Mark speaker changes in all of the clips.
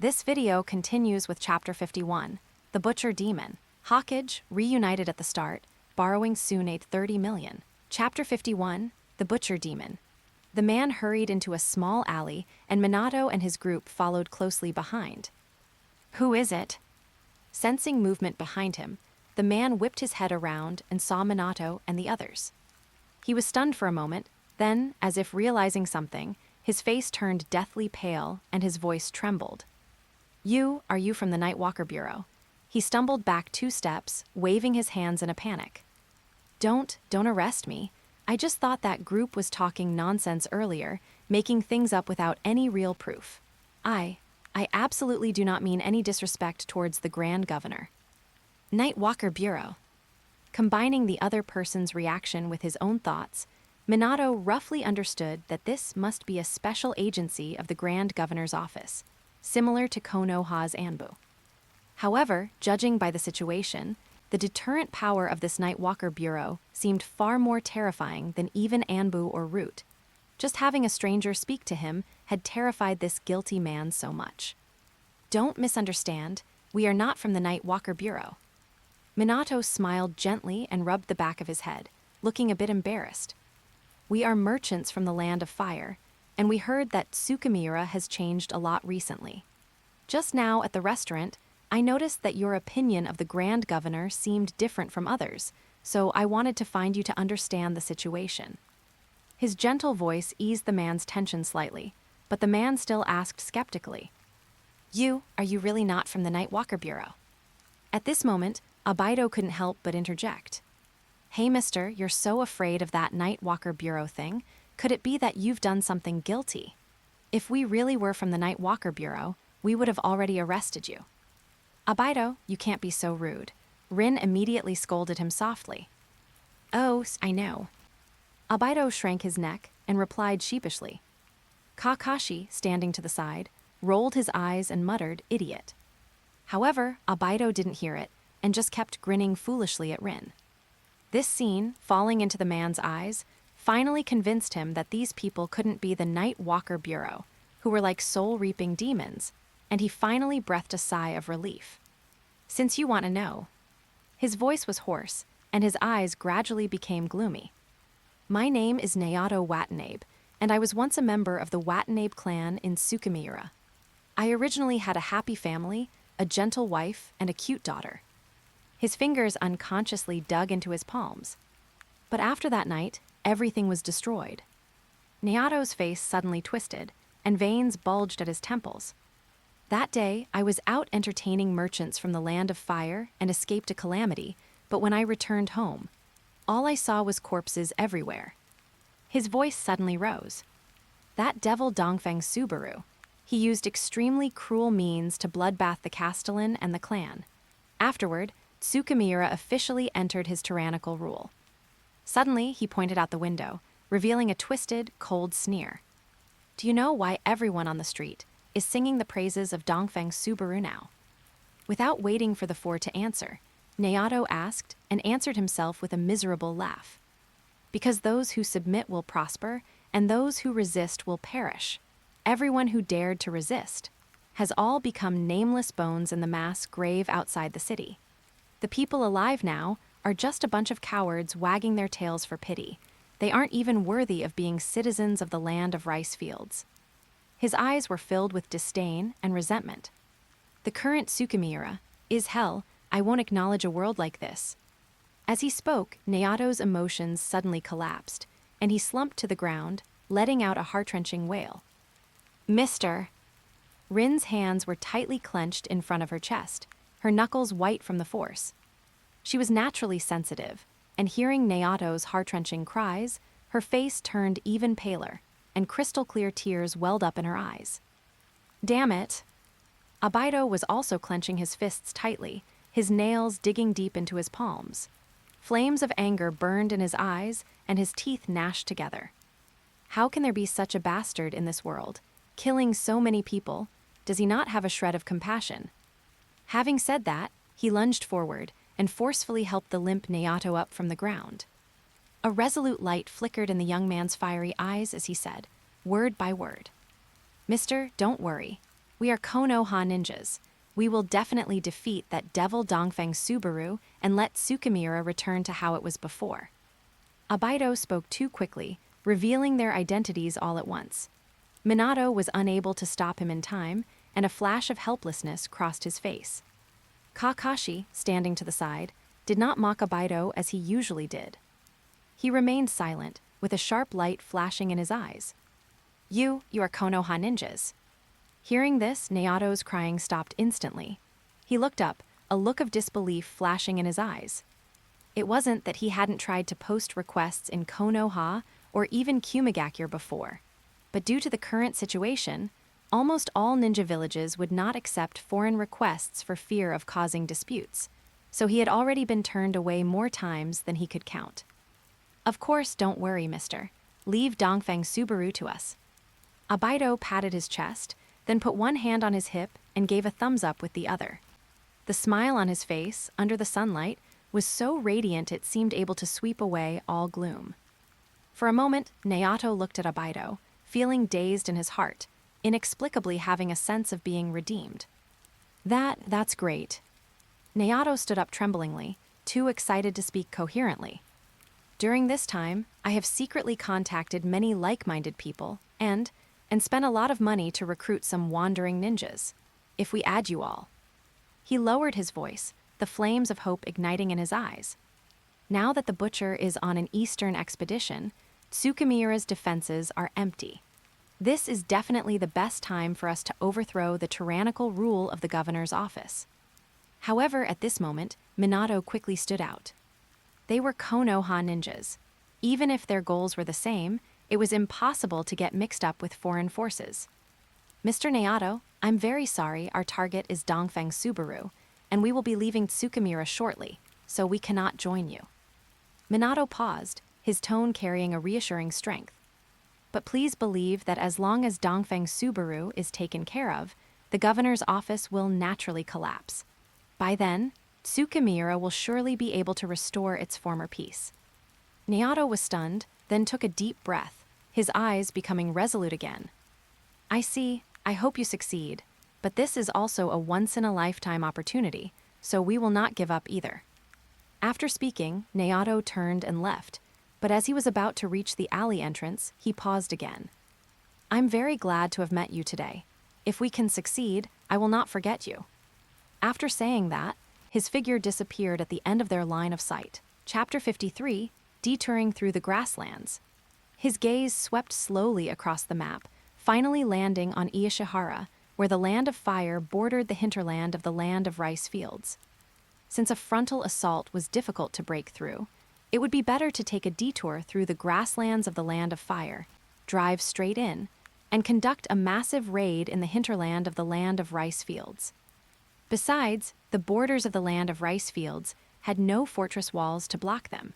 Speaker 1: This video continues with Chapter 51, The Butcher Demon. Hokage, reunited at the start, borrowing Tsunade 30 million. Chapter 51, The Butcher Demon. The man hurried into a small alley, and Minato and his group followed closely behind. Who is it? Sensing movement behind him, the man whipped his head around and saw Minato and the others. He was stunned for a moment, then, as if realizing something, his face turned deathly pale and his voice trembled. Are you from the Nightwalker Bureau? He stumbled back 2 steps, waving his hands in a panic. Don't arrest me. I just thought that group was talking nonsense earlier, making things up without any real proof. I absolutely do not mean any disrespect towards the Grand Governor. Nightwalker Bureau. Combining the other person's reaction with his own thoughts, Minato roughly understood that this must be a special agency of the Grand Governor's office, similar to Konoha's Anbu. However, judging by the situation, the deterrent power of this Nightwalker Bureau seemed far more terrifying than even Anbu or Root. Just having a stranger speak to him had terrified this guilty man so much. Don't misunderstand, we are not from the Nightwalker Bureau. Minato smiled gently and rubbed the back of his head, looking a bit embarrassed. We are merchants from the Land of Fire, and we heard that Tsukimiura has changed a lot recently. Just now at the restaurant, I noticed that your opinion of the Grand Governor seemed different from others, so I wanted to find you to understand the situation. His gentle voice eased the man's tension slightly, but the man still asked skeptically, Are you really not from the Nightwalker Bureau? At this moment, Obito couldn't help but interject. Hey mister, you're so afraid of that Nightwalker Bureau thing. Could it be that you've done something guilty? If we really were from the Nightwalker Bureau, we would have already arrested you. Obito, you can't be so rude. Rin immediately scolded him softly. Oh, I know. Obito shrank his neck and replied sheepishly. Kakashi, standing to the side, rolled his eyes and muttered, idiot. However, Obito didn't hear it and just kept grinning foolishly at Rin. This scene, falling into the man's eyes, finally convinced him that these people couldn't be the Nightwalker Bureau, who were like soul-reaping demons, and he finally breathed a sigh of relief. Since you want to know. His voice was hoarse, and his eyes gradually became gloomy. My name is Minato Watanabe, and I was once a member of the Watanabe clan in Tsukimiura. I originally had a happy family, a gentle wife, and a cute daughter. His fingers unconsciously dug into his palms. But after that night, everything was destroyed. Minato's face suddenly twisted, and veins bulged at his temples. That day, I was out entertaining merchants from the Land of Fire and escaped a calamity, but when I returned home, all I saw was corpses everywhere. His voice suddenly rose. That devil Dongfeng Subaru. He used extremely cruel means to bloodbath the Castellan and the clan. Afterward, Tsukimiura officially entered his tyrannical rule. Suddenly, he pointed out the window, revealing a twisted, cold sneer. Do you know why everyone on the street is singing the praises of Dongfeng Subaru now? Without waiting for the 4 to answer, Minato asked and answered himself with a miserable laugh. Because those who submit will prosper, and those who resist will perish. Everyone who dared to resist has all become nameless bones in the mass grave outside the city. The people alive now are just a bunch of cowards wagging their tails for pity. They aren't even worthy of being citizens of the land of rice fields. His eyes were filled with disdain and resentment. The current Tsukimiura is hell. I won't acknowledge a world like this. As he spoke, Minato's emotions suddenly collapsed, and he slumped to the ground, letting out a heart-wrenching wail. Mister! Rin's hands were tightly clenched in front of her chest, her knuckles white from the force. She was naturally sensitive, and hearing Minato's heart-wrenching cries, her face turned even paler, and crystal-clear tears welled up in her eyes. Damn it! Obito was also clenching his fists tightly, his nails digging deep into his palms. Flames of anger burned in his eyes, and his teeth gnashed together. How can there be such a bastard in this world, killing so many people? Does he not have a shred of compassion? Having said that, he lunged forward and forcefully helped the limp Minato up from the ground. A resolute light flickered in the young man's fiery eyes as he said, word by word, Mister, don't worry. We are Konoha ninjas. We will definitely defeat that devil Dongfang Subaru and let Tsukimiura return to how it was before. Obito spoke too quickly, revealing their identities all at once. Minato was unable to stop him in time, and a flash of helplessness crossed his face. Kakashi, standing to the side, did not mock Obito as he usually did. He remained silent, with a sharp light flashing in his eyes. You are Konoha ninjas." Hearing this, Nayato's crying stopped instantly. He looked up, a look of disbelief flashing in his eyes. It wasn't that he hadn't tried to post requests in Konoha or even Kumigakure before, but due to the current situation, almost all ninja villages would not accept foreign requests for fear of causing disputes, so he had already been turned away more times than he could count. "Of course, don't worry, mister. Leave Dongfang Subaru to us." Obito patted his chest, then put one hand on his hip and gave a thumbs up with the other. The smile on his face, under the sunlight, was so radiant it seemed able to sweep away all gloom. For a moment, Naoto looked at Obito, feeling dazed in his heart, inexplicably having a sense of being redeemed. That's great." Naoto stood up tremblingly, too excited to speak coherently. "During this time, I have secretly contacted many like-minded people and spent a lot of money to recruit some wandering ninjas. If we add you all." He lowered his voice, the flames of hope igniting in his eyes. Now that the butcher is on an eastern expedition, Tsukimiura's defenses are empty. This is definitely the best time for us to overthrow the tyrannical rule of the governor's office. However, at this moment, Minato quickly stood out. They were Konoha ninjas. Even if their goals were the same, it was impossible to get mixed up with foreign forces. "Mr. Naoto, I'm very sorry our target is Dongfang Subaru, and we will be leaving Tsukimiura shortly, so we cannot join you." Minato paused, his tone carrying a reassuring strength. "But please believe that as long as Dongfang Subaru is taken care of, the governor's office will naturally collapse. By then, Tsukimiura will surely be able to restore its former peace." Naoto was stunned, then took a deep breath, his eyes becoming resolute again. "I see. I hope you succeed, but this is also a once-in-a-lifetime opportunity, so we will not give up either." After speaking, Naoto turned and left, but as he was about to reach the alley entrance, he paused again. "I'm very glad to have met you today. If we can succeed, I will not forget you." After saying that, his figure disappeared at the end of their line of sight. Chapter 53, Detouring through the Grasslands. His gaze swept slowly across the map, finally landing on Ishihara, where the land of fire bordered the hinterland of the land of rice fields. Since a frontal assault was difficult to break through, it would be better to take a detour through the grasslands of the land of fire, drive straight in, and conduct a massive raid in the hinterland of the land of rice fields. Besides, the borders of the land of rice fields had no fortress walls to block them.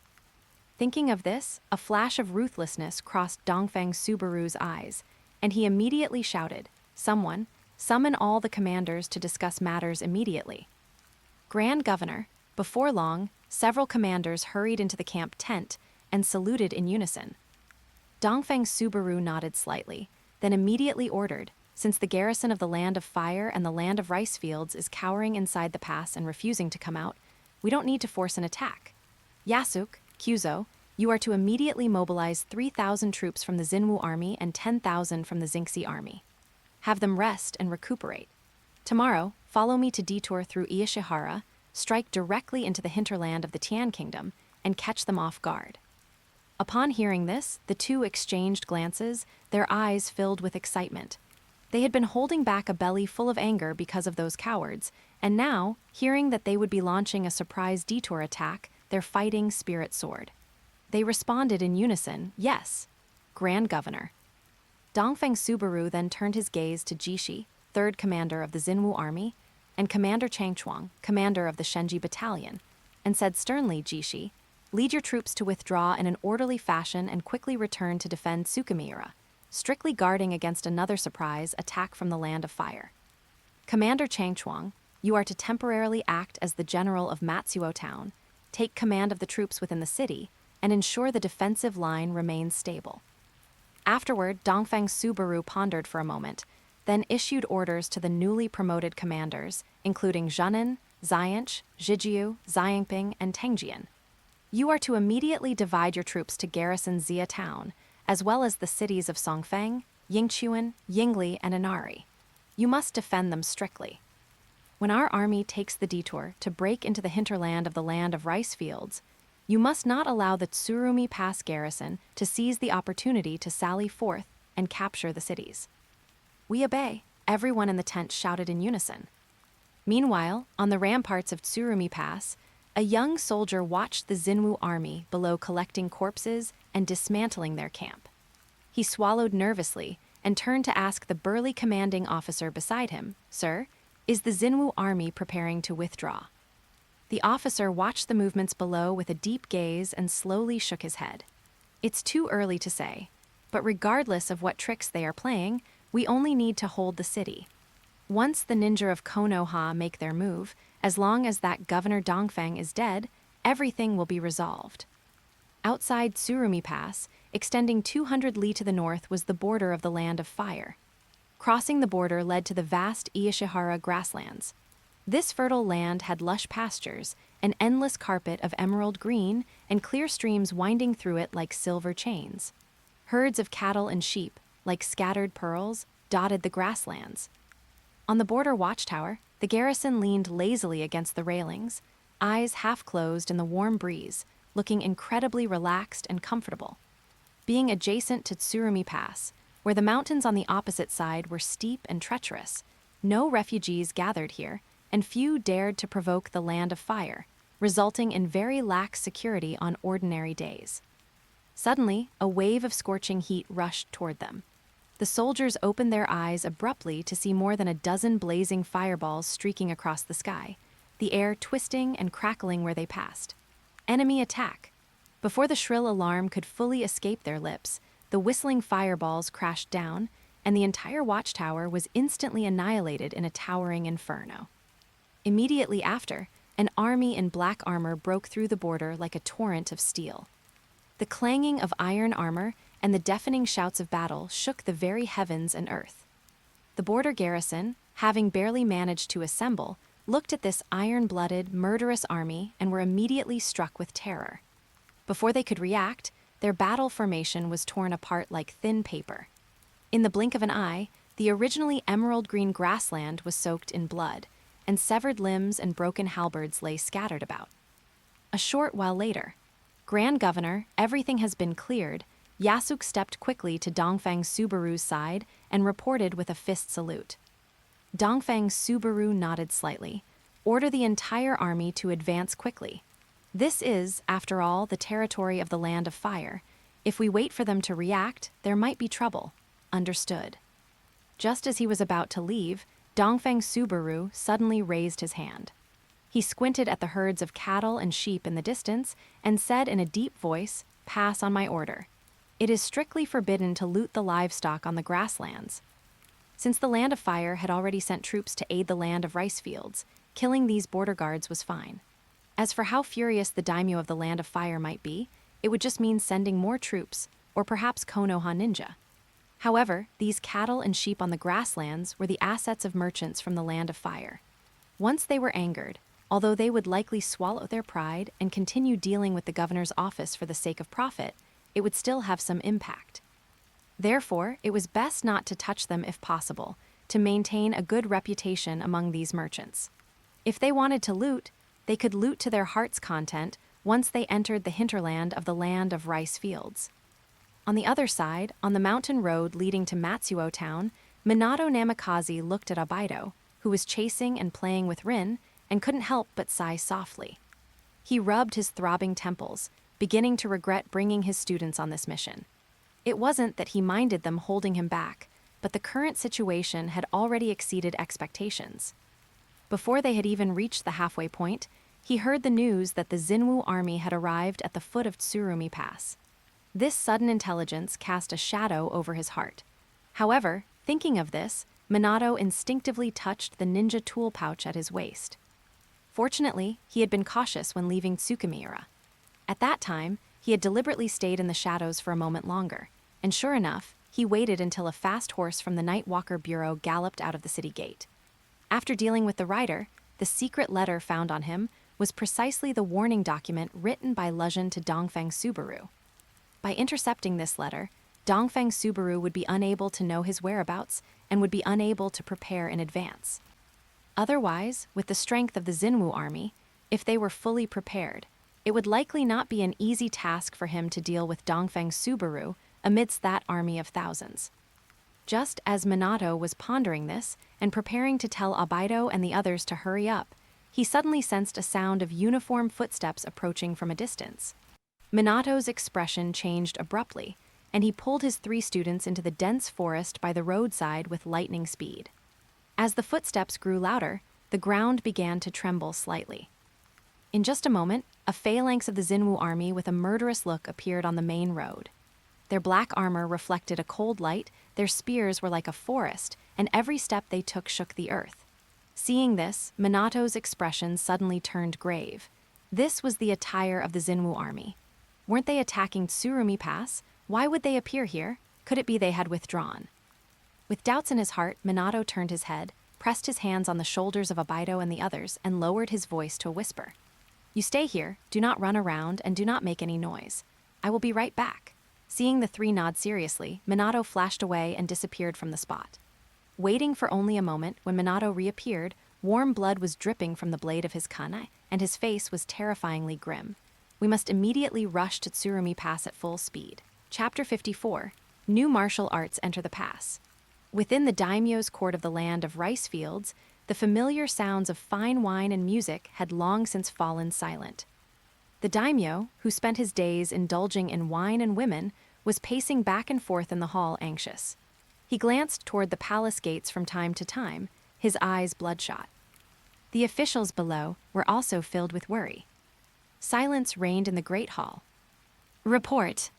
Speaker 1: Thinking of this, a flash of ruthlessness crossed Dongfang Subaru's eyes, and he immediately shouted, "Someone, summon all the commanders to discuss matters immediately." "Grand Governor." Before long, several commanders hurried into the camp tent and saluted in unison. Dongfang Subaru nodded slightly, then immediately ordered, since the garrison of the land of fire and the land of rice fields is cowering inside the pass and refusing to come out, we don't need to force an attack. Yasuke, Kyuzo, you are to immediately mobilize 3,000 troops from the Xinwu army and 10,000 from the Xingxi army. Have them rest and recuperate. Tomorrow, follow me to detour through Ishihara, strike directly into the hinterland of the Tian Kingdom, and catch them off guard." Upon hearing this, the two exchanged glances, their eyes filled with excitement. They had been holding back a belly full of anger because of those cowards, and now, hearing that they would be launching a surprise detour attack, their fighting spirit soared. They responded in unison, "Yes, Grand Governor." Dongfang Subaru then turned his gaze to Jishi, third commander of the Xinwu army, and Commander Changchuang, commander of the Shenji battalion, and said sternly, "Jishi, lead your troops to withdraw in an orderly fashion and quickly return to defend Tsukimiura, strictly guarding against another surprise attack from the land of fire. Commander Changchuang, you are to temporarily act as the general of Matsuo town, take command of the troops within the city, and ensure the defensive line remains stable." Afterward, Dongfang Subaru pondered for a moment, then issued orders to the newly promoted commanders, including Zhenin, Xianch, Zhijiu, Xiangping, and Tengjian. You are to immediately divide your troops to garrison Xia Town, as well as the cities of Songfeng, Yingchuan, Yingli, and Inari. You must defend them strictly. When our army takes the detour to break into the hinterland of the land of rice fields, you must not allow the Tsurumi Pass garrison to seize the opportunity to sally forth and capture the cities. We obey, everyone in the tent shouted in unison. Meanwhile, on the ramparts of Tsurumi Pass, a young soldier watched the Xinwu army below collecting corpses and dismantling their camp. He swallowed nervously and turned to ask the burly commanding officer beside him, "Sir, is the Xinwu army preparing to withdraw?" The officer watched the movements below with a deep gaze and slowly shook his head. It's too early to say, but regardless of what tricks they are playing, we only need to hold the city. Once the ninja of Konoha make their move, as long as that Governor Dongfeng is dead, everything will be resolved. Outside Tsurumi Pass, extending 200 li to the north, was the border of the Land of Fire. Crossing the border led to the vast Iyashihara Grasslands. This fertile land had lush pastures, an endless carpet of emerald green, and clear streams winding through it like silver chains. Herds of cattle and sheep, like scattered pearls, dotted the grasslands. On the border watchtower, the garrison leaned lazily against the railings, eyes half closed in the warm breeze, looking incredibly relaxed and comfortable. Being adjacent to Tsurumi Pass, where the mountains on the opposite side were steep and treacherous, no refugees gathered here, and few dared to provoke the Land of Fire, resulting in very lax security on ordinary days. Suddenly, a wave of scorching heat rushed toward them. The soldiers opened their eyes abruptly to see more than a dozen blazing fireballs streaking across the sky, the air twisting and crackling where they passed. Enemy attack! Before the shrill alarm could fully escape their lips, the whistling fireballs crashed down, and the entire watchtower was instantly annihilated in a towering inferno. Immediately after, an army in black armor broke through the border like a torrent of steel. The clanging of iron armor and the deafening shouts of battle shook the very heavens and earth. The border garrison, having barely managed to assemble, looked at this iron-blooded, murderous army and were immediately struck with terror. Before they could react, their battle formation was torn apart like thin paper. In the blink of an eye, the originally emerald-green grassland was soaked in blood, and severed limbs and broken halberds lay scattered about. A short while later, "Grand Governor, everything has been cleared," Yasuk stepped quickly to Dongfeng Subaru's side and reported with a fist salute. Dongfeng Subaru nodded slightly. "Order the entire army to advance quickly. This is, after all, the territory of the Land of Fire. If we wait for them to react, there might be trouble." Understood. Just as he was about to leave, Dongfeng Subaru suddenly raised his hand. He squinted at the herds of cattle and sheep in the distance and said in a deep voice, "Pass on my order. It is strictly forbidden to loot the livestock on the grasslands." Since the Land of Fire had already sent troops to aid the Land of Rice Fields, killing these border guards was fine. As for how furious the daimyo of the Land of Fire might be, it would just mean sending more troops, or perhaps Konoha ninja. However, these cattle and sheep on the grasslands were the assets of merchants from the Land of Fire. Once they were angered, although they would likely swallow their pride and continue dealing with the governor's office for the sake of profit, it would still have some impact. Therefore, it was best not to touch them if possible, to maintain a good reputation among these merchants. If they wanted to loot, they could loot to their heart's content once they entered the hinterland of the Land of Rice Fields. On the other side, on the mountain road leading to Matsuo Town, Minato Namikaze looked at Obito, who was chasing and playing with Rin, and couldn't help but sigh softly. He rubbed his throbbing temples, beginning to regret bringing his students on this mission. It wasn't that he minded them holding him back, but the current situation had already exceeded expectations. Before they had even reached the halfway point, he heard the news that the Xinwu army had arrived at the foot of Tsurumi Pass. This sudden intelligence cast a shadow over his heart. However, thinking of this, Minato instinctively touched the ninja tool pouch at his waist. Fortunately, he had been cautious when leaving Tsukimiura. At that time, he had deliberately stayed in the shadows for a moment longer, and sure enough, he waited until a fast horse from the Nightwalker Bureau galloped out of the city gate. After dealing with the rider, the secret letter found on him was precisely the warning document written by Luzhin to Dongfeng Subaru. By intercepting this letter, Dongfeng Subaru would be unable to know his whereabouts and would be unable to prepare in advance. Otherwise, with the strength of the Xinwu army, if they were fully prepared, it would likely not be an easy task for him to deal with Dongfeng Subaru amidst that army of thousands. Just as Minato was pondering this and preparing to tell Obito and the others to hurry up, he suddenly sensed a sound of uniform footsteps approaching from a distance. Minato's expression changed abruptly, and he pulled his 3 students into the dense forest by the roadside with lightning speed. As the footsteps grew louder, the ground began to tremble slightly. In just a moment, a phalanx of the Xinwu army with a murderous look appeared on the main road. Their black armor reflected a cold light, their spears were like a forest, and every step they took shook the earth. Seeing this, Minato's expression suddenly turned grave. This was the attire of the Xinwu army. Weren't they attacking Tsurumi Pass? Why would they appear here? Could it be they had withdrawn? With doubts in his heart, Minato turned his head, pressed his hands on the shoulders of Obito and the others, and lowered his voice to a whisper. "You stay here, do not run around, and do not make any noise. I will be right back." Seeing the 3 nod seriously, Minato flashed away and disappeared from the spot. Waiting for only a moment, when Minato reappeared, warm blood was dripping from the blade of his kunai, and his face was terrifyingly grim. We must immediately rush to Tsurumi Pass at full speed. Chapter 54. New martial arts enter the pass. Within the daimyo's court of the land of rice fields, the familiar sounds of fine wine and music had long since fallen silent. The daimyo, who spent his days indulging in wine and women, was pacing back and forth in the hall anxious. He glanced toward the palace gates from time to time, his eyes bloodshot. The officials below were also filled with worry. Silence reigned in the great hall. "Report."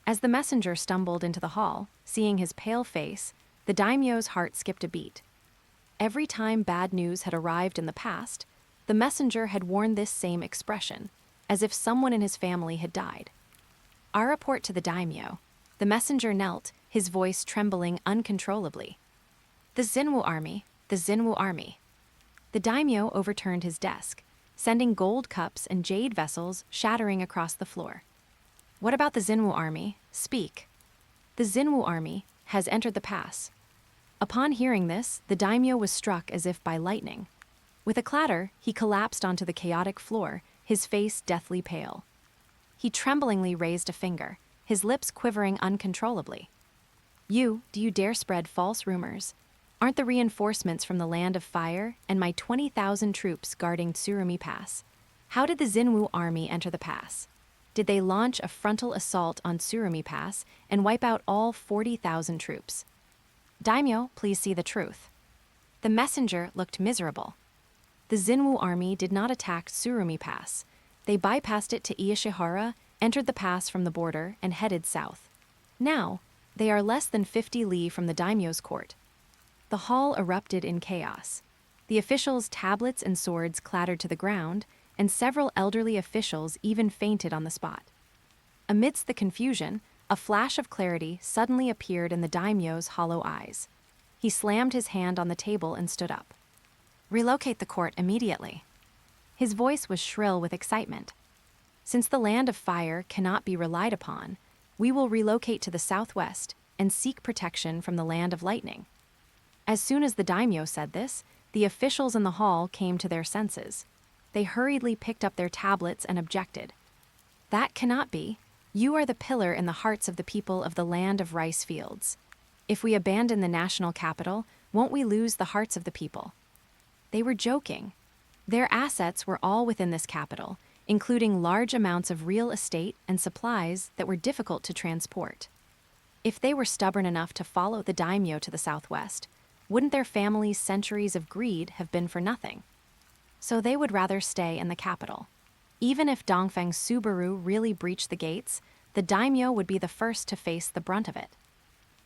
Speaker 1: As the messenger stumbled into the hall, seeing his pale face, the daimyo's heart skipped a beat. Every time bad news had arrived in the past, the messenger had worn this same expression, as if someone in his family had died. "Our report to the daimyo." The messenger knelt, his voice trembling uncontrollably. "The Xinwu army, the Xinwu army." The daimyo overturned his desk, sending gold cups and jade vessels shattering across the floor. "What about the Xinwu army? Speak." "The Xinwu army has entered the pass." Upon hearing this, the daimyo was struck as if by lightning. With a clatter, he collapsed onto the chaotic floor, his face deathly pale. He tremblingly raised a finger, his lips quivering uncontrollably. Do you dare spread false rumors? Aren't the reinforcements from the land of fire and my 20,000 troops guarding Tsurumi Pass? How did the Xinwu army enter the pass? Did they launch a frontal assault on Tsurumi Pass and wipe out all 40,000 troops? Daimyo, please see the truth. The messenger looked miserable. The Xinwu army did not attack Tsurumi Pass. They bypassed it to Iashihara, entered the pass from the border, and headed south. Now, they are less than 50 li from the daimyo's court. The hall erupted in chaos. The officials' tablets and swords clattered to the ground, and several elderly officials even fainted on the spot. Amidst the confusion, a flash of clarity suddenly appeared in the daimyo's hollow eyes. He slammed his hand on the table and stood up. "Relocate the court immediately." His voice was shrill with excitement. "Since the land of fire cannot be relied upon, we will relocate to the southwest and seek protection from the land of lightning." As soon as the daimyo said this, the officials in the hall came to their senses. They hurriedly picked up their tablets and objected. "That cannot be. You are the pillar in the hearts of the people of the land of rice fields. If we abandon the national capital, won't we lose the hearts of the people?" They were joking. Their assets were all within this capital, including large amounts of real estate and supplies that were difficult to transport. If they were stubborn enough to follow the daimyo to the southwest, wouldn't their family's centuries of greed have been for nothing? So they would rather stay in the capital. Even if Dongfeng Subaru really breached the gates, the daimyo would be the first to face the brunt of it.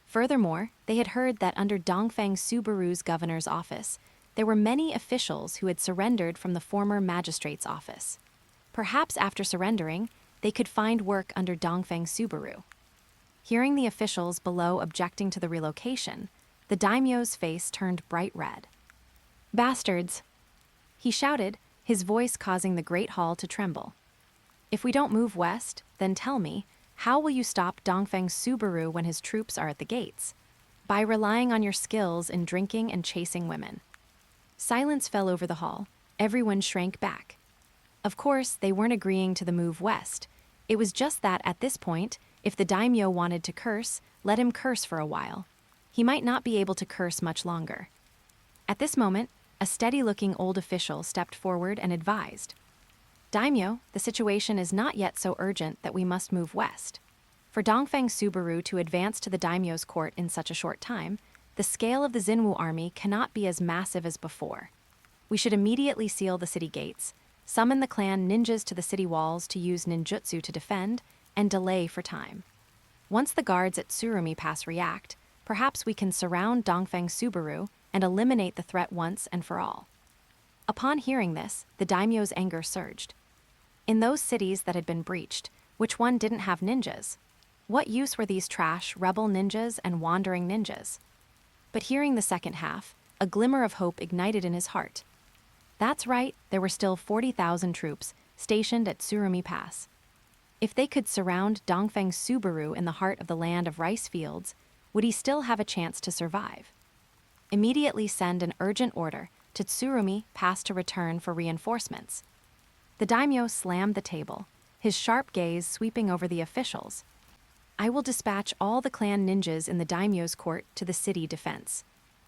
Speaker 1: Furthermore, they had heard that under Dongfeng Subaru's governor's office, there were many officials who had surrendered from the former magistrate's office. Perhaps after surrendering, they could find work under Dongfeng Subaru. Hearing the officials below objecting to the relocation, the daimyo's face turned bright red. "Bastards!" he shouted, his voice causing the Great Hall to tremble. "If we don't move west, then tell me, how will you stop Dongfeng Subaru when his troops are at the gates? By relying on your skills in drinking and chasing women." Silence fell over the hall. Everyone shrank back. Of course, they weren't agreeing to the move west. It was just that at this point, if the daimyo wanted to curse, let him curse for a while. He might not be able to curse much longer. At this moment, a steady-looking old official stepped forward and advised, "Daimyo, the situation is not yet so urgent that we must move west. For Dongfeng Subaru to advance to the daimyo's court in such a short time, the scale of the Xinwu army cannot be as massive as before. We should immediately seal the city gates, summon the clan ninjas to the city walls to use ninjutsu to defend, and delay for time. Once the guards at Tsurumi Pass react, perhaps we can surround Dongfeng Subaru and eliminate the threat once and for all." Upon hearing this, the daimyo's anger surged. In those cities that had been breached, which one didn't have ninjas? What use were these trash, rebel ninjas and wandering ninjas? But hearing the second half, a glimmer of hope ignited in his heart. That's right, there were still 40,000 troops stationed at Tsurumi Pass. If they could surround Dongfeng Subaru in the heart of the land of rice fields, would he still have a chance to survive? Immediately send an urgent order to Tsurumi Pass to return for reinforcements. The daimyo slammed the table, his sharp gaze sweeping over the officials. "I will dispatch all the clan ninjas in the daimyo's court to the city defense.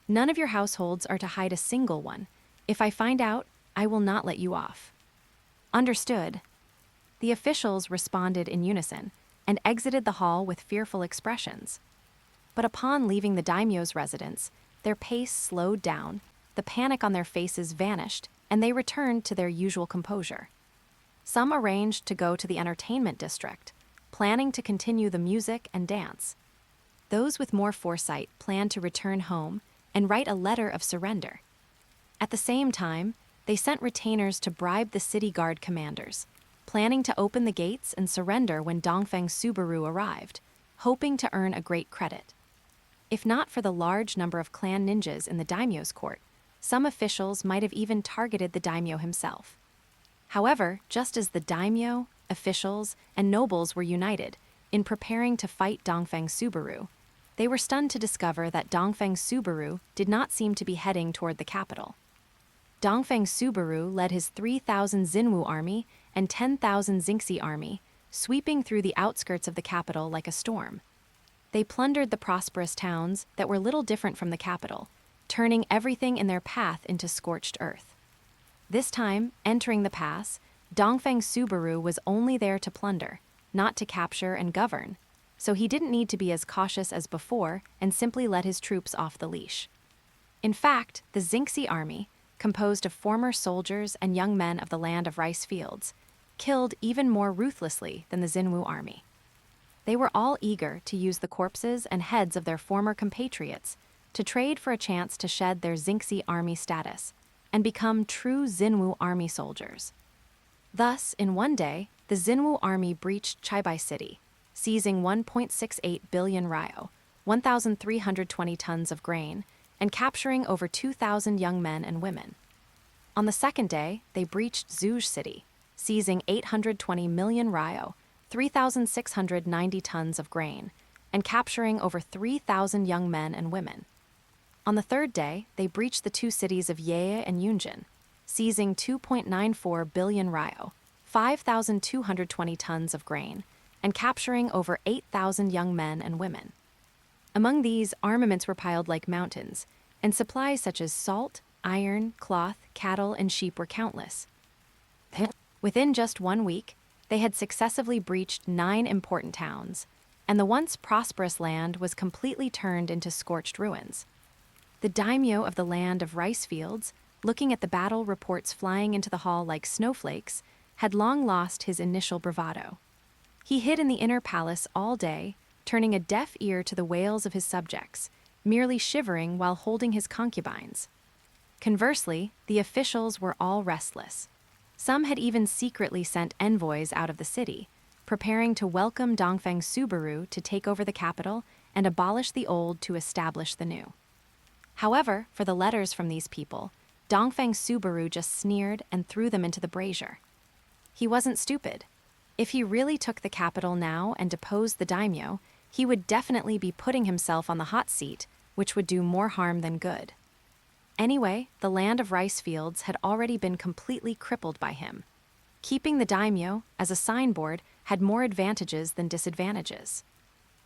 Speaker 1: None of your households are to hide a single one. If I find out, I will not let you off." "Understood." The officials responded in unison and exited the hall with fearful expressions. But upon leaving the daimyo's residence, their pace slowed down, the panic on their faces vanished, and they returned to their usual composure. Some arranged to go to the entertainment district, planning to continue the music and dance. Those with more foresight planned to return home and write a letter of surrender. At the same time, they sent retainers to bribe the city guard commanders, planning to open the gates and surrender when Dongfeng Subaru arrived, hoping to earn a great credit. If not for the large number of clan ninjas in the daimyo's court, some officials might have even targeted the daimyo himself. However, just as the daimyo, officials, and nobles were united in preparing to fight Dongfeng Subaru, they were stunned to discover that Dongfeng Subaru did not seem to be heading toward the capital. Dongfeng Subaru led his 3,000 Xinwu army and 10,000 Xingxi army, sweeping through the outskirts of the capital like a storm. They plundered the prosperous towns that were little different from the capital, turning everything in their path into scorched earth. This time, entering the pass, Dongfeng Subaru was only there to plunder, not to capture and govern, so he didn't need to be as cautious as before and simply let his troops off the leash. In fact, the Xingxi army, composed of former soldiers and young men of the land of rice fields, killed even more ruthlessly than the Xinwu army. They were all eager to use the corpses and heads of their former compatriots to trade for a chance to shed their Xingxi army status and become true Xinwu army soldiers. Thus, in one day, the Xinwu army breached Chibai City, seizing 1.68 billion ryo, 1,320 tons of grain, and capturing over 2,000 young men and women. On the second day, they breached Zhuge City, seizing 820 million ryo, 3,690 tons of grain, and capturing over 3,000 young men and women. On the third day, they breached the two cities of Yeye and Yunjin, seizing 2.94 billion ryo, 5,220 tons of grain, and capturing over 8,000 young men and women. Among these, armaments were piled like mountains, and supplies such as salt, iron, cloth, cattle, and sheep were countless. Within just 1 week, they had successively breached 9 important towns, and the once prosperous land was completely turned into scorched ruins. The daimyo of the land of rice fields, looking at the battle reports flying into the hall like snowflakes, had long lost his initial bravado. He hid in the inner palace all day, turning a deaf ear to the wails of his subjects, merely shivering while holding his concubines. Conversely, the officials were all restless. Some had even secretly sent envoys out of the city, preparing to welcome Dongfeng Subaru to take over the capital and abolish the old to establish the new. However, for the letters from these people, Dongfeng Subaru just sneered and threw them into the brazier. He wasn't stupid. If he really took the capital now and deposed the daimyo, he would definitely be putting himself on the hot seat, which would do more harm than good. Anyway, the land of rice fields had already been completely crippled by him. Keeping the daimyo as a signboard had more advantages than disadvantages.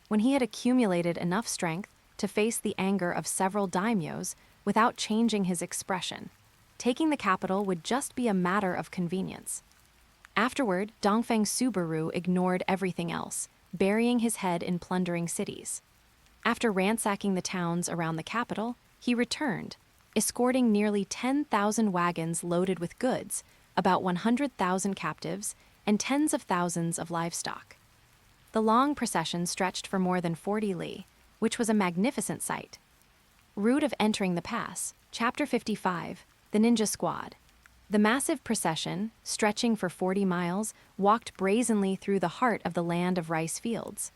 Speaker 1: When he had accumulated enough strength to face the anger of several daimyos without changing his expression, taking the capital would just be a matter of convenience. Afterward, Dongfeng Subaru ignored everything else, burying his head in plundering cities. After ransacking the towns around the capital, he returned, escorting nearly 10,000 wagons loaded with goods, about 100,000 captives, and tens of thousands of livestock. The long procession stretched for more than 40 li, which was a magnificent sight. Route of entering the pass, Chapter 55, the Ninja Squad. The massive procession, stretching for 40 miles, walked brazenly through the heart of the land of rice fields.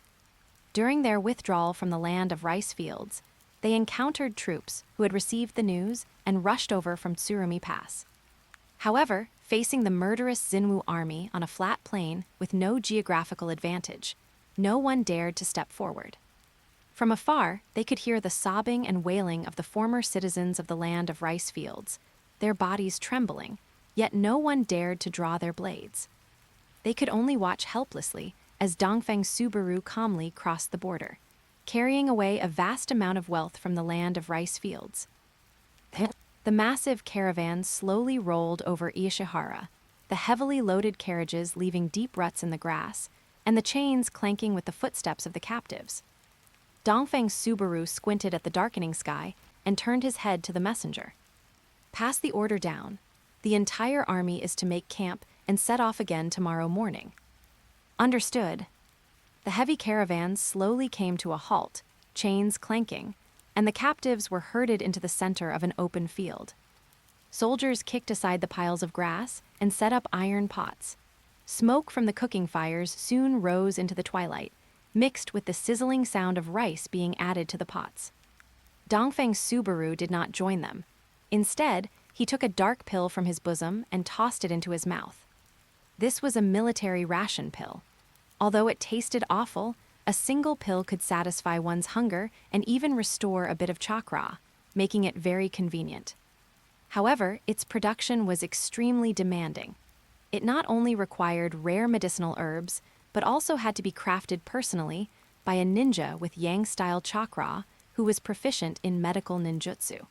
Speaker 1: During their withdrawal from the land of rice fields, they encountered troops who had received the news and rushed over from Tsurumi Pass. However, facing the murderous Xinwu army on a flat plain with no geographical advantage, no one dared to step forward. From afar, they could hear the sobbing and wailing of the former citizens of the land of rice fields, their bodies trembling, yet no one dared to draw their blades. They could only watch helplessly as Dongfeng Subaru calmly crossed the border, carrying away a vast amount of wealth from the land of rice fields. The massive caravan slowly rolled over Ishihara, the heavily loaded carriages leaving deep ruts in the grass, and the chains clanking with the footsteps of the captives. Dongfeng Subaru squinted at the darkening sky and turned his head to the messenger. Pass the order down. The entire army is to make camp and set off again tomorrow morning. Understood. The heavy caravans slowly came to a halt, chains clanking, and the captives were herded into the center of an open field. Soldiers kicked aside the piles of grass and set up iron pots. Smoke from the cooking fires soon rose into the twilight, mixed with the sizzling sound of rice being added to the pots. Dongfeng Subaru did not join them. Instead, he took a dark pill from his bosom and tossed it into his mouth. This was a military ration pill. Although it tasted awful, a single pill could satisfy one's hunger and even restore a bit of chakra, making it very convenient. However, its production was extremely demanding. It not only required rare medicinal herbs, but also had to be crafted personally by a ninja with Yang-style chakra who was proficient in medical ninjutsu.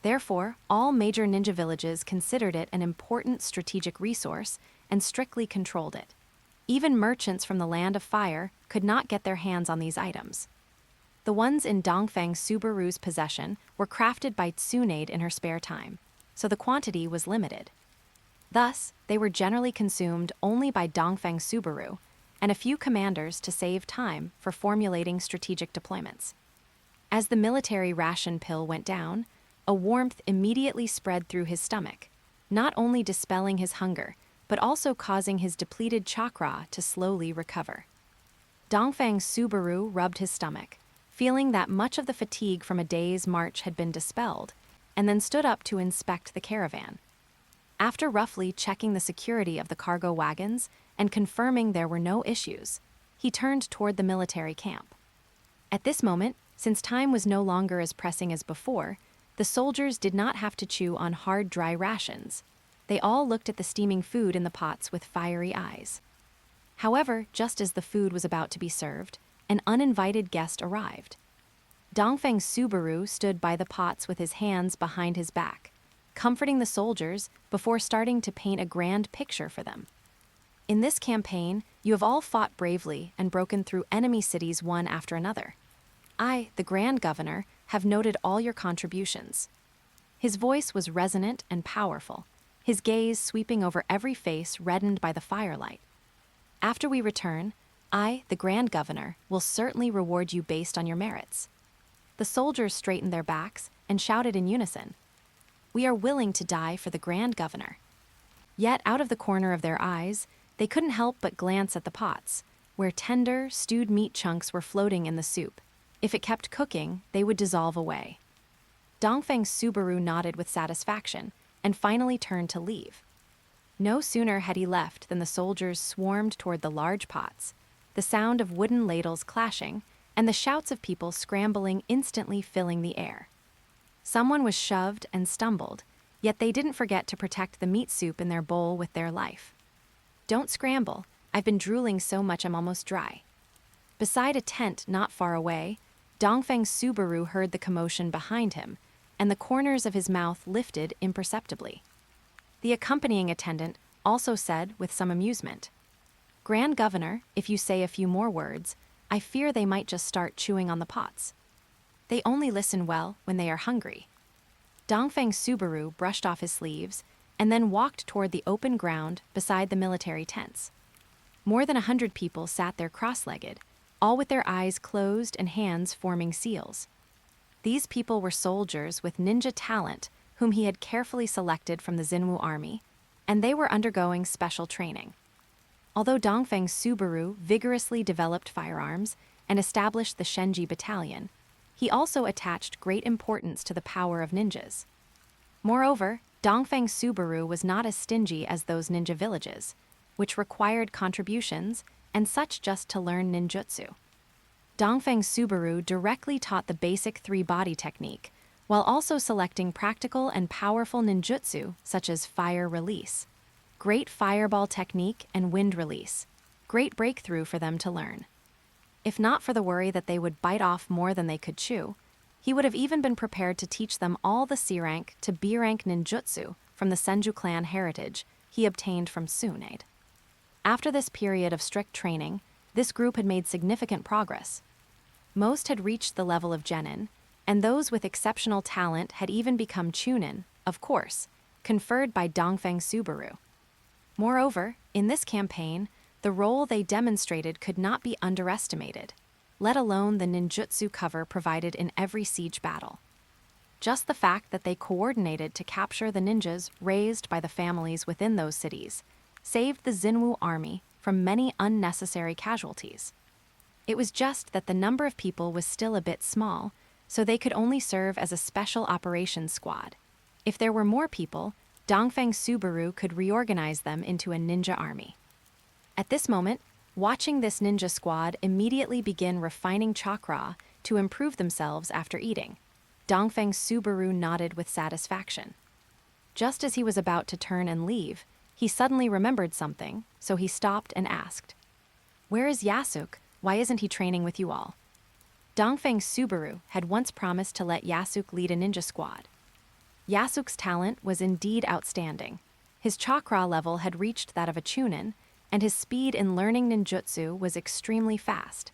Speaker 1: Therefore, all major ninja villages considered it an important strategic resource and strictly controlled it. Even merchants from the Land of Fire could not get their hands on these items. The ones in Dongfeng Subaru's possession were crafted by Tsunade in her spare time, so the quantity was limited. Thus, they were generally consumed only by Dongfeng Subaru and a few commanders to save time for formulating strategic deployments. As the military ration pill went down, a warmth immediately spread through his stomach, not only dispelling his hunger, but also causing his depleted chakra to slowly recover. Dongfeng Subaru rubbed his stomach, feeling that much of the fatigue from a day's march had been dispelled, and then stood up to inspect the caravan. After roughly checking the security of the cargo wagons and confirming there were no issues, he turned toward the military camp. At this moment, since time was no longer as pressing as before, the soldiers did not have to chew on hard, dry rations. They all looked at the steaming food in the pots with fiery eyes. However, just as the food was about to be served, an uninvited guest arrived. Dongfeng Subaru stood by the pots with his hands behind his back, comforting the soldiers before starting to paint a grand picture for them. In this campaign, you have all fought bravely and broken through enemy cities one after another. I, the Grand Governor, have noted all your contributions. His voice was resonant and powerful, his gaze sweeping over every face reddened by the firelight. After we return, I, the Grand Governor, will certainly reward you based on your merits. The soldiers straightened their backs and shouted in unison, "We are willing to die for the Grand Governor." Yet out of the corner of their eyes, They couldn't help but glance at the pots, where tender, stewed meat chunks were floating in the soup. If it kept cooking, they would dissolve away. Dongfeng Subaru nodded with satisfaction and finally turned to leave. No sooner had he left than the soldiers swarmed toward the large pots, the sound of wooden ladles clashing, and the shouts of people scrambling instantly filling the air. Someone was shoved and stumbled, yet they didn't forget to protect the meat soup in their bowl with their life. "Don't scramble. I've been drooling so much I'm almost dry." Beside a tent not far away, Dongfeng Subaru heard the commotion behind him, and the corners of his mouth lifted imperceptibly. The accompanying attendant also said with some amusement, "Grand Governor, if you say a few more words, I fear they might just start chewing on the pots. They only listen well when they are hungry." Dongfeng Subaru brushed off his sleeves and then walked toward the open ground beside the military tents. More than 100 people sat there cross-legged, all with their eyes closed and hands forming seals. These people were soldiers with ninja talent whom he had carefully selected from the Xinwu army, and they were undergoing special training. Although Dongfeng Subaru vigorously developed firearms and established the Shenji Battalion, he also attached great importance to the power of ninjas. Moreover, Dongfeng Subaru was not as stingy as those ninja villages, which required contributions and such just to learn ninjutsu. Dongfeng Subaru directly taught the basic three-body technique, while also selecting practical and powerful ninjutsu such as fire release, great fireball technique, and wind release. Great breakthrough for them to learn. If not for the worry that they would bite off more than they could chew, he would have even been prepared to teach them all the C-rank to B-rank ninjutsu from the Senju clan heritage he obtained from Tsunade. After this period of strict training, this group had made significant progress. Most had reached the level of genin, and those with exceptional talent had even become chunin, of course, conferred by Dongfeng Subaru. Moreover, in this campaign, the role they demonstrated could not be underestimated, let alone the ninjutsu cover provided in every siege battle. Just the fact that they coordinated to capture the ninjas raised by the families within those cities saved the Xinwu army from many unnecessary casualties. It was just that the number of people was still a bit small, so they could only serve as a special operations squad. If there were more people, Dongfeng Subaru could reorganize them into a ninja army. At this moment, watching this ninja squad immediately begin refining chakra to improve themselves after eating, Dongfeng Subaru nodded with satisfaction. Just as he was about to turn and leave, he suddenly remembered something, so he stopped and asked, "Where is Yasuk? Why isn't he training with you all?" Dongfeng Subaru had once promised to let Yasuk lead a ninja squad. Yasuk's talent was indeed outstanding. His chakra level had reached that of a chunin, and his speed in learning ninjutsu was extremely fast.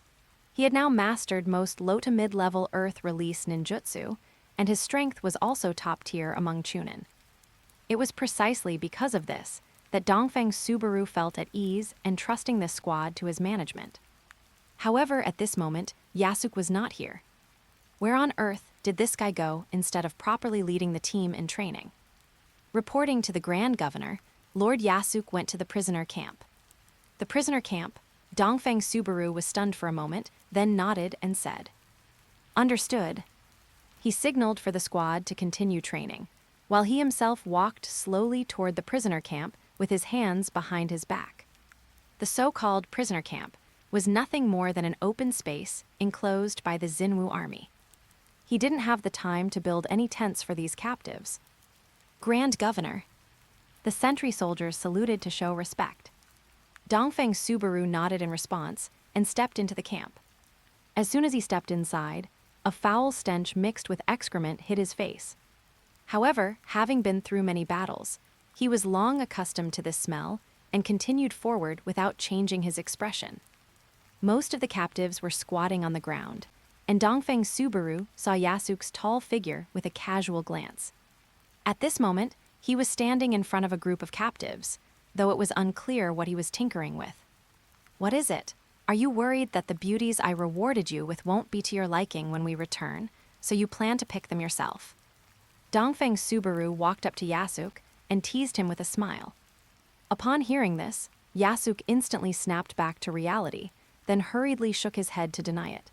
Speaker 1: He had now mastered most low to mid-level earth release ninjutsu, and his strength was also top tier among chunin. It was precisely because of this that Dongfeng Subaru felt at ease and trusting this squad to his management. However, at this moment, Yasuk was not here. Where on earth did this guy go instead of properly leading the team in training? Reporting to the Grand Governor, Lord Yasuk went to the prisoner camp. The prisoner camp, Dongfeng Subaru was stunned for a moment, then nodded and said, "Understood." He signaled for the squad to continue training, while he himself walked slowly toward the prisoner camp with his hands behind his back. The so-called prisoner camp was nothing more than an open space enclosed by the Xinwu army. He didn't have the time to build any tents for these captives. "Grand Governor." The sentry soldiers saluted to show respect. Dongfeng Subaru nodded in response and stepped into the camp. As soon as he stepped inside, a foul stench mixed with excrement hit his face. However, having been through many battles, he was long accustomed to this smell and continued forward without changing his expression. Most of the captives were squatting on the ground, and Dongfeng Subaru saw Yasuk's tall figure with a casual glance. At this moment, he was standing in front of a group of captives, though it was unclear what he was tinkering with. "What is it? Are you worried that the beauties I rewarded you with won't be to your liking when we return, so you plan to pick them yourself?" Dongfeng Subaru walked up to Yasuk and teased him with a smile. Upon hearing this, Yasuke instantly snapped back to reality, then hurriedly shook his head to deny it.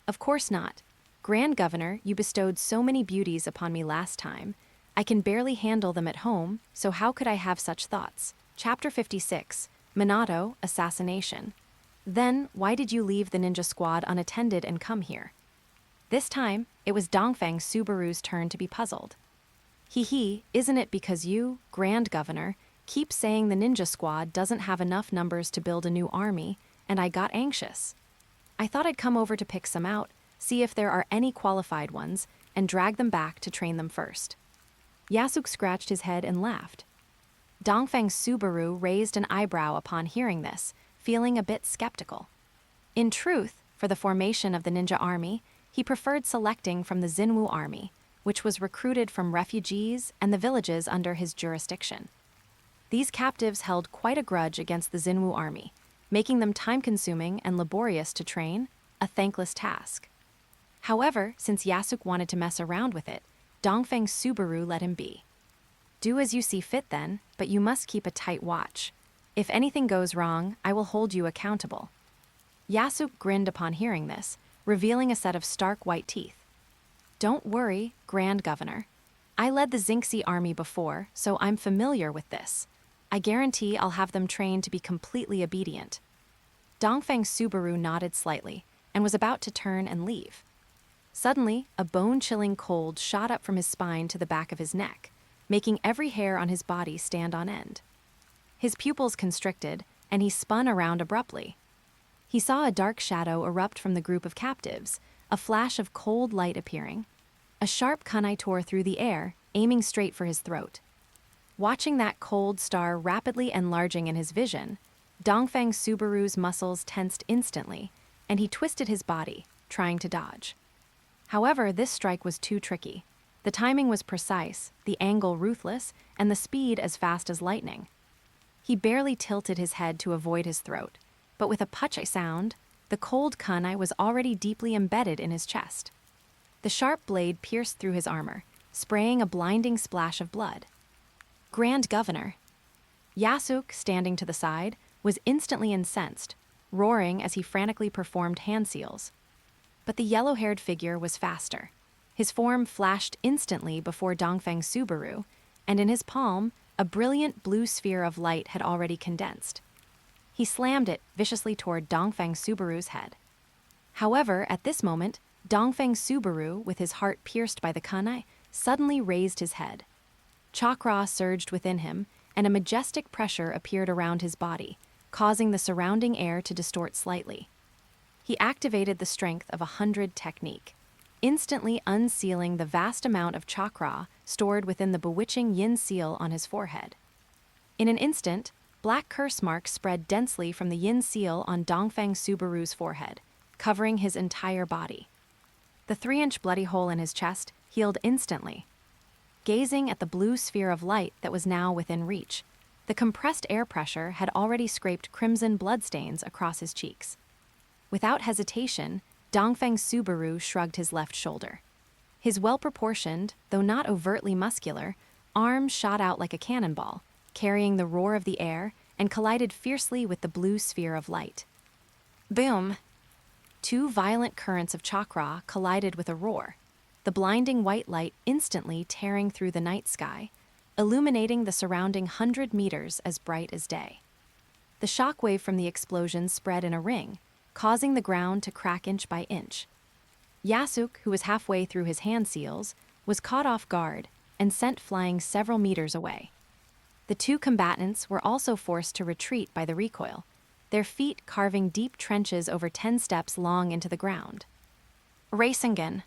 Speaker 1: Of course not. Grand Governor, you bestowed so many beauties upon me last time. I can barely handle them at home, so how could I have such thoughts? Chapter 56, Minato, Assassination. Then, why did you leave the ninja squad unattended and come here? This time, it was Dongfang Subaru's turn to be puzzled. Isn't it because you, Grand Governor, keep saying the ninja squad doesn't have enough numbers to build a new army, and I got anxious. I thought I'd come over to pick some out, see if there are any qualified ones, and drag them back to train them first. Yasuke scratched his head and laughed. Dongfang Subaru raised an eyebrow upon hearing this, feeling a bit skeptical. In truth, for the formation of the ninja army, he preferred selecting from the Xinwu army, which was recruited from refugees and the villages under his jurisdiction. These captives held quite a grudge against the Xinwu army, making them time-consuming and laborious to train, a thankless task. However, since Yasuke wanted to mess around with it, Dongfang Subaru let him be. Do as you see fit then, but you must keep a tight watch. If anything goes wrong, I will hold you accountable. Yasuke grinned upon hearing this, revealing a set of stark white teeth. Don't worry, Grand Governor. I led the Xingxi army before, so I'm familiar with this. I guarantee I'll have them trained to be completely obedient. Dongfang Subaru nodded slightly and was about to turn and leave. Suddenly, a bone-chilling cold shot up from his spine to the back of his neck, making every hair on his body stand on end. His pupils constricted, and he spun around abruptly. He saw a dark shadow erupt from the group of captives, a flash of cold light appearing. A sharp kunai tore through the air, aiming straight for his throat. Watching that cold star rapidly enlarging in his vision, Dongfang Subaru's muscles tensed instantly, and he twisted his body, trying to dodge. However, this strike was too tricky. The timing was precise, the angle ruthless, and the speed as fast as lightning. He barely tilted his head to avoid his throat, but with a puch sound, the cold kunai was already deeply embedded in his chest. The sharp blade pierced through his armor, spraying a blinding splash of blood. Grand Governor. Yasuke, standing to the side, was instantly incensed, roaring as he frantically performed hand seals. But the yellow-haired figure was faster. His form flashed instantly before Dongfang Subaru, and in his palm, a brilliant blue sphere of light had already condensed. He slammed it viciously toward Dongfang Subaru's head. However, at this moment, Dongfang Subaru, with his heart pierced by the kunai, suddenly raised his head. Chakra surged within him, and a majestic pressure appeared around his body, causing the surrounding air to distort slightly. He activated the strength of 100 technique, instantly unsealing the vast amount of chakra stored within the bewitching yin seal on his forehead. In an instant, black curse marks spread densely from the yin seal on Dongfang Subaru's forehead, covering his entire body. The 3-inch bloody hole in his chest healed instantly. Gazing at the blue sphere of light that was now within reach, the compressed air pressure had already scraped crimson bloodstains across his cheeks. Without hesitation, Dongfang Subaru shrugged his left shoulder. His well-proportioned, though not overtly muscular, arm shot out like a cannonball, carrying the roar of the air, and collided fiercely with the blue sphere of light. Boom! 2 violent currents of chakra collided with a roar, the blinding white light instantly tearing through the night sky, illuminating the surrounding 100 meters as bright as day. The shockwave from the explosion spread in a ring, causing the ground to crack inch by inch. Yasuke, who was halfway through his hand seals, was caught off guard and sent flying several meters away. The 2 combatants were also forced to retreat by the recoil, their feet carving deep trenches over 10 steps long into the ground. Resignation.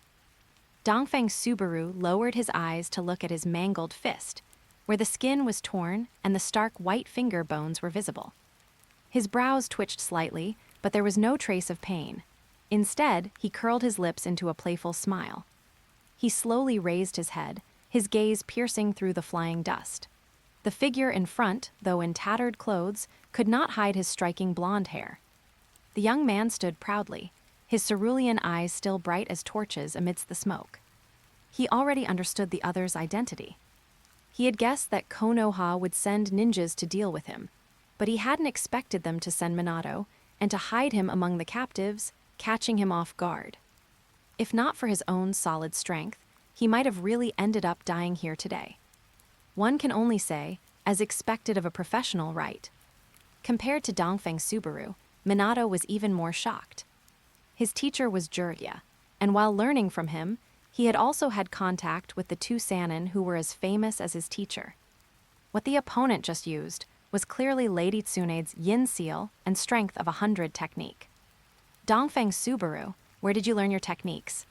Speaker 1: Dongfang Subaru lowered his eyes to look at his mangled fist, where the skin was torn and the stark white finger bones were visible. His brows twitched slightly, but there was no trace of pain. Instead, he curled his lips into a playful smile. He slowly raised his head, his gaze piercing through the flying dust. The figure in front, though in tattered clothes, could not hide his striking blonde hair. The young man stood proudly, his cerulean eyes still bright as torches amidst the smoke. He already understood the other's identity. He had guessed that Konoha would send ninjas to deal with him. but he hadn't expected them to send Minato and to hide him among the captives, catching him off guard. If not for his own solid strength, he might have really ended up dying here today. One can only say, as expected of a professional, right? Compared to Dongfeng Subaru, Minato was even more shocked. His teacher was Jiraiya, and while learning from him, he had also had contact with the two Sannin who were as famous as his teacher. What the opponent just used was clearly Lady Tsunade's Yin Seal and Strength of 100 technique. Dongfeng Subaru, where did you learn your techniques?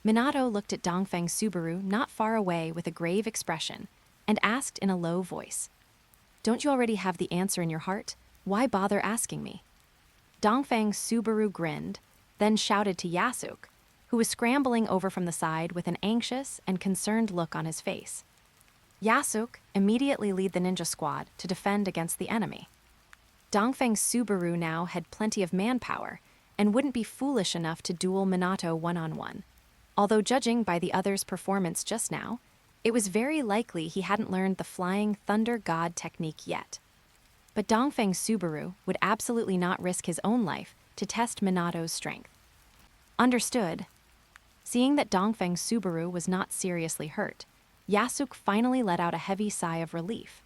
Speaker 1: Minato looked at Dongfeng Subaru not far away with a grave expression and asked in a low voice, "Don't you already have the answer in your heart? Why bother asking me?" Dongfeng Subaru grinned, then shouted to Yasuk, who was scrambling over from the side with an anxious and concerned look on his face. Yasuk immediately led the ninja squad to defend against the enemy. Dongfeng Subaru now had plenty of manpower and wouldn't be foolish enough to duel Minato one-on-one. Although judging by the other's performance just now, it was very likely he hadn't learned the Flying Thunder God technique yet. But Dongfeng Subaru would absolutely not risk his own life to test Minato's strength. Understood. Seeing that Dongfeng Subaru was not seriously hurt, Yasuk finally let out a heavy sigh of relief.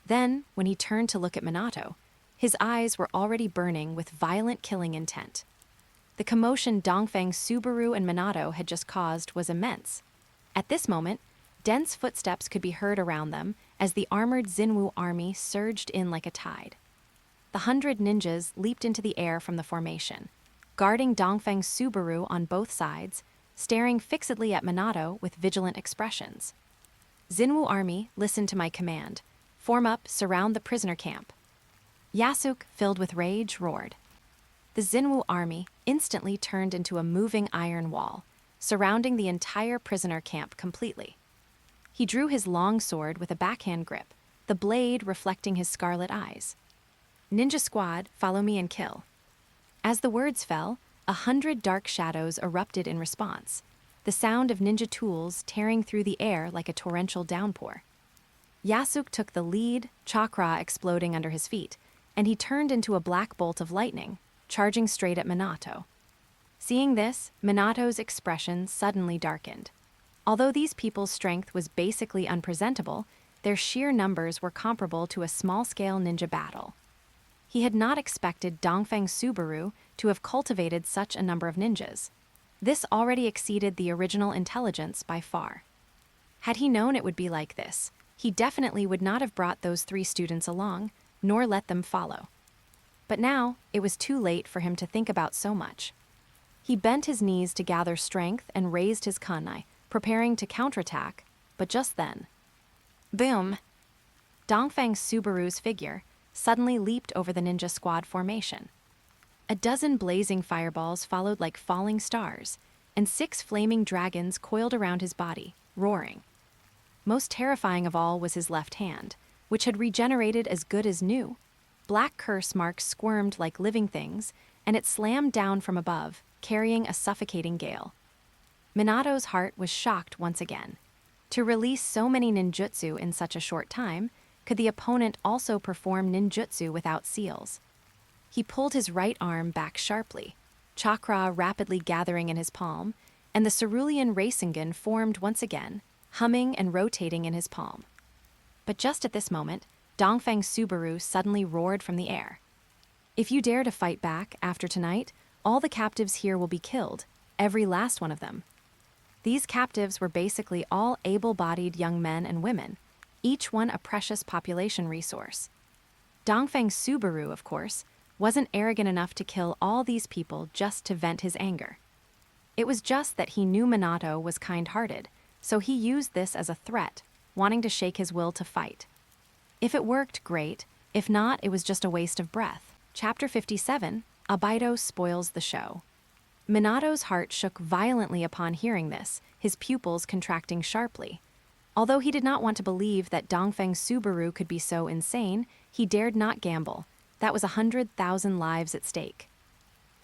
Speaker 1: Then, when he turned to look at Minato, his eyes were already burning with violent killing intent. The commotion Dongfeng Subaru and Minato had just caused was immense. At this moment, dense footsteps could be heard around them as the armored Xinwu army surged in like a tide. The 100 ninjas leaped into the air from the formation, guarding Dongfeng Subaru on both sides, staring fixedly at Minato with vigilant expressions. "Xinwu army, listen to my command. Form up, surround the prisoner camp." Yasuk, filled with rage, roared. The Xinwu army instantly turned into a moving iron wall, surrounding the entire prisoner camp completely. He drew his long sword with a backhand grip, the blade reflecting his scarlet eyes. "Ninja squad, follow me and kill." As the words fell, 100 dark shadows erupted in response, the sound of ninja tools tearing through the air like a torrential downpour. Yasuk took the lead, Chakra exploding under his feet, and he turned into a black bolt of lightning, charging straight at Minato. Seeing this, Minato's expression suddenly darkened. Although these people's strength was basically unpresentable, their sheer numbers were comparable to a small-scale ninja battle. He had not expected Dongfeng Subaru to have cultivated such a number of ninjas. This already exceeded the original intelligence by far. Had he known it would be like this, he definitely would not have brought those 3 students along, nor let them follow. But now, it was too late for him to think about so much. He bent his knees to gather strength and raised his kunai, preparing to counterattack, but just then, boom! Dongfeng Subaru's figure suddenly leaped over the ninja squad formation. A dozen blazing fireballs followed like falling stars, and 6 flaming dragons coiled around his body, roaring. Most terrifying of all was his left hand, which had regenerated as good as new. Black curse marks squirmed like living things, and it slammed down from above, carrying a suffocating gale. Minato's heart was shocked once again. To release so many ninjutsu in such a short time, could the opponent also perform ninjutsu without seals? He pulled his right arm back sharply, Chakra rapidly gathering in his palm, and the cerulean Rasengan formed once again, humming and rotating in his palm. But just at this moment, Dongfeng Subaru suddenly roared from the air. "If you dare to fight back after tonight, all the captives here will be killed, every last one of them." These captives were basically all able-bodied young men and women, each one a precious population resource. Dongfeng Subaru, of course, wasn't arrogant enough to kill all these people just to vent his anger. It was just that he knew Minato was kind-hearted, so he used this as a threat, wanting to shake his will to fight. If it worked, great. If not, it was just a waste of breath. Chapter 57, Obito spoils the show. Minato's heart shook violently upon hearing this, his pupils contracting sharply. Although he did not want to believe that Dongfeng Subaru could be so insane, he dared not gamble. That was 100,000 lives at stake.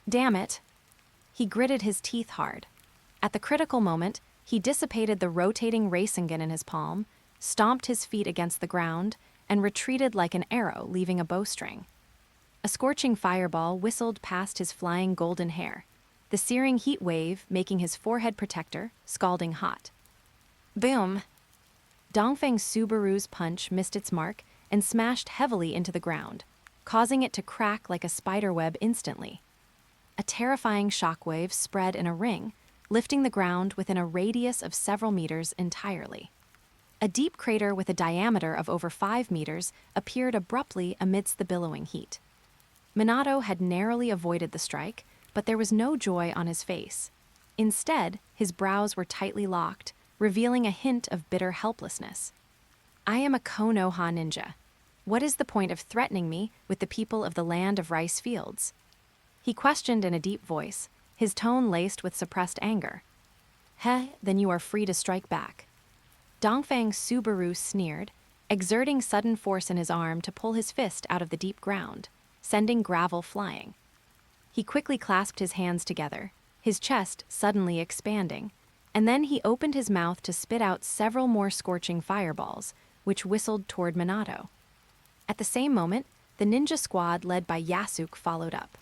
Speaker 1: Damn it! He gritted his teeth hard. At the critical moment, he dissipated the rotating Rasengan in his palm, stomped his feet against the ground, and retreated like an arrow leaving a bowstring. A scorching fireball whistled past his flying golden hair, the searing heat wave making his forehead protector scalding hot. Boom! Dongfeng Subaru's punch missed its mark and smashed heavily into the ground, causing it to crack like a spiderweb instantly. A terrifying shockwave spread in a ring, lifting the ground within a radius of several meters entirely. A deep crater with a diameter of over 5 meters appeared abruptly amidst the billowing heat. Minato had narrowly avoided the strike, but there was no joy on his face. Instead, his brows were tightly locked, revealing a hint of bitter helplessness. I am a Konoha ninja. What is the point of threatening me with the people of the land of rice fields? He questioned in a deep voice, his tone laced with suppressed anger. Then you are free to strike back. Dongfeng Subaru sneered, exerting sudden force in his arm to pull his fist out of the deep ground, sending gravel flying. He quickly clasped his hands together, his chest suddenly expanding, and then he opened his mouth to spit out several more scorching fireballs, which whistled toward Minato. At the same moment, the ninja squad led by Yasuke followed up.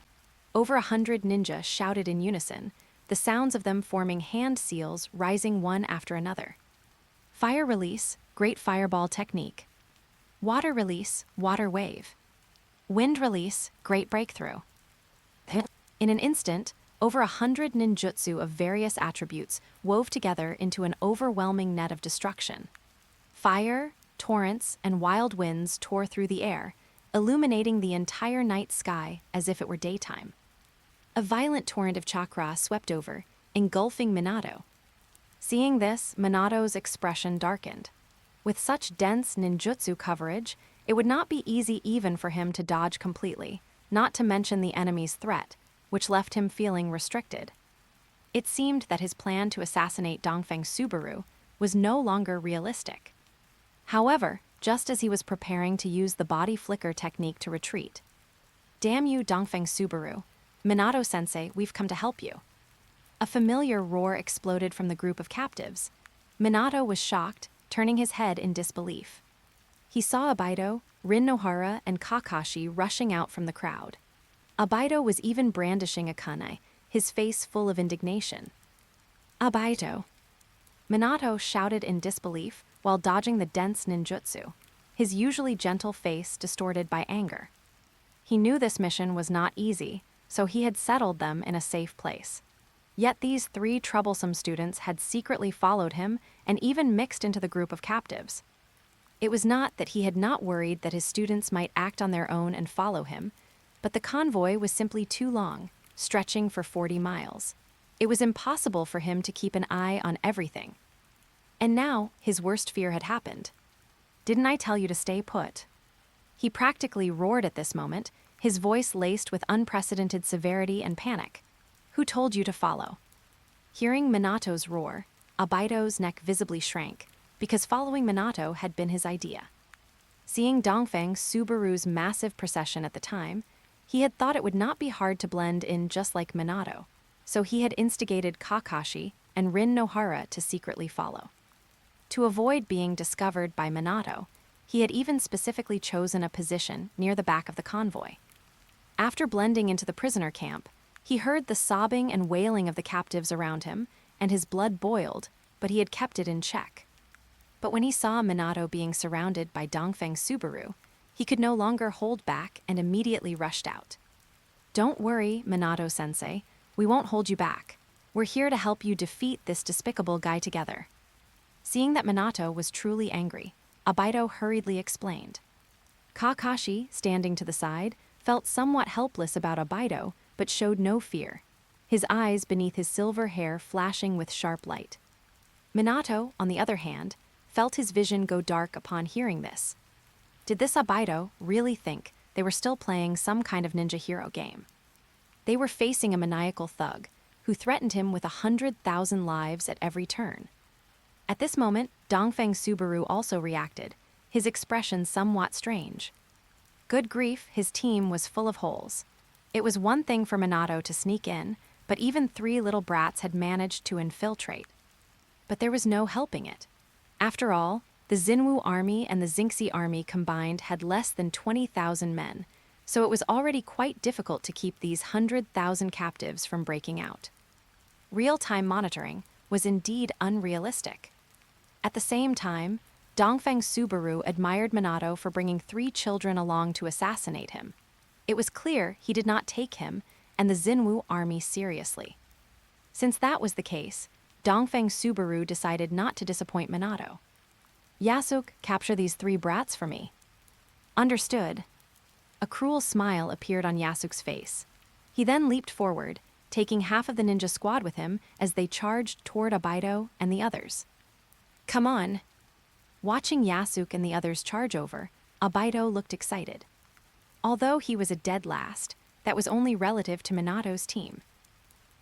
Speaker 1: Over 100 ninja shouted in unison, the sounds of them forming hand seals rising one after another. Fire release, great fireball technique. Water release, water wave. Wind release, great breakthrough. In an instant, over 100 ninjutsu of various attributes wove together into an overwhelming net of destruction. Fire, torrents, and wild winds tore through the air, illuminating the entire night sky as if it were daytime. A violent torrent of chakra swept over, engulfing Minato. Seeing this, Minato's expression darkened. With such dense ninjutsu coverage, it would not be easy even for him to dodge completely, not to mention the enemy's threat, which left him feeling restricted. It seemed that his plan to assassinate Dongfeng Subaru was no longer realistic. However, just as he was preparing to use the body flicker technique to retreat, "Damn you, Dongfeng Subaru. Minato-sensei, we've come to help you." A familiar roar exploded from the group of captives. Minato was shocked, turning his head in disbelief. He saw Obito, Rin Nohara, and Kakashi rushing out from the crowd. Obito was even brandishing a kunai, his face full of indignation. "Obito!" Minato shouted in disbelief while dodging the dense ninjutsu, his usually gentle face distorted by anger. He knew this mission was not easy, so he had settled them in a safe place. Yet these 3 troublesome students had secretly followed him and even mixed into the group of captives. It was not that he had not worried that his students might act on their own and follow him, but the convoy was simply too long, stretching for 40 miles. It was impossible for him to keep an eye on everything. And now, his worst fear had happened. "Didn't I tell you to stay put?" He practically roared at this moment, his voice laced with unprecedented severity and panic. "Who told you to follow?" Hearing Minato's roar, Obito's neck visibly shrank, because following Minato had been his idea. Seeing Dongfeng Subaru's massive procession at the time, he had thought it would not be hard to blend in just like Minato, so he had instigated Kakashi and Rin Nohara to secretly follow. To avoid being discovered by Minato, he had even specifically chosen a position near the back of the convoy. After blending into the prisoner camp, he heard the sobbing and wailing of the captives around him, and his blood boiled, but he had kept it in check. But when he saw Minato being surrounded by Dongfeng Subaru, he could no longer hold back and immediately rushed out. "Don't worry, Minato-sensei, we won't hold you back. We're here to help you defeat this despicable guy together." Seeing that Minato was truly angry, Obito hurriedly explained. Kakashi, standing to the side, felt somewhat helpless about Obito, but showed no fear, his eyes beneath his silver hair flashing with sharp light. Minato, on the other hand, felt his vision go dark upon hearing this. Did this Obito really think they were still playing some kind of ninja hero game? They were facing a maniacal thug who threatened him with 100,000 lives at every turn. At this moment, Dongfeng Subaru also reacted, his expression somewhat strange. Good grief, his team was full of holes. It was one thing for Minato to sneak in, but even 3 little brats had managed to infiltrate. But there was no helping it. After all, The Xinwu army and the Xingxi army combined had less than 20,000 men, so it was already quite difficult to keep these 100,000 captives from breaking out. Real-time monitoring was indeed unrealistic. At the same time, Dongfeng Subaru admired Minato for bringing 3 children along to assassinate him. It was clear he did not take him and the Xinwu army seriously. Since that was the case, Dongfeng Subaru decided not to disappoint Minato. "Yasuk, capture these 3 brats for me." "Understood." A cruel smile appeared on Yasuk's face. He then leaped forward, taking half of the ninja squad with him as they charged toward Obito and the others. "Come on." Watching Yasuk and the others charge over, Obito looked excited. Although he was a dead last, that was only relative to Minato's team.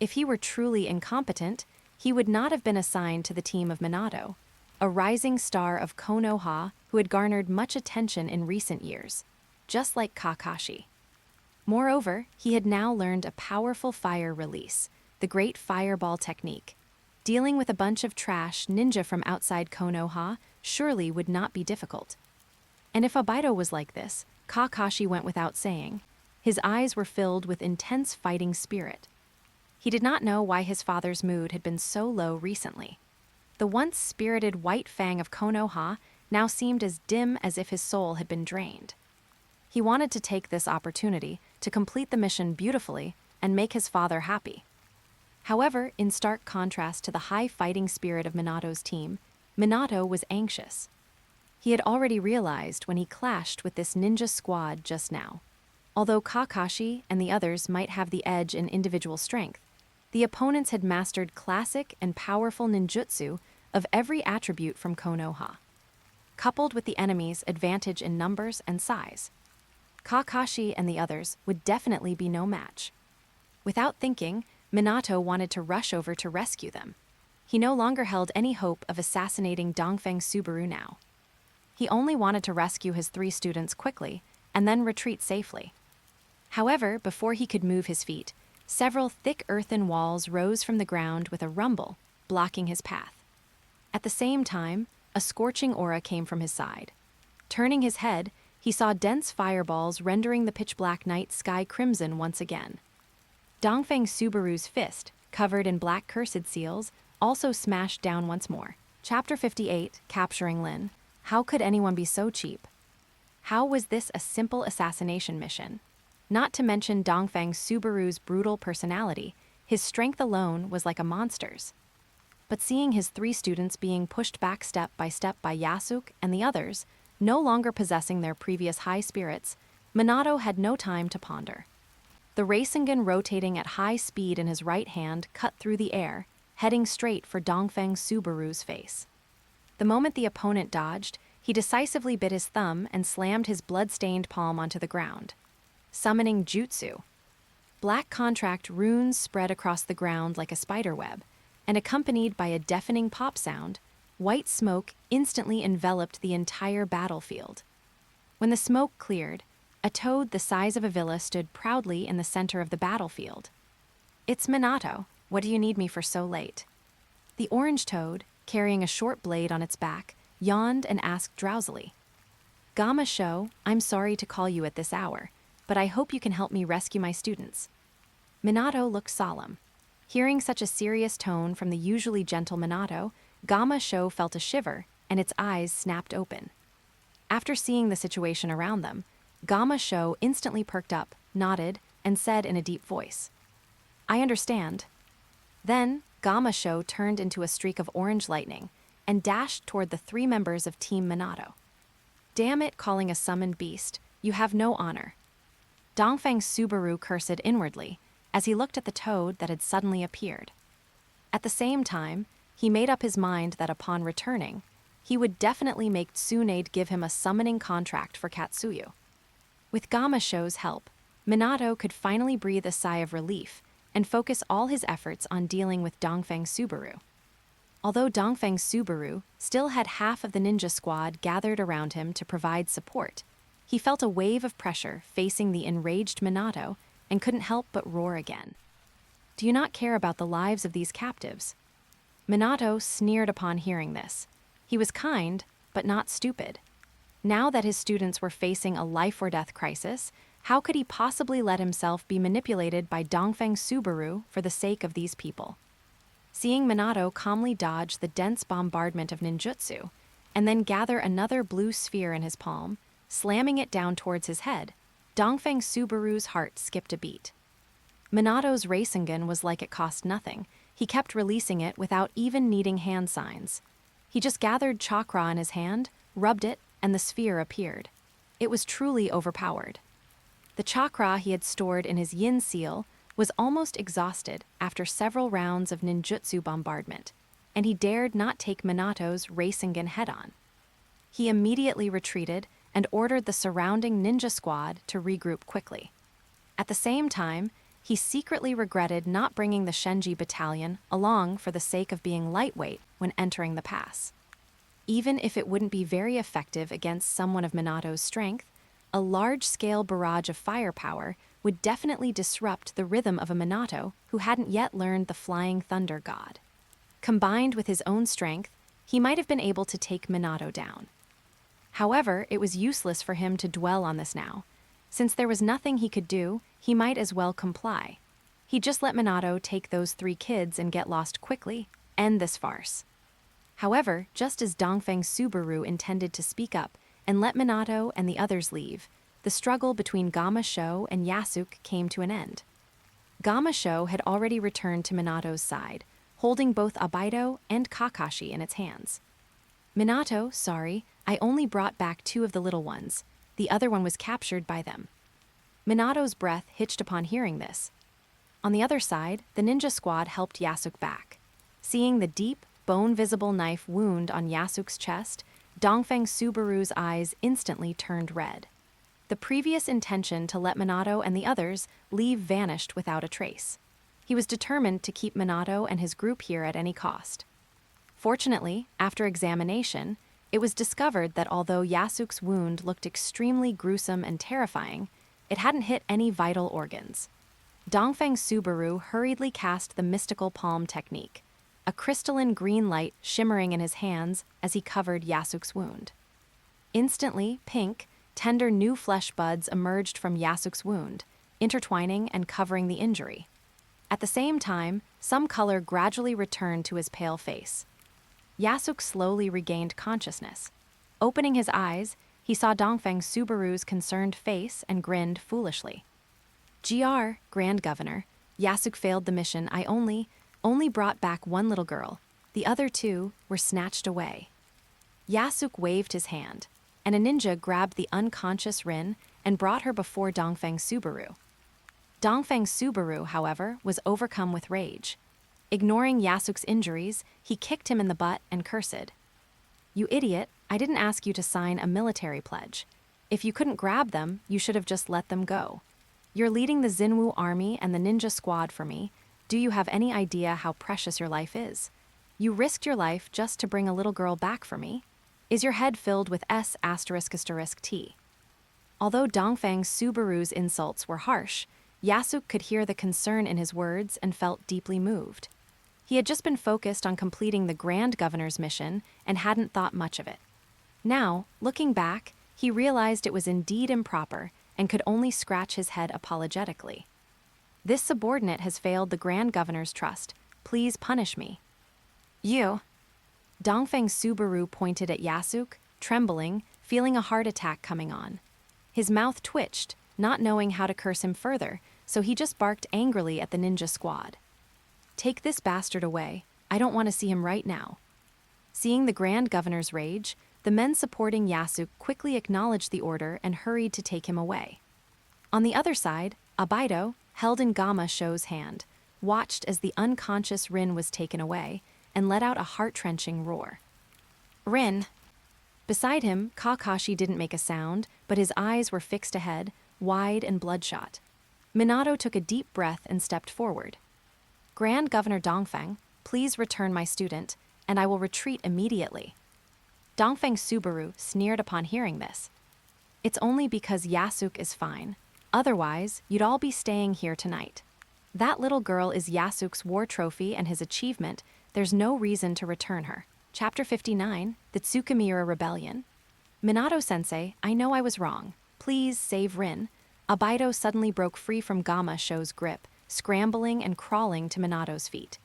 Speaker 1: If he were truly incompetent, he would not have been assigned to the team of Minato, a rising star of Konoha who had garnered much attention in recent years, just like Kakashi. Moreover, he had now learned a powerful fire release, the Great Fireball technique. Dealing with a bunch of trash ninja from outside Konoha surely would not be difficult. And if Obito was like this, Kakashi went without saying. His eyes were filled with intense fighting spirit. He did not know why his father's mood had been so low recently. The once spirited white fang of Konoha now seemed as dim as if his soul had been drained. He wanted to take this opportunity to complete the mission beautifully and make his father happy. However, in stark contrast to the high fighting spirit of Minato's team, Minato was anxious. He had already realized when he clashed with this ninja squad just now. Although Kakashi and the others might have the edge in individual strength, the opponents had mastered classic and powerful ninjutsu of every attribute from Konoha, coupled with the enemy's advantage in numbers and size. Kakashi and the others would definitely be no match. Without thinking, Minato wanted to rush over to rescue them. He no longer held any hope of assassinating Dongfeng Subaru now. He only wanted to rescue his 3 students quickly and then retreat safely. However, before he could move his feet, several thick earthen walls rose from the ground with a rumble, blocking his path. At the same time, a scorching aura came from his side. Turning his head, he saw dense fireballs rendering the pitch-black night sky crimson once again. Dongfeng Subaru's fist, covered in black cursed seals, also smashed down once more. Chapter 58, Capturing Lin. How could anyone be so cheap? How was this a simple assassination mission? Not to mention Dongfeng Subaru's brutal personality, his strength alone was like a monster's. But seeing his 3 students being pushed back step by Yasuk and the others, no longer possessing their previous high spirits, Minato had no time to ponder. The Rasengan rotating at high speed in his right hand cut through the air, heading straight for Dongfeng Subaru's face. The moment the opponent dodged, he decisively bit his thumb and slammed his blood-stained palm onto the ground. Summoning Jutsu. Black contract runes spread across the ground like a spiderweb, and accompanied by a deafening pop sound, white smoke instantly enveloped the entire battlefield. When the smoke cleared, a toad the size of a villa stood proudly in the center of the battlefield. "It's Minato. What do you need me for so late?" The orange toad, carrying a short blade on its back, yawned and asked drowsily. "Gamma Sho, I'm sorry to call you at this hour, but I hope you can help me rescue my students." Minato looked solemn. Hearing such a serious tone from the usually gentle Minato, Gamma Sho felt a shiver, and its eyes snapped open. After seeing the situation around them, Gamma Sho instantly perked up, nodded, and said in a deep voice, "I understand." Then, Gamma Sho turned into a streak of orange lightning and dashed toward the 3 members of Team Minato. "Damn it, calling a summoned beast, you have no honor." Dongfeng Subaru cursed inwardly as he looked at the toad that had suddenly appeared. At the same time, he made up his mind that upon returning, he would definitely make Tsunade give him a summoning contract for Katsuyu. With Gamma Sho's help, Minato could finally breathe a sigh of relief and focus all his efforts on dealing with Dongfeng Subaru. Although Dongfeng Subaru still had half of the ninja squad gathered around him to provide support, he felt a wave of pressure facing the enraged Minato and couldn't help but roar again. "Do you not care about the lives of these captives?" Minato sneered upon hearing this. He was kind, but not stupid. Now that his students were facing a life-or-death crisis, how could he possibly let himself be manipulated by Dongfeng Subaru for the sake of these people? Seeing Minato calmly dodge the dense bombardment of ninjutsu, and then gather another blue sphere in his palm, slamming it down towards his head, Dongfeng Subaru's heart skipped a beat. Minato's Rasengan was like it cost nothing. He kept releasing it without even needing hand signs. He just gathered chakra in his hand, rubbed it, and the sphere appeared. It was truly overpowered. The chakra he had stored in his yin seal was almost exhausted after several rounds of ninjutsu bombardment, and he dared not take Minato's Rasengan head-on. He immediately retreated and ordered the surrounding ninja squad to regroup quickly. At the same time, he secretly regretted not bringing the Shenji battalion along for the sake of being lightweight when entering the pass. Even if it wouldn't be very effective against someone of Minato's strength, a large-scale barrage of firepower would definitely disrupt the rhythm of a Minato who hadn't yet learned the Flying Thunder God. Combined with his own strength, he might have been able to take Minato down. However, it was useless for him to dwell on this now. Since there was nothing he could do, he might as well comply. He'd just let Minato take those 3 kids and get lost quickly, end this farce. However, just as Dongfeng Subaru intended to speak up and let Minato and the others leave, the struggle between Gamasho and Yasuke came to an end. Gamasho had already returned to Minato's side, holding both Obito and Kakashi in its hands. Minato, sorry, I only brought back 2 of the little ones. The other one was captured by them. Minato's breath hitched upon hearing this. On the other side, the ninja squad helped Yasuke back. Seeing the deep, bone-visible knife wound on Yasuke's chest, Dongfeng Subaru's eyes instantly turned red. The previous intention to let Minato and the others leave vanished without a trace. He was determined to keep Minato and his group here at any cost. Fortunately, after examination, it was discovered that although Yasuke's wound looked extremely gruesome and terrifying, it hadn't hit any vital organs. Dongfeng Subaru hurriedly cast the mystical palm technique, a crystalline green light shimmering in his hands as he covered Yasuke's wound. Instantly, pink, tender new flesh buds emerged from Yasuke's wound, intertwining and covering the injury. At the same time, some color gradually returned to his pale face. Yasuke slowly regained consciousness. Opening his eyes, he saw Dongfeng Subaru's concerned face and grinned foolishly. "GR, Grand Governor, Yasuke failed the mission. I only brought back 1 little girl. The other 2 were snatched away." Yasuke waved his hand, and a ninja grabbed the unconscious Rin and brought her before Dongfeng Subaru. Dongfeng Subaru, however, was overcome with rage. Ignoring Yasuke's injuries, he kicked him in the butt and cursed. "You idiot, I didn't ask you to sign a military pledge. If you couldn't grab them, you should have just let them go. You're leading the Xinwu army and the ninja squad for me. Do you have any idea how precious your life is? You risked your life just to bring a little girl back for me. Is your head filled with S***T? Although Dongfeng Subaru's insults were harsh, Yasuke could hear the concern in his words and felt deeply moved. He had just been focused on completing the Grand Governor's mission and hadn't thought much of it. Now, looking back, he realized it was indeed improper and could only scratch his head apologetically. "This subordinate has failed the Grand Governor's trust. Please punish me." "You." Dongfeng Subaru pointed at Yasuke, trembling, feeling a heart attack coming on. His mouth twitched, not knowing how to curse him further, so he just barked angrily at the ninja squad. "Take this bastard away. I don't want to see him right now." Seeing the Grand Governor's rage, the men supporting Yasuke quickly acknowledged the order and hurried to take him away. On the other side, Obito, held in Gamasho's hand, watched as the unconscious Rin was taken away and let out a heart-wrenching roar. "Rin!" Beside him, Kakashi didn't make a sound, but his eyes were fixed ahead, wide and bloodshot. Minato took a deep breath and stepped forward. "Grand Governor Dongfeng, please return my student, and I will retreat immediately." Dongfeng Subaru sneered upon hearing this. "It's only because Yasuke is fine. Otherwise, you'd all be staying here tonight. That little girl is Yasuke's war trophy and his achievement. There's no reason to return her. Chapter 59, The Tsukimiura Rebellion. Minato-sensei, I know I was wrong. Please save Rin. Obito suddenly broke free from Gamma Show's grip, scrambling and crawling to Minato's feet.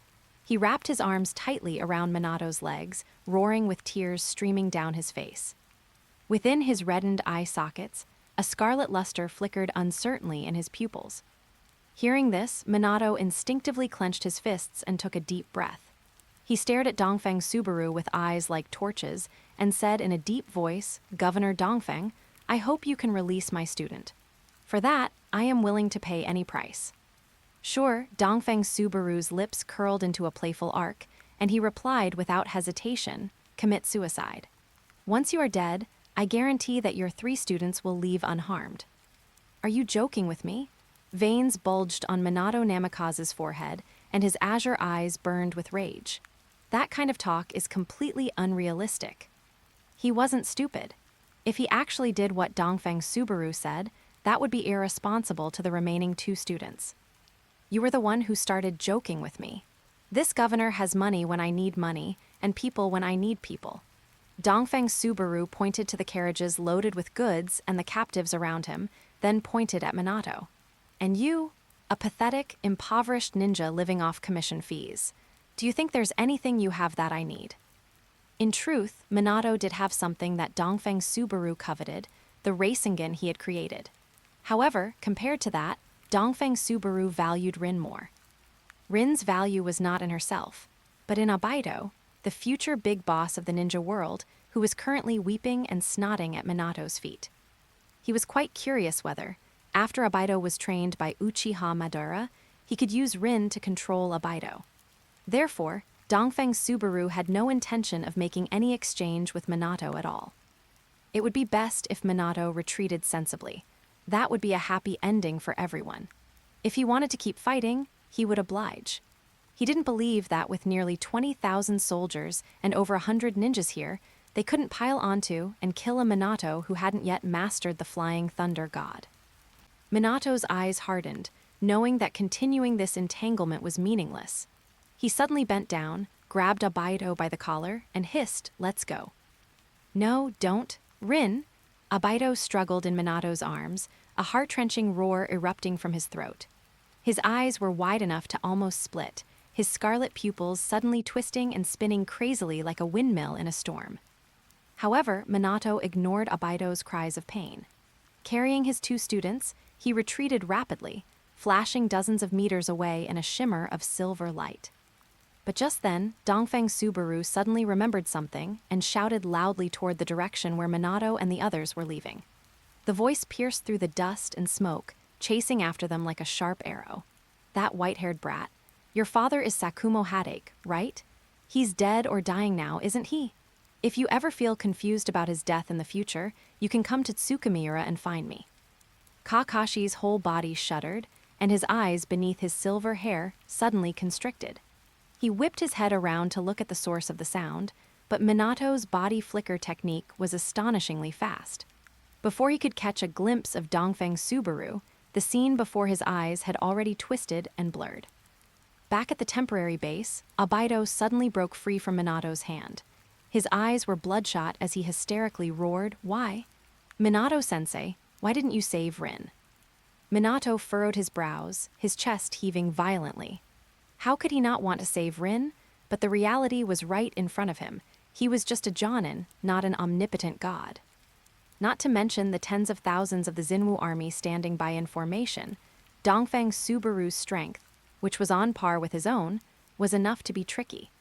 Speaker 1: He wrapped his arms tightly around Minato's legs, roaring with tears streaming down his face. Within his reddened eye sockets, a scarlet luster flickered uncertainly in his pupils. Hearing this, Minato instinctively clenched his fists and took a deep breath. He stared at Dongfeng Subaru with eyes like torches and said in a deep voice, "Governor Dongfeng, I hope you can release my student. For that, I am willing to pay any price." Sure, Dongfeng Subaru's lips curled into a playful arc, and he replied without hesitation, "Commit suicide. Once you are dead, I guarantee that your 3 students will leave unharmed." Are you joking with me? Veins bulged on Minato Namikaze's forehead, and his azure eyes burned with rage. That kind of talk is completely unrealistic. He wasn't stupid. If he actually did what Dongfeng Subaru said, that would be irresponsible to the remaining 2 students. You were the one who started joking with me. This governor has money when I need money, and people when I need people. Dongfeng Subaru pointed to the carriages loaded with goods and the captives around him, then pointed at Minato. And you, a pathetic, impoverished ninja living off commission fees. Do you think there's anything you have that I need? In truth, Minato did have something that Dongfeng Subaru coveted, the Reinigen he had created. However, compared to that, Dongfeng Subaru valued Rin more. Rin's value was not in herself, but in Obito, the future big boss of the ninja world, who was currently weeping and snotting at Minato's feet. He was quite curious whether, after Obito was trained by Uchiha Madara, he could use Rin to control Obito. Therefore, Dongfeng Subaru had no intention of making any exchange with Minato at all. It would be best if Minato retreated sensibly. That would be a happy ending for everyone. If he wanted to keep fighting, he would oblige. He didn't believe that with nearly 20,000 soldiers and over 100 ninjas here, they couldn't pile onto and kill a Minato who hadn't yet mastered the Flying Thunder God. Minato's eyes hardened, knowing that continuing this entanglement was meaningless. He suddenly bent down, grabbed Obito by the collar, and hissed, "Let's go." "No, don't. Rin!" Obito struggled in Minato's arms, a heart-wrenching roar erupting from his throat. His eyes were wide enough to almost split, his scarlet pupils suddenly twisting and spinning crazily like a windmill in a storm. However, Minato ignored Obito's cries of pain. Carrying his 2 students, he retreated rapidly, flashing dozens of meters away in a shimmer of silver light. But just then, Dongfeng Subaru suddenly remembered something and shouted loudly toward the direction where Minato and the others were leaving. The voice pierced through the dust and smoke, chasing after them like a sharp arrow. "That white-haired brat. Your father is Sakumo Hadake, right? He's dead or dying now, isn't he? If you ever feel confused about his death in the future, you can come to Tsukimiura and find me." Kakashi's whole body shuddered, and his eyes beneath his silver hair suddenly constricted. He whipped his head around to look at the source of the sound, but Minato's body flicker technique was astonishingly fast. Before he could catch a glimpse of Dongfeng Subaru, the scene before his eyes had already twisted and blurred. Back at the temporary base, Obito suddenly broke free from Minato's hand. His eyes were bloodshot as he hysterically roared, "Why? Minato-sensei, why didn't you save Rin?" Minato furrowed his brows, his chest heaving violently. How could he not want to save Rin? But the reality was right in front of him. He was just a Jonin, not an omnipotent god. Not to mention the tens of thousands of the Xinwu army standing by in formation, Dongfeng Subaru's strength, which was on par with his own, was enough to be tricky.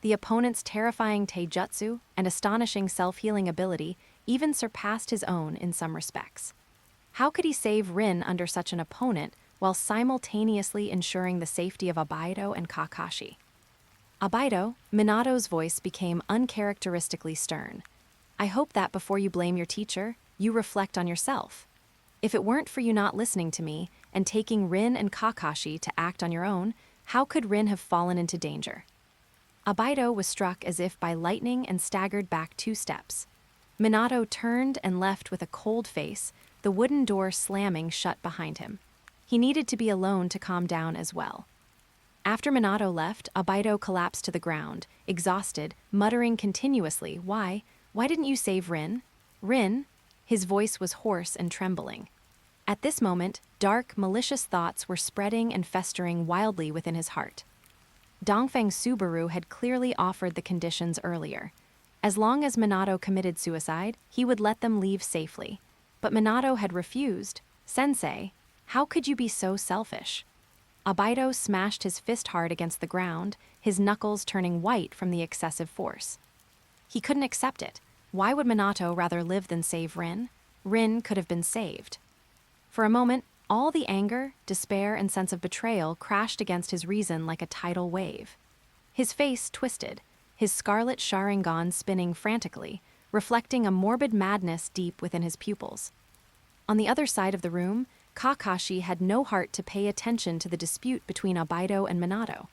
Speaker 1: The opponent's terrifying taijutsu and astonishing self-healing ability even surpassed his own in some respects. How could he save Rin under such an opponent while simultaneously ensuring the safety of Obito and Kakashi? "Obito," Minato's voice became uncharacteristically stern. "I hope that before you blame your teacher, you reflect on yourself. If it weren't for you not listening to me and taking Rin and Kakashi to act on your own, how could Rin have fallen into danger?" Obito was struck as if by lightning and staggered back 2 steps. Minato turned and left with a cold face, the wooden door slamming shut behind him. He needed to be alone to calm down as well. After Minato left, Obito collapsed to the ground, exhausted, muttering continuously, "Why? Why didn't you save Rin? Rin?" His voice was hoarse and trembling. At this moment, dark, malicious thoughts were spreading and festering wildly within his heart. Dongfeng Subaru had clearly offered the conditions earlier. As long as Minato committed suicide, he would let them leave safely. But Minato had refused. "Sensei, how could you be so selfish?" Obito smashed his fist hard against the ground, his knuckles turning white from the excessive force. He couldn't accept it. Why would Minato rather live than save Rin? Rin could have been saved. For a moment, all the anger, despair, and sense of betrayal crashed against his reason like a tidal wave. His face twisted, his scarlet Sharingan spinning frantically, reflecting a morbid madness deep within his pupils. On the other side of the room, Kakashi had no heart to pay attention to the dispute between Obito and Minato.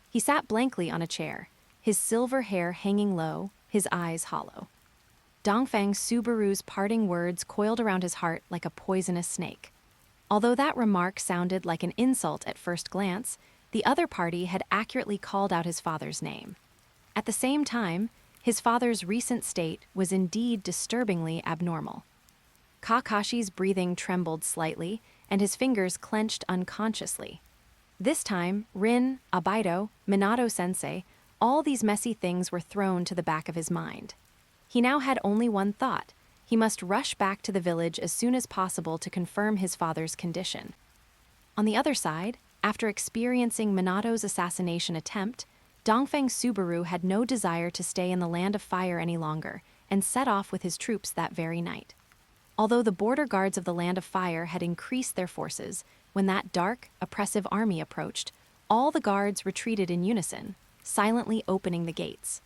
Speaker 1: He sat blankly on a chair, his silver hair hanging low, his eyes hollow. Dongfeng Subaru's parting words coiled around his heart like a poisonous snake. Although that remark sounded like an insult at first glance, the other party had accurately called out his father's name. At the same time, his father's recent state was indeed disturbingly abnormal. Kakashi's breathing trembled slightly, and his fingers clenched unconsciously. This time, Rin, Obito, Minato-sensei, all these messy things were thrown to the back of his mind. He now had only one thought. He must rush back to the village as soon as possible to confirm his father's condition. On the other side, after experiencing Minato's assassination attempt, Dongfeng Subaru had no desire to stay in the Land of Fire any longer and set off with his troops that very night. Although the border guards of the Land of Fire had increased their forces, when that dark, oppressive army approached, all the guards retreated in unison, silently opening the gates.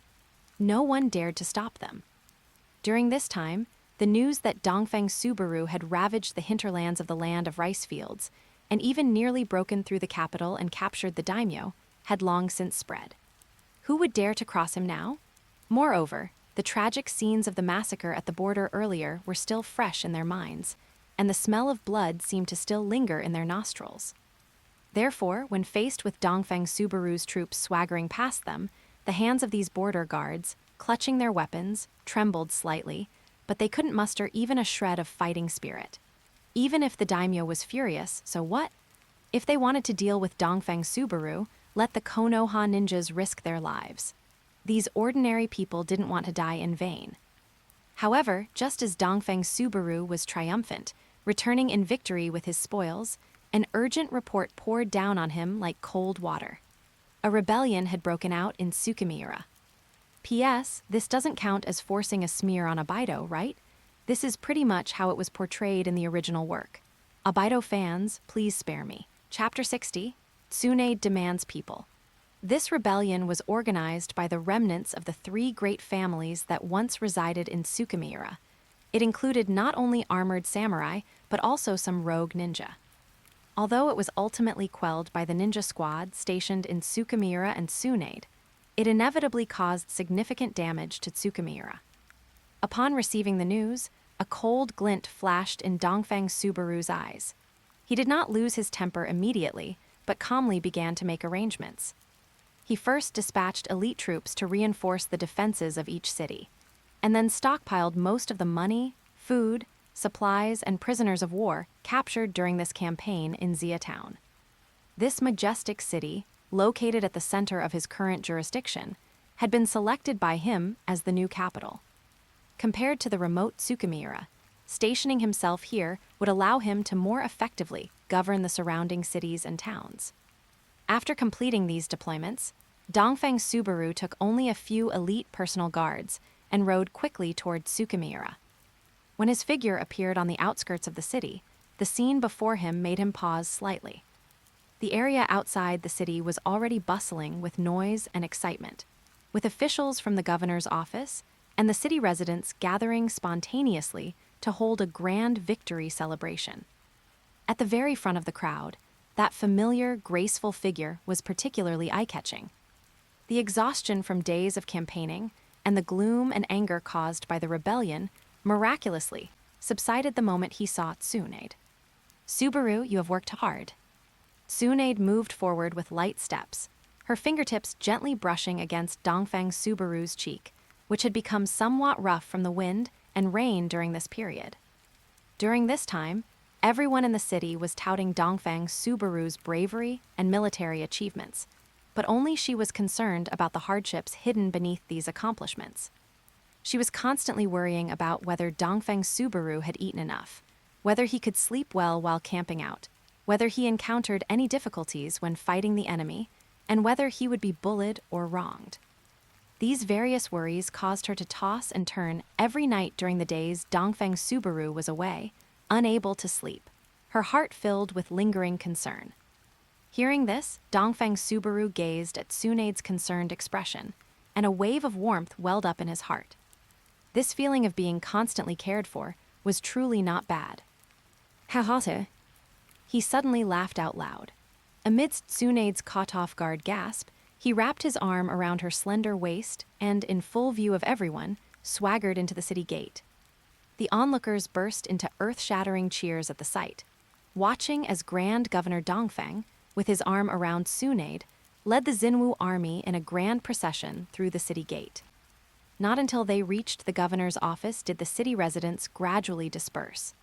Speaker 1: No one dared to stop them. During this time, the news that Dongfeng Subaru had ravaged the hinterlands of the land of rice fields, and even nearly broken through the capital and captured the daimyo, had long since spread. Who would dare to cross him now? Moreover, the tragic scenes of the massacre at the border earlier were still fresh in their minds, and the smell of blood seemed to still linger in their nostrils. Therefore, when faced with Dongfeng Subaru's troops swaggering past them, the hands of these border guards, clutching their weapons, trembled slightly, but they couldn't muster even a shred of fighting spirit. Even if the daimyo was furious, so what? If they wanted to deal with Dongfeng Subaru, let the Konoha ninjas risk their lives. These ordinary people didn't want to die in vain. However, just as Dongfeng Subaru was triumphant, returning in victory with his spoils, an urgent report poured down on him like cold water. A rebellion had broken out in Tsukimiura. P.S. This doesn't count as forcing a smear on Obito, right? This is pretty much how it was portrayed in the original work. Obito fans, please spare me. Chapter 60, Tsunade demands people. This rebellion was organized by the remnants of the three great families that once resided in Tsukimiura. It included not only armored samurai, but also some rogue ninja. Although it was ultimately quelled by the ninja squad stationed in Tsukimiura and Tsunade, it inevitably caused significant damage to Tsukimiura. Upon receiving the news, a cold glint flashed in Dongfeng Subaru's eyes. He did not lose his temper immediately, but calmly began to make arrangements. He first dispatched elite troops to reinforce the defenses of each city, and then stockpiled most of the money, food, supplies, and prisoners of war captured during this campaign in Xia Town. This majestic city, located at the center of his current jurisdiction, had been selected by him as the new capital. Compared to the remote Tsukimiura, stationing himself here would allow him to more effectively govern the surrounding cities and towns. After completing these deployments, Dongfeng Subaru took only a few elite personal guards and rode quickly toward Tsukimiura. When his figure appeared on the outskirts of the city, the scene before him made him pause slightly. The area outside the city was already bustling with noise and excitement, with officials from the governor's office and the city residents gathering spontaneously to hold a grand victory celebration. At the very front of the crowd, that familiar, graceful figure was particularly eye-catching. The exhaustion from days of campaigning and the gloom and anger caused by the rebellion miraculously subsided the moment he saw Tsunade. "Subaru, you have worked hard." Tsunade moved forward with light steps, her fingertips gently brushing against Dongfang Subaru's cheek, which had become somewhat rough from the wind and rain during this period. During this time, everyone in the city was touting Dongfang Subaru's bravery and military achievements, but only she was concerned about the hardships hidden beneath these accomplishments. She was constantly worrying about whether Dongfang Subaru had eaten enough, whether he could sleep well while camping out, whether he encountered any difficulties when fighting the enemy, and whether he would be bullied or wronged. These various worries caused her to toss and turn every night during the days Dongfang Subaru was away, unable to sleep, her heart filled with lingering concern. Hearing this, Dongfang Subaru gazed at Tsunade's concerned expression, and a wave of warmth welled up in his heart. This feeling of being constantly cared for was truly not bad. Ha. He suddenly laughed out loud. Amidst Tsunade's caught-off-guard gasp, he wrapped his arm around her slender waist and, in full view of everyone, swaggered into the city gate. The onlookers burst into earth-shattering cheers at the sight, watching as Grand Governor Dongfang, with his arm around Tsunade, led the Xinwu army in a grand procession through the city gate. Not until they reached the governor's office did the city residents gradually disperse.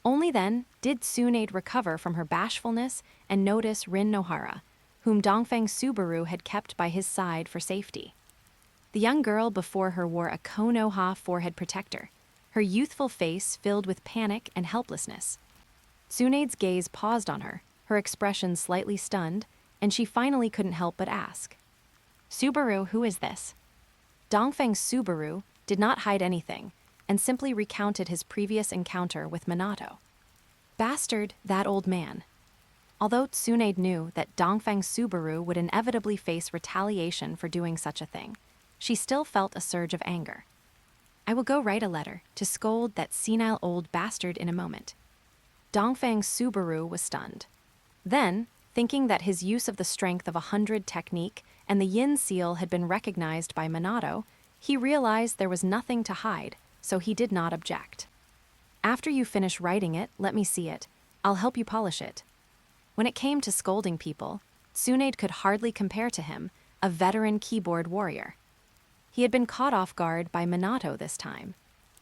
Speaker 1: Only then did Tsunade recover from her bashfulness and notice Rin Nohara, whom Dongfang Subaru had kept by his side for safety. The young girl before her wore a Konoha forehead protector, her youthful face filled with panic and helplessness. Tsunade's gaze paused on her, her expression slightly stunned, and she finally couldn't help but ask, "Subaru, who is this?" Dongfang Subaru did not hide anything, and simply recounted his previous encounter with Minato. Bastard, that old man. Although Tsunade knew that Dongfang Subaru would inevitably face retaliation for doing such a thing, she still felt a surge of anger. "I will go write a letter to scold that senile old bastard in a moment." Dongfang Subaru was stunned. Then, thinking that his use of the strength of 100 technique and the yin seal had been recognized by Minato, he realized there was nothing to hide, so he did not object. "After you finish writing it, let me see it. I'll help you polish it." When it came to scolding people, Tsunade could hardly compare to him, a veteran keyboard warrior. He had been caught off guard by Minato this time.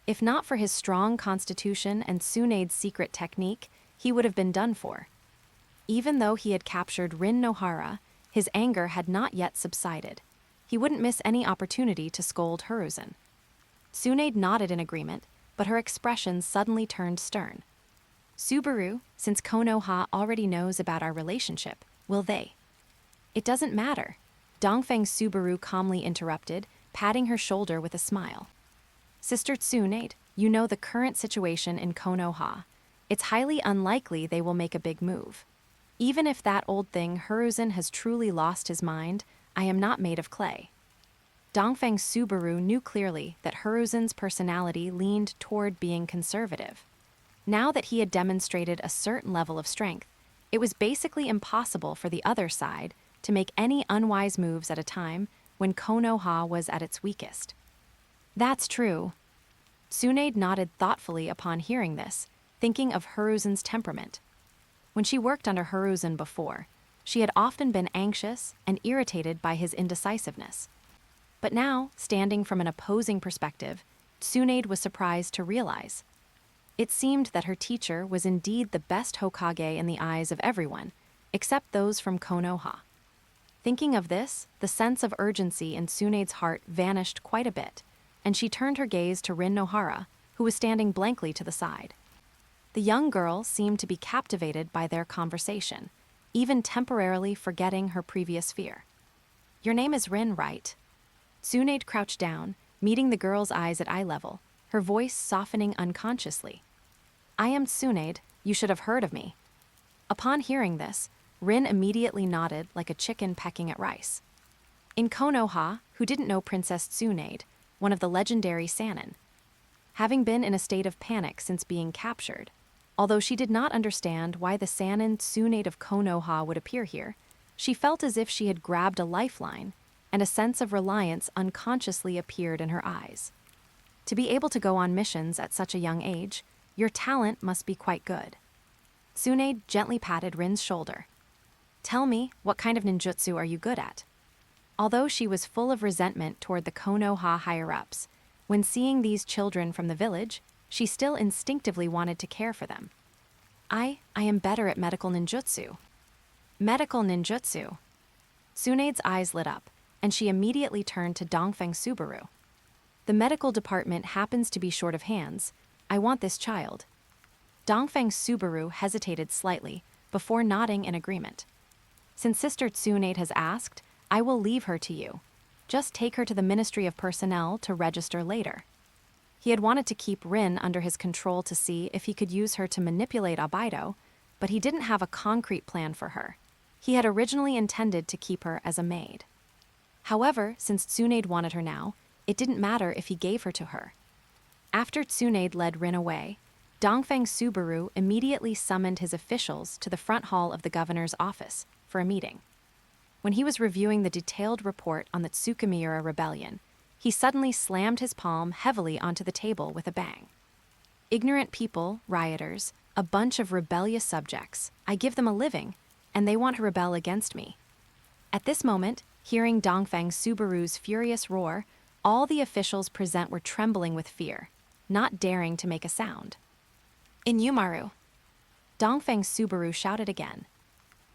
Speaker 1: If not for his strong constitution and Tsunade's secret technique, he would have been done for. Even though he had captured Rin Nohara, his anger had not yet subsided. He wouldn't miss any opportunity to scold Hiruzen. Tsunade nodded in agreement, but her expression suddenly turned stern. "Subaru, since Konoha already knows about our relationship, will they?" "It doesn't matter," Dongfang Subaru calmly interrupted, patting her shoulder with a smile. "Sister Tsunade, you know the current situation in Konoha. It's highly unlikely they will make a big move. Even if that old thing Hiruzen has truly lost his mind, I am not made of clay." Dongfang Subaru knew clearly that Hiruzen's personality leaned toward being conservative. Now that he had demonstrated a certain level of strength, it was basically impossible for the other side to make any unwise moves at a time when Konoha was at its weakest. "That's true." Tsunade nodded thoughtfully upon hearing this, thinking of Hiruzen's temperament. When she worked under Hiruzen before, she had often been anxious and irritated by his indecisiveness. But now, standing from an opposing perspective, Tsunade was surprised to realize. It seemed that her teacher was indeed the best Hokage in the eyes of everyone, except those from Konoha. Thinking of this, the sense of urgency in Tsunade's heart vanished quite a bit, and she turned her gaze to Rin Nohara, who was standing blankly to the side. The young girl seemed to be captivated by their conversation, even temporarily forgetting her previous fear. "Your name is Rin, right?" Tsunade crouched down, meeting the girl's eyes at eye level, her voice softening unconsciously. "I am Tsunade. You should have heard of me." Upon hearing this, Rin immediately nodded like a chicken pecking at rice. In Konoha, who didn't know Princess Tsunade, one of the legendary Sannin? Having been in a state of panic since being captured, although she did not understand why the Sannin Tsunade of Konoha would appear here, she felt as if she had grabbed a lifeline, and a sense of reliance unconsciously appeared in her eyes. To be able to go on missions at such a young age, your talent must be quite good. Tsunade gently patted Rin's shoulder. "Tell me, what kind of ninjutsu are you good at?" although she was full of resentment toward the Konoha higher-ups. When seeing these children from the village, she still instinctively wanted to care for them. I am better at medical ninjutsu. Medical ninjutsu. Tsunade's eyes lit up, and she immediately turned to Dongfeng Subaru. The medical department happens to be short of hands. I want this child. Dongfeng Subaru hesitated slightly, before nodding in agreement. Since Sister Tsunade has asked, I will leave her to you. Just take her to the Ministry of Personnel to register later. He had wanted to keep Rin under his control to see if he could use her to manipulate Obito, but he didn't have a concrete plan for her. He had originally intended to keep her as a maid. However, since Tsunade wanted her now, it didn't matter if he gave her to her. After Tsunade led Rin away, Dongfeng Subaru immediately summoned his officials to the front hall of the governor's office for a meeting. When he was reviewing the detailed report on the Tsukimiura rebellion, he suddenly slammed his palm heavily onto the table with a bang. Ignorant people, rioters, a bunch of rebellious subjects. I give them a living, and they want to rebel against me. At this moment, hearing Dongfeng Subaru's furious roar, all the officials present were trembling with fear, not daring to make a sound. Inumaru. Dongfeng Subaru shouted again.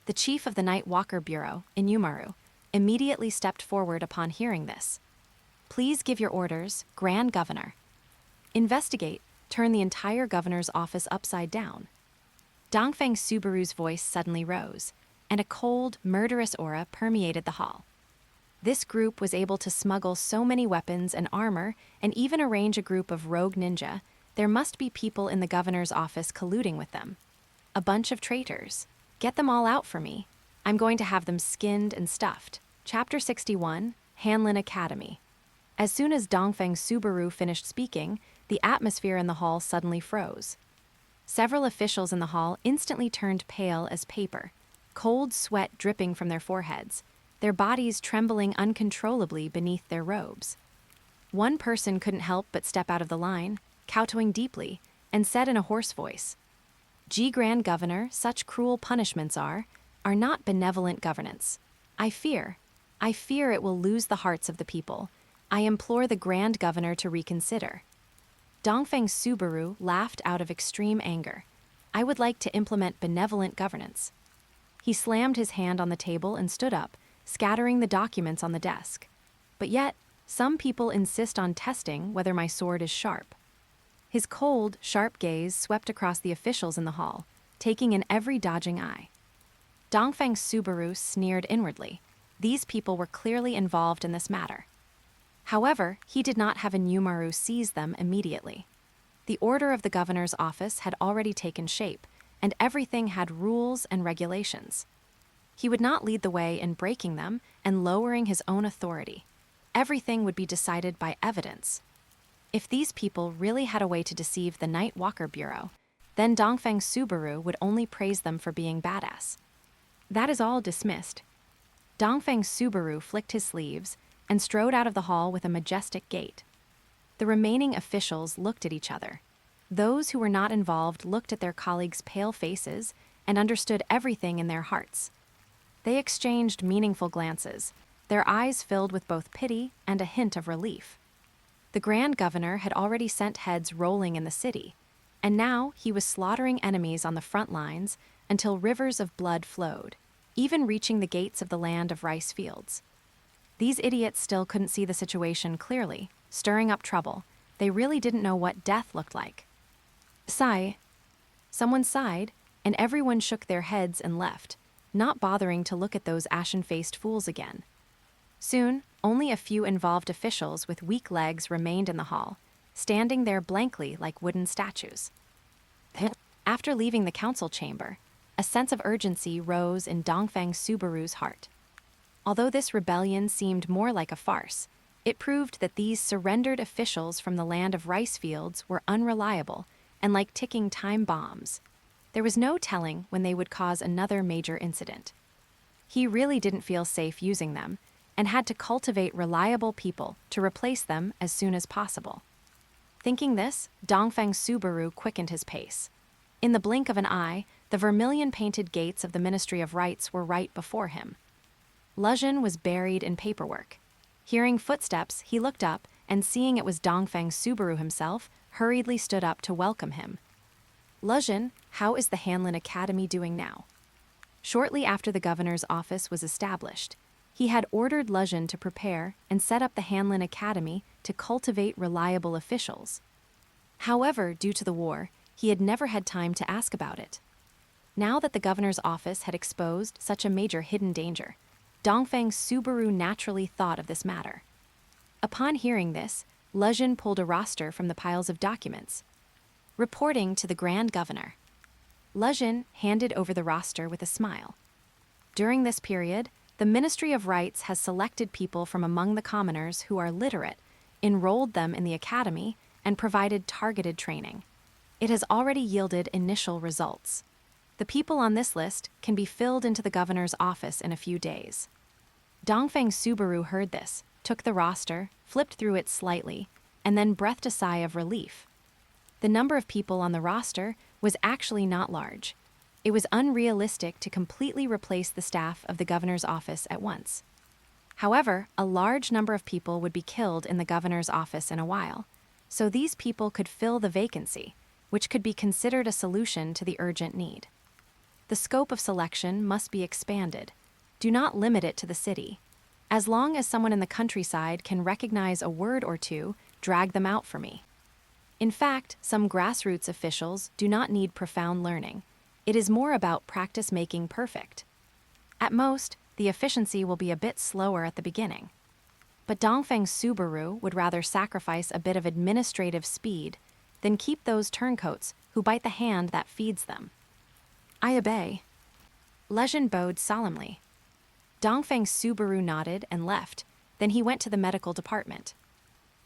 Speaker 1: The chief of the Night Walker Bureau, Inumaru, immediately stepped forward upon hearing this. Please give your orders, Grand Governor. Investigate, turn the entire governor's office upside down. Dongfeng Subaru's voice suddenly rose, and a cold, murderous aura permeated the hall. This group was able to smuggle so many weapons and armor and even arrange a group of rogue ninja. There must be people in the governor's office colluding with them. A bunch of traitors. Get them all out for me. I'm going to have them skinned and stuffed. Chapter 61, Hanlin Academy. As soon as Dongfeng Subaru finished speaking, the atmosphere in the hall suddenly froze. Several officials in the hall instantly turned pale as paper, cold sweat dripping from their foreheads, their bodies trembling uncontrollably beneath their robes. One person couldn't help but step out of the line, kowtowing deeply, and said in a hoarse voice, Grand Governor, such cruel punishments are not benevolent governance. I fear it will lose the hearts of the people. I implore the Grand Governor to reconsider. Dongfeng Subaru laughed out of extreme anger. I would like to implement benevolent governance. He slammed his hand on the table and stood up, scattering the documents on the desk. But yet, some people insist on testing whether my sword is sharp. His cold, sharp gaze swept across the officials in the hall, taking in every dodging eye. Dongfeng Subaru sneered inwardly. These people were clearly involved in this matter. However, he did not have Inumaru seize them immediately. The order of the governor's office had already taken shape, and everything had rules and regulations. He would not lead the way in breaking them and lowering his own authority. Everything would be decided by evidence. If these people really had a way to deceive the Night Walker Bureau, then Dongfeng Subaru would only praise them for being badass. That is all dismissed. Dongfeng Subaru flicked his sleeves and strode out of the hall with a majestic gait. The remaining officials looked at each other. Those who were not involved looked at their colleagues' pale faces and understood everything in their hearts. They exchanged meaningful glances, their eyes filled with both pity and a hint of relief. The Grand Governor had already sent heads rolling in the city, and now he was slaughtering enemies on the front lines until rivers of blood flowed, even reaching the gates of the land of rice fields. These idiots still couldn't see the situation clearly, stirring up trouble. They really didn't know what death looked like. Sigh. Someone sighed, and everyone shook their heads and left, not bothering to look at those ashen-faced fools again. Soon, only a few involved officials with weak legs remained in the hall, standing there blankly like wooden statues. After leaving the council chamber, a sense of urgency rose in Dongfeng Subaru's heart. Although this rebellion seemed more like a farce, it proved that these surrendered officials from the land of rice fields were unreliable and like ticking time bombs. There was no telling when they would cause another major incident. He really didn't feel safe using them, and had to cultivate reliable people to replace them as soon as possible. Thinking this, Dongfeng Subaru quickened his pace. In the blink of an eye, the vermilion-painted gates of the Ministry of Rights were right before him. Lejin was buried in paperwork. Hearing footsteps, he looked up, and seeing it was Dongfeng Subaru himself, hurriedly stood up to welcome him. Lejin, how is the Hanlin Academy doing now? Shortly after the governor's office was established, he had ordered Lejin to prepare and set up the Hanlin Academy to cultivate reliable officials. However, due to the war, he had never had time to ask about it. Now that the governor's office had exposed such a major hidden danger, Dongfeng Subaru naturally thought of this matter. Upon hearing this, Lejin pulled a roster from the piles of documents. Reporting to the Grand Governor. Lejin handed over the roster with a smile. During this period, the Ministry of Rights has selected people from among the commoners who are literate, enrolled them in the academy, and provided targeted training. It has already yielded initial results. The people on this list can be filled into the governor's office in a few days. Dongfeng Subaru heard this, took the roster, flipped through it slightly, and then breathed a sigh of relief. The number of people on the roster was actually not large. It was unrealistic to completely replace the staff of the governor's office at once. However, a large number of people would be killed in the governor's office in a while, so these people could fill the vacancy, which could be considered a solution to the urgent need. The scope of selection must be expanded. Do not limit it to the city. As long as someone in the countryside can recognize a word or two, drag them out for me. In fact, some grassroots officials do not need profound learning. It is more about practice making perfect. At most, the efficiency will be a bit slower at the beginning. But Dongfeng Subaru would rather sacrifice a bit of administrative speed than keep those turncoats who bite the hand that feeds them. I obey. Lejin bowed solemnly. Dongfeng Subaru nodded and left, then he went to the medical department.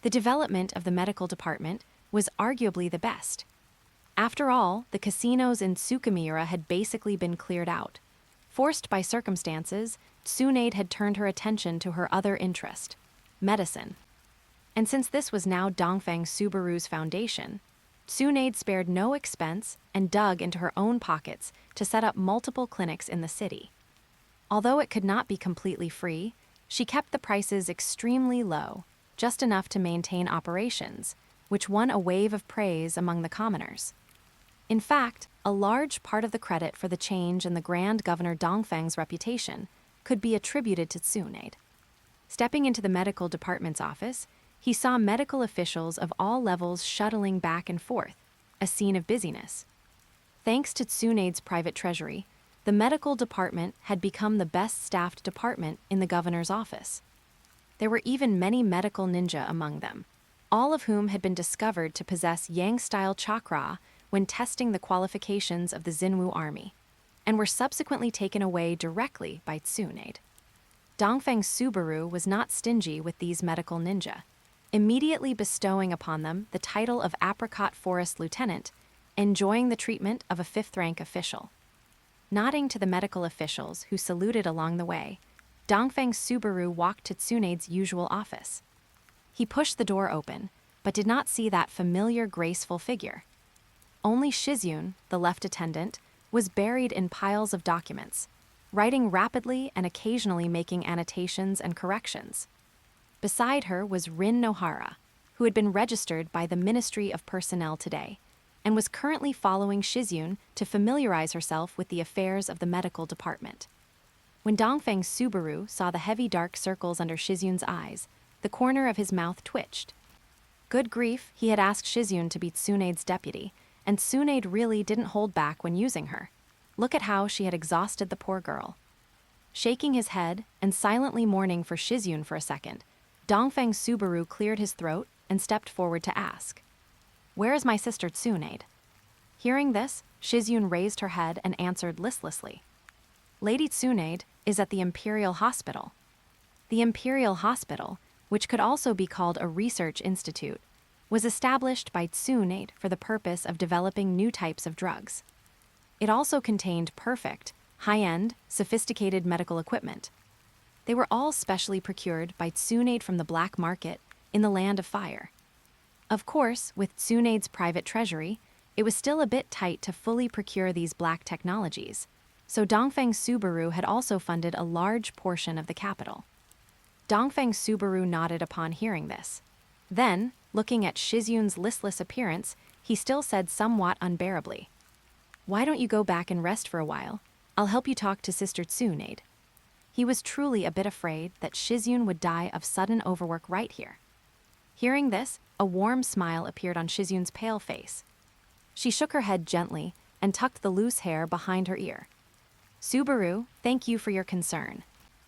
Speaker 1: The development of the medical department was arguably the best. After all, the casinos in Tsukimiura had basically been cleared out. Forced by circumstances, Tsunade had turned her attention to her other interest, medicine. And since this was now Dongfeng Subaru's foundation, Tsunade spared no expense and dug into her own pockets to set up multiple clinics in the city. Although it could not be completely free, she kept the prices extremely low, just enough to maintain operations, which won a wave of praise among the commoners. In fact, a large part of the credit for the change in the Grand Governor Dongfeng's reputation could be attributed to Tsunade. Stepping into the medical department's office, he saw medical officials of all levels shuttling back and forth, a scene of busyness. Thanks to Tsunade's private treasury, the medical department had become the best-staffed department in the governor's office. There were even many medical ninja among them, all of whom had been discovered to possess Yang-style chakra when testing the qualifications of the Xinwu army, and were subsequently taken away directly by Tsunade. Dongfeng Subaru was not stingy with these medical ninja, immediately bestowing upon them the title of Apricot Forest Lieutenant, enjoying the treatment of a fifth-rank official. Nodding to the medical officials who saluted along the way, Dongfeng Subaru walked to Tsunade's usual office. He pushed the door open, but did not see that familiar graceful figure. Only Cession, the left attendant, was buried in piles of documents, writing rapidly and occasionally making annotations and corrections. Beside her was Rin Nohara, who had been registered by the Ministry of Personnel today, and was currently following Cession to familiarize herself with the affairs of the medical department. When Dongfeng Subaru saw the heavy dark circles under Cession's eyes, the corner of his mouth twitched. Good grief, he had asked Cession to be Tsunade's deputy, and Tsunade really didn't hold back when using her. Look at how she had exhausted the poor girl. Shaking his head and silently mourning for Cession for a second, Dongfeng Subaru cleared his throat and stepped forward to ask, "Where is my sister Tsunade?" Hearing this, Cession raised her head and answered listlessly, "Lady Tsunade is at the Imperial Hospital." The Imperial Hospital, which could also be called a research institute, was established by Tsunade for the purpose of developing new types of drugs. It also contained perfect, high-end, sophisticated medical equipment. They were all specially procured by Tsunade from the black market in the Land of Fire. Of course, with Tsunade's private treasury, it was still a bit tight to fully procure these black technologies, so Dongfeng Subaru had also funded a large portion of the capital. Dongfeng Subaru nodded upon hearing this. Then, looking at Shizun's listless appearance, he still said somewhat unbearably, "Why don't you go back and rest for a while? I'll help you talk to Sister Tsunade." He was truly a bit afraid that Shizun would die of sudden overwork right here. Hearing this, a warm smile appeared on Shizun's pale face. She shook her head gently and tucked the loose hair behind her ear. "Subaru, thank you for your concern.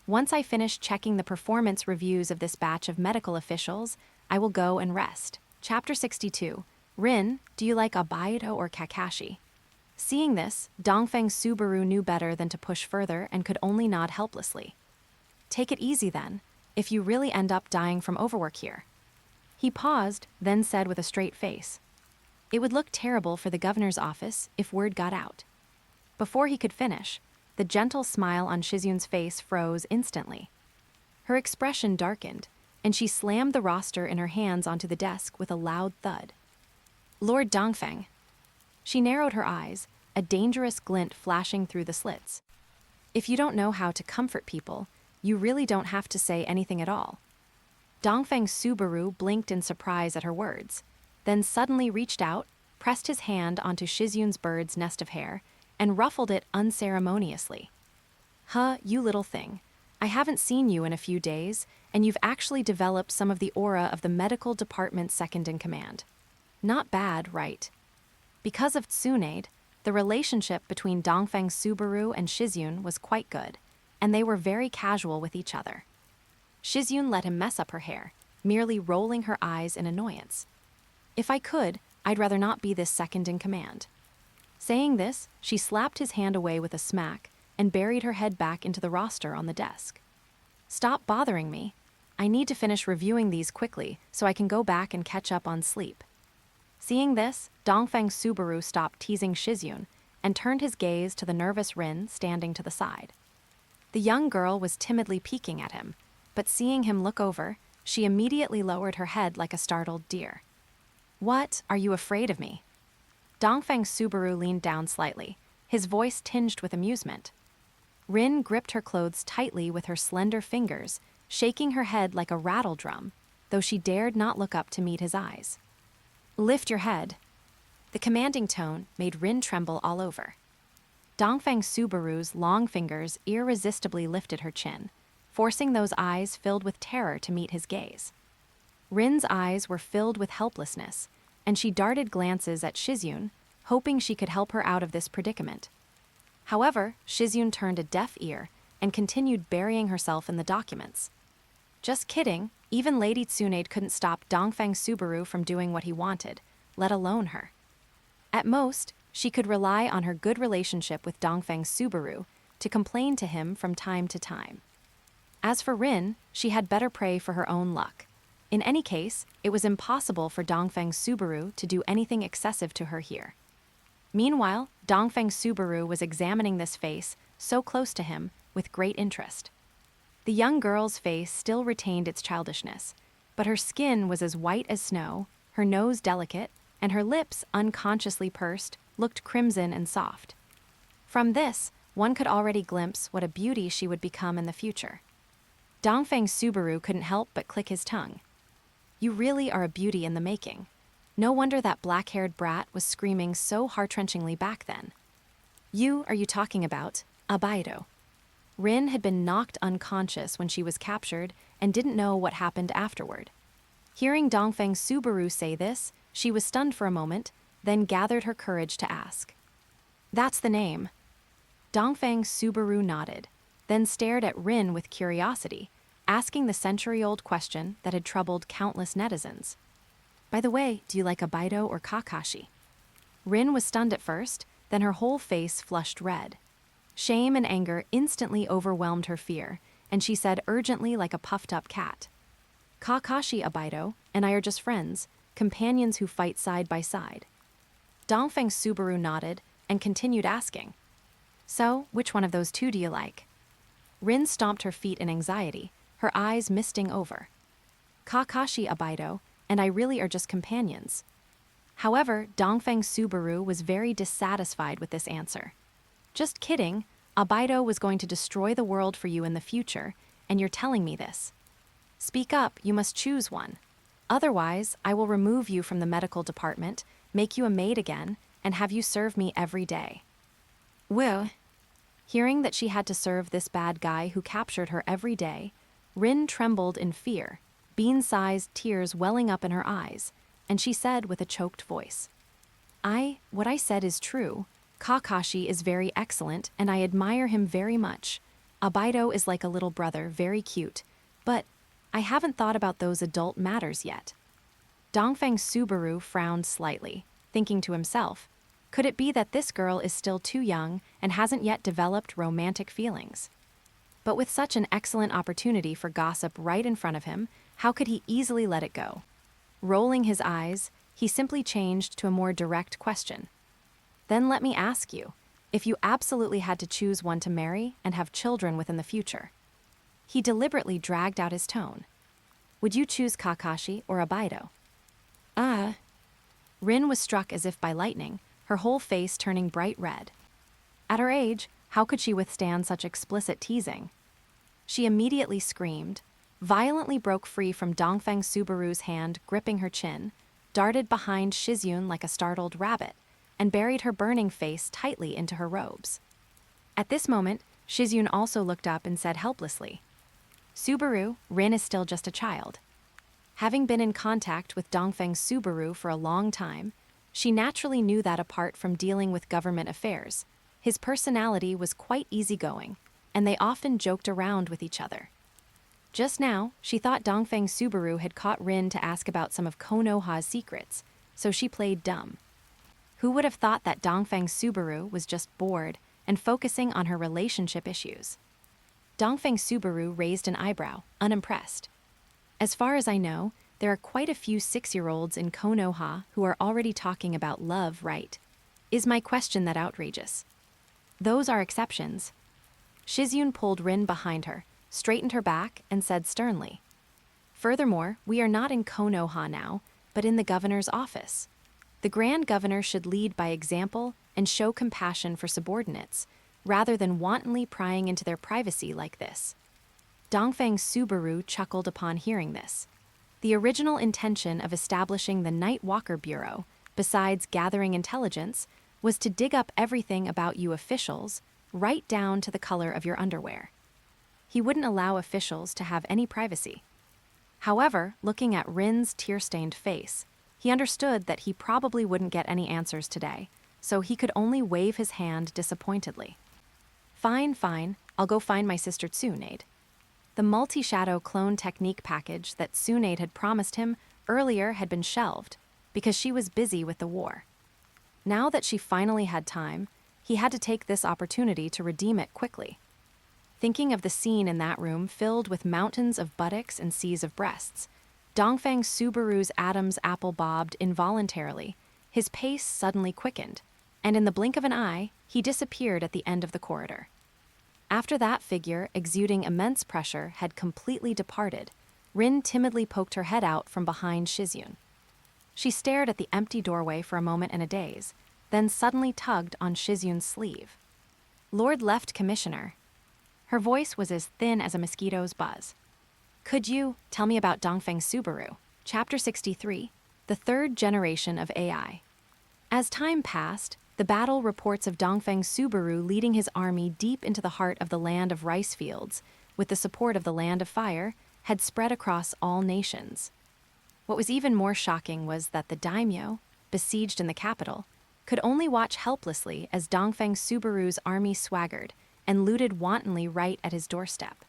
Speaker 1: Once I finish checking the performance reviews of this batch of medical officials, I will go and rest." Chapter 62. Rin, do you like Obito or Kakashi? Seeing this, Dongfeng Subaru knew better than to push further and could only nod helplessly. "Take it easy then, if you really end up dying from overwork here." He paused, then said with a straight face, "It would look terrible for the governor's office if word got out." Before he could finish, the gentle smile on Shizun's face froze instantly. Her expression darkened, and she slammed the roster in her hands onto the desk with a loud thud. "Lord Dongfeng." She narrowed her eyes, a dangerous glint flashing through the slits. "If you don't know how to comfort people, you really don't have to say anything at all." Dongfeng Subaru blinked in surprise at her words, then suddenly reached out, pressed his hand onto Shizun's bird's nest of hair, and ruffled it unceremoniously. "Huh, you little thing. I haven't seen you in a few days, and you've actually developed some of the aura of the medical department's second in command. Not bad, right?" Because of Tsunade, the relationship between Dongfeng Subaru and Shizun was quite good, and they were very casual with each other. Shizun let him mess up her hair, merely rolling her eyes in annoyance. "If I could, I'd rather not be this second in command." Saying this, she slapped his hand away with a smack and buried her head back into the roster on the desk. "Stop bothering me. I need to finish reviewing these quickly so I can go back and catch up on sleep." Seeing this, Dongfeng Subaru stopped teasing Shizun and turned his gaze to the nervous Rin standing to the side. The young girl was timidly peeking at him, but seeing him look over, she immediately lowered her head like a startled deer. "What, are you afraid of me?" Dongfeng Subaru leaned down slightly, his voice tinged with amusement. Rin gripped her clothes tightly with her slender fingers, shaking her head like a rattle drum, though she dared not look up to meet his eyes. "Lift your head." The commanding tone made Rin tremble all over. Dongfeng Subaru's long fingers irresistibly lifted her chin, forcing those eyes filled with terror to meet his gaze. Rin's eyes were filled with helplessness, and she darted glances at Shizun, hoping she could help her out of this predicament. However, Shizun turned a deaf ear and continued burying herself in the documents. Just kidding, even Lady Tsunade couldn't stop Dongfeng Subaru from doing what he wanted, let alone her. At most, she could rely on her good relationship with Dongfeng Subaru to complain to him from time to time. As for Rin, she had better pray for her own luck. In any case, it was impossible for Dongfeng Subaru to do anything excessive to her here. Meanwhile, Dongfeng Subaru was examining this face, so close to him, with great interest. The young girl's face still retained its childishness, but her skin was as white as snow, her nose delicate, and her lips, unconsciously pursed, looked crimson and soft. From this, one could already glimpse what a beauty she would become in the future. Dongfeng Subaru couldn't help but click his tongue. "You really are a beauty in the making. No wonder that black-haired brat was screaming so heart-wrenchingly back then." Are you talking about Obito?" Rin had been knocked unconscious when she was captured and didn't know what happened afterward. Hearing Dongfeng Subaru say this, she was stunned for a moment, then gathered her courage to ask. "That's the name." Dongfeng Subaru nodded, then stared at Rin with curiosity, asking the century-old question that had troubled countless netizens. "By the way, do you like Obito or Kakashi?" Rin was stunned at first, then her whole face flushed red. Shame and anger instantly overwhelmed her fear, and she said urgently like a puffed-up cat, "Kakashi Obito and I are just friends, companions who fight side by side." Dongfeng Subaru nodded and continued asking, "So, which one of those two do you like?" Rin stomped her feet in anxiety, her eyes misting over. "Kakashi Obito and I really are just companions." However, Dongfeng Subaru was very dissatisfied with this answer. "Just kidding. Obito was going to destroy the world for you in the future, and you're telling me this. Speak up, you must choose one. Otherwise, I will remove you from the medical department, make you a maid again, and have you serve me every day. Well, hearing that she had to serve this bad guy who captured her every day, Rin trembled in fear, bean-sized tears welling up in her eyes, and she said with a choked voice, What I said is true. Kakashi is very excellent, and I admire him very much. Obito is like a little brother, very cute, but I haven't thought about those adult matters yet. Dongfeng Subaru frowned slightly, thinking to himself, could it be that this girl is still too young and hasn't yet developed romantic feelings? But with such an excellent opportunity for gossip right in front of him, how could he easily let it go? Rolling his eyes, he simply changed to a more direct question. Then let me ask you, if you absolutely had to choose one to marry and have children within the future. He deliberately dragged out his tone. Would you choose Kakashi or Obito? Rin was struck as if by lightning, her whole face turning bright red. At her age, how could she withstand such explicit teasing? She immediately screamed, violently broke free from Dongfeng Subaru's hand gripping her chin, darted behind Shizune like a startled rabbit, and buried her burning face tightly into her robes. At this moment, Shizune also looked up and said helplessly, Subaru, Rin is still just a child. Having been in contact with Dongfeng Subaru for a long time, she naturally knew that apart from dealing with government affairs, his personality was quite easygoing, and they often joked around with each other. Just now, she thought Dongfeng Subaru had caught Rin to ask about some of Konoha's secrets, so she played dumb. Who would have thought that Dongfeng Subaru was just bored and focusing on her relationship issues? Dongfeng Subaru raised an eyebrow, unimpressed. As far as I know, there are quite a few 6-year-olds in Konoha who are already talking about love, right? Is my question that outrageous? Those are exceptions. Shizune pulled Rin behind her, straightened her back, and said sternly, Furthermore, we are not in Konoha now, but in the governor's office. The Grand Governor should lead by example and show compassion for subordinates, rather than wantonly prying into their privacy like this. Dongfeng Subaru chuckled upon hearing this. The original intention of establishing the Night Walker Bureau, besides gathering intelligence, was to dig up everything about you officials, right down to the color of your underwear. He wouldn't allow officials to have any privacy. However, looking at Rin's tear-stained face, he understood that he probably wouldn't get any answers today, so he could only wave his hand disappointedly. Fine, I'll go find my sister Tsunade. The multi-shadow clone technique package that Tsunade had promised him earlier had been shelved, because she was busy with the war. Now that she finally had time, he had to take this opportunity to redeem it quickly. Thinking of the scene in that room filled with mountains of buttocks and seas of breasts, Dongfeng Subaru's Adam's apple bobbed involuntarily, his pace suddenly quickened, and in the blink of an eye, he disappeared at the end of the corridor. After that figure, exuding immense pressure, had completely departed, Rin timidly poked her head out from behind Shizune. She stared at the empty doorway for a moment in a daze, then suddenly tugged on Shizune's sleeve. Lord Left Commissioner. Her voice was as thin as a mosquito's buzz. Could you tell me about Dongfeng Subaru? Chapter 63, The Third Generation of AI. As time passed, the battle reports of Dongfeng Subaru leading his army deep into the heart of the land of rice fields, with the support of the land of fire, had spread across all nations. What was even more shocking was that the daimyo, besieged in the capital, could only watch helplessly as Dongfeng Subaru's army swaggered and looted wantonly right at his doorstep.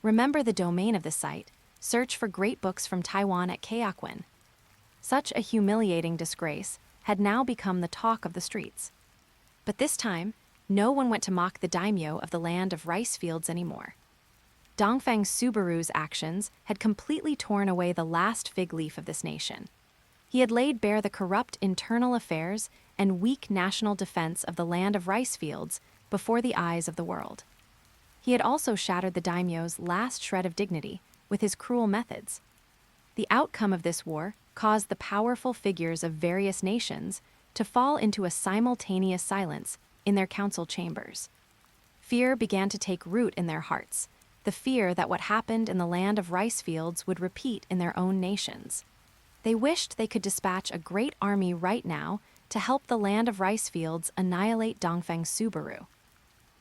Speaker 1: Remember the domain of the site, search for great books from Taiwan at Kaokwin. Such a humiliating disgrace had now become the talk of the streets. But this time, no one went to mock the daimyo of the land of rice fields anymore. Dongfeng Subaru's actions had completely torn away the last fig leaf of this nation. He had laid bare the corrupt internal affairs and weak national defense of the land of rice fields before the eyes of the world. He had also shattered the daimyo's last shred of dignity with his cruel methods. The outcome of this war caused the powerful figures of various nations to fall into a simultaneous silence in their council chambers. Fear began to take root in their hearts, the fear that what happened in the land of rice fields would repeat in their own nations. They wished they could dispatch a great army right now to help the land of rice fields annihilate Dongfeng Subaru.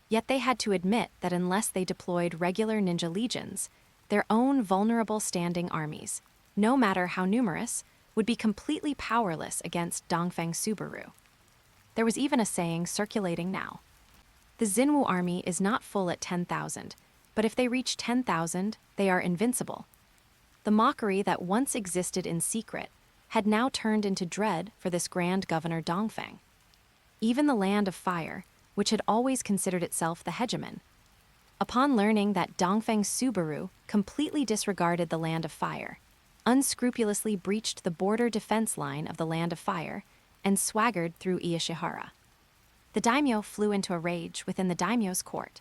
Speaker 1: Yet they had to admit that unless they deployed regular ninja legions, their own vulnerable standing armies, no matter how numerous, would be completely powerless against Dongfeng Subaru. There was even a saying circulating now. The Xinwu army is not full at 10,000, but if they reach 10,000, they are invincible. The mockery that once existed in secret had now turned into dread for this Grand Governor Dongfeng. Even the Land of Fire, which had always considered itself the hegemon, upon learning that Dongfeng Subaru completely disregarded the Land of Fire, unscrupulously breached the border defense line of the Land of Fire, and swaggered through Iyashihara. The daimyo flew into a rage within the daimyo's court.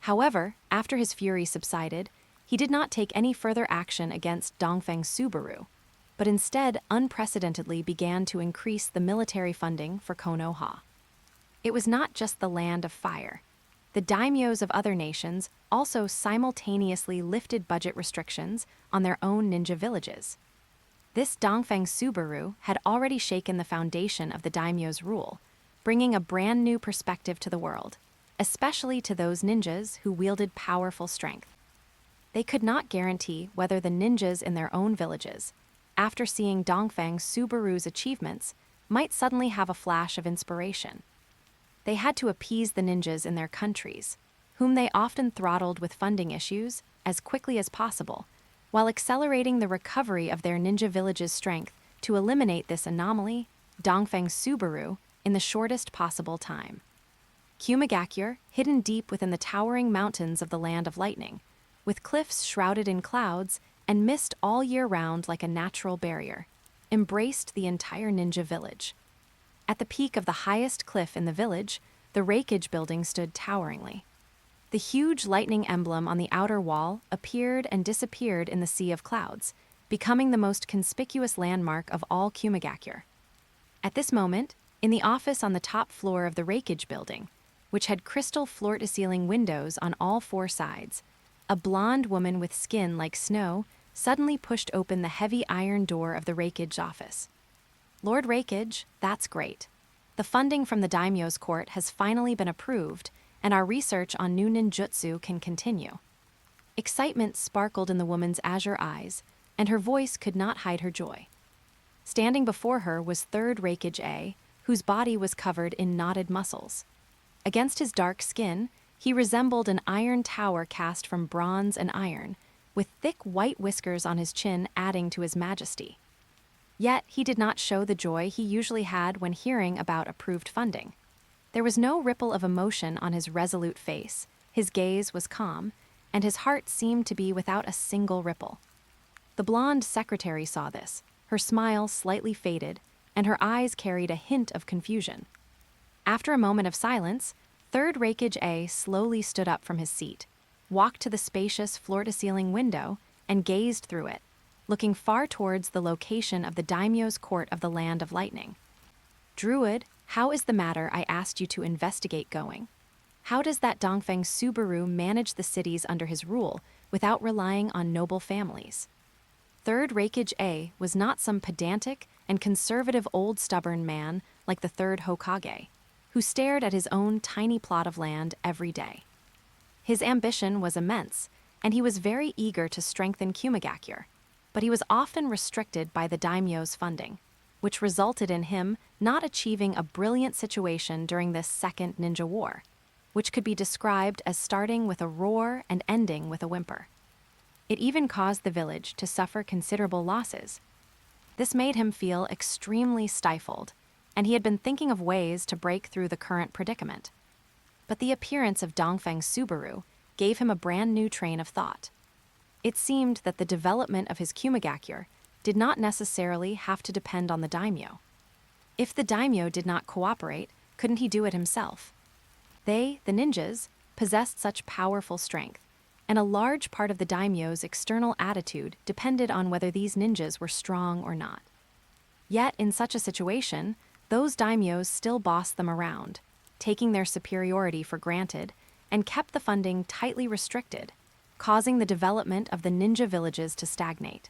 Speaker 1: However, after his fury subsided, he did not take any further action against Dongfeng Subaru, but instead unprecedentedly began to increase the military funding for Konoha. It was not just the Land of Fire. The daimyos of other nations also simultaneously lifted budget restrictions on their own ninja villages. This Dongfeng Subaru had already shaken the foundation of the daimyo's rule, bringing a brand new perspective to the world, especially to those ninjas who wielded powerful strength. They could not guarantee whether the ninjas in their own villages, after seeing Dongfeng Subaru's achievements, might suddenly have a flash of inspiration. They had to appease the ninjas in their countries, whom they often throttled with funding issues, as quickly as possible, while accelerating the recovery of their ninja village's strength to eliminate this anomaly, Dongfeng Subaru, in the shortest possible time. Kumigakure, hidden deep within the towering mountains of the Land of Lightning, with cliffs shrouded in clouds and mist all year round like a natural barrier, embraced the entire ninja village. At the peak of the highest cliff in the village, the Reikage building stood toweringly. The huge lightning emblem on the outer wall appeared and disappeared in the sea of clouds, becoming the most conspicuous landmark of all Kumigakure. At this moment, in the office on the top floor of the Reikage building, which had crystal floor-to-ceiling windows on all four sides, a blonde woman with skin like snow suddenly pushed open the heavy iron door of the Reikage office. "Lord Reikage, that's great. The funding from the daimyo's court has finally been approved, and our research on new ninjutsu can continue." Excitement sparkled in the woman's azure eyes, and her voice could not hide her joy. Standing before her was Third Reikage A, whose body was covered in knotted muscles. Against his dark skin, he resembled an iron tower cast from bronze and iron, with thick white whiskers on his chin adding to his majesty. Yet he did not show the joy he usually had when hearing about approved funding. There was no ripple of emotion on his resolute face, his gaze was calm, and his heart seemed to be without a single ripple. The blonde secretary saw this, her smile slightly faded, and her eyes carried a hint of confusion. After a moment of silence, Third Reikage A slowly stood up from his seat, walked to the spacious floor-to-ceiling window, and gazed through it, looking far towards the location of the daimyo's court of the Land of Lightning. "Druid, how is the matter I asked you to investigate going? How does that Dongfeng Subaru manage the cities under his rule without relying on noble families?" Third Reikage A was not some pedantic and conservative old stubborn man like the Third Hokage, who stared at his own tiny plot of land every day. His ambition was immense, and he was very eager to strengthen Kumigakure, but he was often restricted by the daimyo's funding, which resulted in him not achieving a brilliant situation during this second ninja war, which could be described as starting with a roar and ending with a whimper. It even caused the village to suffer considerable losses. This made him feel extremely stifled, and he had been thinking of ways to break through the current predicament. But the appearance of Dongfeng Subaru gave him a brand new train of thought. It seemed that the development of his Kumigakure did not necessarily have to depend on the daimyo. If the daimyo did not cooperate, couldn't he do it himself? They, the ninjas, possessed such powerful strength, and a large part of the daimyo's external attitude depended on whether these ninjas were strong or not. Yet, in such a situation, those daimyos still bossed them around, taking their superiority for granted, and kept the funding tightly restricted, causing the development of the ninja villages to stagnate.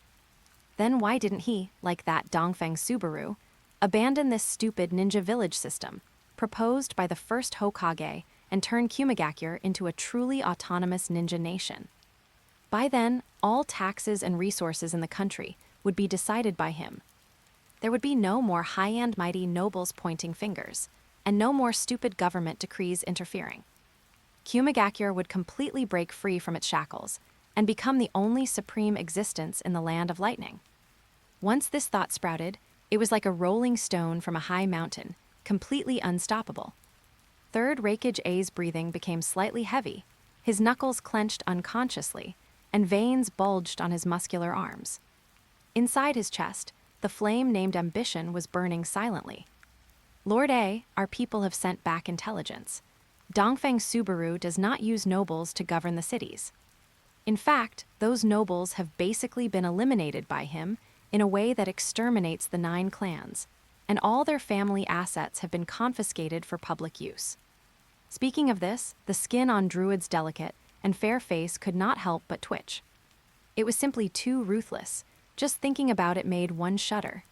Speaker 1: Then why didn't he, like that Dongfeng Subaru, abandon this stupid ninja village system, proposed by the first Hokage, and turn Kumigakure into a truly autonomous ninja nation? By then, all taxes and resources in the country would be decided by him. There would be no more high-end mighty nobles pointing fingers, and no more stupid government decrees interfering. Kumigakure would completely break free from its shackles and become the only supreme existence in the land of lightning. Once this thought sprouted, it was like a rolling stone from a high mountain, completely unstoppable. Third Reikage A's breathing became slightly heavy, his knuckles clenched unconsciously, and veins bulged on his muscular arms. Inside his chest, the flame named Ambition was burning silently. Lord A, our people have sent back intelligence. Dongfeng Subaru does not use nobles to govern the cities. In fact, those nobles have basically been eliminated by him in a way that exterminates the 9 clans, and all their family assets have been confiscated for public use. Speaking of this, the skin on Druid's delicate and fair face could not help but twitch. It was simply too ruthless. Just thinking about it made one shudder.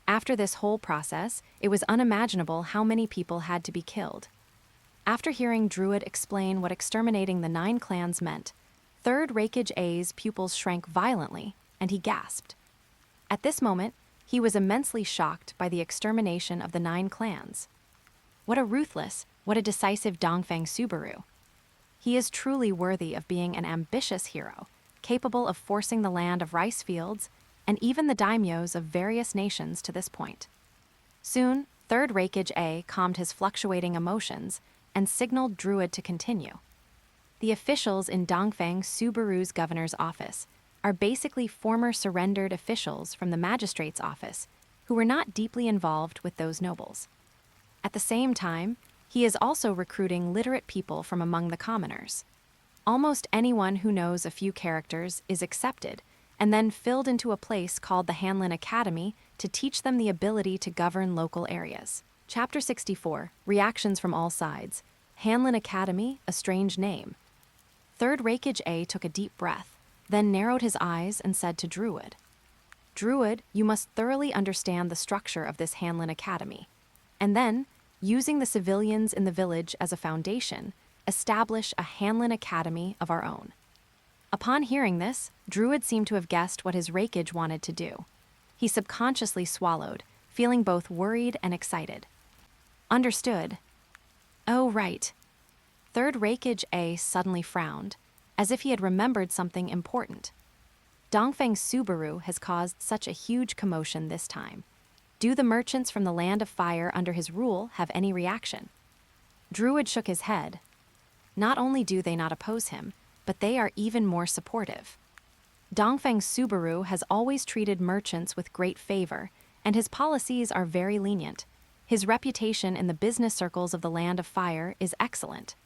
Speaker 1: After this whole process, it was unimaginable how many people had to be killed. After hearing Druid explain what exterminating the 9 clans meant, Third Reikage A's pupils shrank violently, and he gasped. At this moment, he was immensely shocked by the extermination of the 9 clans. What a ruthless, what a decisive Dongfeng Subaru. He is truly worthy of being an ambitious hero, capable of forcing the land of rice fields and even the daimyos of various nations to this point. Soon, Third Reikage A calmed his fluctuating emotions and signaled Druid to continue. The officials in Dongfeng Subaru's governor's office are basically former surrendered officials from the magistrate's office who were not deeply involved with those nobles. At the same time, he is also recruiting literate people from among the commoners. Almost anyone who knows a few characters is accepted and then filled into a place called the Hanlin Academy to teach them the ability to govern local areas. Chapter 64, Reactions from All Sides. Hanlin Academy, a strange name. Third Reikage A took a deep breath, then narrowed his eyes and said to Druid, "Druid, you must thoroughly understand the structure of this Hanlin Academy, and then, using the civilians in the village as a foundation, establish a Hanlin Academy of our own." Upon hearing this, Druid seemed to have guessed what his Reikage wanted to do. He subconsciously swallowed, feeling both worried and excited. Understood. Oh, right. Third Reikage A suddenly frowned, as if he had remembered something important. Dongfeng Subaru has caused such a huge commotion this time. Do the merchants from the Land of Fire under his rule have any reaction? Druid shook his head. Not only do they not oppose him, but they are even more supportive. Dongfeng Subaru has always treated merchants with great favor, and his policies are very lenient. His reputation in the business circles of the Land of Fire is excellent.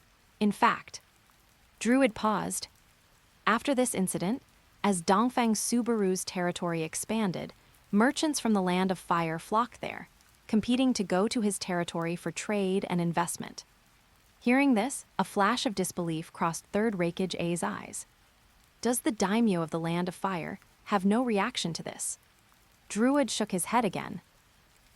Speaker 1: In fact, Druid paused. After this incident, as Dongfeng Subaru's territory expanded, merchants from the Land of Fire flocked there, competing to go to his territory for trade and investment. Hearing this, a flash of disbelief crossed Third Reikage A's eyes. Does the daimyo of the Land of Fire have no reaction to this? Druid shook his head again.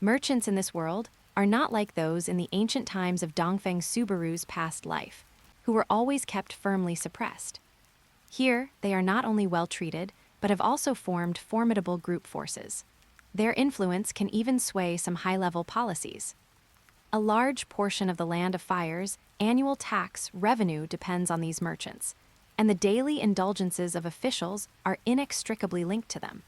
Speaker 1: Merchants in this world are not like those in the ancient times of Dongfeng Subaru's past life, who were always kept firmly suppressed. Here, they are not only well treated, but have also formed formidable group forces. Their influence can even sway some high-level policies. A large portion of the Land of Fire's annual tax revenue depends on these merchants, and the daily indulgences of officials are inextricably linked to them.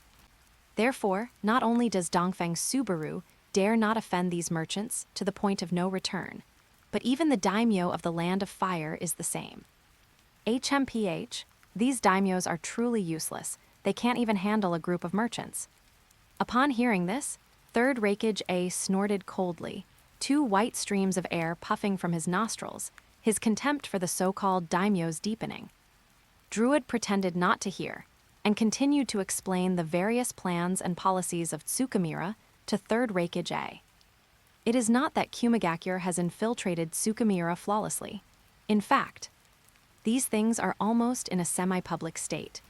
Speaker 1: Therefore, not only does Dongfeng Subaru dare not offend these merchants to the point of no return, but even the daimyo of the Land of Fire is the same. HMPH, these daimyos are truly useless. They can't even handle a group of merchants. Upon hearing this, Third Reikage A snorted coldly, 2 white streams of air puffing from his nostrils, his contempt for the so-called daimyos deepening. Druid pretended not to hear, and continued to explain the various plans and policies of Tsukimiura to Third Reikage A. It is not that Kumigakure has infiltrated Tsukimiura flawlessly. In fact, these things are almost in a semi-public state.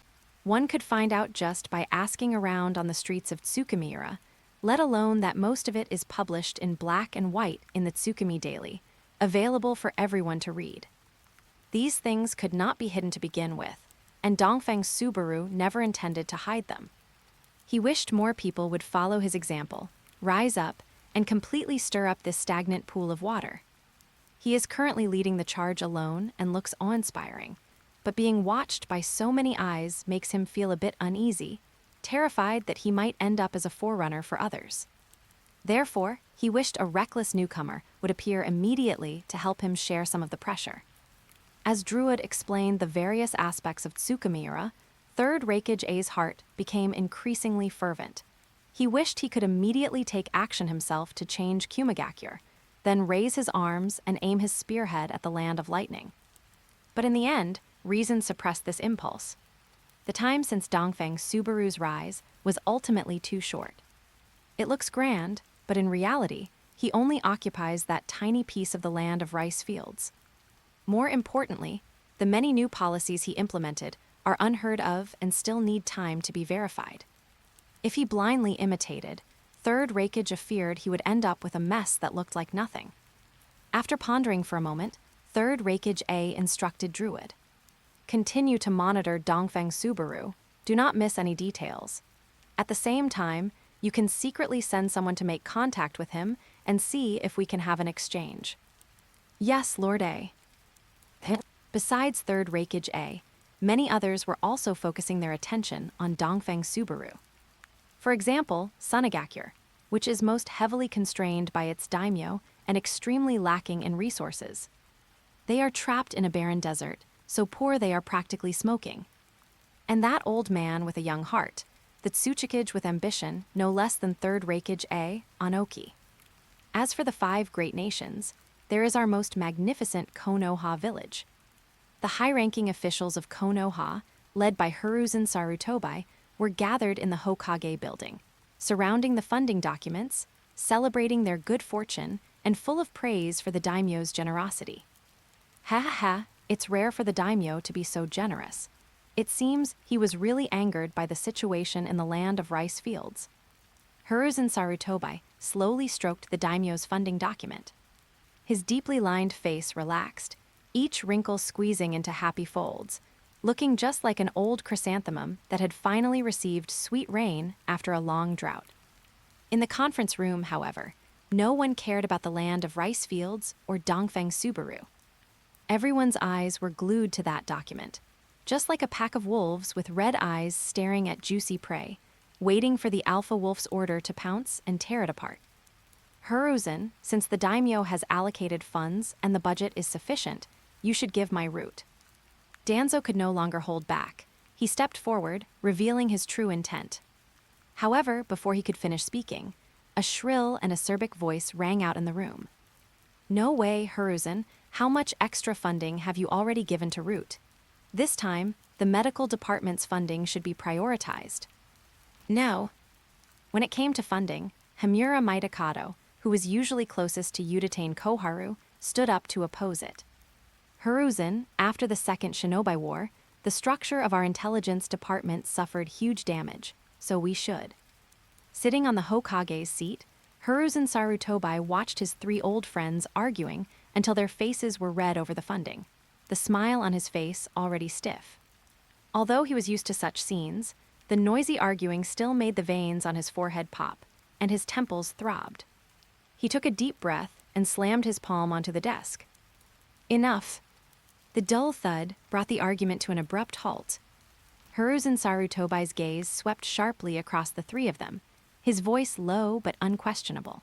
Speaker 1: One could find out just by asking around on the streets of Tsukimiura, let alone that most of it is published in black and white in the Tsukimi Daily, available for everyone to read. These things could not be hidden to begin with, and Dongfeng Subaru never intended to hide them. He wished more people would follow his example, rise up, and completely stir up this stagnant pool of water. He is currently leading the charge alone and looks awe-inspiring, but being watched by so many eyes makes him feel a bit uneasy, terrified that he might end up as a forerunner for others. Therefore, he wished a reckless newcomer would appear immediately to help him share some of the pressure. As Druid explained the various aspects of Tsukimiura, Third Reikage A's heart became increasingly fervent. He wished he could immediately take action himself to change Kumagakure, then raise his arms and aim his spearhead at the land of lightning. But in the end, reason suppressed this impulse. The time since Dongfeng Subaru's rise was ultimately too short. It looks grand, but in reality, he only occupies that tiny piece of the land of rice fields. More importantly, the many new policies he implemented are unheard of and still need time to be verified. If he blindly imitated, Third Reikage feared he would end up with a mess that looked like nothing. After pondering for a moment, Third Reikage A instructed Druid. Continue to monitor Dongfeng Subaru. Do not miss any details. At the same time, you can secretly send someone to make contact with him and see if we can have an exchange. Yes, Lord A. Besides Third Reikage A, many others were also focusing their attention on Dongfeng Subaru. For example, Sunagakure, which is most heavily constrained by its daimyo and extremely lacking in resources. They are trapped in a barren desert, so poor they are practically smoking. And that old man with a young heart, the Tsuchikage with ambition no less than Third Reikage A, Anoki. As for the 5 great nations, there is our most magnificent Konoha village. The high-ranking officials of Konoha, led by Hiruzen Sarutobi, were gathered in the Hokage building, surrounding the funding documents, celebrating their good fortune, and full of praise for the daimyo's generosity. Ha ha ha, it's rare for the daimyo to be so generous. It seems he was really angered by the situation in the land of rice fields. Hiruzen Sarutobi slowly stroked the daimyo's funding document. His deeply lined face relaxed, each wrinkle squeezing into happy folds, looking just like an old chrysanthemum that had finally received sweet rain after a long drought. In the conference room, however, no one cared about the land of rice fields or Dongfeng Subaru. Everyone's eyes were glued to that document, just like a pack of wolves with red eyes staring at juicy prey, waiting for the alpha wolf's order to pounce and tear it apart. Hiruzen, since the daimyo has allocated funds and the budget is sufficient, you should give my route. Danzo could no longer hold back. He stepped forward, revealing his true intent. However, before he could finish speaking, a shrill and acerbic voice rang out in the room. No way, Hiruzen, how much extra funding have you already given to Root? This time, the medical department's funding should be prioritized. No. When it came to funding, Himura Mitakato, who was usually closest to Udatane Koharu, stood up to oppose it. Hiruzen, after the Second Shinobi War, the structure of our intelligence department suffered huge damage, so we should. Sitting on the Hokage's seat, Hiruzen Sarutobi watched his 3 old friends arguing until their faces were red over the funding, the smile on his face already stiff. Although he was used to such scenes, the noisy arguing still made the veins on his forehead pop, and his temples throbbed. He took a deep breath and slammed his palm onto the desk. Enough. The dull thud brought the argument to an abrupt halt. Hiruzen Sarutobi's gaze swept sharply across the 3 of them, his voice low but unquestionable.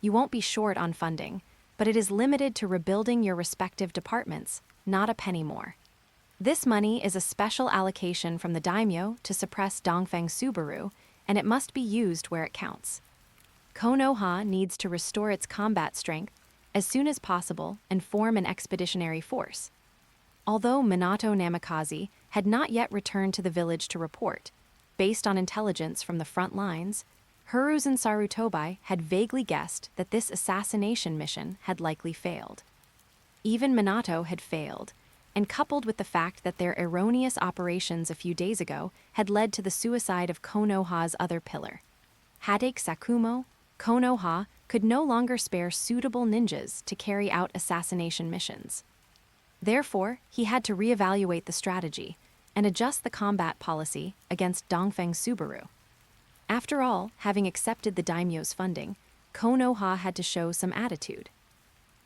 Speaker 1: You won't be short on funding, but it is limited to rebuilding your respective departments, not a penny more. This money is a special allocation from the daimyo to suppress Dongfeng Subaru, and it must be used where it counts. Konoha needs to restore its combat strength as soon as possible and form an expeditionary force. Although Minato Namikaze had not yet returned to the village to report, based on intelligence from the front lines, Hiruzen Sarutobi had vaguely guessed that this assassination mission had likely failed. Even Minato had failed, and coupled with the fact that their erroneous operations a few days ago had led to the suicide of Konoha's other pillar. Hadake Sakumo, Konoha could no longer spare suitable ninjas to carry out assassination missions. Therefore, he had to reevaluate the strategy and adjust the combat policy against Dongfeng Subaru. After all, having accepted the daimyo's funding, Konoha had to show some attitude.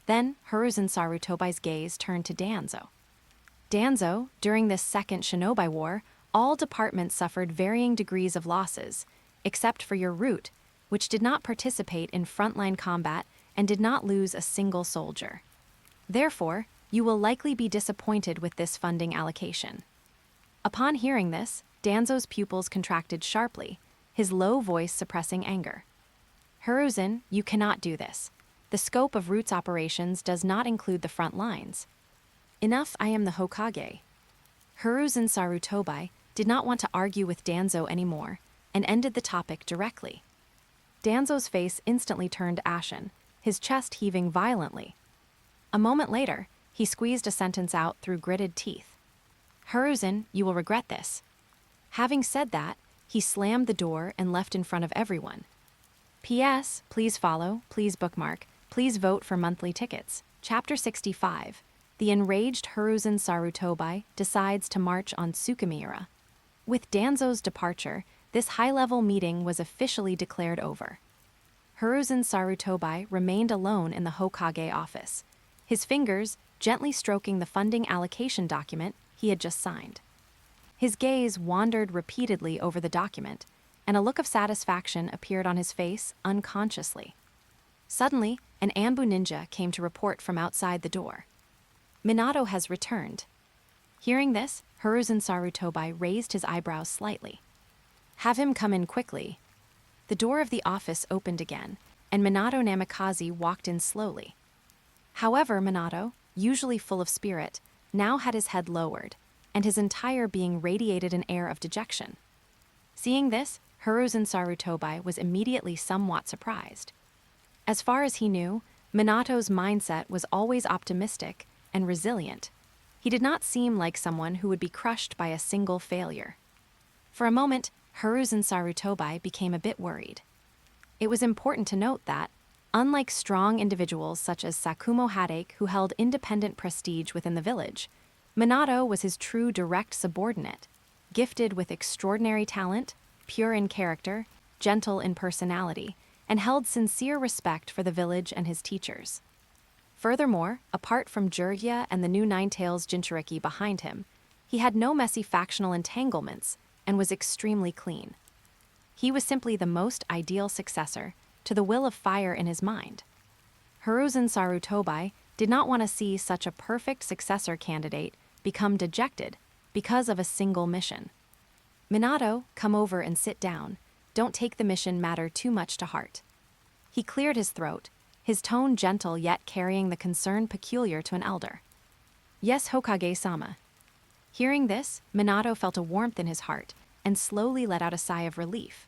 Speaker 1: Then, Hiruzen Sarutobi's gaze turned to Danzo. Danzo, during this second Shinobi War, all departments suffered varying degrees of losses, except for your route, which did not participate in frontline combat and did not lose a single soldier. Therefore, you will likely be disappointed with this funding allocation. Upon hearing this, Danzo's pupils contracted sharply, his low voice suppressing anger. Hiruzen, you cannot do this. The scope of Root's operations does not include the front lines. Enough, I am the Hokage. Hiruzen Sarutobi did not want to argue with Danzo anymore and ended the topic directly. Danzo's face instantly turned ashen, his chest heaving violently. A moment later, he squeezed a sentence out through gritted teeth. Hiruzen, you will regret this. Having said that, he slammed the door and left in front of everyone. P.S. Please follow, please bookmark, please vote for monthly tickets. Chapter 65. The enraged Hiruzen Sarutobi decides to march on Tsukimiura. With Danzo's departure, this high-level meeting was officially declared over. Hiruzen Sarutobi remained alone in the Hokage office, his fingers gently stroking the funding allocation document he had just signed. His gaze wandered repeatedly over the document, and a look of satisfaction appeared on his face unconsciously. Suddenly, an Anbu ninja came to report from outside the door. Minato has returned. Hearing this, Hiruzen Sarutobi raised his eyebrows slightly. Have him come in quickly. The door of the office opened again, and Minato Namikaze walked in slowly. However, Minato, usually full of spirit, now had his head lowered, and his entire being radiated an air of dejection. Seeing this, Hiruzen Sarutobi was immediately somewhat surprised. As far as he knew, Minato's mindset was always optimistic and resilient. He did not seem like someone who would be crushed by a single failure. For a moment, Hiruzen Sarutobi became a bit worried. It was important to note that, unlike strong individuals such as Sakumo Hadake who held independent prestige within the village, Minato was his true direct subordinate, gifted with extraordinary talent, pure in character, gentle in personality, and held sincere respect for the village and his teachers. Furthermore, apart from Jirya and the new Ninetales Jinchuriki behind him, he had no messy factional entanglements and was extremely clean. He was simply the most ideal successor to the will of fire in his mind. Hiruzen Sarutobi did not want to see such a perfect successor candidate become dejected because of a single mission. Minato, come over and sit down. Don't take the mission matter too much to heart. He cleared his throat, his tone gentle yet carrying the concern peculiar to an elder. Yes, Hokage-sama. Hearing this, Minato felt a warmth in his heart and slowly let out a sigh of relief.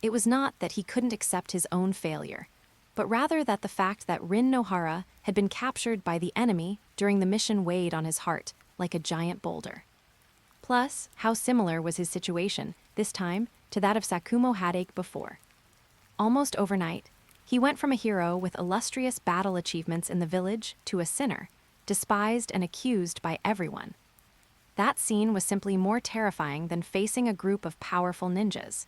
Speaker 1: It was not that he couldn't accept his own failure, but rather that the fact that Rin Nohara had been captured by the enemy during the mission weighed on his heart like a giant boulder. Plus, how similar was his situation, this time, to that of Sakumo Hadake before. Almost overnight, he went from a hero with illustrious battle achievements in the village to a sinner, despised and accused by everyone. That scene was simply more terrifying than facing a group of powerful ninjas.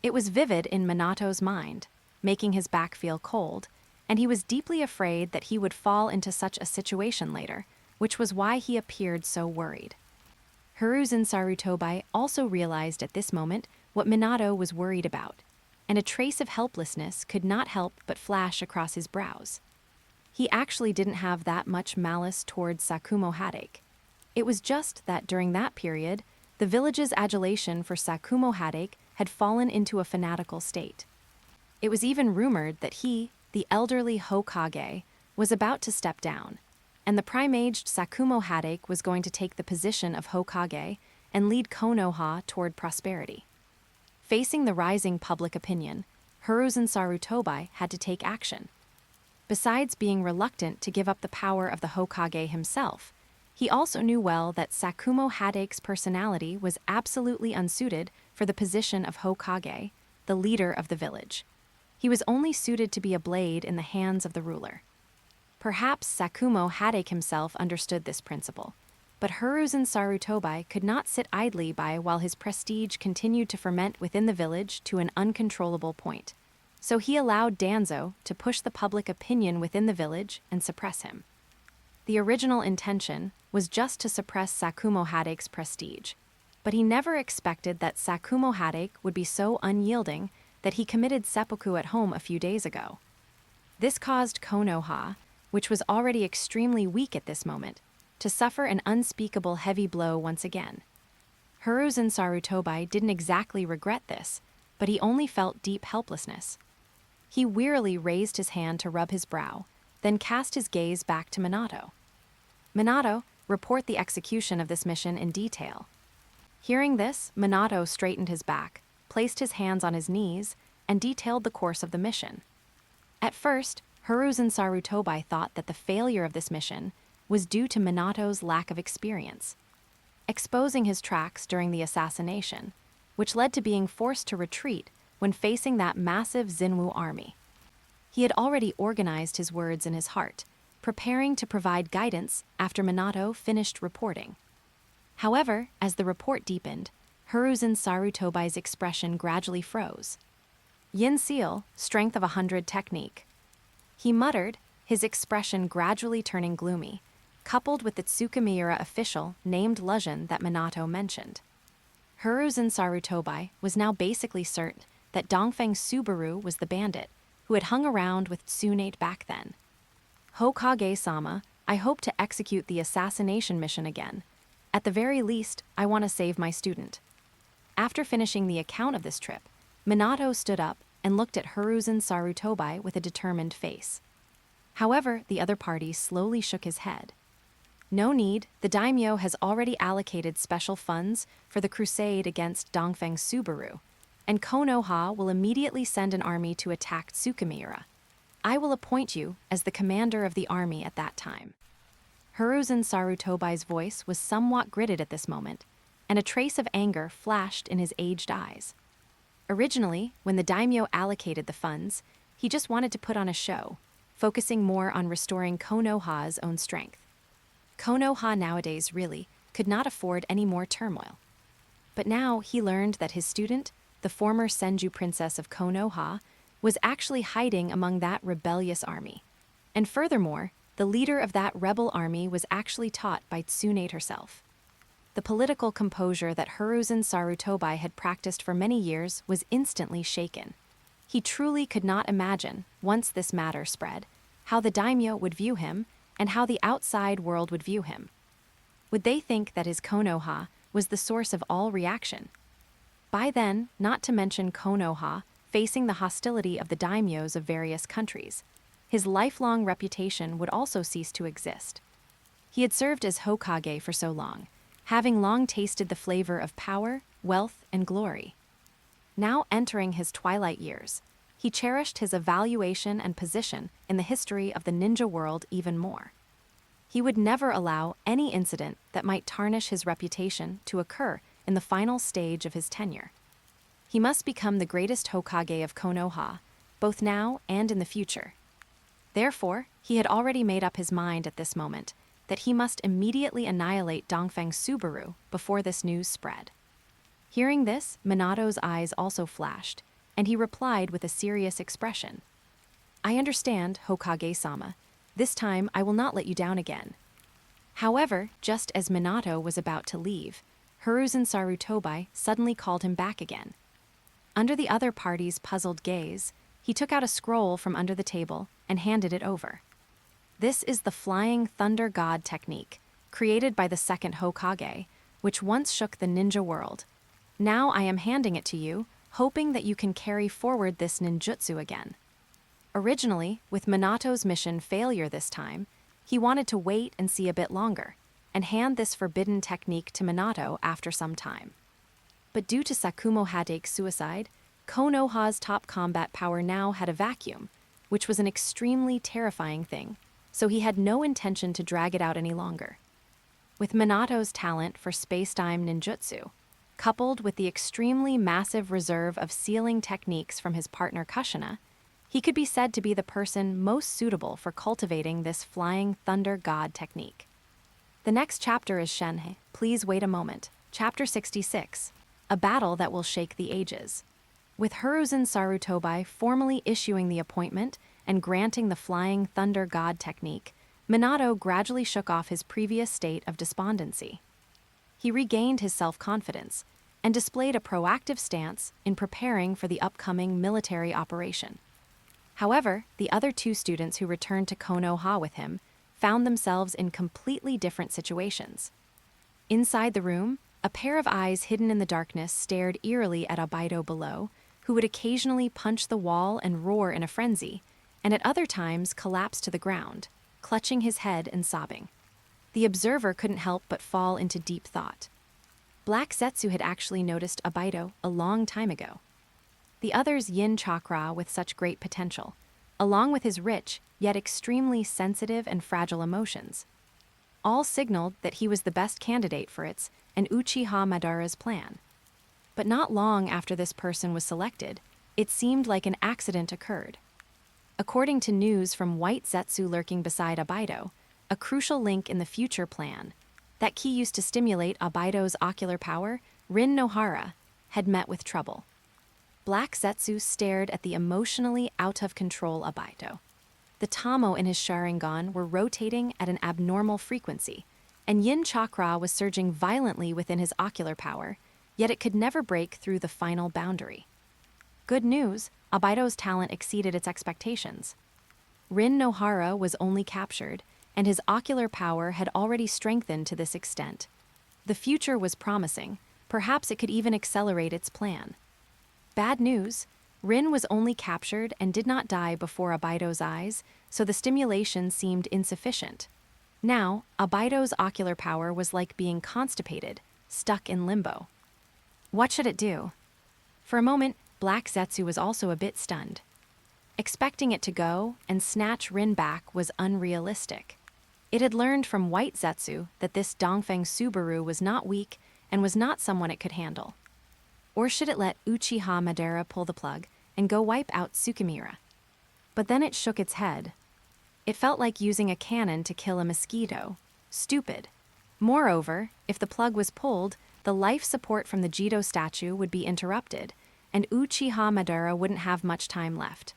Speaker 1: It was vivid in Minato's mind, making his back feel cold, and he was deeply afraid that he would fall into such a situation later, which was why he appeared so worried. Hiruzen Sarutobi also realized at this moment what Minato was worried about, and a trace of helplessness could not help but flash across his brows. He actually didn't have that much malice towards Sakumo Hadake. It was just that during that period, the village's adulation for Sakumo Hadake had fallen into a fanatical state. It was even rumored that he, the elderly Hokage, was about to step down, and the prime-aged Sakumo Hadake was going to take the position of Hokage and lead Konoha toward prosperity. Facing the rising public opinion, Hiruzen Sarutobi had to take action. Besides being reluctant to give up the power of the Hokage himself, He also knew well that Sakumo Hadake's personality was absolutely unsuited for the position of Hokage, the leader of the village. He was only suited to be a blade in the hands of the ruler. Perhaps Sakumo Hadake himself understood this principle, but Hiruzen Sarutobi could not sit idly by while his prestige continued to ferment within the village to an uncontrollable point. So he allowed Danzo to push the public opinion within the village and suppress him. The original intention was just to suppress Sakumo Hadake's prestige, but he never expected that Sakumo Hadake would be so unyielding that he committed seppuku at home a few days ago. This caused Konoha, which was already extremely weak at this moment, to suffer an unspeakable heavy blow once again. Hiruzen Sarutobi didn't exactly regret this, but he only felt deep helplessness. He wearily raised his hand to rub his brow, then cast his gaze back to Minato. Minato, report the execution of this mission in detail. Hearing this, Minato straightened his back, placed his hands on his knees, and detailed the course of the mission. At first, Hiruzen Sarutobi thought that the failure of this mission was due to Minato's lack of experience, exposing his tracks during the assassination, which led to being forced to retreat when facing that massive Xinwu army. He had already organized his words in his heart, preparing to provide guidance after Minato finished reporting. However, as the report deepened, Hiruzen Sarutobi's expression gradually froze. Yin Seal, strength of 100 technique. He muttered, his expression gradually turning gloomy, coupled with the Tsukimiura official named Luzhin that Minato mentioned. Hiruzen Sarutobi was now basically certain that Dongfeng Subaru was the bandit who had hung around with Tsunade back then. Hokage-sama, I hope to execute the assassination mission again. At the very least, I want to save my student. After finishing the account of this trip, Minato stood up and looked at Hiruzen Sarutobi with a determined face. However, the other party slowly shook his head. No need, the daimyo has already allocated special funds for the crusade against Dongfeng Subaru, and Konoha will immediately send an army to attack Tsukimiura. I will appoint you as the commander of the army at that time. Hiruzen Sarutobi's voice was somewhat gritted at this moment, and a trace of anger flashed in his aged eyes. Originally, when the daimyo allocated the funds, he just wanted to put on a show, focusing more on restoring Konoha's own strength. Konoha nowadays really could not afford any more turmoil. But now he learned that his student, the former Senju princess of Konoha, was actually hiding among that rebellious army. And furthermore, the leader of that rebel army was actually taught by Tsunade herself. The political composure that Hiruzen Sarutobi had practiced for many years was instantly shaken. He truly could not imagine, once this matter spread, how the daimyo would view him and how the outside world would view him. Would they think that his Konoha was the source of all reaction? By then, not to mention Konoha facing the hostility of the daimyos of various countries, his lifelong reputation would also cease to exist. He had served as Hokage for so long, having long tasted the flavor of power, wealth, and glory. Now entering his twilight years, he cherished his evaluation and position in the history of the ninja world even more. He would never allow any incident that might tarnish his reputation to occur in the final stage of his tenure. He must become the greatest Hokage of Konoha, both now and in the future. Therefore, he had already made up his mind at this moment that he must immediately annihilate Dongfeng Subaru before this news spread. Hearing this, Minato's eyes also flashed, and he replied with a serious expression. I understand, Hokage-sama. This time I will not let you down again. However, just as Minato was about to leave, Hiruzen Sarutobi suddenly called him back again. Under the other party's puzzled gaze, he took out a scroll from under the table and handed it over. This is the Flying Thunder God technique, created by the second Hokage, which once shook the ninja world. Now I am handing it to you, hoping that you can carry forward this ninjutsu again. Originally, with Minato's mission failure this time, he wanted to wait and see a bit longer, and hand this forbidden technique to Minato after some time. But due to Sakumo Hadake's suicide, Konoha's top combat power now had a vacuum, which was an extremely terrifying thing, so he had no intention to drag it out any longer. With Minato's talent for space-time ninjutsu, coupled with the extremely massive reserve of sealing techniques from his partner Kushina, he could be said to be the person most suitable for cultivating this flying thunder god technique. The next chapter is Shenhe. Please wait a moment. Chapter 66. A battle that will shake the ages. With Hiruzen Sarutobi formally issuing the appointment and granting the flying thunder god technique, Minato gradually shook off his previous state of despondency. He regained his self-confidence and displayed a proactive stance in preparing for the upcoming military operation. However, the other two students who returned to Konoha with him found themselves in completely different situations. Inside the room, a pair of eyes hidden in the darkness stared eerily at Obito below, who would occasionally punch the wall and roar in a frenzy, and at other times collapse to the ground, clutching his head and sobbing. The observer couldn't help but fall into deep thought. Black Zetsu had actually noticed Obito a long time ago. The other's yin chakra with such great potential, along with his rich yet extremely sensitive and fragile emotions, all signaled that he was the best candidate for its and Uchiha Madara's plan. But not long after this person was selected, it seemed like an accident occurred. According to news from White Zetsu lurking beside Obito, a crucial link in the future plan, that key used to stimulate Obito's ocular power, Rin Nohara, had met with trouble. Black Zetsu stared at the emotionally out-of-control Obito. The Tamo in his Sharingan were rotating at an abnormal frequency, and Yin Chakra was surging violently within his ocular power, yet it could never break through the final boundary. Good news, Obito's talent exceeded its expectations. Rin Nohara was only captured, and his ocular power had already strengthened to this extent. The future was promising, perhaps it could even accelerate its plan. Bad news, Rin was only captured and did not die before Obito's eyes, so the stimulation seemed insufficient. Now, Obito's ocular power was like being constipated, stuck in limbo. What should it do? For a moment, Black Zetsu was also a bit stunned. Expecting it to go and snatch Rin back was unrealistic. It had learned from White Zetsu that this Dongfeng Subaru was not weak and was not someone it could handle. Or should it let Uchiha Madara pull the plug and go wipe out Tsukimiura? But then it shook its head. It felt like using a cannon to kill a mosquito. Stupid. Moreover, if the plug was pulled, the life support from the Jito statue would be interrupted, and Uchiha Madara wouldn't have much time left.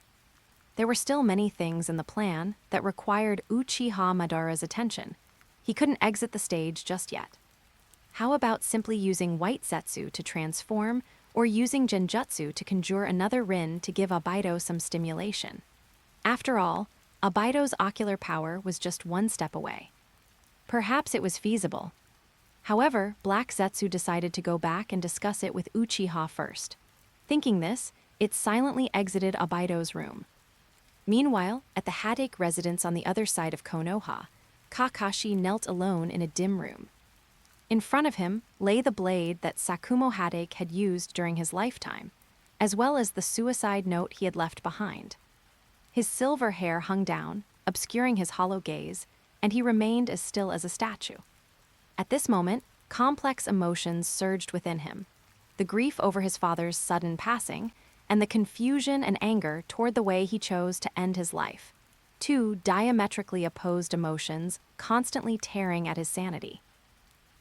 Speaker 1: There were still many things in the plan that required Uchiha Madara's attention. He couldn't exit the stage just yet. How about simply using White Zetsu to transform, or using Genjutsu to conjure another Rin to give Obito some stimulation? After all, Obito's ocular power was just one step away. Perhaps it was feasible. However, Black Zetsu decided to go back and discuss it with Uchiha first. Thinking this, it silently exited Obito's room. Meanwhile, at the Hadake residence on the other side of Konoha, Kakashi knelt alone in a dim room. In front of him lay the blade that Sakumo Hadake had used during his lifetime, as well as the suicide note he had left behind. His silver hair hung down, obscuring his hollow gaze, and he remained as still as a statue. At this moment, complex emotions surged within him. The grief over his father's sudden passing, and the confusion and anger toward the way he chose to end his life. Two diametrically opposed emotions constantly tearing at his sanity.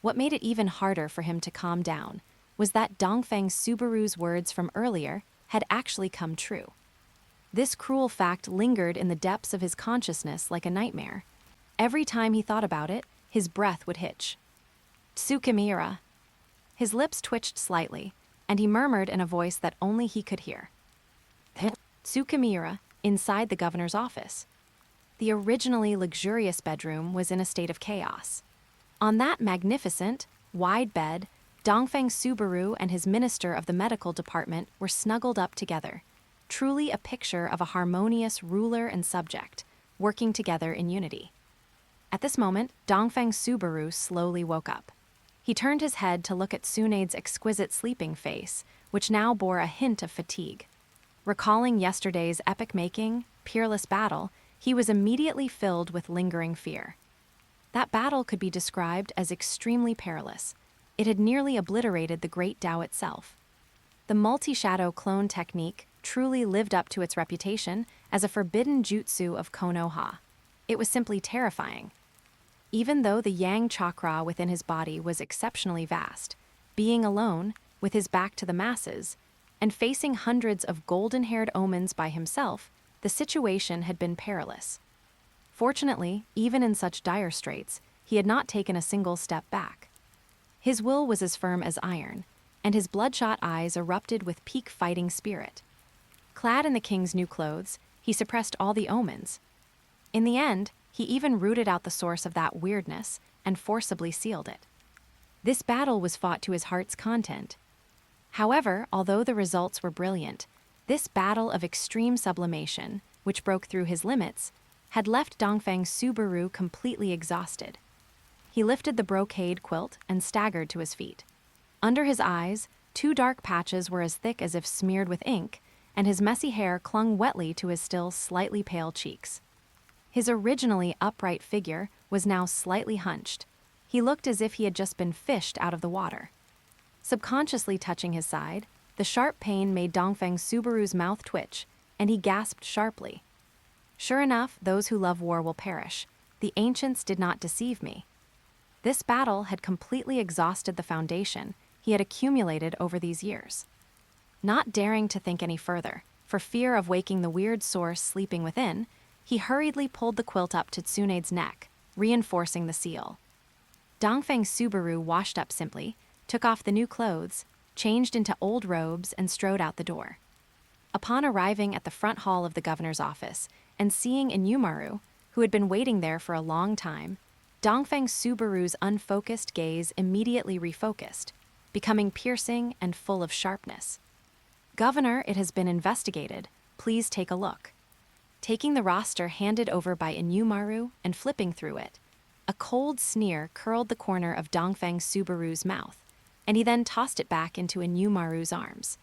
Speaker 1: What made it even harder for him to calm down was that Dongfeng Subaru's words from earlier had actually come true. This cruel fact lingered in the depths of his consciousness like a nightmare. Every time he thought about it, his breath would hitch. Tsukimiura. His lips twitched slightly, and he murmured in a voice that only he could hear. Tsukimiura, inside the governor's office. The originally luxurious bedroom was in a state of chaos. On that magnificent, wide bed, Dongfeng Subaru and his minister of the medical department were snuggled up together, truly a picture of a harmonious ruler and subject, working together in unity. At this moment, Dongfeng Subaru slowly woke up. He turned his head to look at Tsunade's exquisite sleeping face, which now bore a hint of fatigue. Recalling yesterday's epic-making, peerless battle, he was immediately filled with lingering fear. That battle could be described as extremely perilous. It had nearly obliterated the Great Tao itself. The multi-shadow clone technique truly lived up to its reputation as a forbidden jutsu of Konoha. It was simply terrifying. Even though the yang chakra within his body was exceptionally vast, being alone, with his back to the masses, and facing hundreds of golden-haired omens by himself, the situation had been perilous. Fortunately, even in such dire straits, he had not taken a single step back. His will was as firm as iron, and his bloodshot eyes erupted with peak fighting spirit. Clad in the king's new clothes, he suppressed all the omens. In the end, he even rooted out the source of that weirdness and forcibly sealed it. This battle was fought to his heart's content. However, although the results were brilliant, this battle of extreme sublimation, which broke through his limits, had left Dongfang Subaru completely exhausted. He lifted the brocade quilt and staggered to his feet. Under his eyes, 2 dark patches were as thick as if smeared with ink, and his messy hair clung wetly to his still slightly pale cheeks. His originally upright figure was now slightly hunched. He looked as if he had just been fished out of the water. Subconsciously touching his side, the sharp pain made Dongfang Subaru's mouth twitch, and he gasped sharply. Sure enough, those who love war will perish. The ancients did not deceive me. This battle had completely exhausted the foundation he had accumulated over these years. Not daring to think any further, for fear of waking the weird source sleeping within, he hurriedly pulled the quilt up to Tsunade's neck, reinforcing the seal. Dongfang Subaru washed up simply, took off the new clothes, changed into old robes, and strode out the door. Upon arriving at the front hall of the governor's office and seeing Inumaru, who had been waiting there for a long time, Dongfang Subaru's unfocused gaze immediately refocused, becoming piercing and full of sharpness. "Governor, it has been investigated. Please take a look." Taking the roster handed over by Inumaru and flipping through it, a cold sneer curled the corner of Dongfang Subaru's mouth, and he then tossed it back into Inumaru's arms.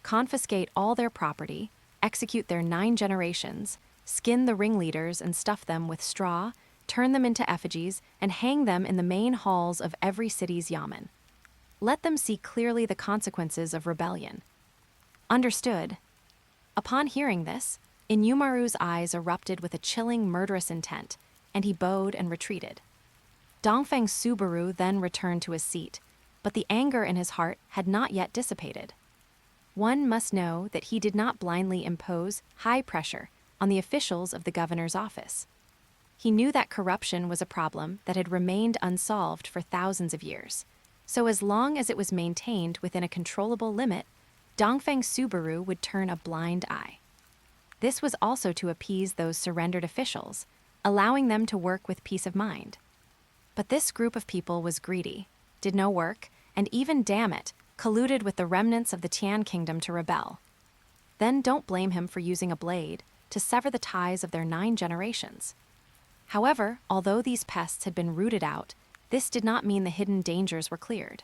Speaker 1: Confiscate all their property, execute their 9 generations, skin the ringleaders and stuff them with straw, turn them into effigies, and hang them in the main halls of every city's yamen. Let them see clearly the consequences of rebellion. Understood. Upon hearing this, Inumaru's eyes erupted with a chilling, murderous intent, and he bowed and retreated. Dongfang Subaru then returned to his seat, but the anger in his heart had not yet dissipated. One must know that he did not blindly impose high pressure on the officials of the governor's office. He knew that corruption was a problem that had remained unsolved for thousands of years, so as long as it was maintained within a controllable limit, Dongfang Subaru would turn a blind eye. This was also to appease those surrendered officials, allowing them to work with peace of mind. But this group of people was greedy, did no work, and even, damn it, colluded with the remnants of the Tian kingdom to rebel. Then don't blame him for using a blade to sever the ties of their 9 generations. However, although these pests had been rooted out, this did not mean the hidden dangers were cleared.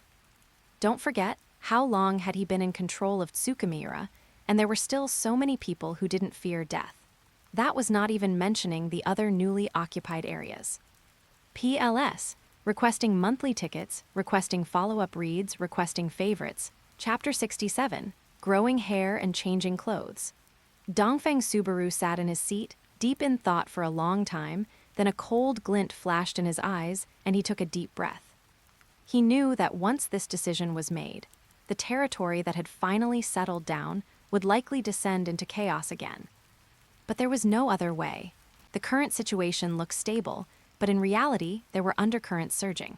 Speaker 1: Don't forget, how long had he been in control of Tsukimiura, and there were still so many people who didn't fear death. That was not even mentioning the other newly occupied areas. PLS, requesting monthly tickets, requesting follow-up reads, requesting favorites. Chapter 67, Growing Hair and Changing Clothes. Dongfang Subaru sat in his seat, deep in thought for a long time, then a cold glint flashed in his eyes, and he took a deep breath. He knew that once this decision was made, the territory that had finally settled down would likely descend into chaos again. But there was no other way. The current situation looked stable, but in reality, there were undercurrents surging.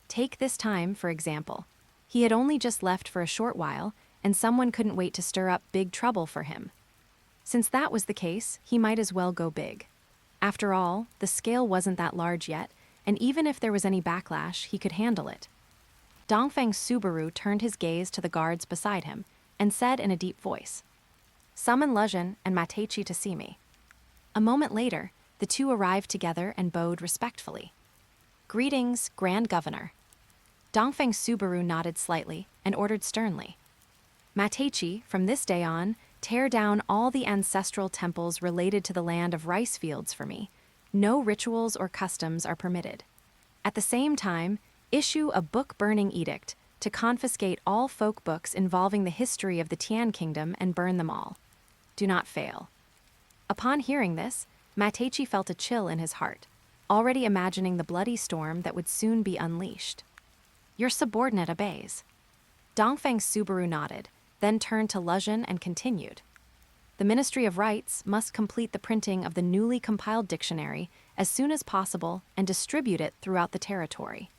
Speaker 1: Take this time, for example. He had only just left for a short while, and someone couldn't wait to stir up big trouble for him. Since that was the case, he might as well go big. After all, the scale wasn't that large yet, and even if there was any backlash, he could handle it. Dongfang Subaru turned his gaze to the guards beside him and said in a deep voice, "Summon Luzhen and Mateichi to see me." A moment later, the two arrived together and bowed respectfully. "Greetings, Grand Governor." Dongfang Subaru nodded slightly and ordered sternly, "Mateichi, from this day on, tear down all the ancestral temples related to the land of rice fields for me. No rituals or customs are permitted. At the same time, issue a book-burning edict to confiscate all folk books involving the history of the Tian Kingdom and burn them all. Do not fail. Upon hearing this, Mateichi felt a chill in his heart, already imagining the bloody storm that would soon be unleashed. Your subordinate obeys. Dongfeng Subaru nodded, then turned to Luzhin and continued. The Ministry of Rights must complete the printing of the newly compiled dictionary as soon as possible and distribute it throughout the territory.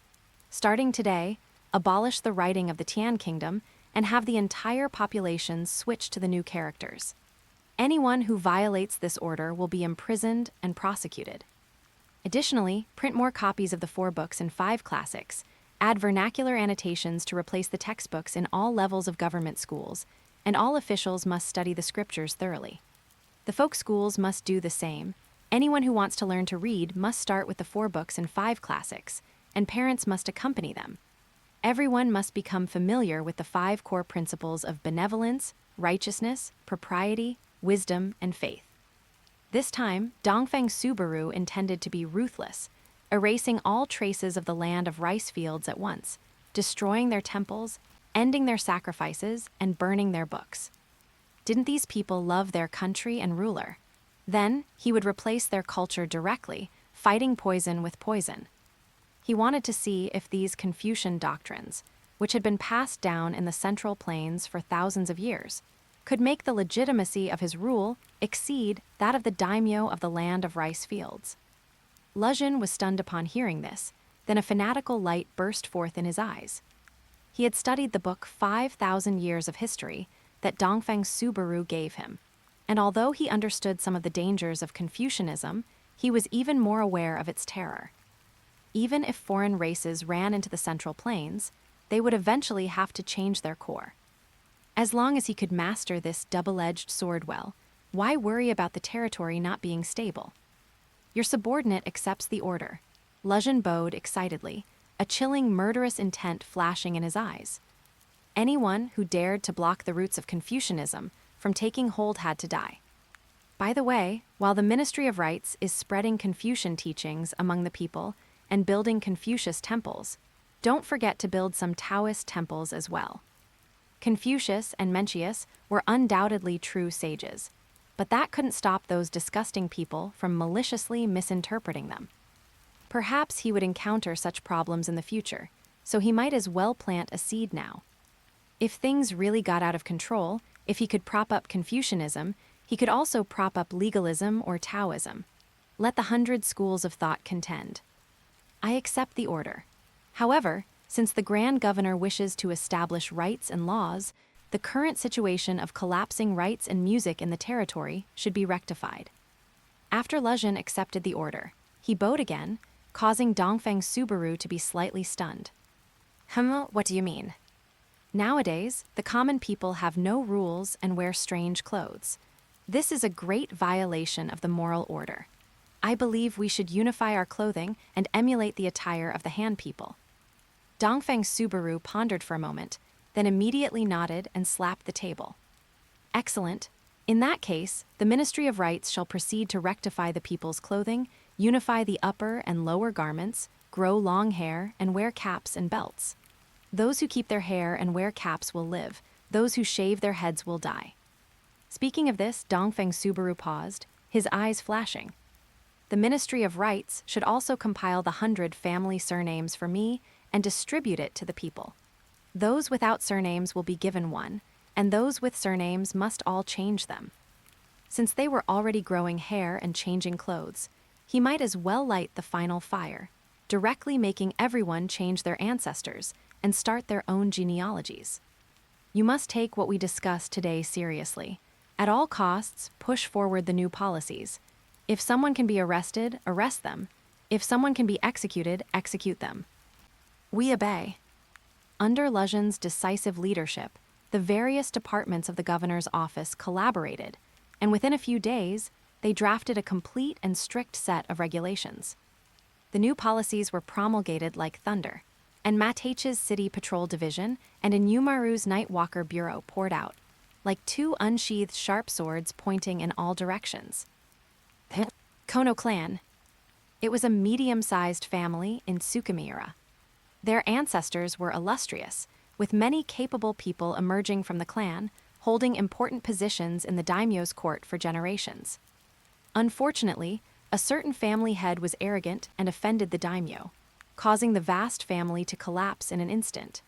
Speaker 1: Starting today, abolish the writing of the Tian Kingdom and have the entire population switch to the new characters. Anyone who violates this order will be imprisoned and prosecuted. Additionally, print more copies of the 4 books and 5 classics, add vernacular annotations to replace the textbooks in all levels of government schools, and all officials must study the scriptures thoroughly. The folk schools must do the same. Anyone who wants to learn to read must start with the 4 books and 5 classics, and parents must accompany them. Everyone must become familiar with the 5 core principles of benevolence, righteousness, propriety, wisdom, and faith. This time, Dongfeng Subaru intended to be ruthless, erasing all traces of the land of rice fields at once, destroying their temples, ending their sacrifices, and burning their books. Didn't these people love their country and ruler? Then, he would replace their culture directly, fighting poison with poison. He wanted to see if these Confucian doctrines, which had been passed down in the Central Plains for thousands of years, could make the legitimacy of his rule exceed that of the daimyo of the land of rice fields. Luzhin was stunned upon hearing this, then a fanatical light burst forth in his eyes. He had studied the book 5,000 Years of History that Dongfeng Subaru gave him, and although he understood some of the dangers of Confucianism, he was even more aware of its terror. Even if foreign races ran into the Central Plains, they would eventually have to change their core. As long as he could master this double-edged sword well, why worry about the territory not being stable? Your subordinate accepts the order. Luzhin bowed excitedly, a chilling, murderous intent flashing in his eyes. Anyone who dared to block the roots of Confucianism from taking hold had to die. By the way, while the Ministry of Rights is spreading Confucian teachings among the people and building Confucius temples, don't forget to build some Taoist temples as well. Confucius and Mencius were undoubtedly true sages, but that couldn't stop those disgusting people from maliciously misinterpreting them. Perhaps he would encounter such problems in the future, so he might as well plant a seed now. If things really got out of control, if he could prop up Confucianism, he could also prop up legalism or Taoism. Let the 100 schools of thought contend. I accept the order. However, since the Grand Governor wishes to establish rights and laws, the current situation of collapsing rights and music in the territory should be rectified. After Luzhin accepted the order, he bowed again, causing Dongfeng Subaru to be slightly stunned. What do you mean? Nowadays, the common people have no rules and wear strange clothes. This is a great violation of the moral order. I believe we should unify our clothing and emulate the attire of the Han people. Dongfeng Subaru pondered for a moment, then immediately nodded and slapped the table. Excellent. In that case, the Ministry of Rights shall proceed to rectify the people's clothing, unify the upper and lower garments, grow long hair, and wear caps and belts. Those who keep their hair and wear caps will live. Those who shave their heads will die. Speaking of this, Dongfeng Subaru paused, his eyes flashing. The Ministry of Rights should also compile the 100 family surnames for me and distribute it to the people. Those without surnames will be given one, and those with surnames must all change them. Since they were already growing hair and changing clothes, he might as well light the final fire, directly making everyone change their ancestors and start their own genealogies. You must take what we discussed today seriously. At all costs, push forward the new policies. If someone can be arrested, arrest them. If someone can be executed, execute them. We obey. Under Luzhin's decisive leadership, the various departments of the governor's office collaborated, and within a few days, they drafted a complete and strict set of regulations. The new policies were promulgated like thunder, and Mateichi's City Patrol Division and Inhumaru's Nightwalker Bureau poured out, like 2 unsheathed sharp swords pointing in all directions. Kono clan. It was a medium-sized family in Tsukimiura. Their ancestors were illustrious, with many capable people emerging from the clan, holding important positions in the daimyo's court for generations. Unfortunately, a certain family head was arrogant and offended the daimyo, causing the vast family to collapse in an instant.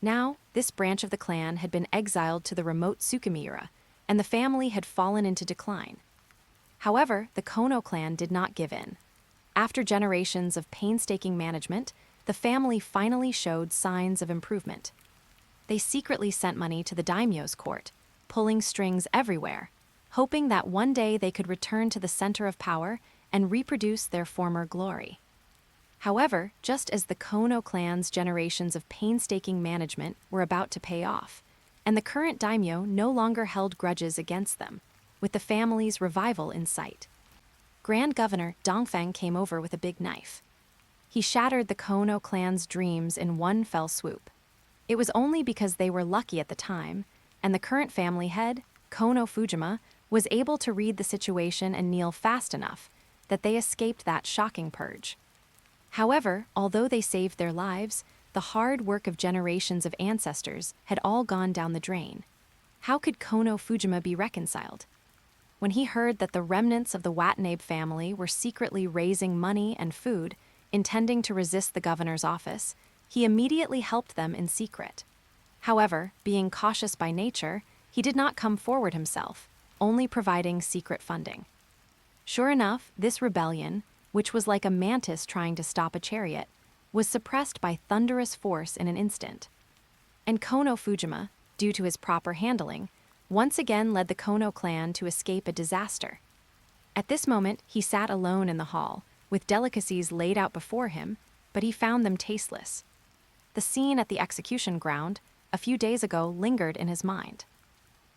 Speaker 1: Now, this branch of the clan had been exiled to the remote Tsukimiura, and the family had fallen into decline. However, the Kono clan did not give in. After generations of painstaking management, the family finally showed signs of improvement. They secretly sent money to the daimyo's court, pulling strings everywhere, hoping that one day they could return to the center of power and reproduce their former glory. However, just as the Kono clan's generations of painstaking management were about to pay off, and the current daimyo no longer held grudges against them, with the family's revival in sight. Grand Governor Dongfeng came over with a big knife. He shattered the Kono clan's dreams in one fell swoop. It was only because they were lucky at the time, and the current family head, Kono Fujima, was able to read the situation and kneel fast enough that they escaped that shocking purge. However, although they saved their lives, the hard work of generations of ancestors had all gone down the drain. How could Kono Fujima be reconciled? When he heard that the remnants of the Watanabe family were secretly raising money and food, intending to resist the governor's office, he immediately helped them in secret. However, being cautious by nature, he did not come forward himself, only providing secret funding. Sure enough, this rebellion, which was like a mantis trying to stop a chariot, was suppressed by thunderous force in an instant. And Kono Fujima, due to his proper handling, once again led the Kono clan to escape a disaster. At this moment, he sat alone in the hall, with delicacies laid out before him, but he found them tasteless. The scene at the execution ground, a few days ago, lingered in his mind.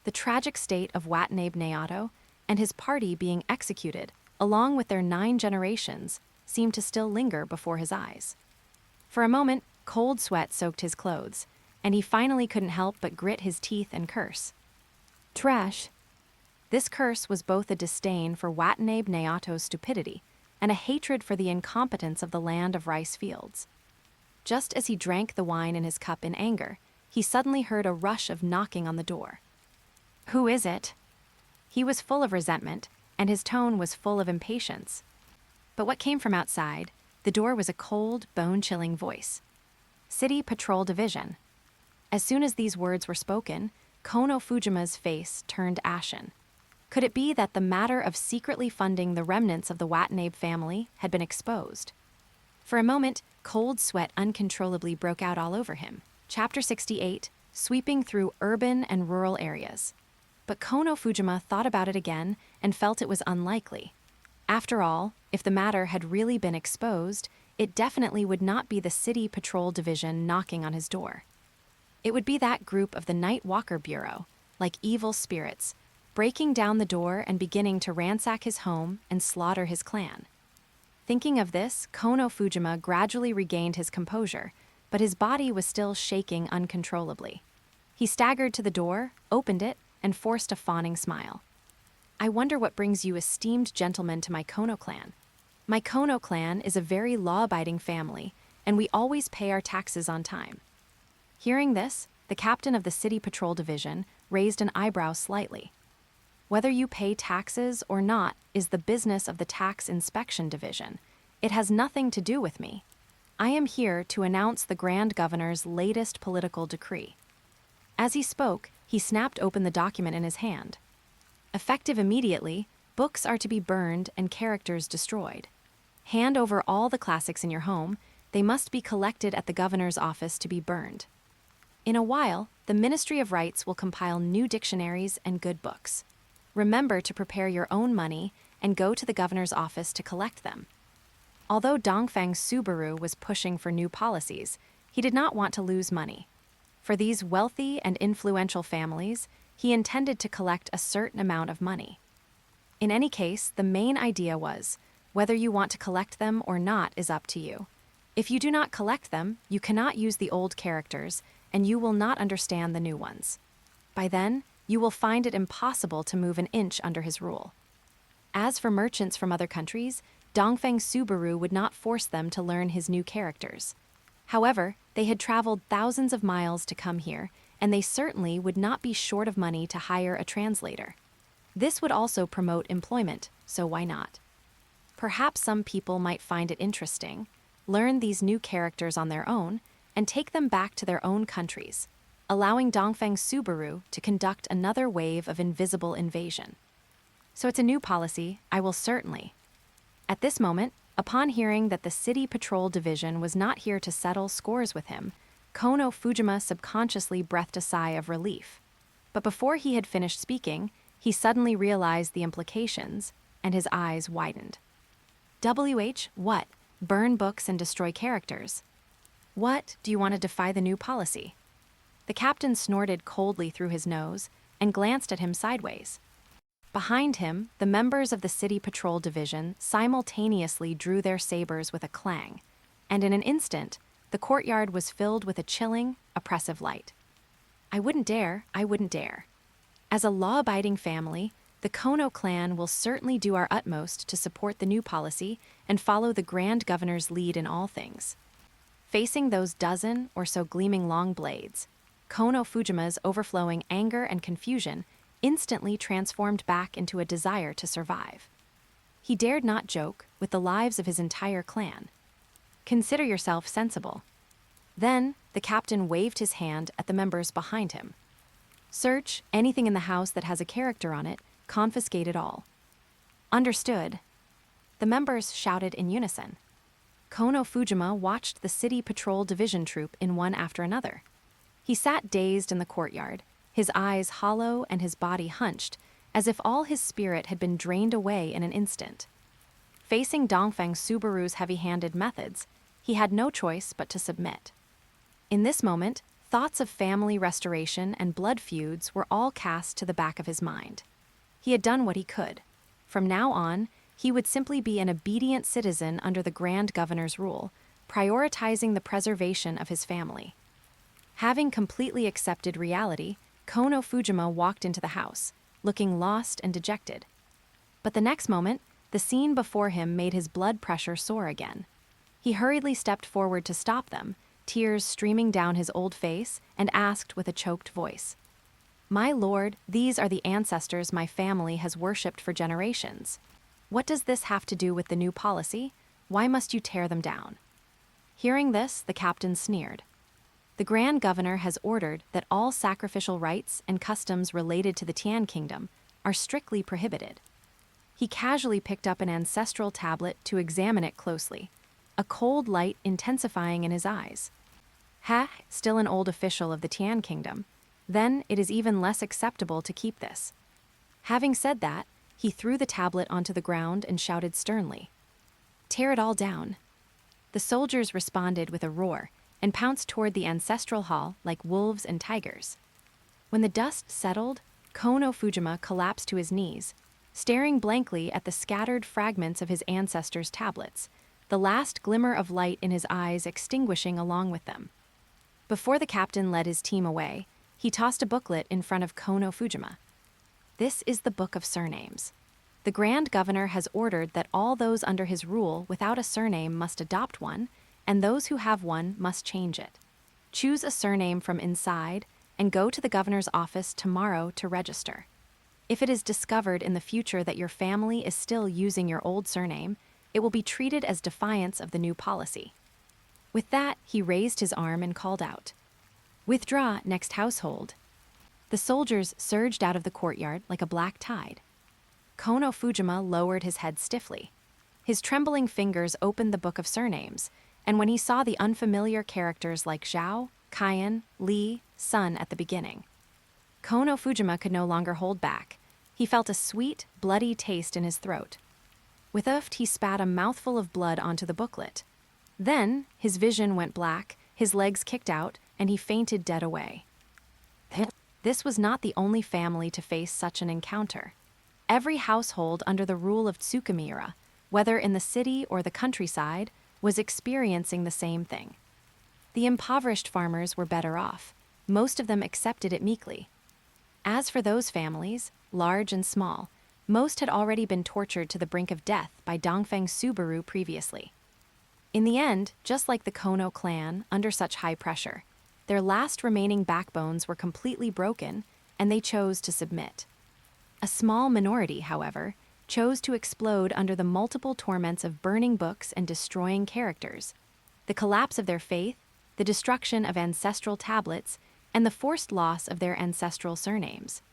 Speaker 1: The tragic state of Watanabe Minato and his party being executed, along with their 9 generations, seemed to still linger before his eyes. For a moment, cold sweat soaked his clothes, and he finally couldn't help but grit his teeth and curse. Trash. This curse was both a disdain for Watanabe Nayato's stupidity and a hatred for the incompetence of the land of rice fields. Just as he drank the wine in his cup in anger, he suddenly heard a rush of knocking on the door. Who is it? He was full of resentment, and his tone was full of impatience. But what came from outside, the door was a cold, bone-chilling voice. City Patrol Division. As soon as these words were spoken, Kono Fujima's face turned ashen. Could it be that the matter of secretly funding the remnants of the Watanabe family had been exposed? For a moment, cold sweat uncontrollably broke out all over him. Chapter 68, Sweeping Through Urban and Rural Areas. But Kono Fujima thought about it again and felt it was unlikely. After all, if the matter had really been exposed, it definitely would not be the City Patrol Division knocking on his door. It would be that group of the Night Walker Bureau, like evil spirits, breaking down the door and beginning to ransack his home and slaughter his clan. Thinking of this, Kono Fujima gradually regained his composure, but his body was still shaking uncontrollably. He staggered to the door, opened it, and forced a fawning smile. I wonder what brings you esteemed gentlemen to my Kono clan. My Kono clan is a very law-abiding family, and we always pay our taxes on time. Hearing this, the captain of the City Patrol Division raised an eyebrow slightly. Whether you pay taxes or not is the business of the Tax Inspection Division. It has nothing to do with me. I am here to announce the Grand Governor's latest political decree. As he spoke, he snapped open the document in his hand. Effective immediately, books are to be burned and characters destroyed. Hand over all the classics in your home. They must be collected at the governor's office to be burned. In a while, the Ministry of Rights will compile new dictionaries and good books. Remember to prepare your own money and go to the governor's office to collect them. Although Dongfeng Subaru was pushing for new policies, he did not want to lose money. For these wealthy and influential families, he intended to collect a certain amount of money. In any case, the main idea was, whether you want to collect them or not is up to you. If you do not collect them, you cannot use the old characters, and you will not understand the new ones. By then, you will find it impossible to move an inch under his rule. As for merchants from other countries, Dongfeng Subaru would not force them to learn his new characters. However, they had traveled thousands of miles to come here, and they certainly would not be short of money to hire a translator. This would also promote employment, so why not? Perhaps some people might find it interesting, learn these new characters on their own, and take them back to their own countries, allowing Dongfeng Subaru to conduct another wave of invisible invasion. So it's a new policy, I will certainly. At this moment, upon hearing that the City Patrol Division was not here to settle scores with him, Kono Fujima subconsciously breathed a sigh of relief. But before he had finished speaking, he suddenly realized the implications, and his eyes widened. What? Burn books and destroy characters? What, do you want to defy the new policy? The captain snorted coldly through his nose and glanced at him sideways. Behind him, the members of the City Patrol Division simultaneously drew their sabers with a clang, and in an instant, the courtyard was filled with a chilling, oppressive light. I wouldn't dare. As a law-abiding family, the Kono clan will certainly do our utmost to support the new policy and follow the Grand Governor's lead in all things. Facing those dozen or so gleaming long blades, Kono Fujima's overflowing anger and confusion instantly transformed back into a desire to survive. He dared not joke with the lives of his entire clan. Consider yourself sensible. Then, the captain waved his hand at the members behind him. Search anything in the house that has a character on it, confiscate it all. Understood. The members shouted in unison. Kono Fujima watched the City Patrol Division troop in one after another. He sat dazed in the courtyard, his eyes hollow and his body hunched, as if all his spirit had been drained away in an instant. Facing Dongfeng Subaru's heavy-handed methods, he had no choice but to submit. In this moment, thoughts of family restoration and blood feuds were all cast to the back of his mind. He had done what he could. From now on, he would simply be an obedient citizen under the Grand Governor's rule, prioritizing the preservation of his family. Having completely accepted reality, Kono Fujima walked into the house, looking lost and dejected. But the next moment, the scene before him made his blood pressure soar again. He hurriedly stepped forward to stop them, tears streaming down his old face, and asked with a choked voice, "My lord, these are the ancestors my family has worshipped for generations. What does this have to do with the new policy? Why must you tear them down?" Hearing this, the captain sneered. The Grand Governor has ordered that all sacrificial rites and customs related to the Tian Kingdom are strictly prohibited. He casually picked up an ancestral tablet to examine it closely, a cold light intensifying in his eyes. Still an old official of the Tian Kingdom. Then it is even less acceptable to keep this. Having said that, he threw the tablet onto the ground and shouted sternly, "Tear it all down." The soldiers responded with a roar and pounced toward the ancestral hall like wolves and tigers. When the dust settled, Kono Fujima collapsed to his knees, staring blankly at the scattered fragments of his ancestors' tablets, the last glimmer of light in his eyes extinguishing along with them. Before the captain led his team away, he tossed a booklet in front of Kono Fujima. This is the Book of Surnames. The Grand Governor has ordered that all those under his rule without a surname must adopt one, and those who have one must change it. Choose a surname from inside and go to the governor's office tomorrow to register. If it is discovered in the future that your family is still using your old surname, it will be treated as defiance of the new policy. With that, he raised his arm and called out, "Withdraw, next household." The soldiers surged out of the courtyard like a black tide. Kono Fujima lowered his head stiffly. His trembling fingers opened the Book of Surnames, and when he saw the unfamiliar characters like Zhao, Kaiyan, Li, Sun at the beginning, Kono Fujima could no longer hold back. He felt a sweet, bloody taste in his throat. With oath, he spat a mouthful of blood onto the booklet. Then, his vision went black, his legs kicked out, and he fainted dead away. This was not the only family to face such an encounter. Every household under the rule of Tsukimiura, whether in the city or the countryside, was experiencing the same thing. The impoverished farmers were better off. Most of them accepted it meekly. As for those families, large and small, Most had already been tortured to the brink of death by Dongfeng Subaru previously. In the end, just like the Kono clan, under such high pressure, their last remaining backbones were completely broken, and they chose to submit. A small minority, however, chose to explode under the multiple torments of burning books and destroying characters, the collapse of their faith, the destruction of ancestral tablets, and the forced loss of their ancestral surnames.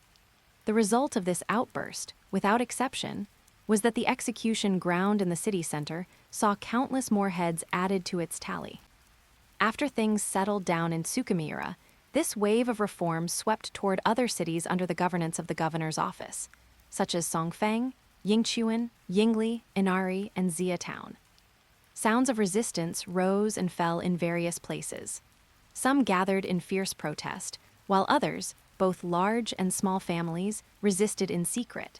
Speaker 1: The result of this outburst, without exception, was that the execution ground in the city center saw countless more heads added to its tally. After things settled down in Tsukimiura, this wave of reforms swept toward other cities under the governance of the governor's office, such as Songfeng, Yingchuan, Yingli, Inari, and Xia Town. Sounds of resistance rose and fell in various places. Some gathered in fierce protest, while others, both large and small families, resisted in secret.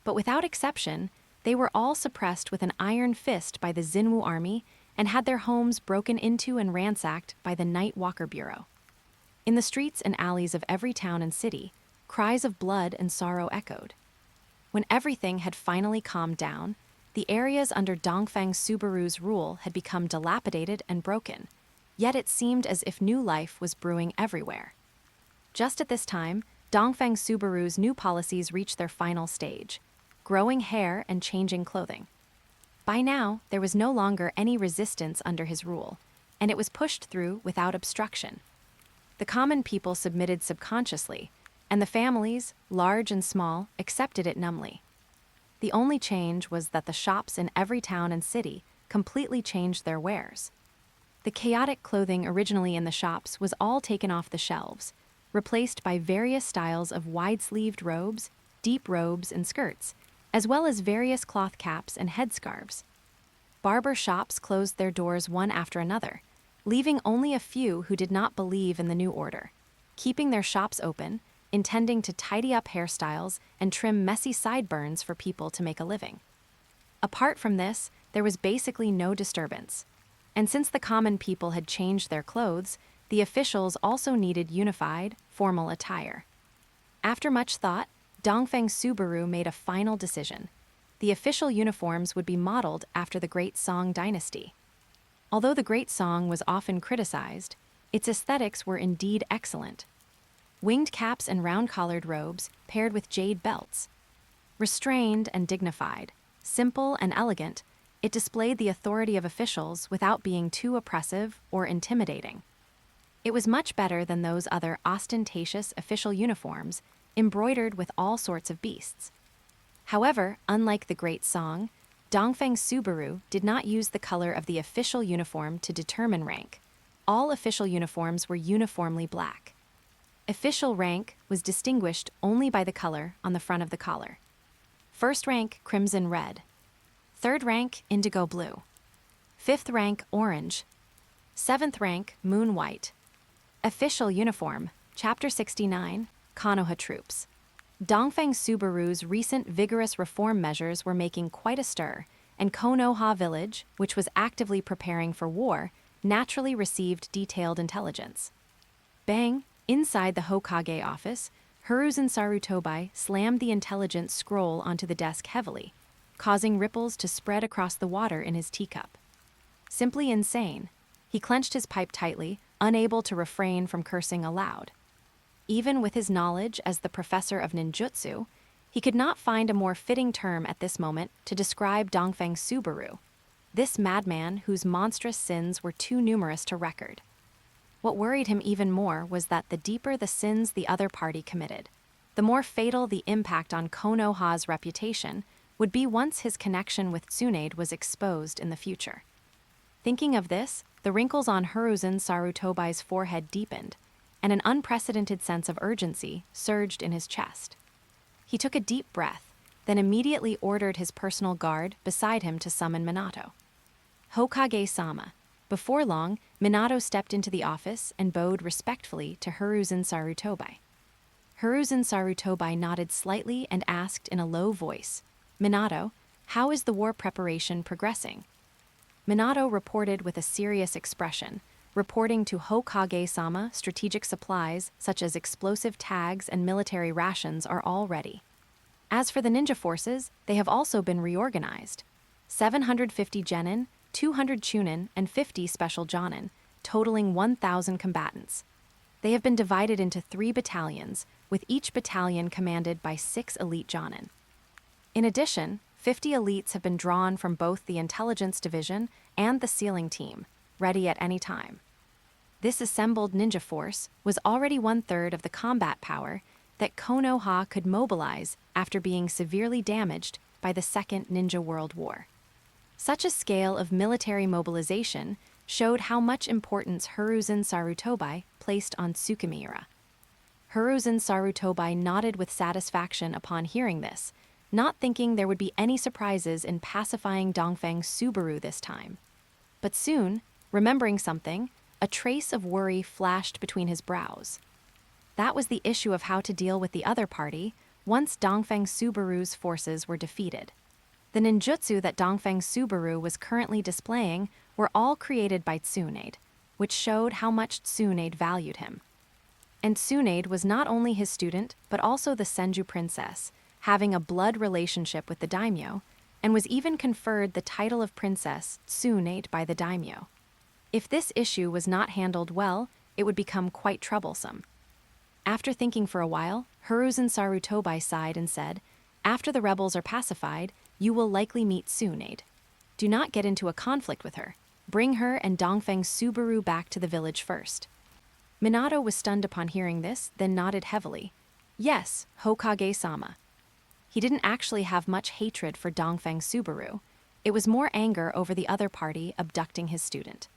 Speaker 1: But without exception, they were all suppressed with an iron fist by the Xinwu army and had their homes broken into and ransacked by the Night Walker Bureau. In the streets and alleys of every town and city, cries of blood and sorrow echoed. When everything had finally calmed down, the areas under Dongfeng Subaru's rule had become dilapidated and broken, yet it seemed as if new life was brewing everywhere. Just at this time, Dongfeng Subaru's new policies reached their final stage: growing hair and changing clothing. By now, there was no longer any resistance under his rule, and it was pushed through without obstruction. The common people submitted subconsciously, and the families, large and small, accepted it numbly. The only change was that the shops in every town and city completely changed their wares. The chaotic clothing originally in the shops was all taken off the shelves, replaced by various styles of wide-sleeved robes, deep robes, and skirts, as well as various cloth caps and headscarves. Barber shops closed their doors one after another, leaving only a few who did not believe in the new order, keeping their shops open, intending to tidy up hairstyles and trim messy sideburns for people to make a living. Apart from this, there was basically no disturbance. And since the common people had changed their clothes, the officials also needed unified, formal attire. After much thought, Dongfeng Subaru made a final decision. The official uniforms would be modeled after the Great Song dynasty. Although the Great Song was often criticized, its aesthetics were indeed excellent. Winged caps and round-collared robes paired with jade belts. Restrained and dignified, simple and elegant, it displayed the authority of officials without being too oppressive or intimidating. It was much better than those other ostentatious official uniforms embroidered with all sorts of beasts. However, unlike the Great Song, Dongfeng Subaru did not use the color of the official uniform to determine rank. All official uniforms were uniformly black. Official rank was distinguished only by the color on the front of the collar. First rank, crimson red. Third rank, indigo blue. Fifth rank, orange. Seventh rank, moon white. Official uniform, Chapter 69, Konoha troops. Dongfeng Subaru's recent vigorous reform measures were making quite a stir, and Konoha village, which was actively preparing for war, naturally received detailed intelligence. Bang! Inside the Hokage office, Hiruzen Sarutobi slammed the intelligence scroll onto the desk heavily, causing ripples to spread across the water in his teacup. Simply insane, he clenched his pipe tightly, unable to refrain from cursing aloud. Even with his knowledge as the professor of ninjutsu, he could not find a more fitting term at this moment to describe Dongfeng Subaru, this madman whose monstrous sins were too numerous to record. What worried him even more was that the deeper the sins the other party committed, the more fatal the impact on Konoha's reputation would be once his connection with Tsunade was exposed in the future. Thinking of this, the wrinkles on Hiruzen Sarutobi's forehead deepened, and an unprecedented sense of urgency surged in his chest. He took a deep breath, then immediately ordered his personal guard beside him to summon Minato. Hokage-sama. Before long, Minato stepped into the office and bowed respectfully to Hiruzen Sarutobi. Hiruzen Sarutobi nodded slightly and asked in a low voice, "Minato, how is the war preparation progressing?" Minato reported with a serious expression, reporting to Hokage-sama strategic supplies such as explosive tags and military rations are all ready. As for the ninja forces, they have also been reorganized. 750 genin, 200 chunin, and 50 special jonin, totaling 1,000 combatants. They have been divided into 3 battalions, with each battalion commanded by 6 elite jonin. In addition, 50 elites have been drawn from both the intelligence division and the sealing team, ready at any time. This assembled ninja force was already 1/3 of the combat power that Konoha could mobilize after being severely damaged by the Second Ninja World War. Such a scale of military mobilization showed how much importance Hiruzen Sarutobi placed on Tsukimiura. Hiruzen Sarutobi nodded with satisfaction upon hearing this, not thinking there would be any surprises in pacifying Dongfeng Subaru this time. But soon, remembering something, a trace of worry flashed between his brows. That was the issue of how to deal with the other party once Dongfeng Subaru's forces were defeated. The ninjutsu that Dongfeng Subaru was currently displaying were all created by Tsunade, which showed how much Tsunade valued him. And Tsunade was not only his student, but also the Senju princess, having a blood relationship with the daimyo, and was even conferred the title of Princess Tsunade by the daimyo. If this issue was not handled well, it would become quite troublesome. After thinking for a while, Hiruzen Sarutobi sighed and said, "After the rebels are pacified, you will likely meet Tsunade. Do not get into a conflict with her. Bring her and Dongfeng Subaru back to the village first." Minato was stunned upon hearing this, then nodded heavily. "Yes, Hokage-sama." He didn't actually have much hatred for Dongfeng Subaru. It was more anger over the other party abducting his student.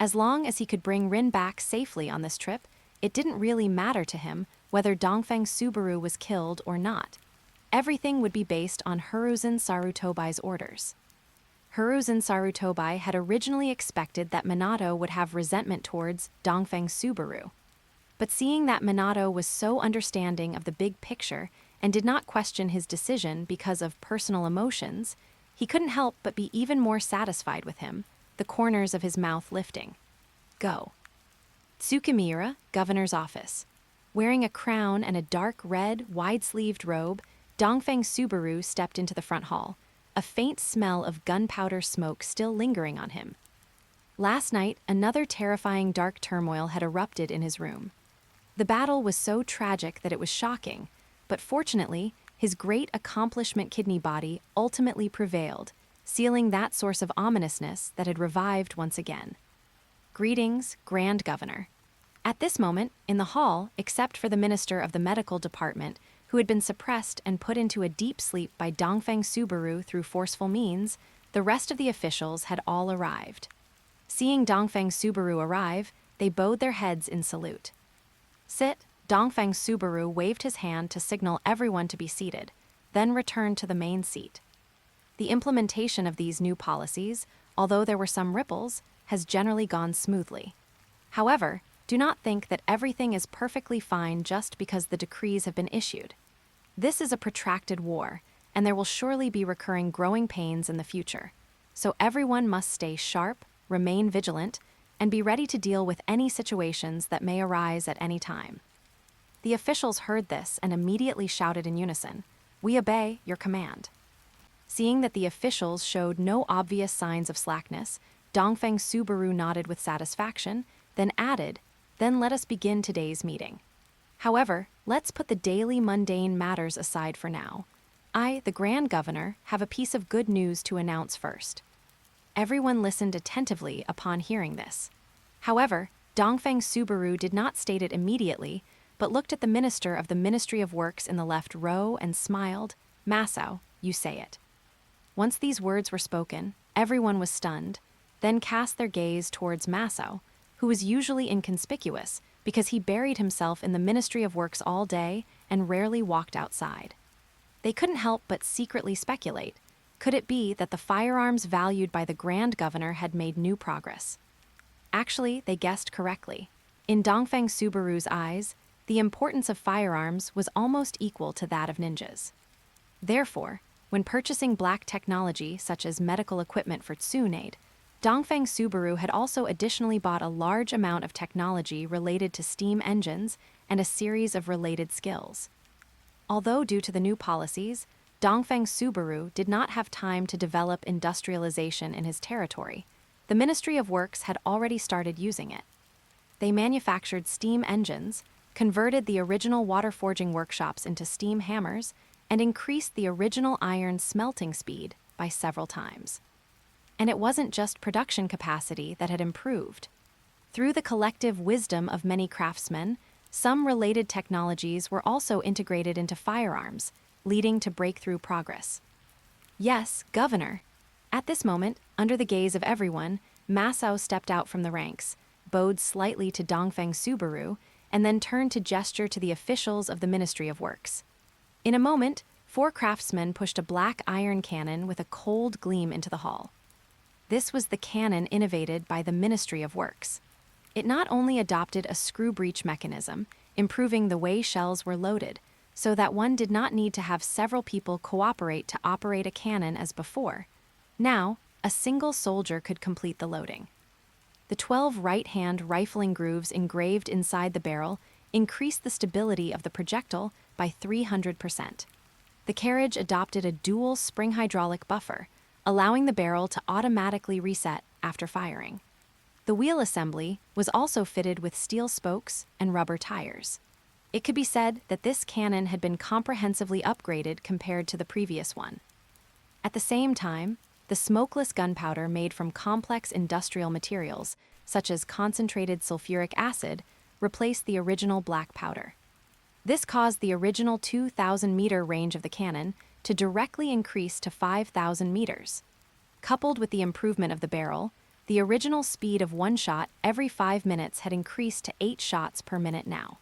Speaker 1: As long as he could bring Rin back safely on this trip, it didn't really matter to him whether Dongfeng Subaru was killed or not. Everything would be based on Hiruzen Sarutobi's orders. Hiruzen Sarutobi had originally expected that Minato would have resentment towards Dongfeng Subaru. But seeing that Minato was so understanding of the big picture and did not question his decision because of personal emotions, he couldn't help but be even more satisfied with him, the corners of his mouth lifting. Go. Tsukimiura, Governor's Office. Wearing a crown and a dark red, wide-sleeved robe, Dongfeng Subaru stepped into the front hall, a faint smell of gunpowder smoke still lingering on him. Last night, another terrifying dark turmoil had erupted in his room. The battle was so tragic that it was shocking, but fortunately, his great accomplishment kidney body ultimately prevailed, sealing that source of ominousness that had revived once again. Greetings, Grand Governor. At this moment, in the hall, except for the Minister of the Medical Department, who had been suppressed and put into a deep sleep by Dongfeng Subaru through forceful means, the rest of the officials had all arrived. Seeing Dongfeng Subaru arrive, they bowed their heads in salute. "Sit." Dongfeng Subaru waved his hand to signal everyone to be seated, then returned to the main seat. The implementation of these new policies, although there were some ripples, has generally gone smoothly. However, do not think that everything is perfectly fine just because the decrees have been issued. This is a protracted war, and there will surely be recurring growing pains in the future. So everyone must stay sharp, remain vigilant, and be ready to deal with any situations that may arise at any time. The officials heard this and immediately shouted in unison, "We obey your command." Seeing that the officials showed no obvious signs of slackness, Dongfeng Subaru nodded with satisfaction, then added, "Then let us begin today's meeting. However, let's put the daily mundane matters aside for now. I, the Grand Governor, have a piece of good news to announce first." Everyone listened attentively upon hearing this. However, Dongfeng Subaru did not state it immediately, but looked at the Minister of the Ministry of Works in the left row and smiled, "Masao, you say it." Once these words were spoken, everyone was stunned, then cast their gaze towards Masao, who was usually inconspicuous because he buried himself in the Ministry of Works all day and rarely walked outside. They couldn't help but secretly speculate. Could it be that the firearms valued by the Grand Governor had made new progress? Actually, they guessed correctly. In Dongfeng Subaru's eyes, the importance of firearms was almost equal to that of ninjas. Therefore, when purchasing black technology such as medical equipment for Tsunade, Dongfeng Subaru had also additionally bought a large amount of technology related to steam engines and a series of related skills. Although due to the new policies, Dongfeng Subaru did not have time to develop industrialization in his territory. The Ministry of Works had already started using it. They manufactured steam engines, converted the original water forging workshops into steam hammers, and increased the original iron smelting speed by several times. And it wasn't just production capacity that had improved. Through the collective wisdom of many craftsmen, some related technologies were also integrated into firearms, leading to breakthrough progress. Yes, Governor. At this moment, under the gaze of everyone, Masao stepped out from the ranks, bowed slightly to Dongfeng Subaru, and then turned to gesture to the officials of the Ministry of Works. In a moment, 4 craftsmen pushed a black iron cannon with a cold gleam into the hall. This was the cannon innovated by the Ministry of Works. It not only adopted a screw breech mechanism, improving the way shells were loaded, so that one did not need to have several people cooperate to operate a cannon as before. Now, a single soldier could complete the loading. The 12 right-hand rifling grooves engraved inside the barrel increased the stability of the projectile by 300%. The carriage adopted a dual spring hydraulic buffer, allowing the barrel to automatically reset after firing. The wheel assembly was also fitted with steel spokes and rubber tires. It could be said that this cannon had been comprehensively upgraded compared to the previous one. At the same time, the smokeless gunpowder made from complex industrial materials, such as concentrated sulfuric acid, replaced the original black powder. This caused the original 2,000-meter range of the cannon to directly increase to 5,000 meters. Coupled with the improvement of the barrel, the original speed of one shot every 5 minutes had increased to 8 shots per minute now.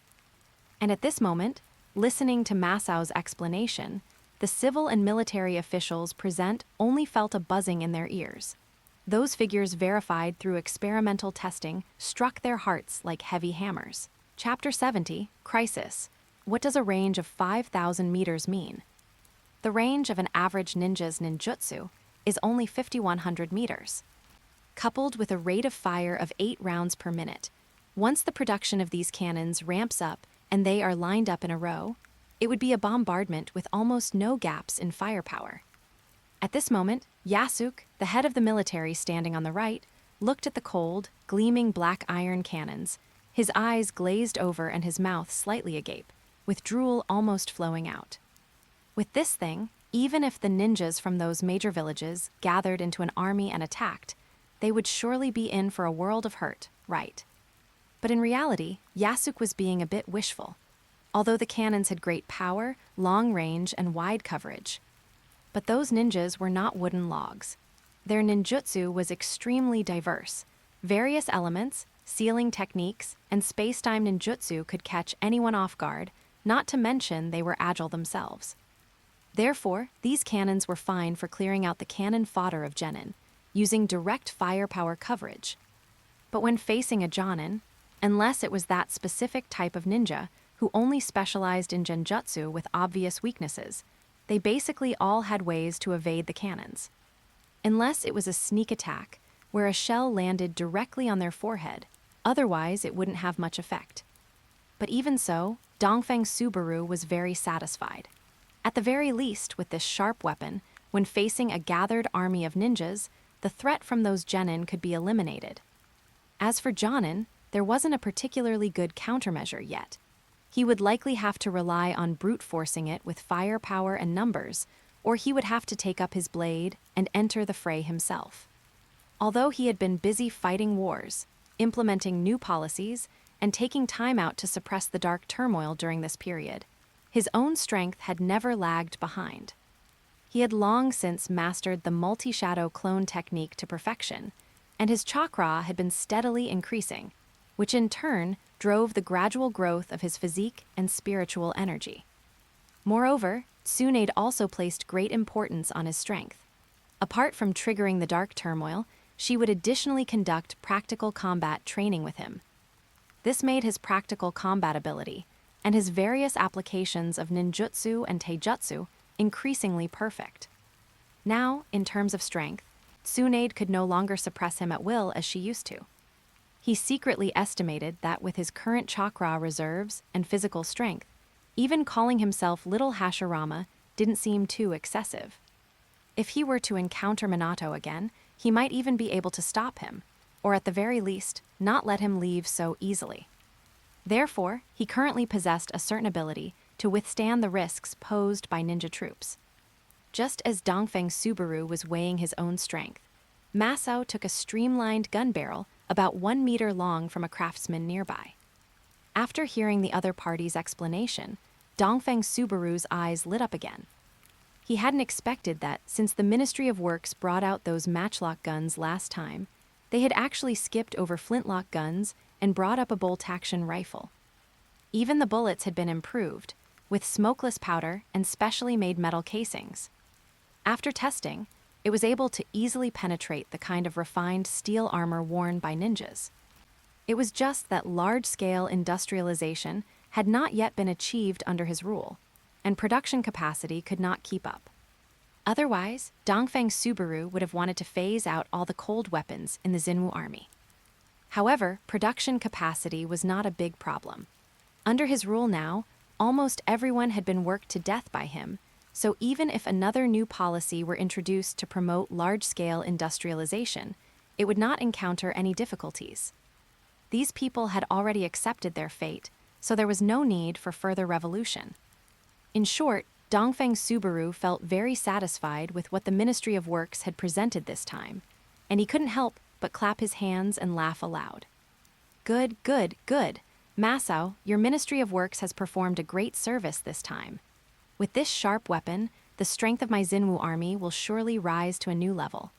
Speaker 1: And at this moment, listening to Masao's explanation, the civil and military officials present only felt a buzzing in their ears. Those figures verified through experimental testing struck their hearts like heavy hammers. Chapter 70, Crisis. What does a range of 5,000 meters mean? The range of an average ninja's ninjutsu is only 5,100 meters. Coupled with a rate of fire of 8 rounds per minute, once the production of these cannons ramps up and they are lined up in a row, it would be a bombardment with almost no gaps in firepower. At this moment, Yasuk, the head of the military standing on the right, looked at the cold, gleaming black iron cannons, his eyes glazed over and his mouth slightly agape, with drool almost flowing out. With this thing, even if the ninjas from those major villages gathered into an army and attacked, they would surely be in for a world of hurt, right? But in reality, Yasuk was being a bit wishful. Although the cannons had great power, long range, and wide coverage. But those ninjas were not wooden logs. Their ninjutsu was extremely diverse. Various elements, sealing techniques, and space-time ninjutsu could catch anyone off guard, not to mention they were agile themselves. Therefore, these cannons were fine for clearing out the cannon fodder of genin, using direct firepower coverage. But when facing a jonin, unless it was that specific type of ninja who only specialized in genjutsu with obvious weaknesses, they basically all had ways to evade the cannons. Unless it was a sneak attack, where a shell landed directly on their forehead, otherwise it wouldn't have much effect. But even so, Dongfeng Subaru was very satisfied. At the very least, with this sharp weapon, when facing a gathered army of ninjas, the threat from those genin could be eliminated. As for Jonin, there wasn't a particularly good countermeasure yet. He would likely have to rely on brute forcing it with firepower and numbers, or he would have to take up his blade and enter the fray himself. Although he had been busy fighting wars, implementing new policies, and taking time out to suppress the dark turmoil during this period, his own strength had never lagged behind. He had long since mastered the multi-shadow clone technique to perfection, and his chakra had been steadily increasing, which in turn drove the gradual growth of his physique and spiritual energy. Moreover, Tsunade also placed great importance on his strength. Apart from triggering the dark turmoil, she would additionally conduct practical combat training with him. This made his practical combat ability, and his various applications of ninjutsu and taijutsu, increasingly perfect. Now, in terms of strength, Tsunade could no longer suppress him at will as she used to. He secretly estimated that with his current chakra reserves and physical strength, Even calling himself Little Hashirama didn't seem too excessive. If he were to encounter Minato again, he might even be able to stop him, or at the very least, not let him leave so easily. Therefore, he currently possessed a certain ability to withstand the risks posed by ninja troops. Just as Dongfeng Subaru was weighing his own strength, Masao took a streamlined gun barrel about 1 meter long from a craftsman nearby. After hearing the other party's explanation, Dongfeng Subaru's eyes lit up again. He hadn't expected that, since the Ministry of Works brought out those matchlock guns last time, they had actually skipped over flintlock guns and brought up a bolt-action rifle. Even the bullets had been improved, with smokeless powder and specially made metal casings. After testing, it was able to easily penetrate the kind of refined steel armor worn by ninjas. It was just that large-scale industrialization had not yet been achieved under his rule, and production capacity could not keep up. Otherwise, Dongfeng Subaru would have wanted to phase out all the cold weapons in the Xinwu army. However, production capacity was not a big problem. Under his rule now, almost everyone had been worked to death by him, so even if another new policy were introduced to promote large-scale industrialization, it would not encounter any difficulties. These people had already accepted their fate, so there was no need for further revolution. In short, Dongfeng Subaru felt very satisfied with what the Ministry of Works had presented this time, and he couldn't help but clap his hands and laugh aloud. Good, good, good. Masao, your Ministry of Works has performed a great service this time. With this sharp weapon, the strength of my Xinwu army will surely rise to a new level.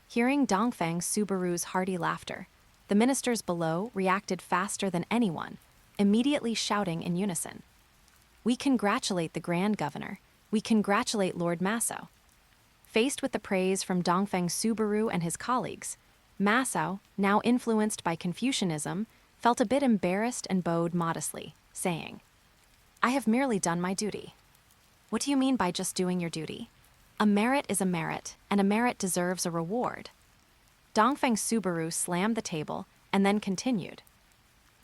Speaker 1: Hearing Dongfeng Subaru's hearty laughter, the ministers below reacted faster than anyone, immediately shouting in unison. We congratulate the Grand Governor. We congratulate Lord Masao. Faced with the praise from Dongfeng Subaru and his colleagues, Masao, now influenced by Confucianism, felt a bit embarrassed and bowed modestly, saying, I have merely done my duty. What do you mean by just doing your duty? A merit is a merit, and a merit deserves a reward. Dongfeng Subaru slammed the table and then continued.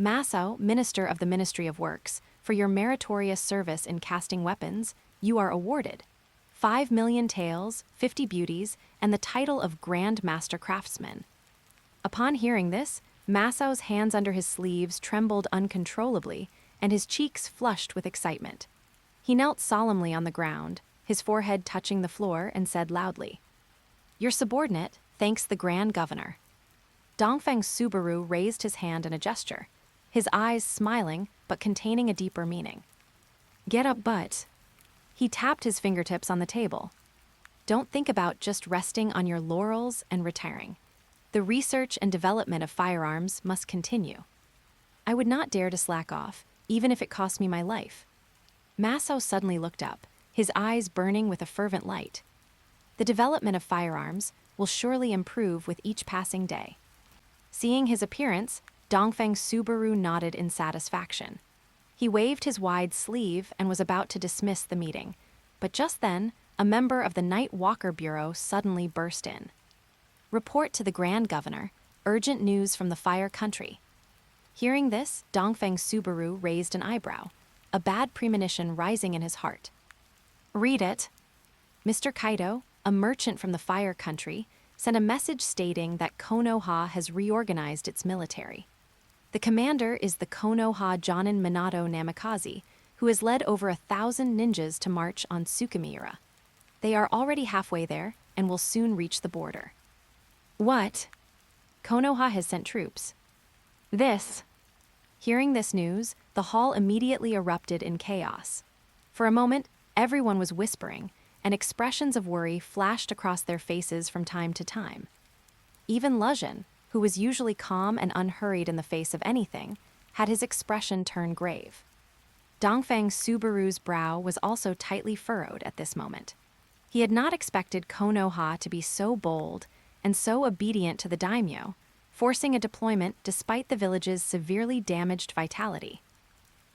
Speaker 1: Masao, Minister of the Ministry of Works, for your meritorious service in casting weapons, you are awarded 5 million taels, 50 beauties, and the title of Grand Master Craftsman. Upon hearing this, Masao's hands under his sleeves trembled uncontrollably, and his cheeks flushed with excitement. He knelt solemnly on the ground, his forehead touching the floor, and said loudly, Your subordinate thanks the Grand Governor. Dongfeng Subaru raised his hand in a gesture, his eyes smiling but containing a deeper meaning. Get up, but... He tapped his fingertips on the table. Don't think about just resting on your laurels and retiring. The research and development of firearms must continue. I would not dare to slack off, even if it cost me my life. Masao suddenly looked up, his eyes burning with a fervent light. The development of firearms will surely improve with each passing day. Seeing his appearance, Dongfeng Subaru nodded in satisfaction. He waved his wide sleeve and was about to dismiss the meeting, but just then, a member of the Night Walker Bureau suddenly burst in. Report to the Grand Governor, urgent news from the Fire Country. Hearing this, Dongfeng Subaru raised an eyebrow, a bad premonition rising in his heart. Read it. Mr. Kaido, a merchant from the Fire Country, sent a message stating that Konoha has reorganized its military. The commander is the Konoha Jonin Minato Namikaze, who has led over 1,000 ninjas to march on Tsukimiura. They are already halfway there and will soon reach the border. What? Konoha has sent troops. This. Hearing this news, the hall immediately erupted in chaos. For a moment, everyone was whispering, and expressions of worry flashed across their faces from time to time. Even Luzhin, who was usually calm and unhurried in the face of anything, had his expression turn grave. Dongfeng Subaru's brow was also tightly furrowed at this moment. He had not expected Konoha to be so bold and so obedient to the daimyo, forcing a deployment despite the village's severely damaged vitality.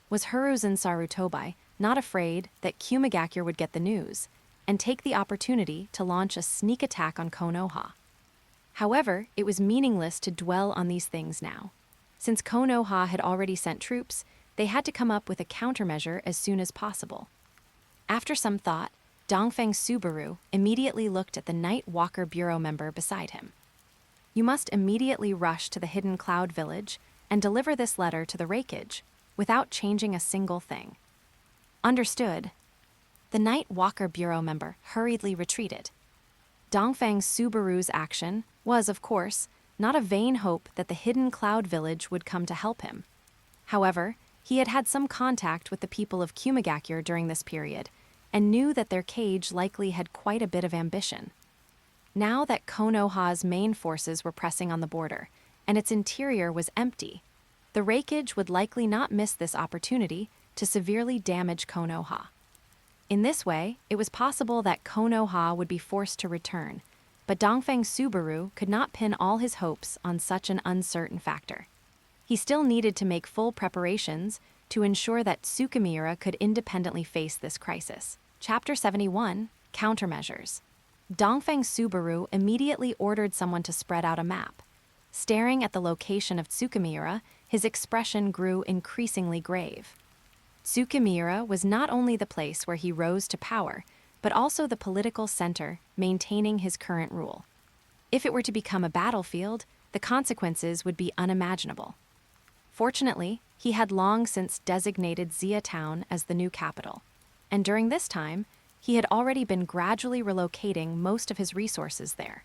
Speaker 1: Was Hiruzen Sarutobi not afraid that Kumigakure would get the news and take the opportunity to launch a sneak attack on Konoha? However, it was meaningless to dwell on these things now. Since Konoha had already sent troops, They had to come up with a countermeasure as soon as possible. After some thought, Dongfeng Subaru immediately looked at the Night Walker Bureau member beside him. You must immediately rush to the Hidden Cloud Village and deliver this letter to the Rakeage without changing a single thing. Understood. The Night Walker Bureau member hurriedly retreated. Dongfeng Subaru's action was, of course, not a vain hope that the Hidden Cloud Village would come to help him. However, he had had some contact with the people of Kumigakure during this period, and knew that their cage likely had quite a bit of ambition. Now that Konoha's main forces were pressing on the border, and its interior was empty, the Rakeage would likely not miss this opportunity to severely damage Konoha. In this way, it was possible that Konoha would be forced to return, but Dongfeng Subaru could not pin all his hopes on such an uncertain factor. He still needed to make full preparations to ensure that Tsukimiura could independently face this crisis. Chapter 71, Countermeasures. Dongfeng Subaru immediately ordered someone to spread out a map. Staring at the location of Tsukimiura, his expression grew increasingly grave. Tsukimiura was not only the place where he rose to power, but also the political center maintaining his current rule. If it were to become a battlefield, the consequences would be unimaginable. Fortunately, he had long since designated Xia Town as the new capital, and during this time, he had already been gradually relocating most of his resources there.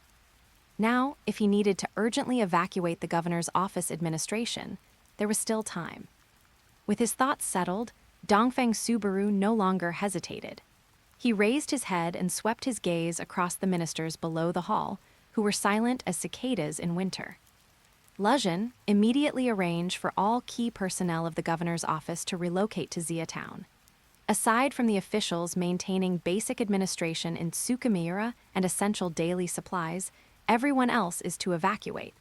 Speaker 1: Now, if he needed to urgently evacuate the governor's office administration, there was still time. With his thoughts settled, Dongfeng Subaru no longer hesitated. He raised his head and swept his gaze across the ministers below the hall, who were silent as cicadas in winter. Luzhin immediately arranged for all key personnel of the governor's office to relocate to Xia Town. Aside from the officials maintaining basic administration in Tsukimiura and essential daily supplies, everyone else is to evacuate.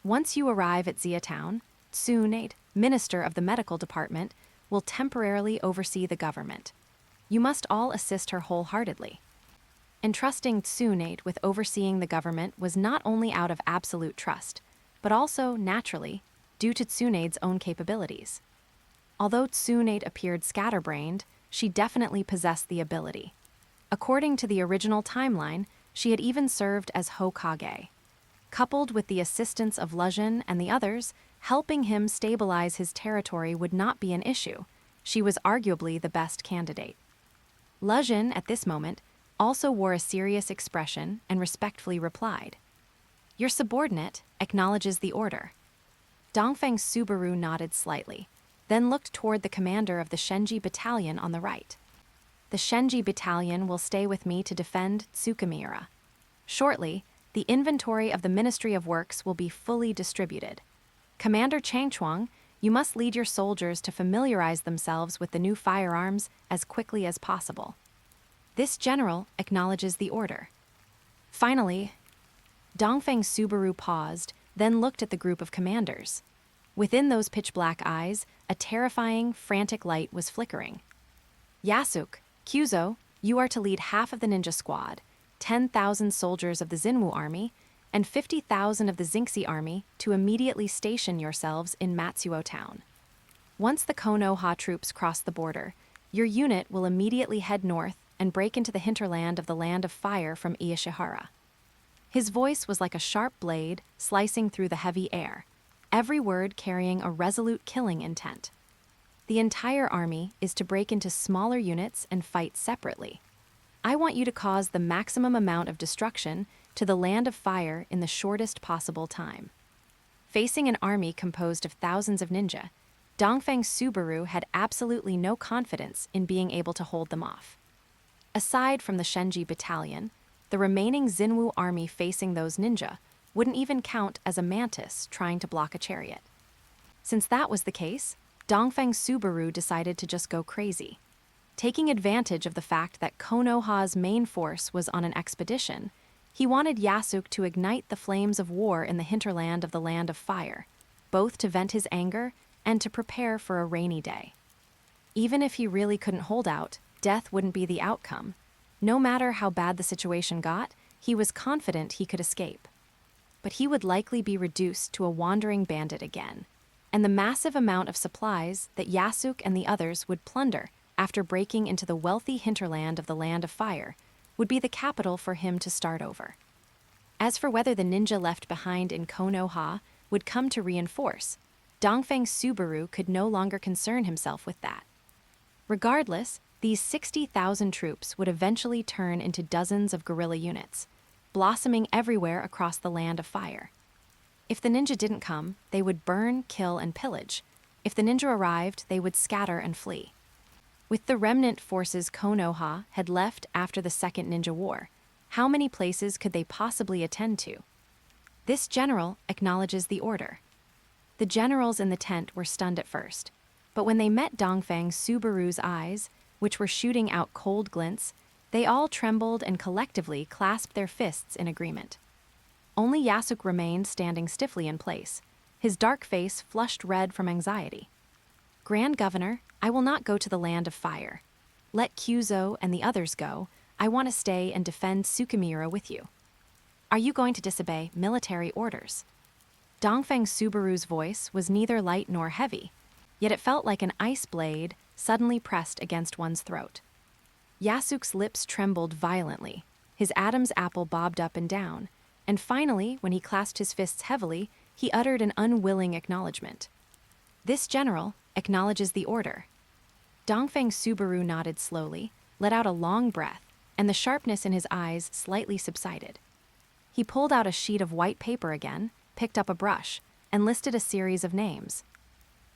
Speaker 1: Once you arrive at Xia Town, Tsunade, minister of the medical department, will temporarily oversee the government. You must all assist her wholeheartedly. Entrusting Tsunade with overseeing the government was not only out of absolute trust, but also, naturally, due to Tsunade's own capabilities. Although Tsunade appeared scatterbrained, she definitely possessed the ability. According to the original timeline, she had even served as Hokage. Coupled with the assistance of Luzhin and the others, helping him stabilize his territory would not be an issue. She was arguably the best candidate. Luzhin, at this moment, also wore a serious expression and respectfully replied, "Your subordinate acknowledges the order." Dongfeng Subaru nodded slightly, then looked toward the commander of the Shenji Battalion on the right. "The Shenji Battalion will stay with me to defend Tsukimiura. Shortly, the inventory of the Ministry of Works will be fully distributed. Commander Changchuang, you must lead your soldiers to familiarize themselves with the new firearms as quickly as possible." This general acknowledges the order. Finally, Dongfeng Subaru paused, then looked at the group of commanders. Within those pitch-black eyes, a terrifying, frantic light was flickering. "Yasuk, Kyuzo, you are to lead half of the ninja squad, 10,000 soldiers of the Xinwu army, and 50,000 of the Xingxi army to immediately station yourselves in Matsuo Town. Once the Konoha troops cross the border, your unit will immediately head north and break into the hinterland of the Land of Fire from Iashihara." His voice was like a sharp blade slicing through the heavy air, every word carrying a resolute killing intent. The entire army is to break into smaller units and fight separately. I want you to cause the maximum amount of destruction to the Land of Fire in the shortest possible time. Facing an army composed of thousands of ninja, Dongfeng Subaru had absolutely no confidence in being able to hold them off. Aside from the Shenji Battalion, the remaining Xinwu army facing those ninja wouldn't even count as a mantis trying to block a chariot. Since that was the case, Dongfeng Subaru decided to just go crazy. Taking advantage of the fact that Konoha's main force was on an expedition, he wanted Yasuk to ignite the flames of war in the hinterland of the Land of Fire, both to vent his anger and to prepare for a rainy day. Even if he really couldn't hold out, death wouldn't be the outcome. No matter how bad the situation got, he was confident he could escape. But he would likely be reduced to a wandering bandit again. and the massive amount of supplies that Yasuke and the others would plunder after breaking into the wealthy hinterland of the Land of Fire would be the capital for him to start over. As for whether the ninja left behind in Konoha would come to reinforce, Dongfang Subaru could no longer concern himself with that. Regardless, these 60,000 troops would eventually turn into dozens of guerrilla units, blossoming everywhere across the Land of Fire. If the ninja didn't come, they would burn, kill, and pillage. If the ninja arrived, they would scatter and flee. With the remnant forces Konoha had left after the Second Ninja War, how many places could they possibly attend to? This general acknowledges the order. The generals in the tent were stunned at first, but when they met Dongfang Subaru's eyes, which were shooting out cold glints, they all trembled and collectively clasped their fists in agreement. Only Yasuke remained standing stiffly in place, his dark face flushed red from anxiety. Grand Governor, I will not go to the Land of Fire. Let Kyuzo and the others go. I want to stay and defend Tsukimiura with you. Are you going to disobey military orders? Dongfang Subaru's voice was neither light nor heavy, yet it felt like an ice blade suddenly pressed against one's throat. Yasuke's lips trembled violently, his Adam's apple bobbed up and down, and finally, when he clasped his fists heavily, he uttered an unwilling acknowledgement. This general acknowledges the order. Dongfang Subaru nodded slowly, let out a long breath, and the sharpness in his eyes slightly subsided. He pulled out a sheet of white paper again, picked up a brush, and listed a series of names.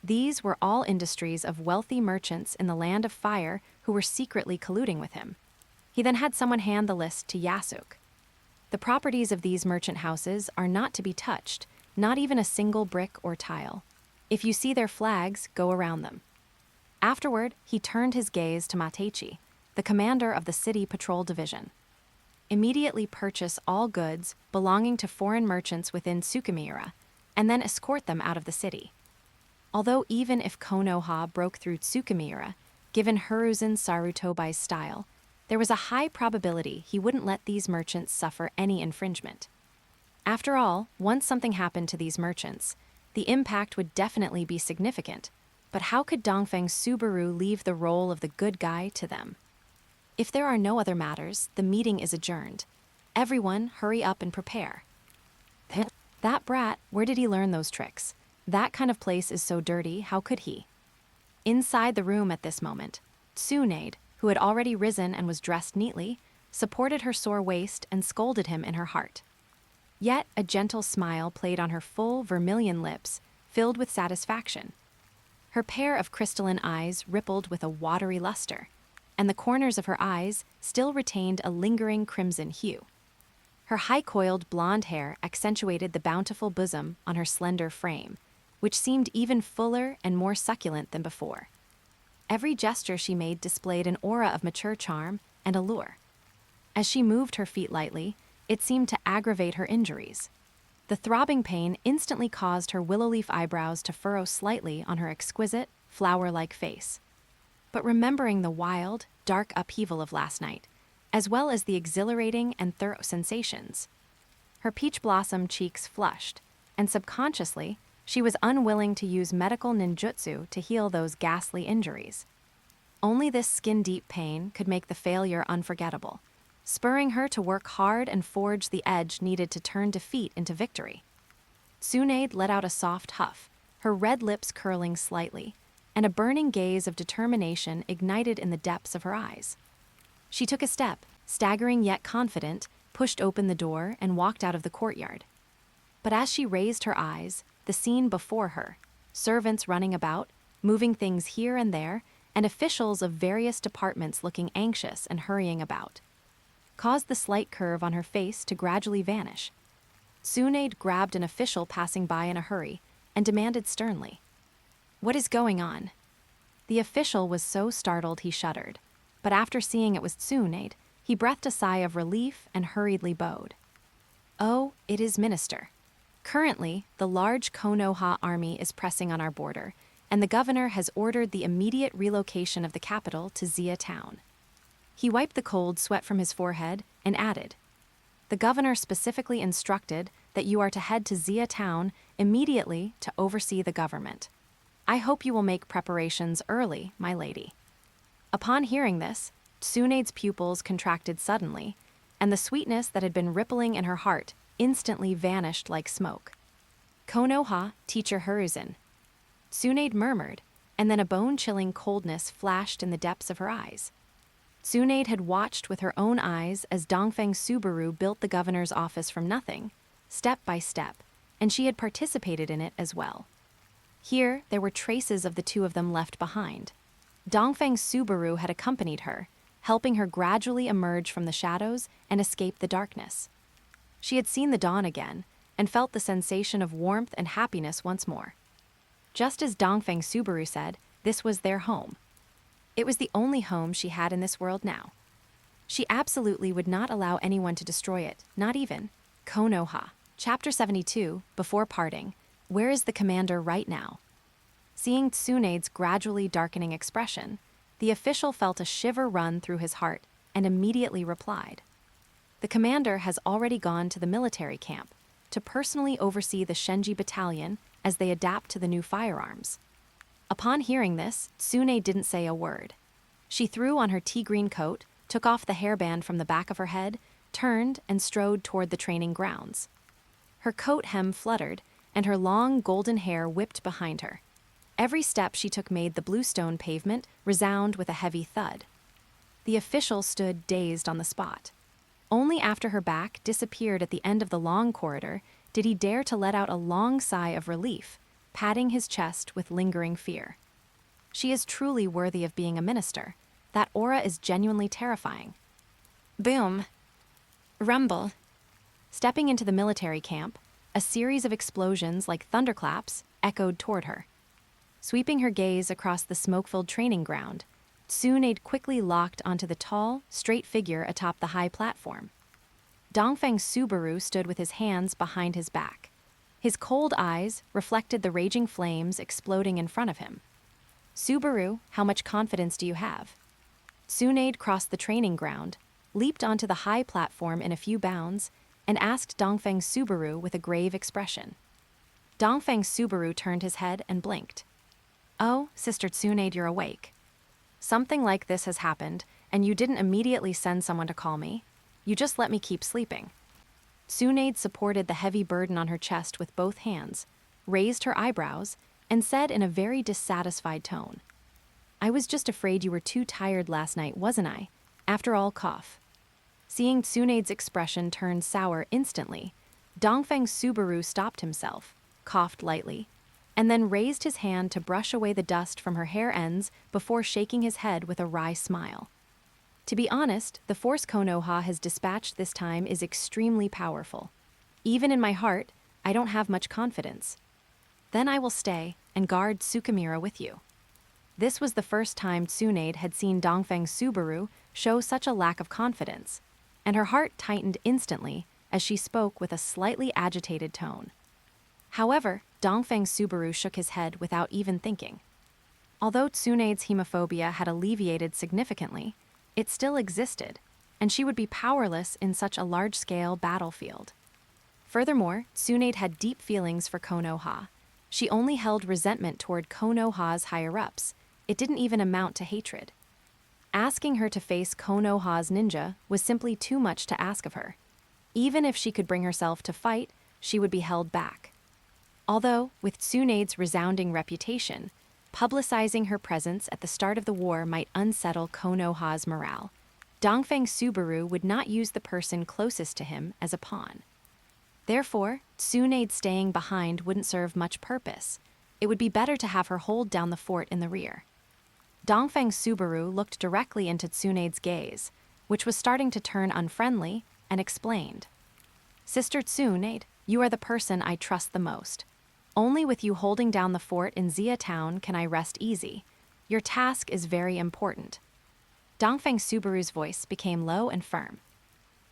Speaker 1: These were all industries of wealthy merchants in the Land of Fire who were secretly colluding with him. He then had someone hand the list to Yasuke. The properties of these merchant houses are not to be touched, not even a single brick or tile. If you see their flags, go around them. Afterward, he turned his gaze to Mateichi, the commander of the City Patrol Division. Immediately purchase all goods belonging to foreign merchants within Tsukimiura, and then escort them out of the city. Although even if Konoha broke through Tsukimiura, given Hiruzen Sarutobi's style, there was a high probability he wouldn't let these merchants suffer any infringement. After all, once something happened to these merchants, the impact would definitely be significant, but how could Dongfang Subaru leave the role of the good guy to them? If there are no other matters, the meeting is adjourned. Everyone, hurry up and prepare. That brat, where did he learn those tricks? That kind of place is so dirty, how could he? Inside the room at this moment, Tsunade, who had already risen and was dressed neatly, supported her sore waist and scolded him in her heart. Yet a gentle smile played on her full vermilion lips, filled with satisfaction. Her pair of crystalline eyes rippled with a watery luster, and the corners of her eyes still retained a lingering crimson hue. Her high-coiled blonde hair accentuated the bountiful bosom on her slender frame, which seemed even fuller and more succulent than before. Every gesture she made displayed an aura of mature charm and allure. As she moved her feet lightly, it seemed to aggravate her injuries. The throbbing pain instantly caused her willow leaf eyebrows to furrow slightly on her exquisite, flower-like face. But remembering the wild, dark upheaval of last night, as well as the exhilarating and thorough sensations, her peach blossom cheeks flushed, and subconsciously, she was unwilling to use medical ninjutsu to heal those ghastly injuries. Only this skin-deep pain could make the failure unforgettable, spurring her to work hard and forge the edge needed to turn defeat into victory. Tsunade let out a soft huff, her red lips curling slightly, and a burning gaze of determination ignited in the depths of her eyes. She took a step, staggering yet confident, pushed open the door, and walked out of the courtyard. But as she raised her eyes, the scene before her, servants running about, moving things here and there, and officials of various departments looking anxious and hurrying about, caused the slight curve on her face to gradually vanish. Tsunade grabbed an official passing by in a hurry and demanded sternly, "What is going on?" The official was so startled he shuddered, but after seeing it was Tsunade, he breathed a sigh of relief and hurriedly bowed. "Oh, it is Minister. Currently, the large Konoha army is pressing on our border, and the governor has ordered the immediate relocation of the capital to Zia Town." He wiped the cold sweat from his forehead and added, "The governor specifically instructed that you are to head to Zia Town immediately to oversee the government. I hope you will make preparations early, my lady." Upon hearing this, Tsunade's pupils contracted suddenly, and the sweetness that had been rippling in her heart instantly vanished like smoke. "Konoha, teacher Hiruzen," Tsunade murmured, and then a bone-chilling coldness flashed in the depths of her eyes. Tsunade had watched with her own eyes as Dongfeng Subaru built the governor's office from nothing, step by step, and she had participated in it as well. Here, there were traces of the two of them left behind. Dongfeng Subaru had accompanied her, helping her gradually emerge from the shadows and escape the darkness. She had seen the dawn again, and felt the sensation of warmth and happiness once more. Just as Dongfeng Subaru said, this was their home. It was the only home she had in this world now. She absolutely would not allow anyone to destroy it, not even Konoha. Chapter 72, Before Parting. Where is the commander right now? Seeing Tsunade's gradually darkening expression, the official felt a shiver run through his heart and immediately replied. The commander has already gone to the military camp to personally oversee the Shenji battalion as they adapt to the new firearms. Upon hearing this, Tsunade didn't say a word. She threw on her tea-green coat, took off the hairband from the back of her head, turned, and strode toward the training grounds. Her coat hem fluttered, and her long golden hair whipped behind her. Every step she took made the bluestone pavement resound with a heavy thud. The official stood dazed on the spot. Only after her back disappeared at the end of the long corridor did he dare to let out a long sigh of relief, patting his chest with lingering fear. She is truly worthy of being a minister. That aura is genuinely terrifying. Boom. Rumble. Stepping into the military camp, a series of explosions like thunderclaps echoed toward her. Sweeping her gaze across the smoke-filled training ground, Tsunade quickly locked onto the tall, straight figure atop the high platform. Dongfeng Subaru stood with his hands behind his back. His cold eyes reflected the raging flames exploding in front of him. "Subaru, how much confidence do you have?" Tsunade crossed the training ground, leaped onto the high platform in a few bounds, and asked Dongfeng Subaru with a grave expression. Dongfeng Subaru turned his head and blinked. "Oh, Sister Tsunade, you're awake. Something like this has happened, and you didn't immediately send someone to call me. You just let me keep sleeping." Tsunade supported the heavy burden on her chest with both hands, raised her eyebrows, and said in a very dissatisfied tone, "I was just afraid you were too tired last night, wasn't I? After all, cough." Seeing Tsunade's expression turn sour instantly, Dongfeng Subaru stopped himself, coughed lightly, and then raised his hand to brush away the dust from her hair ends before shaking his head with a wry smile. To be honest, the force Konoha has dispatched this time is extremely powerful. Even in my heart, I don't have much confidence. Then I will stay and guard Tsukimiura with you. This was the first time Tsunade had seen Dongfeng Subaru show such a lack of confidence, and her heart tightened instantly as she spoke with a slightly agitated tone. However, Dongfeng Subaru shook his head without even thinking. Although Tsunade's hemophobia had alleviated significantly, it still existed, and she would be powerless in such a large-scale battlefield. Furthermore, Tsunade had deep feelings for Konoha. She only held resentment toward Konoha's higher-ups. It didn't even amount to hatred. Asking her to face Konoha's ninja was simply too much to ask of her. Even if she could bring herself to fight, she would be held back. Although, with Tsunade's resounding reputation, publicizing her presence at the start of the war might unsettle Konoha's morale, Dongfeng Subaru would not use the person closest to him as a pawn. Therefore, Tsunade staying behind wouldn't serve much purpose. It would be better to have her hold down the fort in the rear. Dongfeng Subaru looked directly into Tsunade's gaze, which was starting to turn unfriendly, and explained. "Sister Tsunade, you are the person I trust the most. Only with you holding down the fort in Xia Town can I rest easy. Your task is very important." Dongfeng Subaru's voice became low and firm.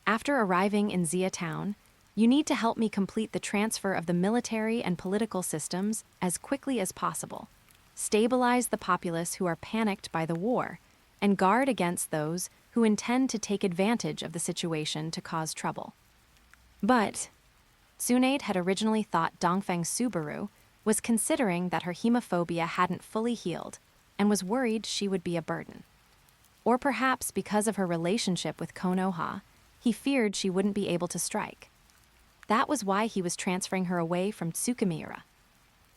Speaker 1: "After arriving in Xia Town, you need to help me complete the transfer of the military and political systems as quickly as possible, stabilize the populace who are panicked by the war, and guard against those who intend to take advantage of the situation to cause trouble." "But," Tsunade had originally thought Dongfeng Subaru was considering that her hemophobia hadn't fully healed and was worried she would be a burden. Or perhaps because of her relationship with Konoha, he feared she wouldn't be able to strike. That was why he was transferring her away from Tsukimiura.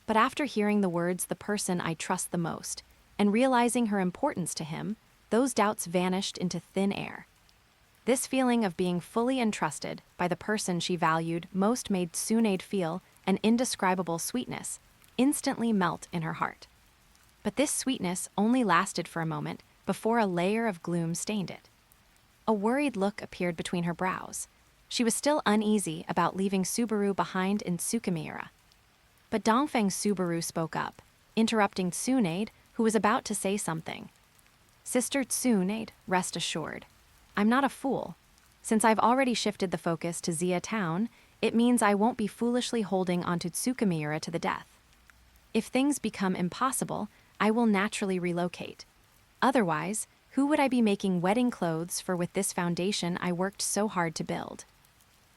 Speaker 1: But after hearing the words "the person I trust the most" and realizing her importance to him, those doubts vanished into thin air. This feeling of being fully entrusted by the person she valued most made Tsunade feel an indescribable sweetness instantly melt in her heart. But this sweetness only lasted for a moment before a layer of gloom stained it. A worried look appeared between her brows. She was still uneasy about leaving Subaru behind in Tsukimiura. But Dongfeng Subaru spoke up, interrupting Tsunade, who was about to say something. "Sister Tsunade, rest assured. I'm not a fool. Since I've already shifted the focus to Xia Town, it means I won't be foolishly holding onto Tsukimiura to the death. If things become impossible, I will naturally relocate. Otherwise, who would I be making wedding clothes for with this foundation I worked so hard to build?"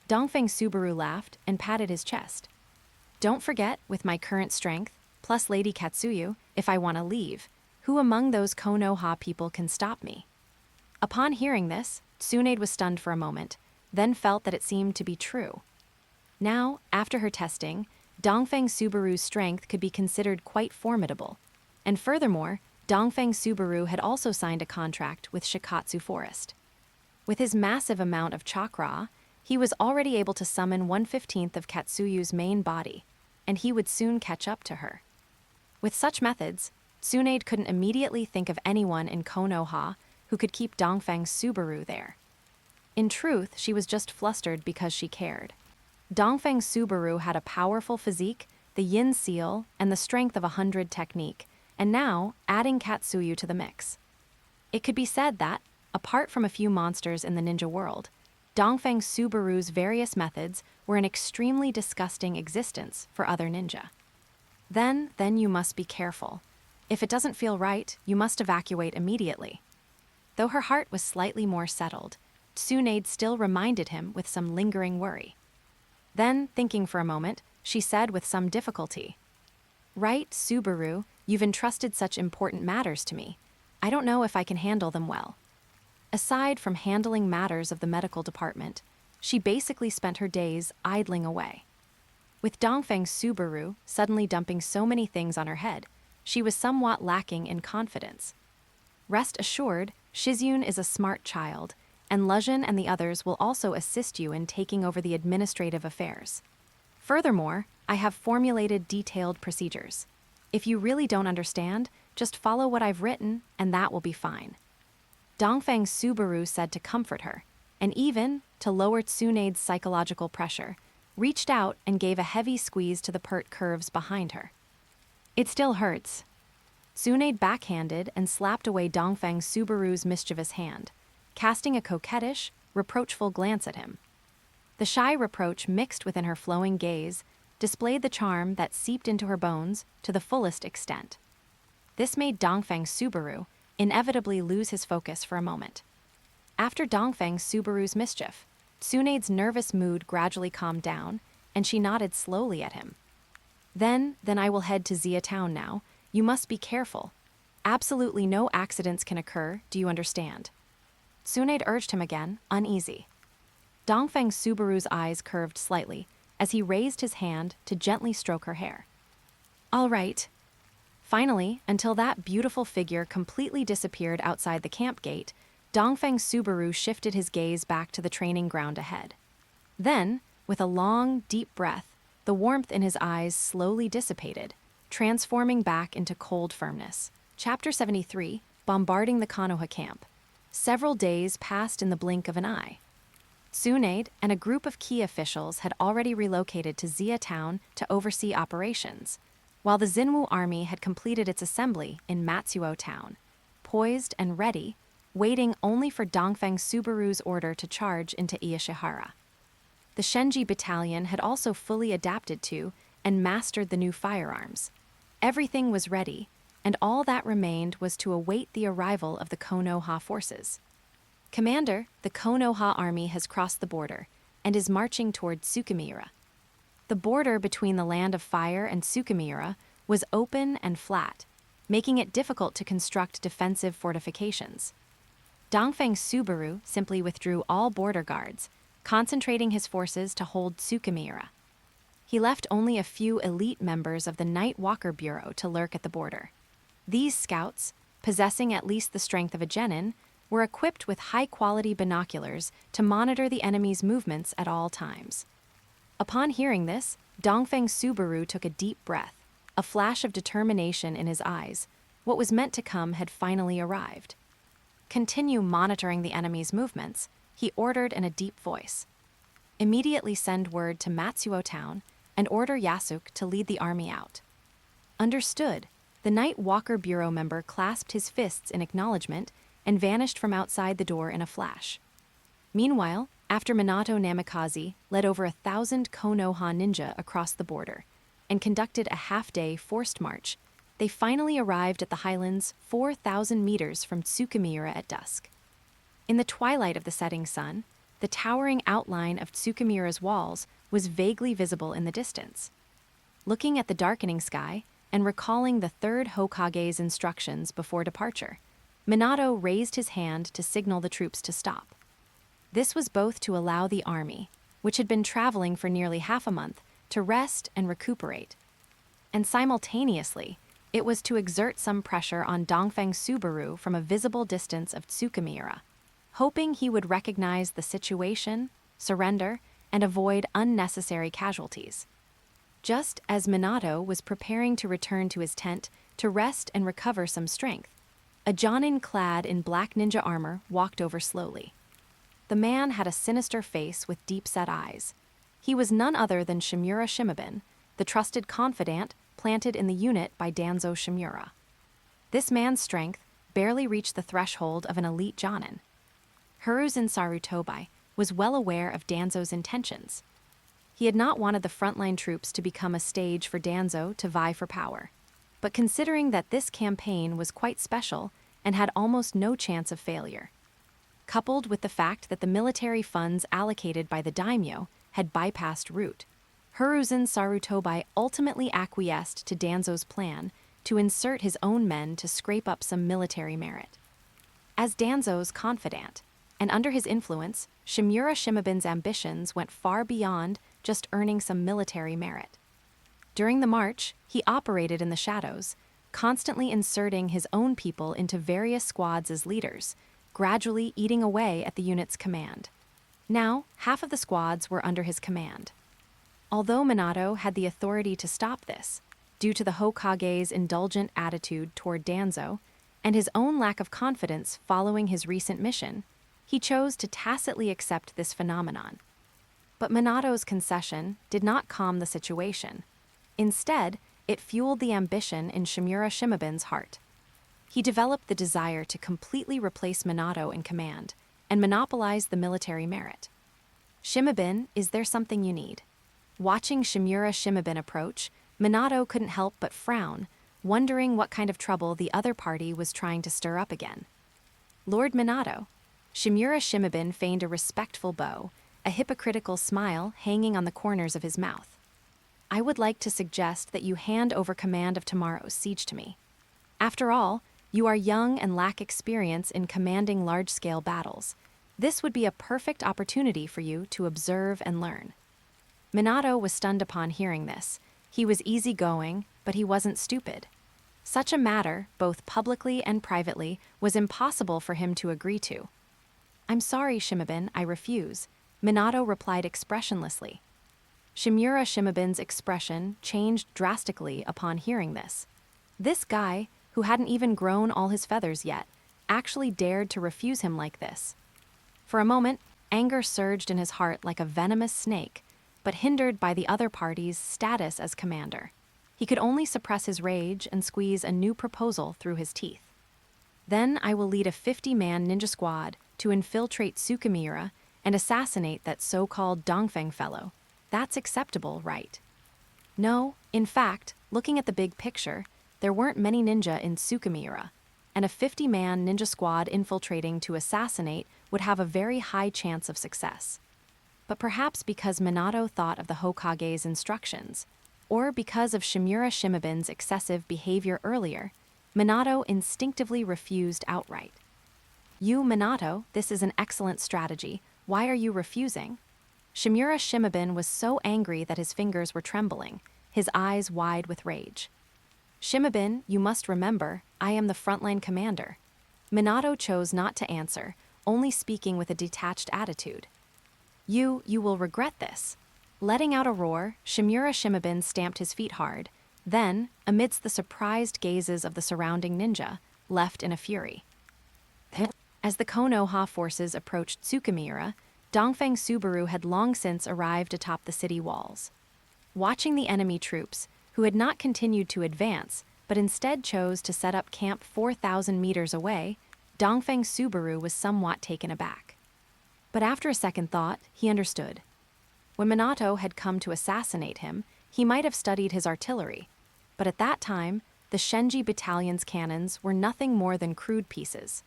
Speaker 1: Dongfeng Subaru laughed and patted his chest. "Don't forget, with my current strength, plus Lady Katsuyu, if I want to leave, who among those Konoha people can stop me?" Upon hearing this, Tsunade was stunned for a moment, then felt that it seemed to be true. Now, after her testing, Dongfeng Subaru's strength could be considered quite formidable. And furthermore, Dongfeng Subaru had also signed a contract with Shikatsu Forest. With his massive amount of chakra, he was already able to summon 1/15 of Katsuyu's main body, and he would soon catch up to her. With such methods, Tsunade couldn't immediately think of anyone in Konoha who could keep Dongfeng Subaru there. In truth, she was just flustered because she cared. Dongfeng Subaru had a powerful physique, the yin seal, and the strength of 100 technique, and now adding Katsuyu to the mix. It could be said that, apart from a few monsters in the ninja world, Dongfeng Subaru's various methods were an extremely disgusting existence for other ninja. Then you must be careful. If it doesn't feel right, you must evacuate immediately. Though her heart was slightly more settled, Tsunade still reminded him with some lingering worry. Then, thinking for a moment, she said with some difficulty, "Right, Subaru, you've entrusted such important matters to me. I don't know if I can handle them well." Aside from handling matters of the medical department, she basically spent her days idling away. With Dongfeng Subaru suddenly dumping so many things on her head, she was somewhat lacking in confidence. Rest assured, Shizyun is a smart child, and Luzhin and the others will also assist you in taking over the administrative affairs. Furthermore, I have formulated detailed procedures. If you really don't understand, just follow what I've written, and that will be fine." Dongfeng Subaru said to comfort her, and even, to lower Tsunade's psychological pressure, reached out and gave a heavy squeeze to the pert curves behind her. "It still hurts." Tsunade backhanded and slapped away Dongfeng Subaru's mischievous hand, casting a coquettish, reproachful glance at him. The shy reproach mixed within her flowing gaze displayed the charm that seeped into her bones to the fullest extent. This made Dongfeng Subaru inevitably lose his focus for a moment. After Dongfeng Subaru's mischief, Tsunade's nervous mood gradually calmed down, and she nodded slowly at him. Then I will head to Xia Town now. You must be careful. Absolutely no accidents can occur, do you understand?" Tsunade urged him again, uneasy. Dongfeng Subaru's eyes curved slightly as he raised his hand to gently stroke her hair. "All right." Finally, until that beautiful figure completely disappeared outside the camp gate, Dongfeng Subaru shifted his gaze back to the training ground ahead. Then, with a long, deep breath, the warmth in his eyes slowly dissipated, transforming back into cold firmness. Chapter 73, Bombarding the Konoha Camp. Several days passed in the blink of an eye. Tsunade and a group of key officials had already relocated to Xia Town to oversee operations, while the Xinwu army had completed its assembly in Matsuo Town, poised and ready, waiting only for Dongfeng Subaru's order to charge into Iyashihara. The Shenji battalion had also fully adapted to and mastered the new firearms. Everything was ready, and all that remained was to await the arrival of the Konoha forces. "Commander, the Konoha army has crossed the border and is marching toward Tsukimiura." The border between the Land of Fire and Tsukimiura was open and flat, making it difficult to construct defensive fortifications. Dongfeng Subaru simply withdrew all border guards, concentrating his forces to hold Tsukimiura. He left only a few elite members of the Night Walker Bureau to lurk at the border. These scouts, possessing at least the strength of a genin, were equipped with high-quality binoculars to monitor the enemy's movements at all times. Upon hearing this, Dongfeng Subaru took a deep breath, a flash of determination in his eyes. What was meant to come had finally arrived. Continue monitoring the enemy's movements, he ordered in a deep voice. Immediately send word to Matsuo Town and order Yasuk to lead the army out. Understood. The Night Walker Bureau member clasped his fists in acknowledgement and vanished from outside the door in a flash. Meanwhile, after Minato Namikaze led over 1,000 Konoha ninja across the border and conducted a half-day forced march, they finally arrived at the highlands 4,000 meters from Tsukimiura at dusk. In the twilight of the setting sun, the towering outline of Tsukimiura's walls was vaguely visible in the distance. Looking at the darkening sky and recalling the third Hokage's instructions before departure, Minato raised his hand to signal the troops to stop. This was both to allow the army, which had been traveling for nearly half a month, to rest and recuperate, and simultaneously, it was to exert some pressure on Dongfeng Subaru from a visible distance of Tsukimiura, hoping he would recognize the situation, surrender, and avoid unnecessary casualties. Just as Minato was preparing to return to his tent to rest and recover some strength, a Jonin clad in black ninja armor walked over slowly. The man had a sinister face with deep-set eyes. He was none other than Shimura Shimabin, the trusted confidant planted in the unit by Danzo Shimura. This man's strength barely reached the threshold of an elite Jonin. Hiruzen Sarutobi was well aware of Danzo's intentions. He had not wanted the frontline troops to become a stage for Danzo to vie for power. But considering that this campaign was quite special and had almost no chance of failure, coupled with the fact that the military funds allocated by the daimyo had bypassed route, Hiruzen Sarutobi ultimately acquiesced to Danzo's plan to insert his own men to scrape up some military merit. As Danzo's confidant, and under his influence, Shimura Shimabin's ambitions went far beyond just earning some military merit. During the march, he operated in the shadows, constantly inserting his own people into various squads as leaders, gradually eating away at the unit's command. Now, half of the squads were under his command. Although Minato had the authority to stop this, due to the Hokage's indulgent attitude toward Danzo and his own lack of confidence following his recent mission, he chose to tacitly accept this phenomenon. But Minato's concession did not calm the situation. Instead, it fueled the ambition in Shimura Shimabin's heart. He developed the desire to completely replace Minato in command and monopolize the military merit. Shimabin, is there something you need? Watching Shimura Shimabin approach, Minato couldn't help but frown, wondering what kind of trouble the other party was trying to stir up again. Lord Minato. Shimura Shimabin feigned a respectful bow, a hypocritical smile hanging on the corners of his mouth. I would like to suggest that you hand over command of tomorrow's siege to me. After all, you are young and lack experience in commanding large-scale battles. This would be a perfect opportunity for you to observe and learn. Minato was stunned upon hearing this. He was easygoing, but he wasn't stupid. Such a matter, both publicly and privately, was impossible for him to agree to. I'm sorry, Shimabin, I refuse, Minato replied expressionlessly. Shimura Shimabin's expression changed drastically upon hearing this. This guy, who hadn't even grown all his feathers yet, actually dared to refuse him like this. For a moment, anger surged in his heart like a venomous snake, but hindered by the other party's status as commander. He could only suppress his rage and squeeze a new proposal through his teeth. Then I will lead a 50-man ninja squad to infiltrate Tsukimiura and assassinate that so-called Dongfeng fellow. That's acceptable, right? No, in fact, looking at the big picture, there weren't many ninja in Tsukimiura, and a 50-man ninja squad infiltrating to assassinate would have a very high chance of success. but perhaps because Minato thought of the Hokage's instructions, or because of Shimura Shimabin's excessive behavior earlier, Minato instinctively refused outright. "You, Minato, this is an excellent strategy. Why are you refusing?" Shimura Shimabin was so angry that his fingers were trembling, his eyes wide with rage. "Shimabin, you must remember, I am the frontline commander." Minato chose not to answer, only speaking with a detached attitude. You will regret this." Letting out a roar, Shimura Shimabin stamped his feet hard, then, amidst the surprised gazes of the surrounding ninja, left in a fury. As the Konoha forces approached Tsukimiura, Dongfeng Subaru had long since arrived atop the city walls. Watching the enemy troops, who had not continued to advance, but instead chose to set up camp 4,000 meters away, Dongfeng Subaru was somewhat taken aback. But after a second thought, he understood. When Minato had come to assassinate him, he might have studied his artillery, but at that time, the Shenji Battalion's cannons were nothing more than crude pieces.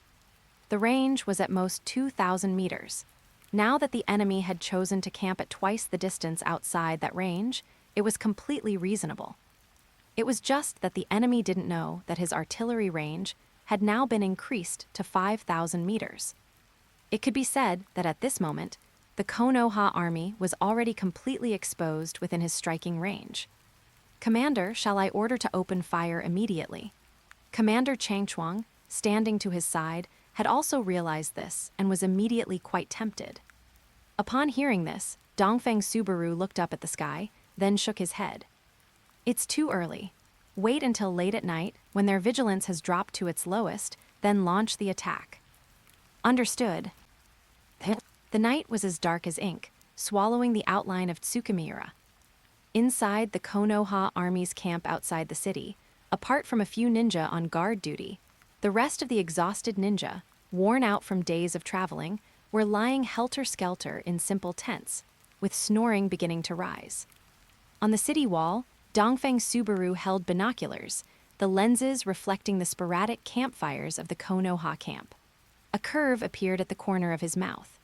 Speaker 1: The range was at most 2,000 meters. Now that the enemy had chosen to camp at twice the distance outside that range, it was completely reasonable. It was just that the enemy didn't know that his artillery range had now been increased to 5,000 meters. It could be said that at this moment, the Konoha army was already completely exposed within his striking range. "Commander, shall I order to open fire immediately?" Commander Changchuang, standing to his side, had also realized this and was immediately quite tempted. Upon hearing this, Dongfeng Subaru looked up at the sky, then shook his head. "It's too early. Wait until late at night, when their vigilance has dropped to its lowest, then launch the attack." "Understood." The night was as dark as ink, swallowing the outline of Tsukimiura. Inside the Konoha army's camp outside the city, apart from a few ninja on guard duty, the rest of the exhausted ninja, worn out from days of traveling, were lying helter-skelter in simple tents, with snoring beginning to rise. On the city wall, Dongfeng Subaru held binoculars, the lenses reflecting the sporadic campfires of the Konoha camp. A curve appeared at the corner of his mouth.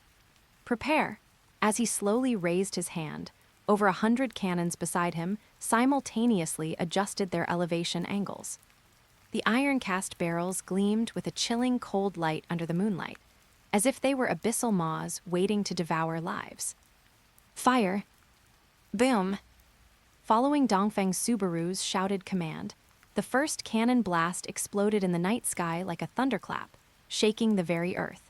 Speaker 1: "Prepare." As he slowly raised his hand, over 100 cannons beside him simultaneously adjusted their elevation angles. The iron-cast barrels gleamed with a chilling cold light under the moonlight, as if they were abyssal maws waiting to devour lives. "Fire!" Boom! Following Dongfeng Subaru's shouted command, the first cannon blast exploded in the night sky like a thunderclap, shaking the very earth.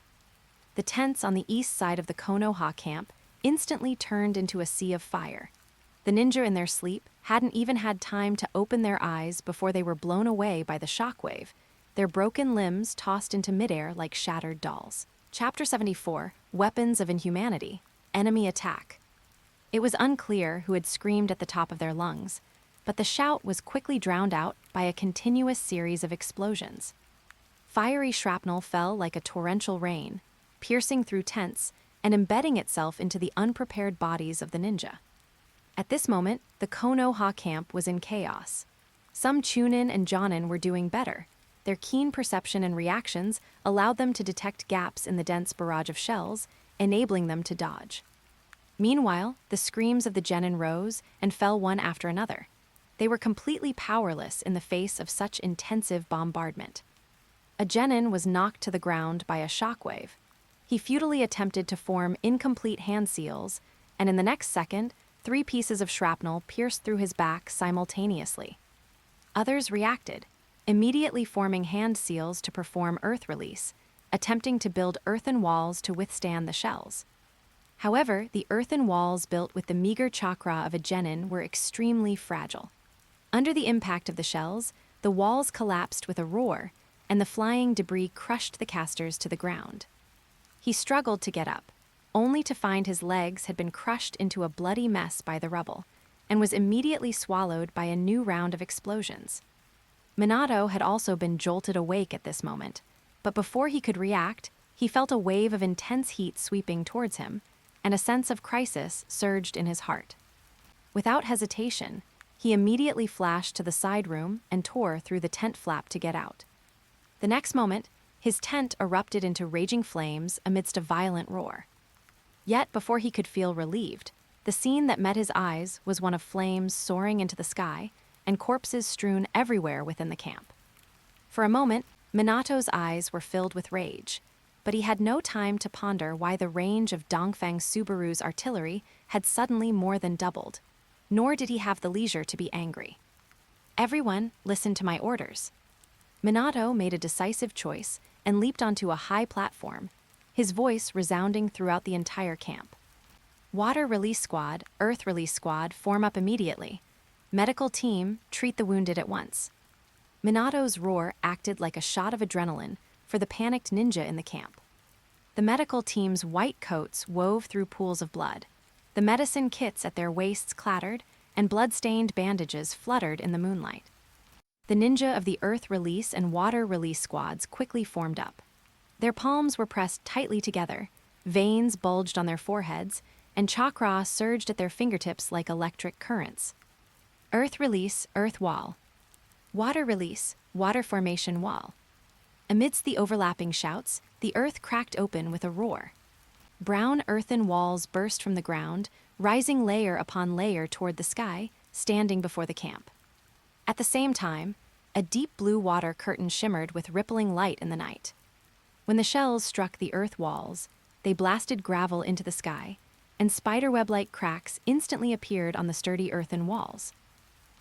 Speaker 1: The tents on the east side of the Konoha camp instantly turned into a sea of fire. The ninja in their sleep hadn't even had time to open their eyes before they were blown away by the shockwave, their broken limbs tossed into midair like shattered dolls. Chapter 74, Weapons of Inhumanity, Enemy Attack. It was unclear who had screamed at the top of their lungs, but the shout was quickly drowned out by a continuous series of explosions. Fiery shrapnel fell like a torrential rain, piercing through tents and embedding itself into the unprepared bodies of the ninja. At this moment, the Konoha camp was in chaos. Some Chunin and Jonin were doing better. Their keen perception and reactions allowed them to detect gaps in the dense barrage of shells, enabling them to dodge. Meanwhile, the screams of the genin rose and fell one after another. They were completely powerless in the face of such intensive bombardment. A genin was knocked to the ground by a shockwave. He futilely attempted to form incomplete hand seals, and in the next second, 3 pieces of shrapnel pierced through his back simultaneously. Others reacted, immediately forming hand seals to perform earth release, attempting to build earthen walls to withstand the shells. However, the earthen walls built with the meager chakra of a genin were extremely fragile. Under the impact of the shells, the walls collapsed with a roar, and the flying debris crushed the casters to the ground. He struggled to get up, only to find his legs had been crushed into a bloody mess by the rubble, and was immediately swallowed by a new round of explosions. Minato had also been jolted awake at this moment, but before he could react, he felt a wave of intense heat sweeping towards him, and a sense of crisis surged in his heart. Without hesitation, he immediately flashed to the side room and tore through the tent flap to get out. The next moment, his tent erupted into raging flames amidst a violent roar. Yet, before he could feel relieved, the scene that met his eyes was one of flames soaring into the sky and corpses strewn everywhere within the camp. For a moment, Minato's eyes were filled with rage, but he had no time to ponder why the range of Dongfang Subaru's artillery had suddenly more than doubled, nor did he have the leisure to be angry. Everyone, listen to my orders. Minato made a decisive choice and leaped onto a high platform, his voice resounding throughout the entire camp. Water Release Squad, Earth Release Squad form up immediately. Medical team, treat the wounded at once. Minato's roar acted like a shot of adrenaline for the panicked ninja in the camp. The medical team's white coats wove through pools of blood. The medicine kits at their waists clattered, and blood-stained bandages fluttered in the moonlight. The ninja of the Earth Release and Water Release Squads quickly formed up. Their palms were pressed tightly together, veins bulged on their foreheads, and chakra surged at their fingertips like electric currents. Earth Release, Earth Wall. Water Release, Water Formation Wall. Amidst the overlapping shouts, the earth cracked open with a roar. Brown earthen walls burst from the ground, rising layer upon layer toward the sky, standing before the camp. At the same time, a deep blue water curtain shimmered with rippling light in the night. When the shells struck the earth walls, they blasted gravel into the sky, and spiderweb-like cracks instantly appeared on the sturdy earthen walls.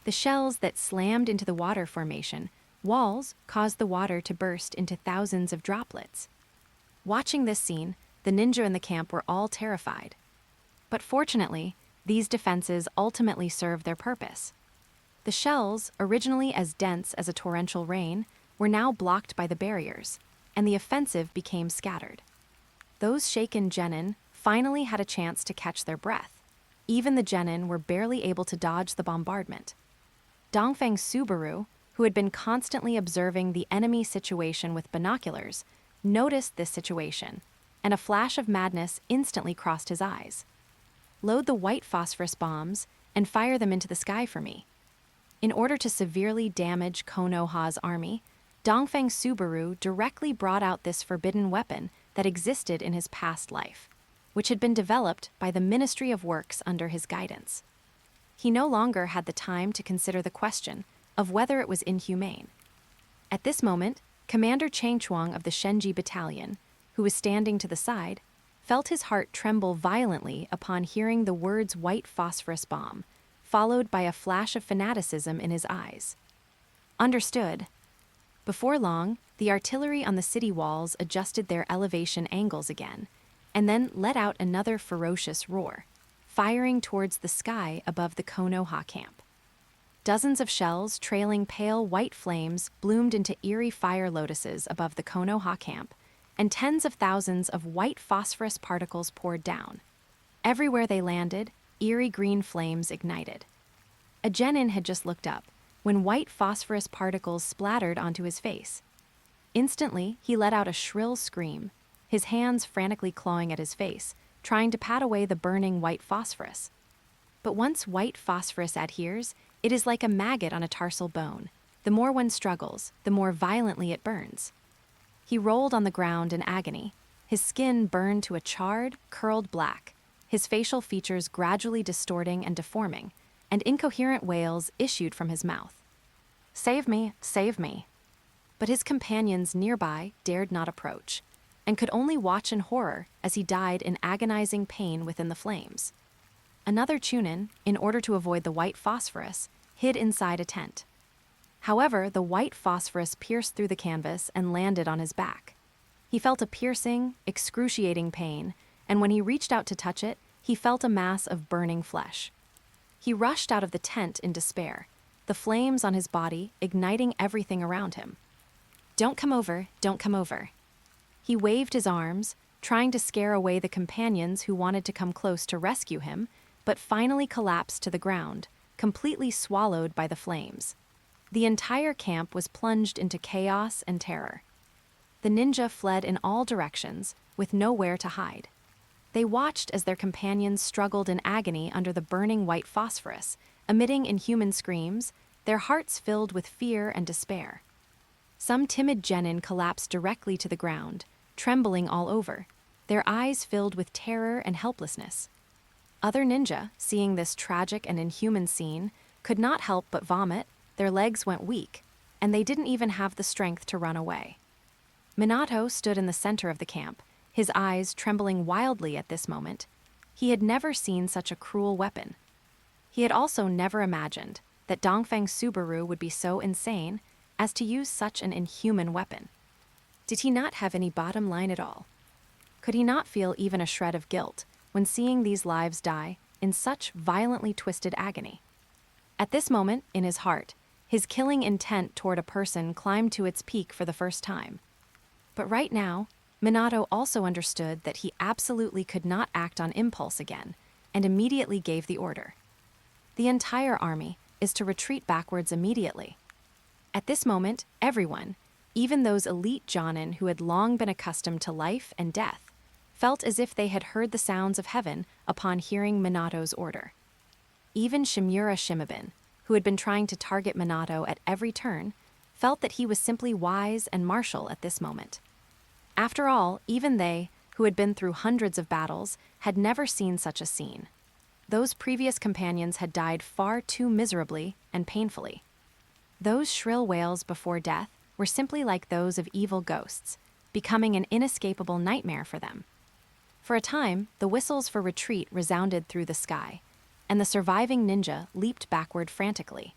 Speaker 1: The shells that slammed into the water formation walls caused the water to burst into thousands of droplets. Watching this scene, the ninja in the camp were all terrified. But fortunately, these defenses ultimately served their purpose. The shells, originally as dense as a torrential rain, were now blocked by the barriers, and the offensive became scattered. Those shaken genin finally had a chance to catch their breath. Even the genin were barely able to dodge the bombardment. Dongfang Subaru, who had been constantly observing the enemy situation with binoculars, noticed this situation, and a flash of madness instantly crossed his eyes. Load the white phosphorus bombs and fire them into the sky for me. In order to severely damage Konoha's army, Dongfang Subaru directly brought out this forbidden weapon that existed in his past life, which had been developed by the Ministry of Works under his guidance. He no longer had the time to consider the question of whether it was inhumane. At this moment, Commander Changchuang of the Shenji Battalion, who was standing to the side, felt his heart tremble violently upon hearing the words white phosphorus bomb, followed by a flash of fanaticism in his eyes. Understood. Before long, the artillery on the city walls adjusted their elevation angles again, and then let out another ferocious roar, firing towards the sky above the Konoha camp. Dozens of shells trailing pale white flames bloomed into eerie fire lotuses above the Konoha camp, and tens of thousands of white phosphorus particles poured down. Everywhere they landed, eerie green flames ignited. A genin had just looked up, when white phosphorus particles splattered onto his face. Instantly, he let out a shrill scream, his hands frantically clawing at his face, trying to pat away the burning white phosphorus. But once white phosphorus adheres, it is like a maggot on a tarsal bone. The more one struggles, the more violently it burns. He rolled on the ground in agony, his skin burned to a charred, curled black, his facial features gradually distorting and deforming, and incoherent wails issued from his mouth. "Save me, save me." But his companions nearby dared not approach, and could only watch in horror as he died in agonizing pain within the flames. Another Chunin, in order to avoid the white phosphorus, hid inside a tent. However, the white phosphorus pierced through the canvas and landed on his back. He felt a piercing, excruciating pain, and when he reached out to touch it, he felt a mass of burning flesh. He rushed out of the tent in despair, the flames on his body igniting everything around him. "Don't come over, don't come over." He waved his arms, trying to scare away the companions who wanted to come close to rescue him, but finally collapsed to the ground, completely swallowed by the flames. The entire camp was plunged into chaos and terror. The ninja fled in all directions, with nowhere to hide. They watched as their companions struggled in agony under the burning white phosphorus, emitting inhuman screams, their hearts filled with fear and despair. Some timid genin collapsed directly to the ground, trembling all over. their eyes filled with terror and helplessness. Other ninja, seeing this tragic and inhuman scene, could not help but vomit, their legs went weak, and they didn't even have the strength to run away. Minato stood in the center of the camp, his eyes trembling wildly at this moment. He had never seen such a cruel weapon. He had also never imagined that Dongfeng Subaru would be so insane as to use such an inhuman weapon. Did he not have any bottom line at all? Could he not feel even a shred of guilt when seeing these lives die in such violently twisted agony? At this moment, in his heart, his killing intent toward a person climbed to its peak for the first time. But right now, Minato also understood that he absolutely could not act on impulse again, and immediately gave the order. The entire army is to retreat backwards immediately. At this moment, everyone, even those elite Jonin who had long been accustomed to life and death, felt as if they had heard the sounds of heaven upon hearing Minato's order. Even Shimura Shimabin, who had been trying to target Minato at every turn, felt that he was simply wise and martial at this moment. After all, even they, who had been through hundreds of battles, had never seen such a scene. Those previous companions had died far too miserably and painfully. Those shrill wails before death were simply like those of evil ghosts, becoming an inescapable nightmare for them. For a time, the whistles for retreat resounded through the sky, and the surviving ninja leaped backward frantically.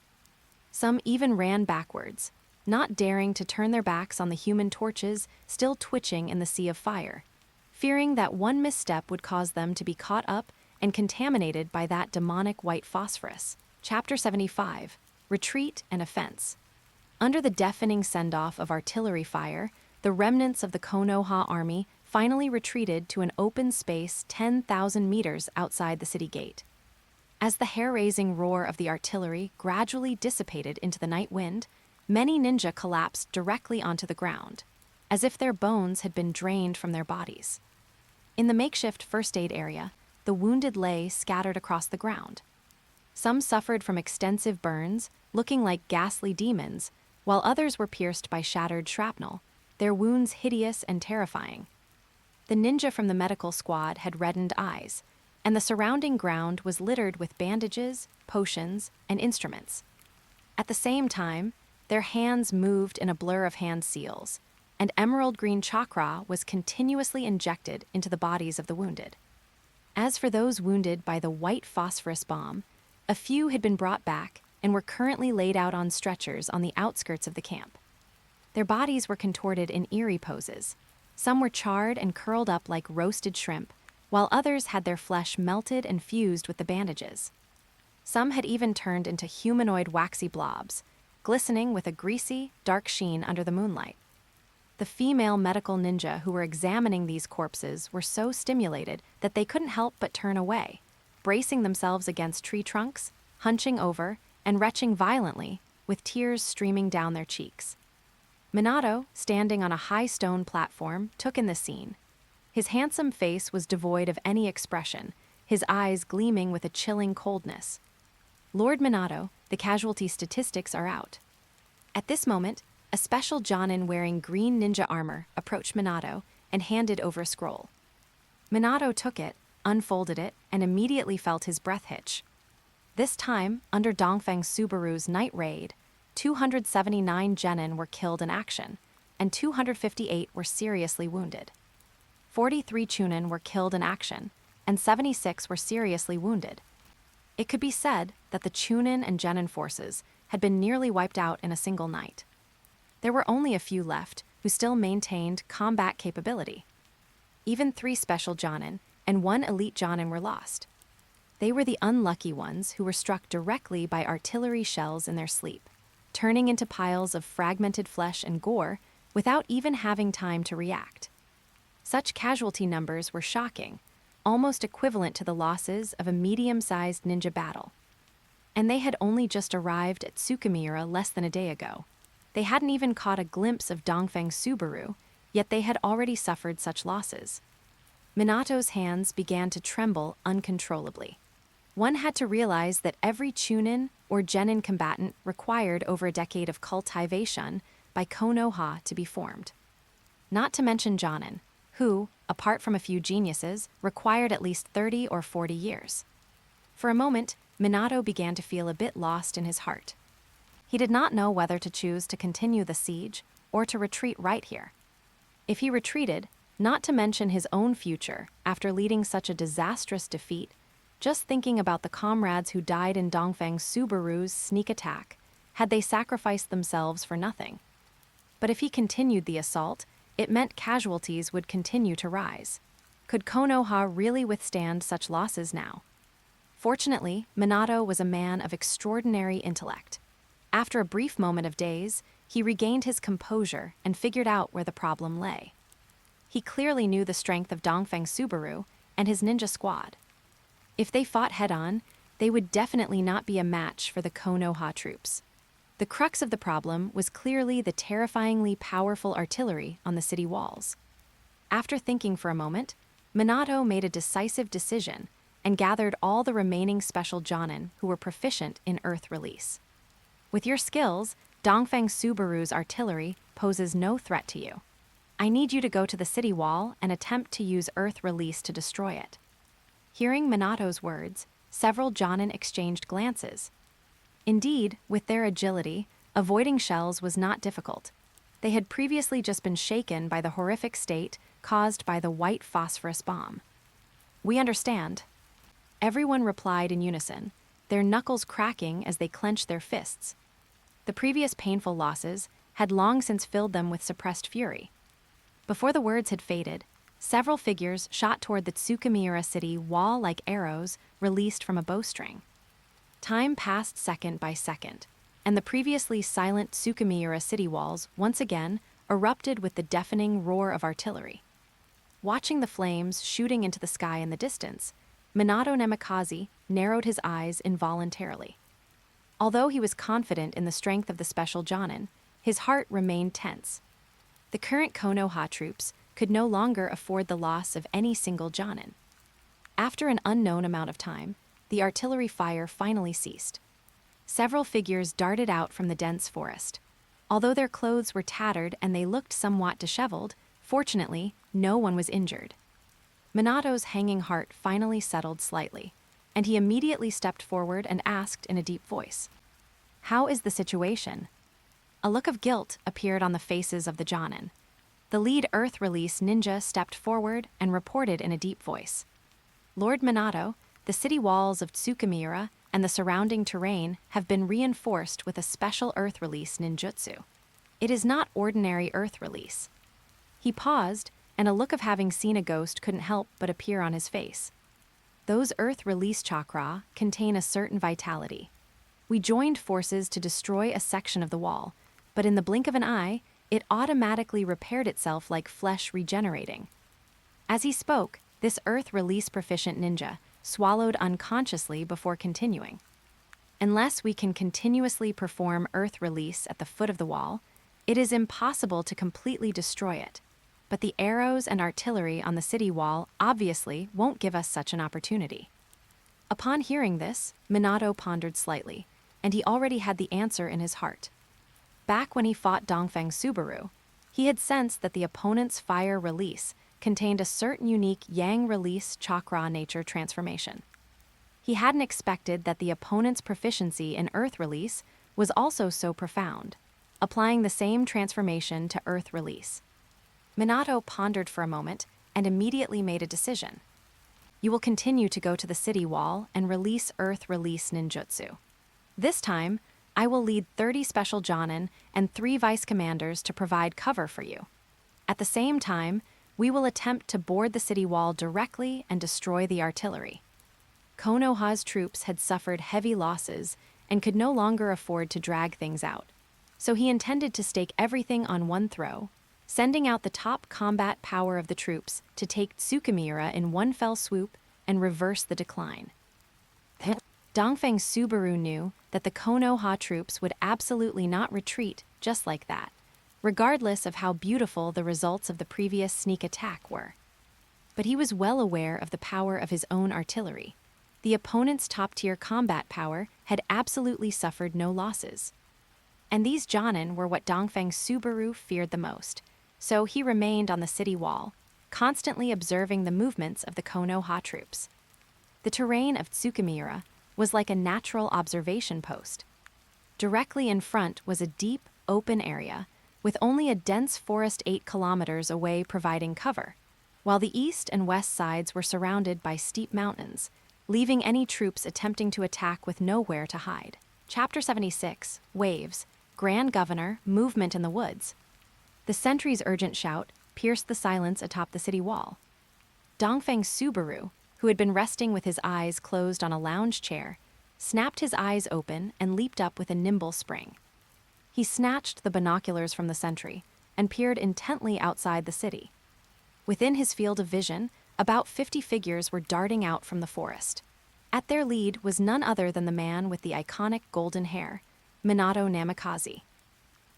Speaker 1: Some even ran backwards, not daring to turn their backs on the human torches still twitching in the sea of fire, fearing that one misstep would cause them to be caught up and contaminated by that demonic white phosphorus. Chapter 75, Retreat and Offense. Under the deafening send-off of artillery fire, the remnants of the Konoha army finally retreated to an open space 10,000 meters outside the city gate. As the hair-raising roar of the artillery gradually dissipated into the night wind, many ninja collapsed directly onto the ground, as if their bones had been drained from their bodies. In the makeshift first aid area, the wounded lay scattered across the ground. Some suffered from extensive burns, looking like ghastly demons, while others were pierced by shattered shrapnel, their wounds hideous and terrifying. The ninja from the medical squad had reddened eyes, and the surrounding ground was littered with bandages, potions, and instruments. At the same time, their hands moved in a blur of hand seals, and emerald green chakra was continuously injected into the bodies of the wounded. As for those wounded by the white phosphorus bomb, a few had been brought back and were currently laid out on stretchers on the outskirts of the camp. Their bodies were contorted in eerie poses. Some were charred and curled up like roasted shrimp, while others had their flesh melted and fused with the bandages. Some had even turned into humanoid waxy blobs, glistening with a greasy, dark sheen under the moonlight. The female medical ninja who were examining these corpses were so stimulated that they couldn't help but turn away, bracing themselves against tree trunks, hunching over, and retching violently, with tears streaming down their cheeks. Minato, standing on a high stone platform, took in the scene. His handsome face was devoid of any expression, his eyes gleaming with a chilling coldness. Lord Minato, the casualty statistics are out. At this moment, a special Jonin wearing green ninja armor approached Minato and handed over a scroll. Minato took it, unfolded it, and immediately felt his breath hitch. This time, under Dongfeng Subaru's night raid, 279 genin were killed in action, and 258 were seriously wounded. 43 chunin were killed in action, and 76 were seriously wounded. It could be said that the chunin and genin forces had been nearly wiped out in a single night. There were only a few left who still maintained combat capability. Even 3 special jonin and 1 elite jonin were lost. They were the unlucky ones who were struck directly by artillery shells in their sleep, turning into piles of fragmented flesh and gore without even having time to react. Such casualty numbers were shocking, almost equivalent to the losses of a medium-sized ninja battle. And they had only just arrived at Tsukimiura less than a day ago. They hadn't even caught a glimpse of Dongfeng Subaru, yet they had already suffered such losses. Minato's hands began to tremble uncontrollably. One had to realize that every chunin or genin combatant required over a decade of cultivation by Konoha to be formed. Not to mention jonin, who, apart from a few geniuses, required at least 30 or 40 years. For a moment, Minato began to feel a bit lost in his heart. He did not know whether to choose to continue the siege or to retreat right here. If he retreated, not to mention his own future after leading such a disastrous defeat, just thinking about the comrades who died in Dongfang Subaru's sneak attack, had they sacrificed themselves for nothing. But if he continued the assault, it meant casualties would continue to rise. Could Konoha really withstand such losses now? Fortunately, Minato was a man of extraordinary intellect. After a brief moment of daze, he regained his composure and figured out where the problem lay. He clearly knew the strength of Dongfang Subaru and his ninja squad. If they fought head-on, they would definitely not be a match for the Konoha troops. The crux of the problem was clearly the terrifyingly powerful artillery on the city walls. After thinking for a moment, Minato made a decisive decision and gathered all the remaining special Jonin who were proficient in Earth Release. With your skills, Dongfang Subaru's artillery poses no threat to you. I need you to go to the city wall and attempt to use Earth Release to destroy it. Hearing Minato's words, several Jonin exchanged glances. Indeed, with their agility, avoiding shells was not difficult. They had previously just been shaken by the horrific state caused by the white phosphorus bomb. We understand. Everyone replied in unison, their knuckles cracking as they clenched their fists. The previous painful losses had long since filled them with suppressed fury. Before the words had faded, several figures shot toward the Tsukimiura city wall like arrows released from a bowstring. Time passed second by second, and the previously silent Tsukimiura city walls once again erupted with the deafening roar of artillery. Watching the flames shooting into the sky in the distance, Minato Namikaze narrowed his eyes involuntarily. Although he was confident in the strength of the special Jonin, his heart remained tense. The current Konoha troops could no longer afford the loss of any single Jonin. After an unknown amount of time, the artillery fire finally ceased. Several figures darted out from the dense forest. Although their clothes were tattered and they looked somewhat disheveled, fortunately, no one was injured. Minato's hanging heart finally settled slightly, and he immediately stepped forward and asked in a deep voice, "How is the situation?" A look of guilt appeared on the faces of the Jonin. The lead Earth Release ninja stepped forward and reported in a deep voice, "Lord Minato, the city walls of Tsukimiura and the surrounding terrain have been reinforced with a special Earth Release ninjutsu. It is not ordinary Earth Release." He paused, and a look of having seen a ghost couldn't help but appear on his face. Those Earth Release Chakra contain a certain vitality. We joined forces to destroy a section of the wall, but in the blink of an eye, it automatically repaired itself like flesh regenerating. As he spoke, this Earth Release proficient ninja swallowed unconsciously before continuing. Unless we can continuously perform Earth Release at the foot of the wall, it is impossible to completely destroy it. But the arrows and artillery on the city wall obviously won't give us such an opportunity. Upon hearing this, Minato pondered slightly, and he already had the answer in his heart. Back when he fought Dongfang Subaru, he had sensed that the opponent's fire release contained a certain unique Yang Release Chakra nature transformation. He hadn't expected that the opponent's proficiency in Earth Release was also so profound, applying the same transformation to Earth Release. Minato pondered for a moment and immediately made a decision. You will continue to go to the city wall and release Earth Release ninjutsu. This time, I will lead 30 special Jonin and 3 vice commanders to provide cover for you. At the same time, we will attempt to board the city wall directly and destroy the artillery. Konoha's troops had suffered heavy losses and could no longer afford to drag things out, so he intended to stake everything on one throw, sending out the top combat power of the troops to take Tsukimiura in one fell swoop and reverse the decline. Dongfang Subaru knew that the Konoha troops would absolutely not retreat just like that, regardless of how beautiful the results of the previous sneak attack were. But he was well aware of the power of his own artillery. The opponent's top-tier combat power had absolutely suffered no losses. And these Jonin were what Dongfang Subaru feared the most, so he remained on the city wall, constantly observing the movements of the Konoha troops. The terrain of Tsukimiura was like a natural observation post. Directly in front was a deep, open area, with only a dense forest 8 kilometers away providing cover, while the east and west sides were surrounded by steep mountains, leaving any troops attempting to attack with nowhere to hide. Chapter 76, Waves, Grand Governor, Movement in the Woods. The sentry's urgent shout pierced the silence atop the city wall. Dongfeng Subaru, who had been resting with his eyes closed on a lounge chair, snapped his eyes open and leaped up with a nimble spring. He snatched the binoculars from the sentry and peered intently outside the city. Within his field of vision, about 50 figures were darting out from the forest. At their lead was none other than the man with the iconic golden hair, Minato Namikaze.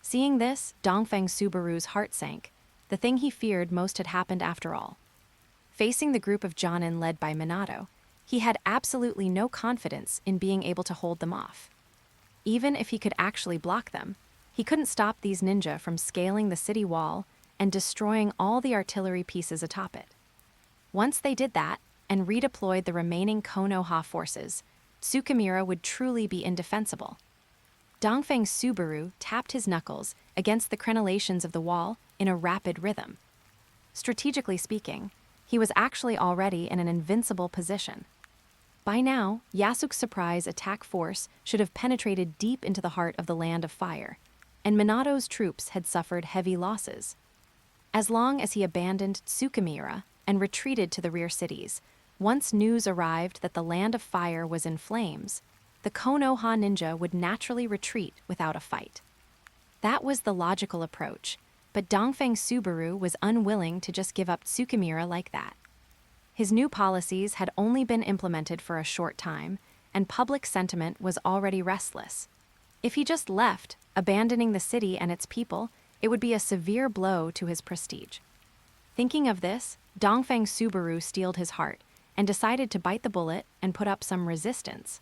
Speaker 1: Seeing this, Dongfeng Subaru's heart sank. The thing he feared most had happened after all. Facing the group of Jonin led by Minato, he had absolutely no confidence in being able to hold them off. Even if he could actually block them, he couldn't stop these ninja from scaling the city wall and destroying all the artillery pieces atop it. Once they did that, and redeployed the remaining Konoha forces, Tsukimiura would truly be indefensible. Dongfeng Subaru tapped his knuckles against the crenellations of the wall in a rapid rhythm. Strategically speaking, he was actually already in an invincible position. By now, Yasuk's surprise attack force should have penetrated deep into the heart of the Land of Fire, and Minato's troops had suffered heavy losses. As long as he abandoned Tsukimiura and retreated to the rear cities, once news arrived that the Land of Fire was in flames, the Konoha ninja would naturally retreat without a fight. That was the logical approach, but Dongfeng Subaru was unwilling to just give up Tsukimiura like that. His new policies had only been implemented for a short time, and public sentiment was already restless. If he just left, abandoning the city and its people, it would be a severe blow to his prestige. Thinking of this, Dongfeng Subaru steeled his heart and decided to bite the bullet and put up some resistance.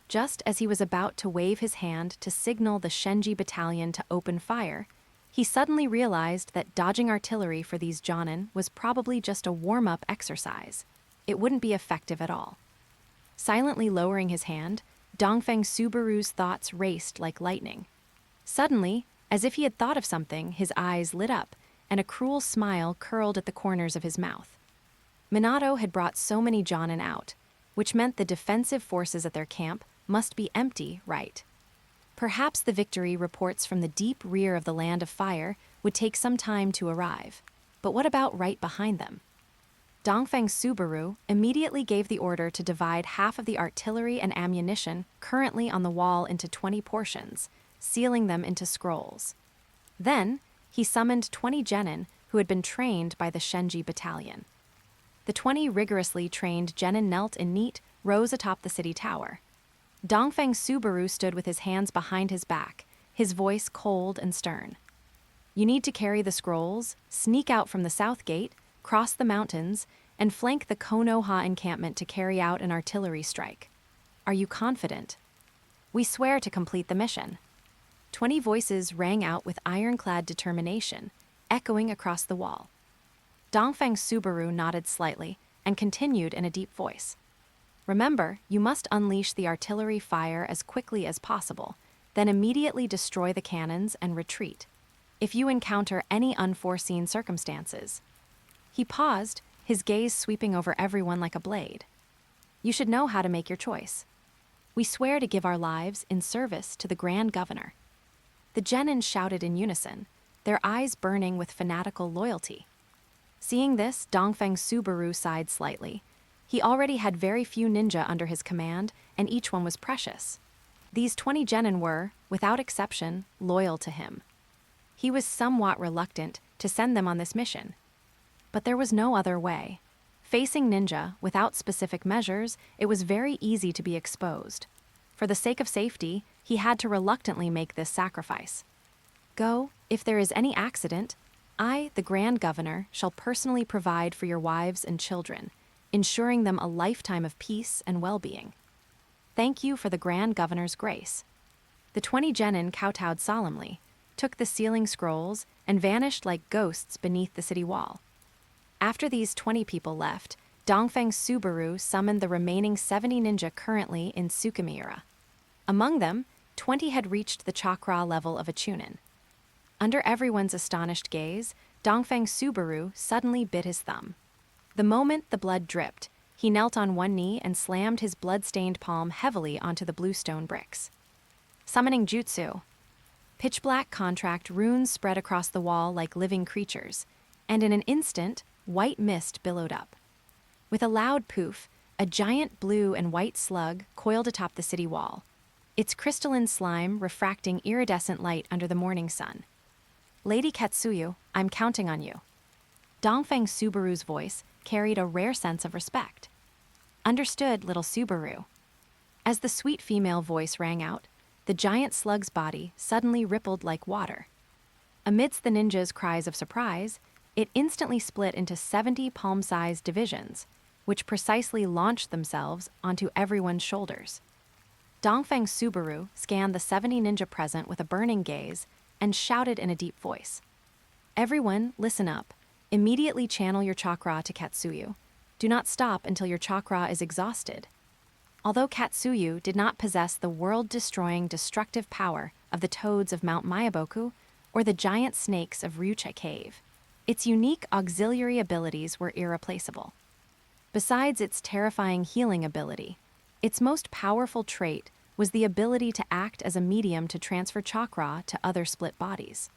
Speaker 1: Just as he was about to wave his hand to signal the Shenji battalion to open fire, he suddenly realized that dodging artillery for these Jonin was probably just a warm-up exercise. It wouldn't be effective at all. Silently lowering his hand, Dongfeng Subaru's thoughts raced like lightning. Suddenly, as if he had thought of something, his eyes lit up, and a cruel smile curled at the corners of his mouth. Minato had brought so many Jonin out, which meant the defensive forces at their camp must be empty, right? Perhaps the victory reports from the deep rear of the Land of Fire would take some time to arrive. But what about right behind them? Dongfeng Subaru immediately gave the order to divide half of the artillery and ammunition currently on the wall into 20 portions, sealing them into scrolls. Then, he summoned 20 genin who had been trained by the Shenji battalion. The 20 rigorously trained genin knelt in neat rows atop the city tower. Dongfeng Subaru stood with his hands behind his back, his voice cold and stern. You need to carry the scrolls, sneak out from the south gate, cross the mountains, and flank the Konoha encampment to carry out an artillery strike. Are you confident? We swear to complete the mission. 20 voices rang out with ironclad determination, echoing across the wall. Dongfeng Subaru nodded slightly and continued in a deep voice. Remember, you must unleash the artillery fire as quickly as possible, then immediately destroy the cannons and retreat, if you encounter any unforeseen circumstances. He paused, his gaze sweeping over everyone like a blade. You should know how to make your choice. We swear to give our lives in service to the Grand Governor. The genin shouted in unison, their eyes burning with fanatical loyalty. Seeing this, Dongfeng Subaru sighed slightly. He already had very few ninja under his command, and each one was precious. These 20 genin were, without exception, loyal to him. He was somewhat reluctant to send them on this mission. But there was no other way. Facing ninja, without specific measures, it was very easy to be exposed. For the sake of safety, he had to reluctantly make this sacrifice. Go, if there is any accident, I, the Grand Governor, shall personally provide for your wives and children, ensuring them a lifetime of peace and well-being. Thank you for the Grand Governor's grace. The 20 genin kowtowed solemnly, took the sealing scrolls, and vanished like ghosts beneath the city wall. After these 20 people left, Dongfeng Subaru summoned the remaining 70 ninja currently in Tsukimiura. Among them, 20 had reached the chakra level of a chunin. Under everyone's astonished gaze, Dongfeng Subaru suddenly bit his thumb. The moment the blood dripped, he knelt on one knee and slammed his blood-stained palm heavily onto the bluestone bricks. Summoning Jutsu. Pitch-black contract runes spread across the wall like living creatures, and in an instant, white mist billowed up. With a loud poof, a giant blue and white slug coiled atop the city wall, its crystalline slime refracting iridescent light under the morning sun. Lady Katsuyu, I'm counting on you. Dongfeng Subaru's voice carried a rare sense of respect. Understood, little Subaru. As the sweet female voice rang out, the giant slug's body suddenly rippled like water. Amidst the ninja's cries of surprise, it instantly split into 70 palm-sized divisions, which precisely launched themselves onto everyone's shoulders. Dongfeng Subaru scanned the 70 ninja present with a burning gaze and shouted in a deep voice. Everyone, listen up. Immediately channel your chakra to Katsuyu. Do not stop until your chakra is exhausted. Although Katsuyu did not possess the world-destroying destructive power of the toads of Mount Mayaboku or the giant snakes of Ryucha Cave, its unique auxiliary abilities were irreplaceable. Besides its terrifying healing ability, its most powerful trait was the ability to act as a medium to transfer chakra to other split bodies.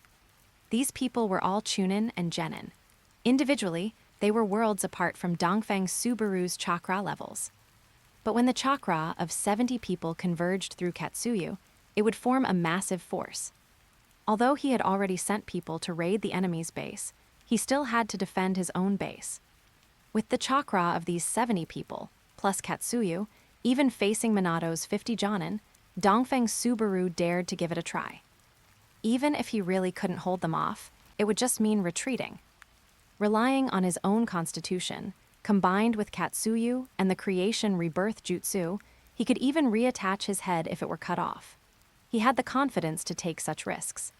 Speaker 1: These people were all Chunin and Genin. Individually, they were worlds apart from Dongfeng Subaru's chakra levels. But when the chakra of 70 people converged through Katsuyu, it would form a massive force. Although he had already sent people to raid the enemy's base, he still had to defend his own base. With the chakra of these 70 people, plus Katsuyu, even facing Minato's 50 Jonin, Dongfeng Subaru dared to give it a try. Even if he really couldn't hold them off, it would just mean retreating. Relying on his own constitution, combined with Katsuyu and the creation rebirth jutsu, he could even reattach his head if it were cut off. He had the confidence to take such risks.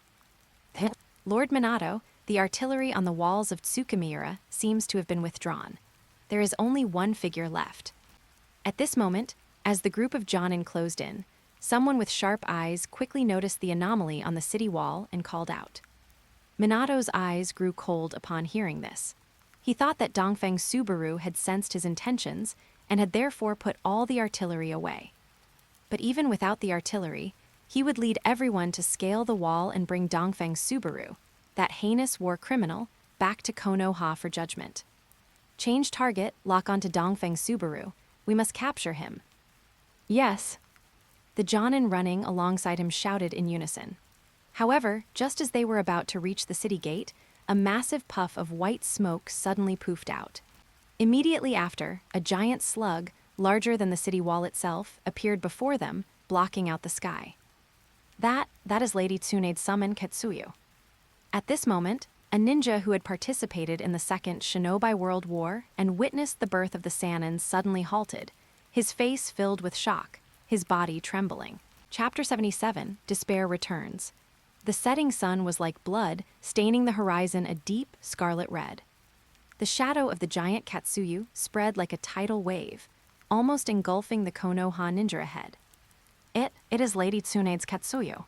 Speaker 1: Lord Minato, the artillery on the walls of Tsukimiura seems to have been withdrawn. There is only one figure left. At this moment, as the group of Jonin closed in, someone with sharp eyes quickly noticed the anomaly on the city wall and called out. Minato's eyes grew cold upon hearing this. He thought that Dongfeng Subaru had sensed his intentions and had therefore put all the artillery away. But even without the artillery, he would lead everyone to scale the wall and bring Dongfeng Subaru, that heinous war criminal, back to Konoha for judgment. Change target, lock onto Dongfeng Subaru. We must capture him. Yes. The Jonin running alongside him shouted in unison. However, just as they were about to reach the city gate, a massive puff of white smoke suddenly poofed out. Immediately after, a giant slug, larger than the city wall itself, appeared before them, blocking out the sky. That is Lady Tsunade's summon Katsuyu. At this moment, a ninja who had participated in the Second Shinobi World War and witnessed the birth of the Sanin suddenly halted, his face filled with shock, his body trembling. Chapter 77, Despair Returns. The setting sun was like blood, staining the horizon a deep scarlet red. The shadow of the giant Katsuyu spread like a tidal wave, almost engulfing the Konoha ninja ahead. It is Lady Tsunade's Katsuyu.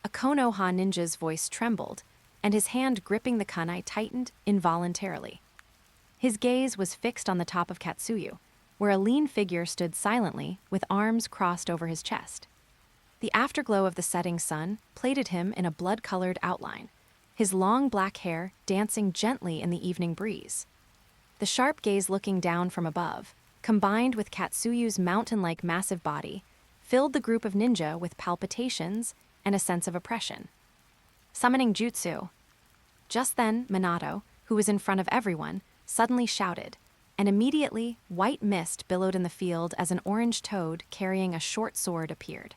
Speaker 1: A Konoha ninja's voice trembled, and his hand gripping the kunai tightened involuntarily. His gaze was fixed on the top of Katsuyu, where a lean figure stood silently with arms crossed over his chest. The afterglow of the setting sun plated him in a blood-colored outline, his long black hair dancing gently in the evening breeze. The sharp gaze looking down from above, combined with Katsuyu's mountain-like massive body, filled the group of ninja with palpitations and a sense of oppression. Summoning jutsu. Just then, Minato, who was in front of everyone, suddenly shouted, and immediately white mist billowed in the field as an orange toad carrying a short sword appeared.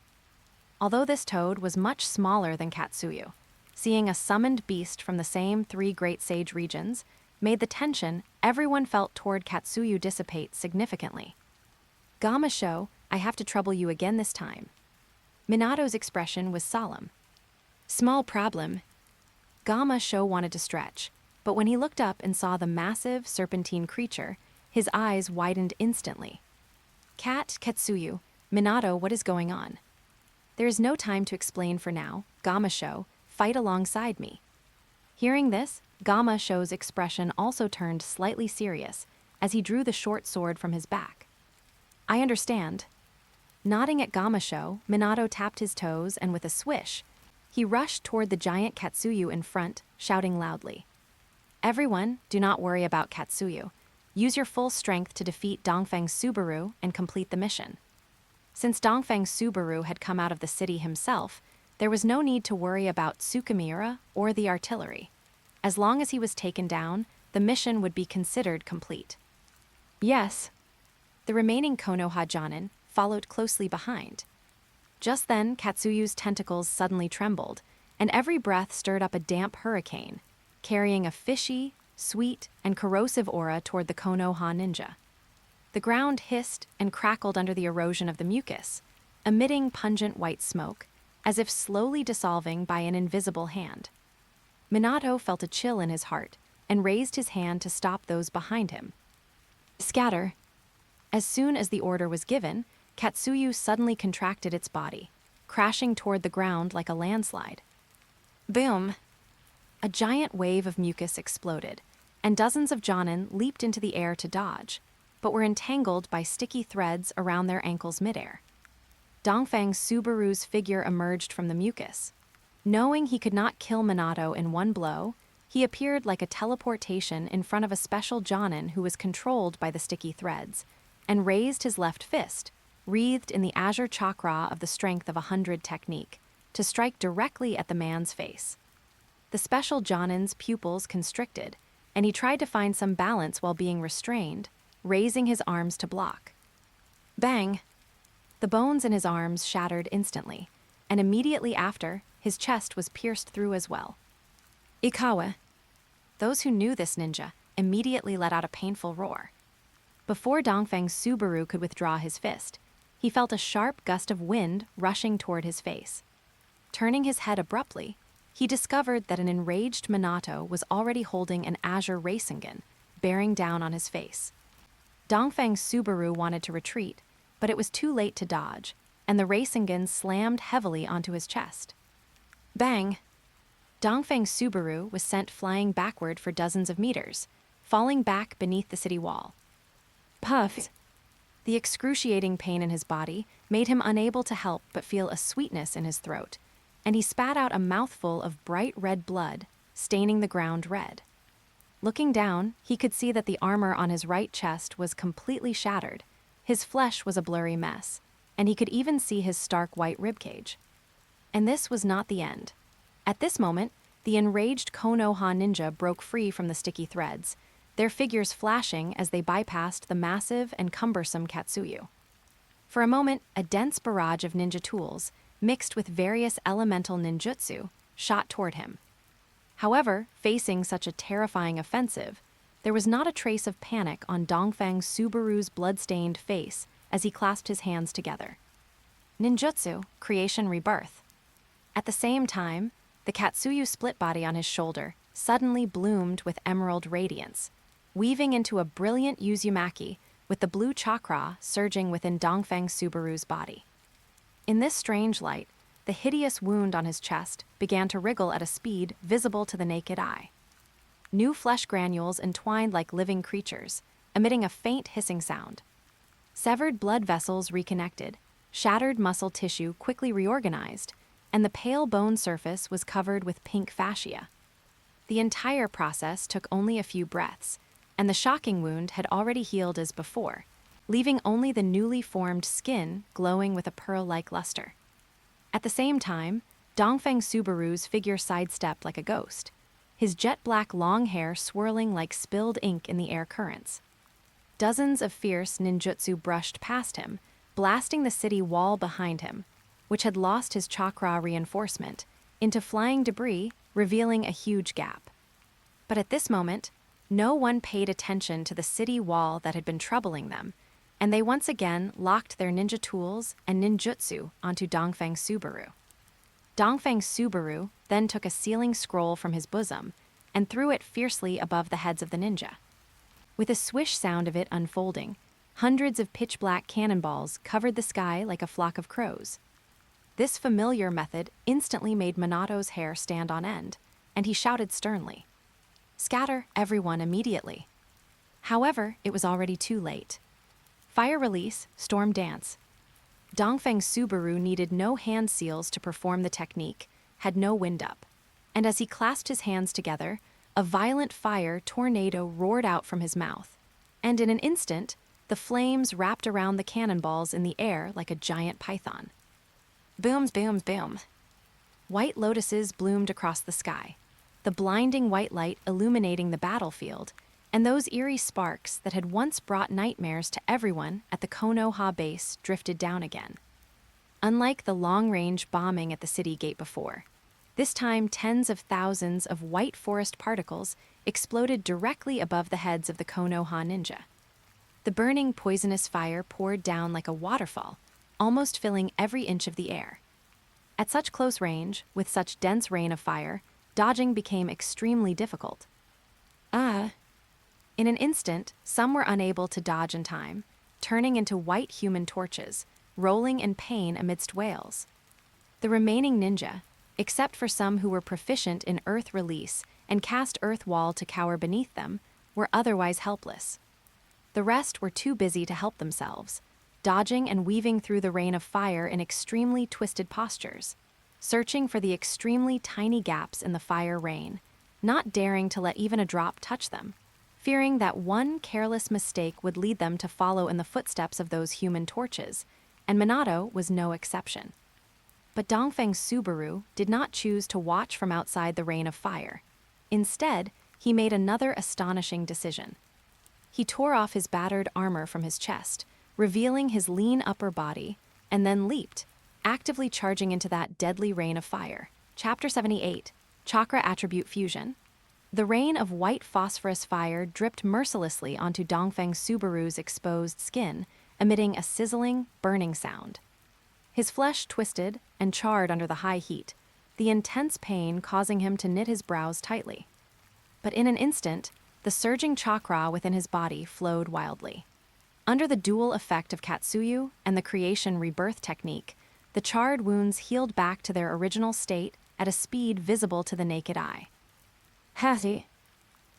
Speaker 1: Although this toad was much smaller than Katsuyu, seeing a summoned beast from the same three great sage regions made the tension everyone felt toward Katsuyu dissipate significantly. Gamasho, I have to trouble you again this time. Minato's expression was solemn. Small problem. Gamasho wanted to stretch, But when he looked up and saw the massive, serpentine creature, his eyes widened instantly. Cat, Ketsuyu, Minato, what is going on? There is no time to explain for now. Gamasho, fight alongside me. Hearing this, Gamasho's expression also turned slightly serious as he drew the short sword from his back. I understand. Nodding at Gamasho, Minato tapped his toes and with a swish, he rushed toward the giant Ketsuyu in front, shouting loudly. Everyone, do not worry about Ketsuyu. Use your full strength to defeat Dongfang Subaru and complete the mission. Since Dongfang Subaru had come out of the city himself, there was no need to worry about Tsukimiura or the artillery. As long as he was taken down, the mission would be considered complete. Yes. The remaining Konoha Jonin followed closely behind. Just then, Katsuyu's tentacles suddenly trembled, and every breath stirred up a damp hurricane, carrying a fishy, sweet, and corrosive aura toward the Konoha ninja. The ground hissed and crackled under the erosion of the mucus, emitting pungent white smoke, as if slowly dissolving by an invisible hand. Minato felt a chill in his heart and raised his hand to stop those behind him. Scatter. As soon as the order was given, Katsuyu suddenly contracted its body, crashing toward the ground like a landslide. Boom! A giant wave of mucus exploded, and dozens of Jonin leaped into the air to dodge, but were entangled by sticky threads around their ankles midair. Dongfang Subaru's figure emerged from the mucus. Knowing he could not kill Minato in one blow, he appeared like a teleportation in front of a special Jonin who was controlled by the sticky threads, and raised his left fist, wreathed in the azure chakra of the strength of 100 technique, to strike directly at the man's face. The special Jonin's pupils constricted, and he tried to find some balance while being restrained, raising his arms to block. Bang! The bones in his arms shattered instantly, and immediately after, his chest was pierced through as well. Ikawa. Those who knew this ninja immediately let out a painful roar. Before Dongfang Subaru could withdraw his fist, he felt a sharp gust of wind rushing toward his face. Turning his head abruptly, he discovered that an enraged Minato was already holding an azure Rasengan, bearing down on his face. Dongfang Subaru wanted to retreat, but it was too late to dodge, and the Rasengan slammed heavily onto his chest. Bang! Dongfang Subaru was sent flying backward for dozens of meters, falling back beneath the city wall. Puffed. The excruciating pain in his body made him unable to help but feel a sweetness in his throat, and he spat out a mouthful of bright red blood, staining the ground red. Looking down, he could see that the armor on his right chest was completely shattered. His flesh was a blurry mess, and he could even see his stark white ribcage. And this was not the end. At this moment, the enraged Konoha ninja broke free from the sticky threads, their figures flashing as they bypassed the massive and cumbersome Katsuyu. For a moment, a dense barrage of ninja tools, mixed with various elemental ninjutsu, shot toward him. However, facing such a terrifying offensive, there was not a trace of panic on Dongfang Subaru's blood-stained face as he clasped his hands together. Ninjutsu, creation rebirth. At the same time, the Katsuyu split body on his shoulder suddenly bloomed with emerald radiance, weaving into a brilliant Uzumaki with the blue chakra surging within Dongfang Subaru's body. In this strange light, the hideous wound on his chest began to wriggle at a speed visible to the naked eye. New flesh granules entwined like living creatures, emitting a faint hissing sound. Severed blood vessels reconnected, shattered muscle tissue quickly reorganized, and the pale bone surface was covered with pink fascia. The entire process took only a few breaths, and the shocking wound had already healed as before, leaving only the newly formed skin glowing with a pearl-like luster. At the same time, Dongfang Subaru's figure sidestepped like a ghost, his jet-black long hair swirling like spilled ink in the air currents. Dozens of fierce ninjutsu brushed past him, blasting the city wall behind him, which had lost his chakra reinforcement, into flying debris, revealing a huge gap. But at this moment, no one paid attention to the city wall that had been troubling them, and they once again locked their ninja tools and ninjutsu onto Dongfang Subaru. Dongfang Subaru then took a sealing scroll from his bosom and threw it fiercely above the heads of the ninja. With a swish sound of it unfolding, hundreds of pitch-black cannonballs covered the sky like a flock of crows. This familiar method instantly made Minato's hair stand on end, and he shouted sternly, "Scatter everyone immediately." However, it was already too late. Fire release, storm dance. Dongfeng Subaru needed no hand seals to perform the technique, had no wind up. And as he clasped his hands together, a violent fire tornado roared out from his mouth. And in an instant, the flames wrapped around the cannonballs in the air like a giant python. Boom, boom, boom. White lotuses bloomed across the sky, the blinding white light illuminating the battlefield, and those eerie sparks that had once brought nightmares to everyone at the Konoha base drifted down again. Unlike the long-range bombing at the city gate before, this time tens of thousands of white forest particles exploded directly above the heads of the Konoha ninja. The burning poisonous fire poured down like a waterfall, almost filling every inch of the air. At such close range, with such dense rain of fire, dodging became extremely difficult. In an instant, some were unable to dodge in time, turning into white human torches, rolling in pain amidst wails. The remaining ninja, except for some who were proficient in earth release and cast earth wall to cower beneath them, were otherwise helpless. The rest were too busy to help themselves, dodging and weaving through the rain of fire in extremely twisted postures, searching for the extremely tiny gaps in the fire rain, not daring to let even a drop touch them, fearing that one careless mistake would lead them to follow in the footsteps of those human torches, and Minato was no exception. But Dongfeng Subaru did not choose to watch from outside the rain of fire. Instead, he made another astonishing decision. He tore off his battered armor from his chest, revealing his lean upper body, and then leaped, actively charging into that deadly rain of fire. Chapter 78, Chakra Attribute Fusion. The rain of white phosphorus fire dripped mercilessly onto Dongfeng Subaru's exposed skin, emitting a sizzling, burning sound. His flesh twisted and charred under the high heat, the intense pain causing him to knit his brows tightly. But in an instant, the surging chakra within his body flowed wildly. Under the dual effect of Katsuyu and the creation rebirth technique, the charred wounds healed back to their original state at a speed visible to the naked eye. Hattie.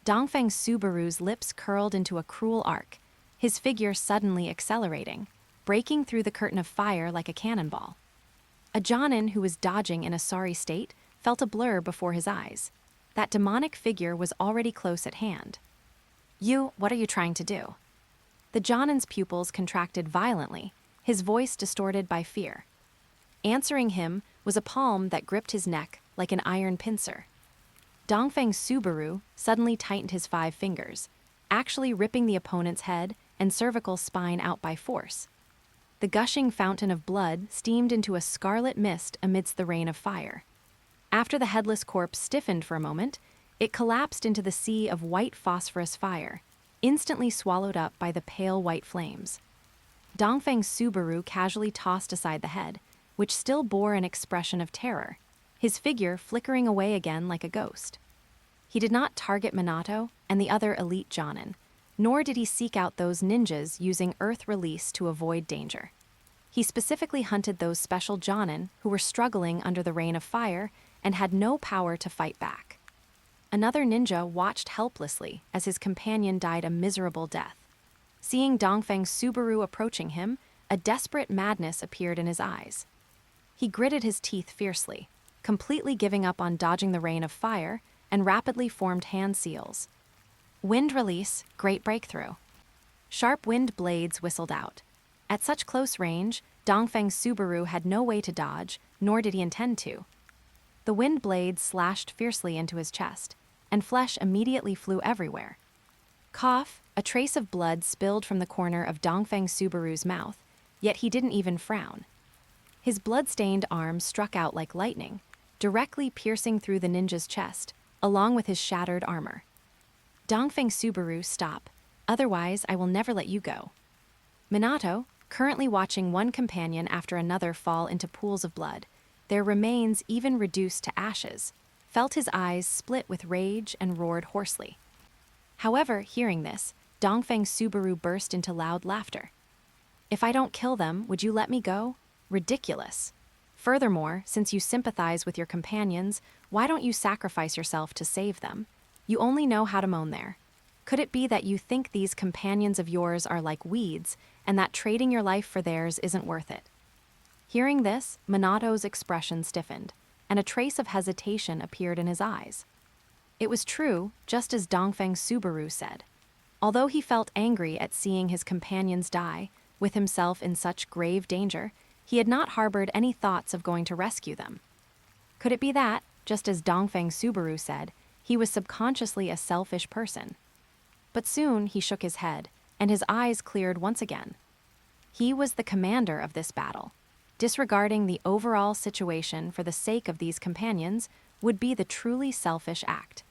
Speaker 1: Dongfeng Subaru's lips curled into a cruel arc, his figure suddenly accelerating, breaking through the curtain of fire like a cannonball. A Jonin who was dodging in a sorry state felt a blur before his eyes. That demonic figure was already close at hand. What are you trying to do? The Jonin's pupils contracted violently, his voice distorted by fear. Answering him was a palm that gripped his neck like an iron pincer. Dongfeng Subaru suddenly tightened his 5 fingers, actually ripping the opponent's head and cervical spine out by force. The gushing fountain of blood steamed into a scarlet mist amidst the rain of fire. After the headless corpse stiffened for a moment, it collapsed into the sea of white phosphorus fire, instantly swallowed up by the pale white flames. Dongfeng Subaru casually tossed aside the head, which still bore an expression of terror, his figure flickering away again like a ghost. He did not target Minato and the other elite Jonin, nor did he seek out those ninjas using earth release to avoid danger. He specifically hunted those special Jonin who were struggling under the rain of fire and had no power to fight back. Another ninja watched helplessly as his companion died a miserable death. Seeing Dongfeng Subaru approaching him, a desperate madness appeared in his eyes. He gritted his teeth fiercely, completely giving up on dodging the rain of fire, and rapidly formed hand seals. Wind release, great breakthrough. Sharp wind blades whistled out. At such close range, Dongfeng Subaru had no way to dodge, nor did he intend to. The wind blades slashed fiercely into his chest, and flesh immediately flew everywhere. Cough, a trace of blood spilled from the corner of Dongfeng Subaru's mouth, yet he didn't even frown. His blood-stained arm struck out like lightning, directly piercing through the ninja's chest, along with his shattered armor. Dongfeng Subaru, stop. Otherwise, I will never let you go. Minato, currently watching one companion after another fall into pools of blood, their remains even reduced to ashes, felt his eyes split with rage and roared hoarsely. However, hearing this, Dongfeng Subaru burst into loud laughter. "If I don't kill them, would you let me go? Ridiculous. Furthermore, since you sympathize with your companions, why don't you sacrifice yourself to save them? You only know how to moan there. Could it be that you think these companions of yours are like weeds, and that trading your life for theirs isn't worth it?" Hearing this, Minato's expression stiffened, and a trace of hesitation appeared in his eyes. It was true, just as Dongfeng Subaru said. Although he felt angry at seeing his companions die, with himself in such grave danger, he had not harbored any thoughts of going to rescue them. Could it be that, just as Dongfeng Subaru said, he was subconsciously a selfish person? But soon he shook his head, and his eyes cleared once again. He was the commander of this battle. Disregarding the overall situation for the sake of these companions would be the truly selfish act.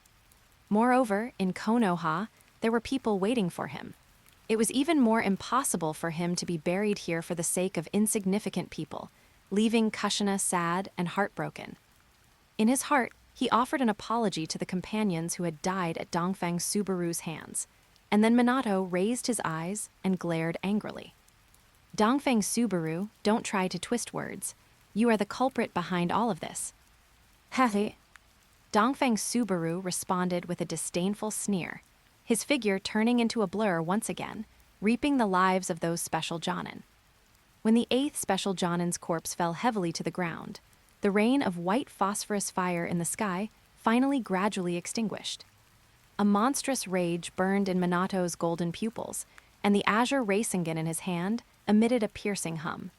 Speaker 1: Moreover, in Konoha, there were people waiting for him. It was even more impossible for him to be buried here for the sake of insignificant people, leaving Kushina sad and heartbroken. In his heart, he offered an apology to the companions who had died at Dongfeng Subaru's hands, and then Minato raised his eyes and glared angrily. "Dongfeng Subaru, don't try to twist words. You are the culprit behind all of this." "Hehe." Dongfeng Subaru responded with a disdainful sneer, his figure turning into a blur once again, reaping the lives of those special Jonin. When the 8th special Jonin's corpse fell heavily to the ground, the rain of white phosphorus fire in the sky finally gradually extinguished. A monstrous rage burned in Minato's golden pupils, and the azure Reisingen in his hand emitted a piercing hum.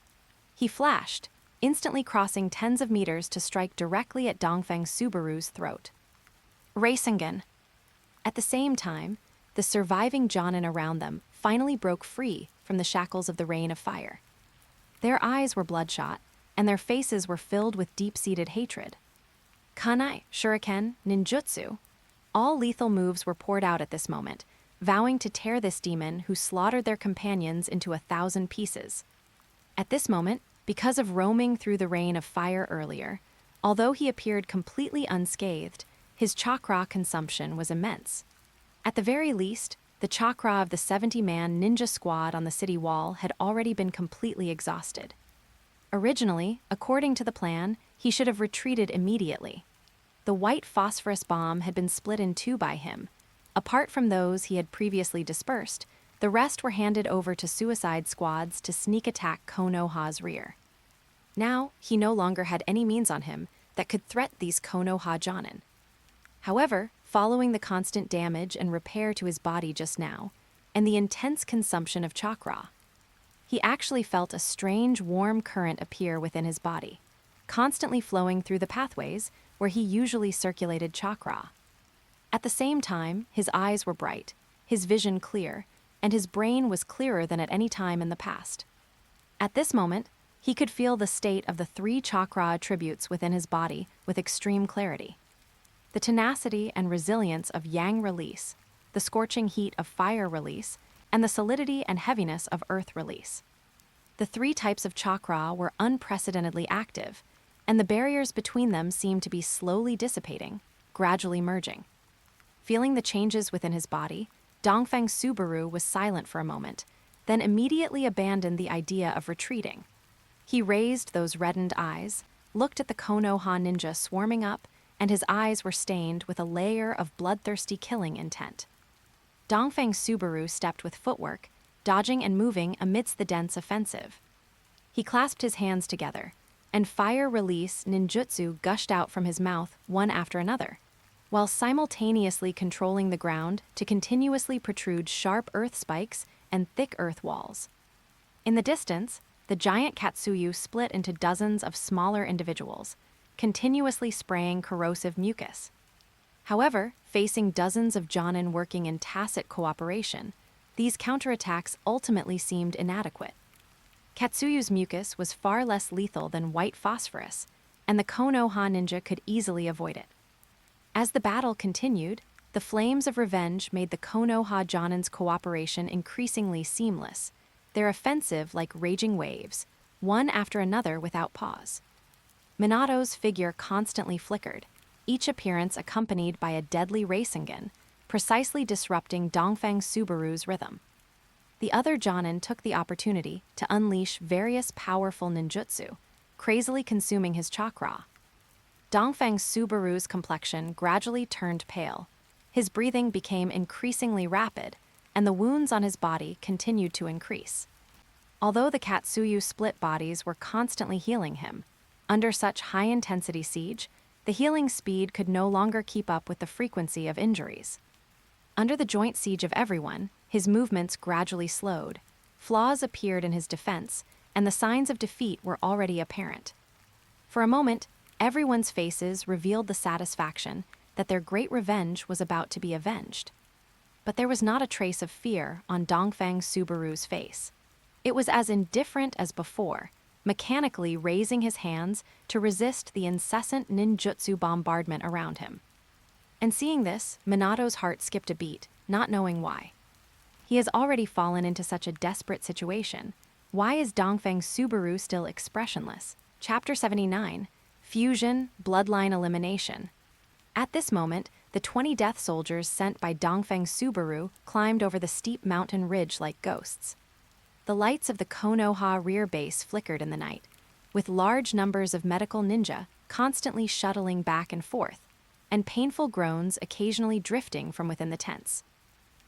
Speaker 1: He flashed, instantly crossing tens of meters to strike directly at Dongfeng Subaru's throat. Reisingen! At the same time, the surviving Jonin around them finally broke free from the shackles of the rain of fire. Their eyes were bloodshot, and their faces were filled with deep-seated hatred. Kunai, shuriken, ninjutsu. All lethal moves were poured out at this moment, vowing to tear this demon who slaughtered their companions into 1,000 pieces. At this moment, because of roaming through the rain of fire earlier, although he appeared completely unscathed, his chakra consumption was immense. At the very least, the chakra of the 70-man ninja squad on the city wall had already been completely exhausted. Originally, according to the plan, he should have retreated immediately. The white phosphorus bomb had been split in two by him. Apart from those he had previously dispersed, the rest were handed over to suicide squads to sneak attack Konoha's rear. Now, he no longer had any means on him that could threat these Konoha Jonin. However, following the constant damage and repair to his body just now, and the intense consumption of chakra, he actually felt a strange warm current appear within his body, constantly flowing through the pathways where he usually circulated chakra. At the same time, his eyes were bright, his vision clear, and his brain was clearer than at any time in the past. At this moment, he could feel the state of the 3 chakra attributes within his body with extreme clarity. The tenacity and resilience of yang release, the scorching heat of fire release, and the solidity and heaviness of earth release. The 3 types of chakra were unprecedentedly active, and the barriers between them seemed to be slowly dissipating, gradually merging. Feeling the changes within his body, Dongfeng Subaru was silent for a moment, then immediately abandoned the idea of retreating. He raised those reddened eyes, looked at the Konoha ninja swarming up, and his eyes were stained with a layer of bloodthirsty killing intent. Dongfeng Subaru stepped with footwork, dodging and moving amidst the dense offensive. He clasped his hands together, and fire release ninjutsu gushed out from his mouth one after another, while simultaneously controlling the ground to continuously protrude sharp earth spikes and thick earth walls. In the distance, the giant Katsuyu split into dozens of smaller individuals, continuously spraying corrosive mucus. However, facing dozens of Jonin working in tacit cooperation, these counterattacks ultimately seemed inadequate. Katsuyu's mucus was far less lethal than white phosphorus, and the Konoha ninja could easily avoid it. As the battle continued, the flames of revenge made the Konoha Jonin's cooperation increasingly seamless, their offensive like raging waves, one after another without pause. Minato's figure constantly flickered, each appearance accompanied by a deadly Reisingen, precisely disrupting Dongfang Subaru's rhythm. The other Jonin took the opportunity to unleash various powerful ninjutsu, crazily consuming his chakra. Dongfang Subaru's complexion gradually turned pale. His breathing became increasingly rapid, and the wounds on his body continued to increase. Although the Katsuyu split bodies were constantly healing him, under such high-intensity siege, the healing speed could no longer keep up with the frequency of injuries. Under the joint siege of everyone, his movements gradually slowed. Flaws appeared in his defense, and the signs of defeat were already apparent. For a moment, everyone's faces revealed the satisfaction that their great revenge was about to be avenged. But there was not a trace of fear on Dongfang Subaru's face. It was as indifferent as before, mechanically raising his hands to resist the incessant ninjutsu bombardment around him. And seeing this, Minato's heart skipped a beat, not knowing why. He has already fallen into such a desperate situation. Why is Dongfang Subaru still expressionless? Chapter 79, Fusion, Bloodline Elimination. At this moment, the 20 death soldiers sent by Dongfang Subaru climbed over the steep mountain ridge like ghosts. The lights of the Konoha rear base flickered in the night, with large numbers of medical ninja constantly shuttling back and forth, and painful groans occasionally drifting from within the tents.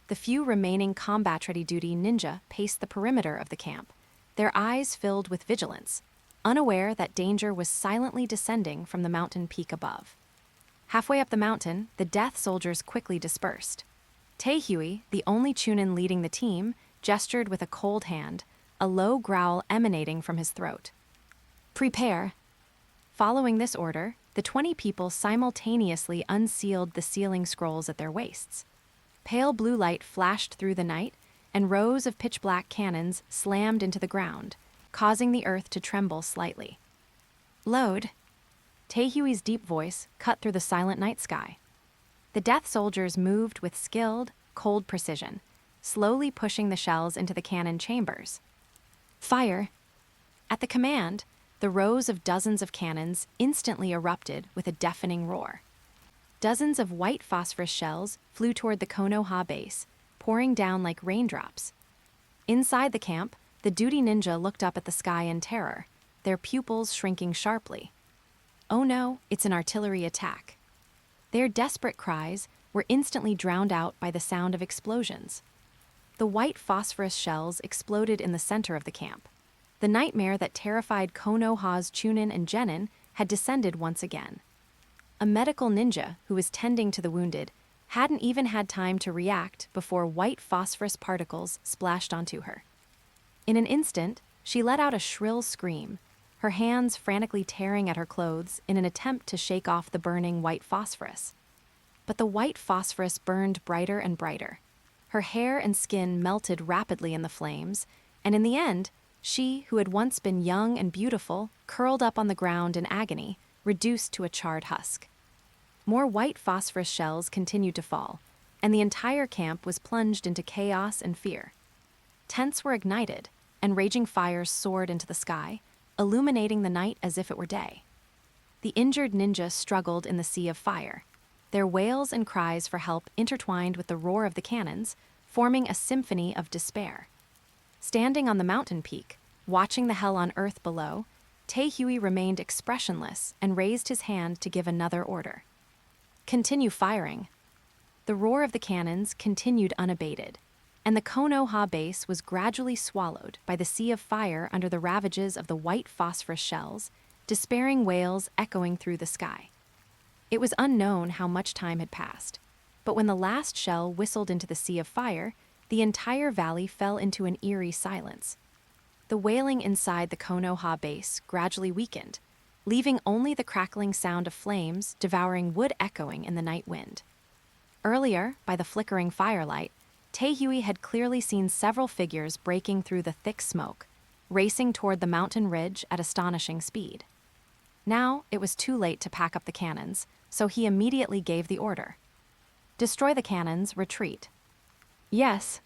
Speaker 1: The few remaining combat-ready duty ninja paced the perimeter of the camp, their eyes filled with vigilance, unaware that danger was silently descending from the mountain peak above. Halfway up the mountain, the death soldiers quickly dispersed. Taehyui, the only Chunin leading the team, gestured with a cold hand, a low growl emanating from his throat. Prepare. Following this order, the 20 people simultaneously unsealed the sealing scrolls at their waists. Pale blue light flashed through the night, and rows of pitch-black cannons slammed into the ground, causing the earth to tremble slightly. Load. Taehyui's deep voice cut through the silent night sky. The death soldiers moved with skilled, cold precision, slowly pushing the shells into the cannon chambers. Fire! At the command, the rows of dozens of cannons instantly erupted with a deafening roar. Dozens of white phosphorus shells flew toward the Konoha base, pouring down like raindrops. Inside the camp, the duty ninja looked up at the sky in terror, their pupils shrinking sharply. Oh no, it's an artillery attack. Their desperate cries were instantly drowned out by the sound of explosions. The white phosphorus shells exploded in the center of the camp. The nightmare that terrified Konoha's Chunin and Genin had descended once again. A medical ninja who was tending to the wounded hadn't even had time to react before white phosphorus particles splashed onto her. In an instant, she let out a shrill scream, her hands frantically tearing at her clothes in an attempt to shake off the burning white phosphorus. But the white phosphorus burned brighter and brighter. Her hair and skin melted rapidly in the flames, and in the end, she, who had once been young and beautiful, curled up on the ground in agony, reduced to a charred husk. More white phosphorus shells continued to fall, and the entire camp was plunged into chaos and fear. Tents were ignited, and raging fires soared into the sky, illuminating the night as if it were day. The injured ninja struggled in the sea of fire, their wails and cries for help intertwined with the roar of the cannons, forming a symphony of despair. Standing on the mountain peak, watching the hell on earth below, Taehyui remained expressionless and raised his hand to give another order. Continue firing. The roar of the cannons continued unabated, and the Konoha base was gradually swallowed by the sea of fire under the ravages of the white phosphorus shells, despairing wails echoing through the sky. It was unknown how much time had passed, but when the last shell whistled into the sea of fire, the entire valley fell into an eerie silence. The wailing inside the Konoha base gradually weakened, leaving only the crackling sound of flames devouring wood echoing in the night wind. Earlier, by the flickering firelight, Taehyui had clearly seen several figures breaking through the thick smoke, racing toward the mountain ridge at astonishing speed. Now, it was too late to pack up the cannons, so he immediately gave the order. Destroy the cannons, retreat. Yes.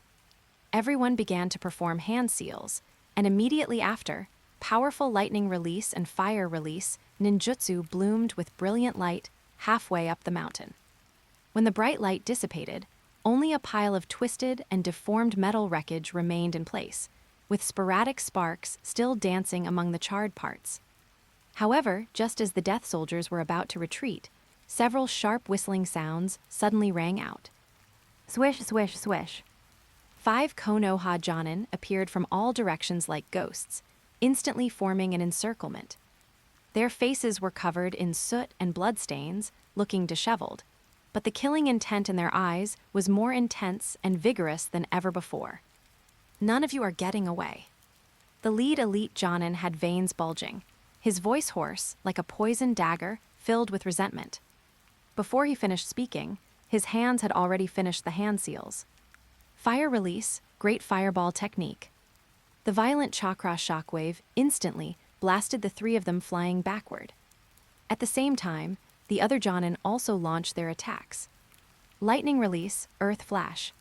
Speaker 1: Everyone began to perform hand seals, and immediately after, powerful lightning release and fire release ninjutsu bloomed with brilliant light, halfway up the mountain. When the bright light dissipated, only a pile of twisted and deformed metal wreckage remained in place, with sporadic sparks still dancing among the charred parts. However, just as the death soldiers were about to retreat, several sharp whistling sounds suddenly rang out. Swish, swish, swish. 5 Konoha Jonin appeared from all directions like ghosts, instantly forming an encirclement. Their faces were covered in soot and bloodstains, looking disheveled, but the killing intent in their eyes was more intense and vigorous than ever before. None of you are getting away. The lead elite Jonin had veins bulging, his voice hoarse like a poisoned dagger filled with resentment. Before he finished speaking, his hands had already finished the hand seals. Fire release, great fireball technique. The violent chakra shockwave instantly blasted the 3 of them flying backward. At the same time, the other Jonin also launched their attacks. Lightning release, earth flash.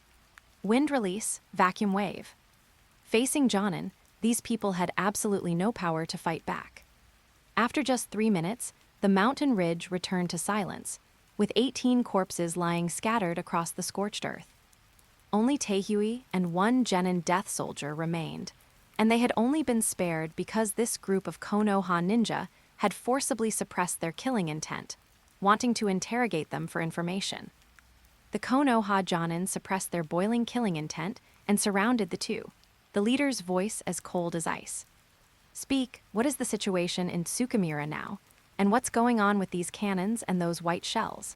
Speaker 1: Wind release, vacuum wave. Facing Jonin, these people had absolutely no power to fight back. After just 3 minutes, the mountain ridge returned to silence, with 18 corpses lying scattered across the scorched earth. Only Taehyui and 1 genin death soldier remained, and they had only been spared because this group of Konoha ninja had forcibly suppressed their killing intent, wanting to interrogate them for information. The Konoha Jonin suppressed their boiling killing intent and surrounded the 2, the leader's voice as cold as ice. Speak, what is the situation in Tsukimiura now, and what's going on with these cannons and those white shells?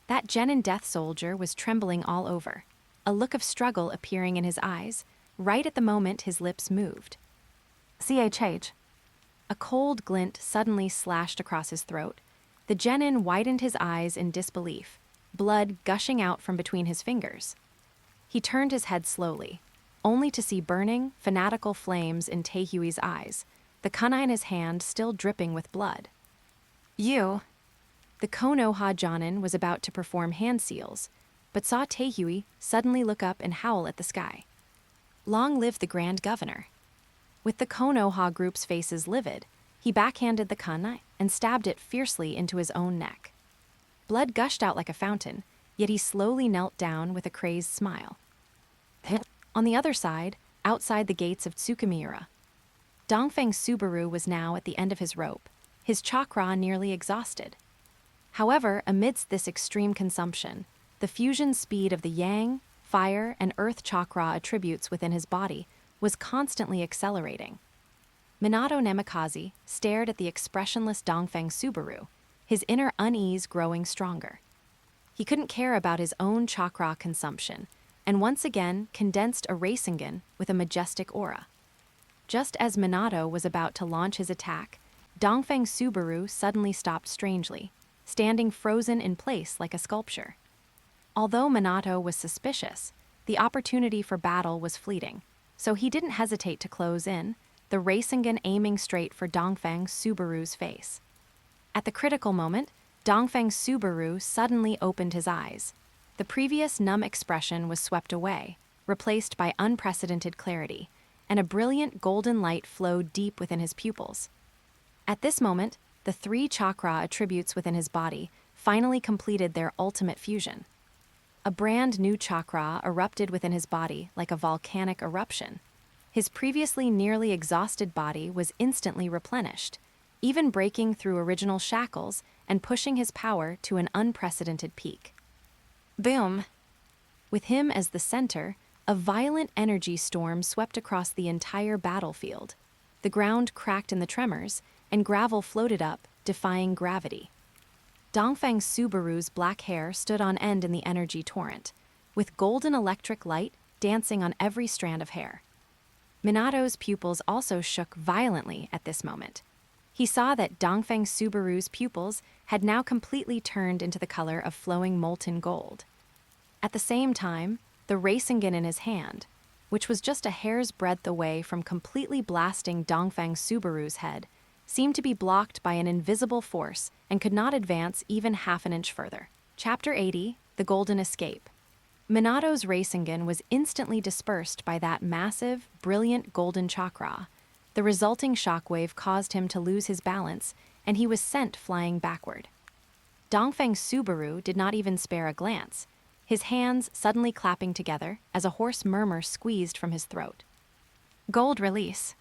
Speaker 1: That genin death soldier was trembling all over, a look of struggle appearing in his eyes, right at the moment his lips moved. CHH. A cold glint suddenly slashed across his throat. The genin widened his eyes in disbelief, blood gushing out from between his fingers. He turned his head slowly, only to see burning, fanatical flames in Taehyui's eyes, the kunai in his hand still dripping with blood. You. The Konoha Jonin was about to perform hand seals, but saw Taehyui suddenly look up and howl at the sky. Long live the Grand Governor. With the Konoha group's faces livid, he backhanded the kunai and stabbed it fiercely into his own neck. Blood gushed out like a fountain, yet he slowly knelt down with a crazed smile. On the other side, outside the gates of Tsukimiura, Dongfeng Subaru was now at the end of his rope, his chakra nearly exhausted. However, amidst this extreme consumption, the fusion speed of the yang, fire, and earth chakra attributes within his body was constantly accelerating. Minato Namikaze stared at the expressionless Dongfeng Subaru, his inner unease growing stronger. He couldn't care about his own chakra consumption, and once again condensed a Resign with a majestic aura. Just as Minato was about to launch his attack, Dongfeng Subaru suddenly stopped strangely, standing frozen in place like a sculpture. Although Minato was suspicious, the opportunity for battle was fleeting, so he didn't hesitate to close in, the Resign aiming straight for Dongfeng Subaru's face. At the critical moment, Dongfeng Subaru suddenly opened his eyes. The previous numb expression was swept away, replaced by unprecedented clarity, and a brilliant golden light flowed deep within his pupils. At this moment, the 3 chakra attributes within his body finally completed their ultimate fusion. A brand new chakra erupted within his body like a volcanic eruption. His previously nearly exhausted body was instantly replenished, even breaking through original shackles and pushing his power to an unprecedented peak. Boom! With him as the center, a violent energy storm swept across the entire battlefield. The ground cracked in the tremors, and gravel floated up, defying gravity. Dongfeng Subaru's black hair stood on end in the energy torrent, with golden electric light dancing on every strand of hair. Minato's pupils also shook violently at this moment. He saw that Dongfeng Subaru's pupils had now completely turned into the color of flowing molten gold. At the same time, the Resign in his hand, which was just a hair's breadth away from completely blasting Dongfeng Subaru's head, seemed to be blocked by an invisible force and could not advance even half an inch further. Chapter 80, The Golden Escape. Minato's Resign was instantly dispersed by that massive, brilliant golden chakra. The resulting shockwave caused him to lose his balance, and he was sent flying backward. Dongfeng Subaru did not even spare a glance, his hands suddenly clapping together as a hoarse murmur squeezed from his throat. Gold release.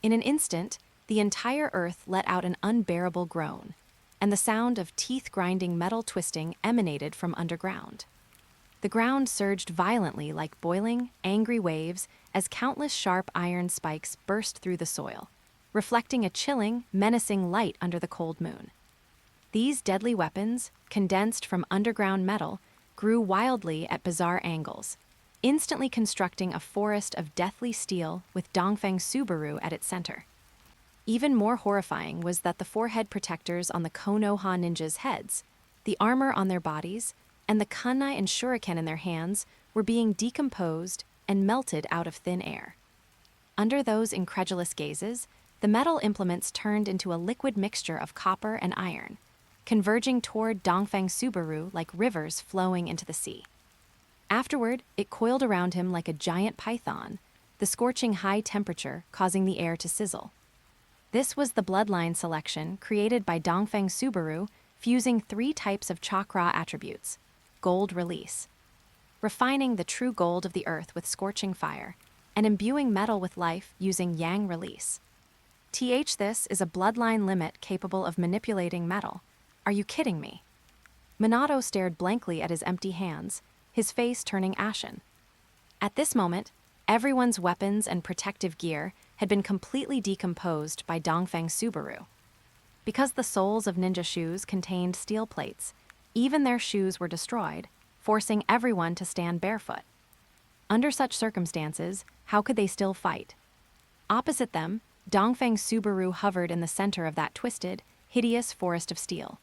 Speaker 1: In an instant, the entire earth let out an unbearable groan, and the sound of teeth-grinding metal twisting emanated from underground. The ground surged violently like boiling, angry waves as countless sharp iron spikes burst through the soil, reflecting a chilling, menacing light under the cold moon. These deadly weapons, condensed from underground metal, grew wildly at bizarre angles, instantly constructing a forest of deathly steel with Dongfeng Subaru at its center. Even more horrifying was that the forehead protectors on the Konoha ninjas' heads, the armor on their bodies, and the kunai and shuriken in their hands were being decomposed and melted out of thin air. Under those incredulous gazes, the metal implements turned into a liquid mixture of copper and iron, converging toward Dongfeng Subaru like rivers flowing into the sea. Afterward, it coiled around him like a giant python, the scorching high temperature causing the air to sizzle. This was the Bloodline selection created by Dongfeng Subaru, fusing 3 types of Chakra attributes. Gold release. Refining the true gold of the earth with scorching fire, and imbuing metal with life using Yang release. This is a Bloodline limit capable of manipulating metal. Are you kidding me? Minato stared blankly at his empty hands, his face turning ashen. At this moment, everyone's weapons and protective gear had been completely decomposed by Dongfeng Subaru. Because the soles of ninja shoes contained steel plates, even their shoes were destroyed, forcing everyone to stand barefoot. Under such circumstances, how could they still fight? Opposite them, Dongfeng Subaru hovered in the center of that twisted, hideous forest of steel.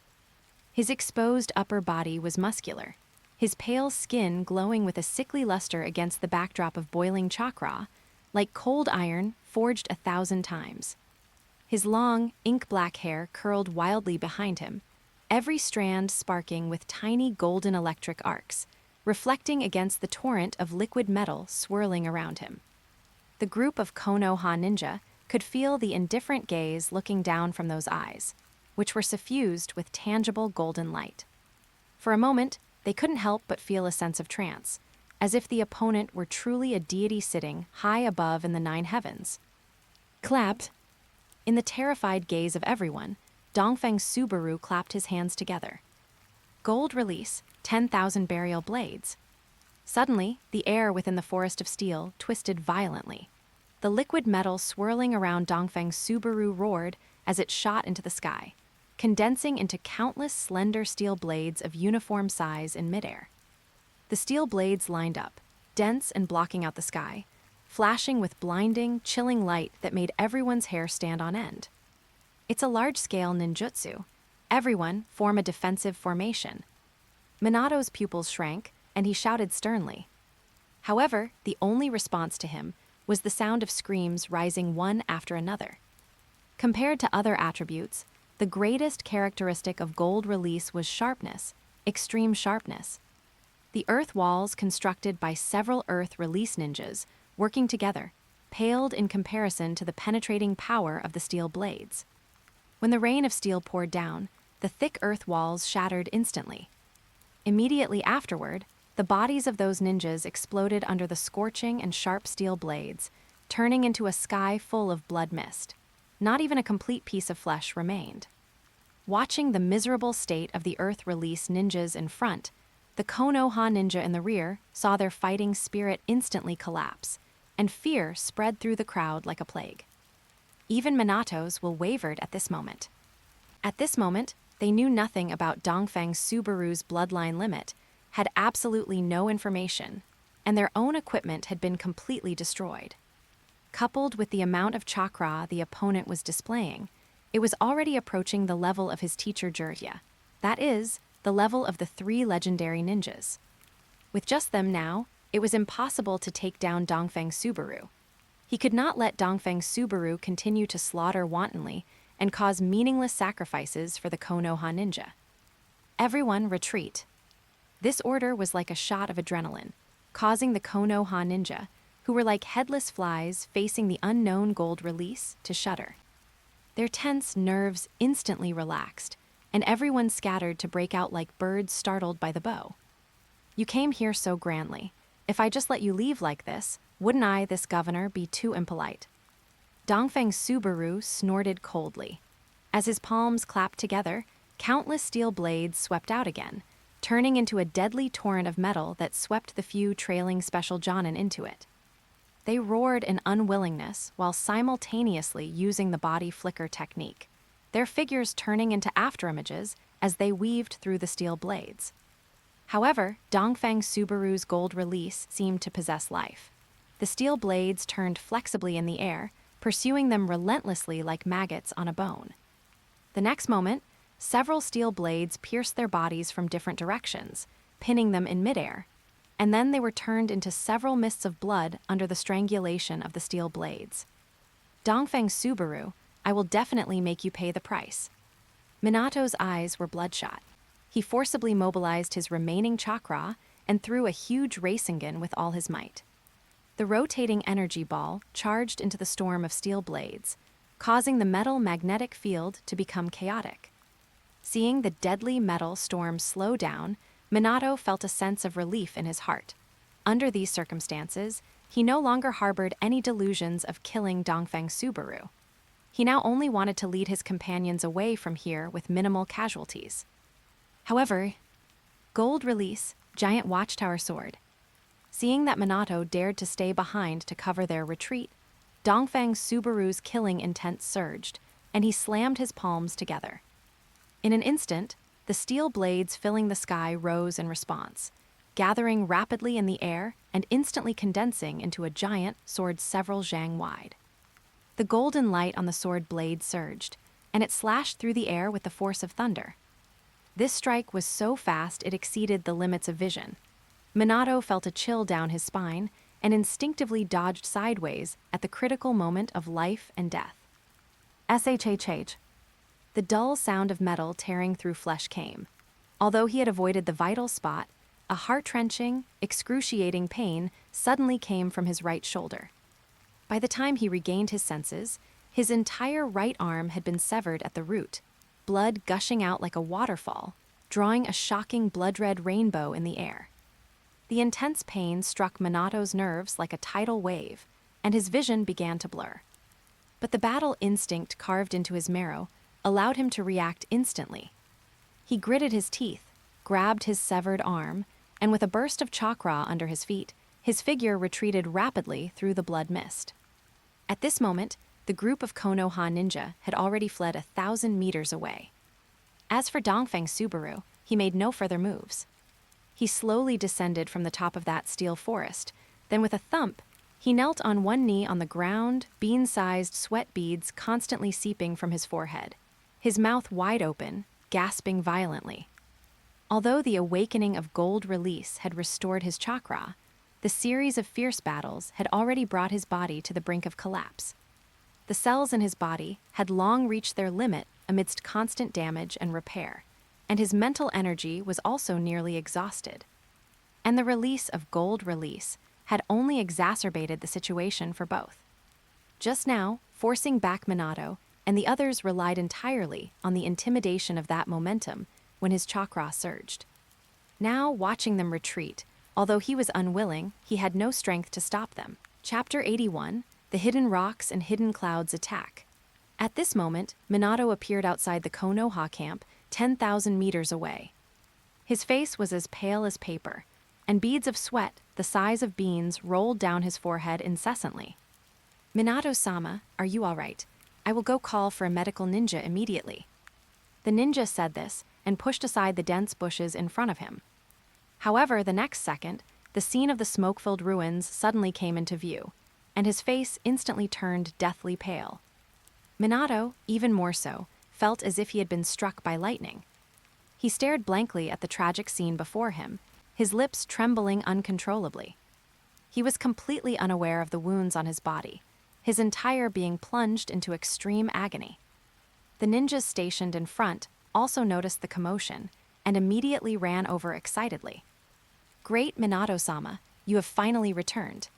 Speaker 1: His exposed upper body was muscular, his pale skin glowing with a sickly luster against the backdrop of boiling chakra, like cold iron forged 1,000 times. His long, ink-black hair curled wildly behind him, every strand sparking with tiny golden electric arcs, reflecting against the torrent of liquid metal swirling around him. The group of Konoha ninja could feel the indifferent gaze looking down from those eyes, which were suffused with tangible golden light. For a moment, they couldn't help but feel a sense of trance, as if the opponent were truly a deity sitting high above in the 9 heavens. Clapped. In the terrified gaze of everyone, Dongfeng Subaru clapped his hands together. Gold release, 10,000 burial blades. Suddenly, the air within the forest of steel twisted violently. The liquid metal swirling around Dongfeng Subaru roared as it shot into the sky, condensing into countless slender steel blades of uniform size in midair. The steel blades lined up, dense and blocking out the sky, flashing with blinding, chilling light that made everyone's hair stand on end. It's a large-scale ninjutsu. Everyone form a defensive formation. Minato's pupils shrank, and he shouted sternly. However, the only response to him was the sound of screams rising one after another. Compared to other attributes, the greatest characteristic of gold release was sharpness, extreme sharpness. The earth walls constructed by several earth release ninjas, working together, paled in comparison to the penetrating power of the steel blades. When the rain of steel poured down, the thick earth walls shattered instantly. Immediately afterward, the bodies of those ninjas exploded under the scorching and sharp steel blades, turning into a sky full of blood mist. Not even a complete piece of flesh remained. Watching the miserable state of the earth release ninjas in front, the Konoha ninja in the rear saw their fighting spirit instantly collapse, and fear spread through the crowd like a plague. Even Minato's will wavered at this moment. At this moment, they knew nothing about Dongfeng Subaru's bloodline limit, had absolutely no information, and their own equipment had been completely destroyed. Coupled with the amount of chakra the opponent was displaying, it was already approaching the level of his teacher Jirya, that is, the level of the 3 legendary ninjas. With just them now, it was impossible to take down Dongfeng Subaru. He could not let Dongfeng Subaru continue to slaughter wantonly and cause meaningless sacrifices for the Konoha ninja. Everyone retreat. This order was like a shot of adrenaline, causing the Konoha ninja, who were like headless flies facing the unknown gold release, to shudder. Their tense nerves instantly relaxed, and everyone scattered to break out like birds startled by the bow. You came here so grandly. If I just let you leave like this, wouldn't I, this governor, be too impolite? Dongfeng Subaru snorted coldly. As his palms clapped together, countless steel blades swept out again, turning into a deadly torrent of metal that swept the few trailing special Jonin into it. They roared in unwillingness while simultaneously using the body flicker technique, their figures turning into afterimages as they weaved through the steel blades. However, Dongfeng Subaru's gold release seemed to possess life. The steel blades turned flexibly in the air, pursuing them relentlessly like maggots on a bone. The next moment, several steel blades pierced their bodies from different directions, pinning them in midair, and then they were turned into several mists of blood under the strangulation of the steel blades. Dongfeng Subaru, I will definitely make you pay the price. Minato's eyes were bloodshot. He forcibly mobilized his remaining chakra and threw a huge Rasengan with all his might. The rotating energy ball charged into the storm of steel blades, causing the metal magnetic field to become chaotic. Seeing the deadly metal storm slow down, Minato felt a sense of relief in his heart. Under these circumstances, he no longer harbored any delusions of killing Dongfeng Subaru. He now only wanted to lead his companions away from here with minimal casualties. However, gold release, giant watchtower sword. Seeing that Minato dared to stay behind to cover their retreat, Dongfeng Subaru's killing intent surged, and he slammed his palms together. In an instant, the steel blades filling the sky rose in response, gathering rapidly in the air and instantly condensing into a giant sword several zhang wide. The golden light on the sword blade surged, and it slashed through the air with the force of thunder. This strike was so fast it exceeded the limits of vision. Minato felt a chill down his spine and instinctively dodged sideways at the critical moment of life and death. SHHH. The dull sound of metal tearing through flesh came. Although he had avoided the vital spot, a heart-wrenching, excruciating pain suddenly came from his right shoulder. By the time he regained his senses, his entire right arm had been severed at the root, blood gushing out like a waterfall, drawing a shocking blood-red rainbow in the air. The intense pain struck Minato's nerves like a tidal wave, and his vision began to blur. But the battle instinct carved into his marrow allowed him to react instantly. He gritted his teeth, grabbed his severed arm, and with a burst of chakra under his feet, his figure retreated rapidly through the blood mist. At this moment, the group of Konoha ninja had already fled 1,000 meters away. As for Dongfeng Subaru, he made no further moves. He slowly descended from the top of that steel forest, then with a thump, he knelt on one knee on the ground, bean-sized sweat beads constantly seeping from his forehead, his mouth wide open, gasping violently. Although the awakening of gold release had restored his chakra, the series of fierce battles had already brought his body to the brink of collapse. The cells in his body had long reached their limit amidst constant damage and repair, and his mental energy was also nearly exhausted. And the release of gold release had only exacerbated the situation for both. Just now, forcing back Minato, and the others relied entirely on the intimidation of that momentum when his chakra surged. Now, watching them retreat, although he was unwilling, he had no strength to stop them. Chapter 81, The Hidden Rocks and Hidden Clouds Attack. At this moment, Minato appeared outside the Konoha camp, 10,000 meters away. His face was as pale as paper, and beads of sweat, the size of beans, rolled down his forehead incessantly. Minato-sama, are you all right? I will go call for a medical ninja immediately. The ninja said this and pushed aside the dense bushes in front of him. However, the next second, the scene of the smoke-filled ruins suddenly came into view, and his face instantly turned deathly pale. Minato, even more so, felt as if he had been struck by lightning. He stared blankly at the tragic scene before him, his lips trembling uncontrollably. He was completely unaware of the wounds on his body, his entire being plunged into extreme agony. The ninjas stationed in front also noticed the commotion and immediately ran over excitedly. Great Minato-sama, you have finally returned.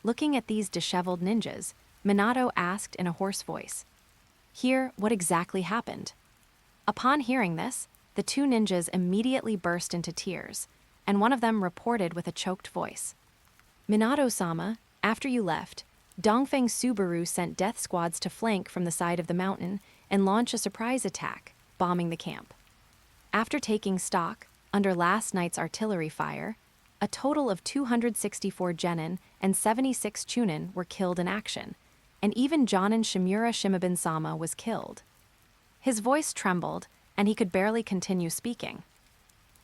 Speaker 1: Looking at these disheveled ninjas, Minato asked in a hoarse voice, Here, what exactly happened? Upon hearing this, the two ninjas immediately burst into tears, and one of them reported with a choked voice. Minato-sama, after you left, Dongfeng Subaru sent death squads to flank from the side of the mountain and launch a surprise attack, bombing the camp. After taking stock, under last night's artillery fire, a total of 264 genin and 76 chunin were killed in action, and even Jonin Shimura Shimabin-sama was killed. His voice trembled, and he could barely continue speaking.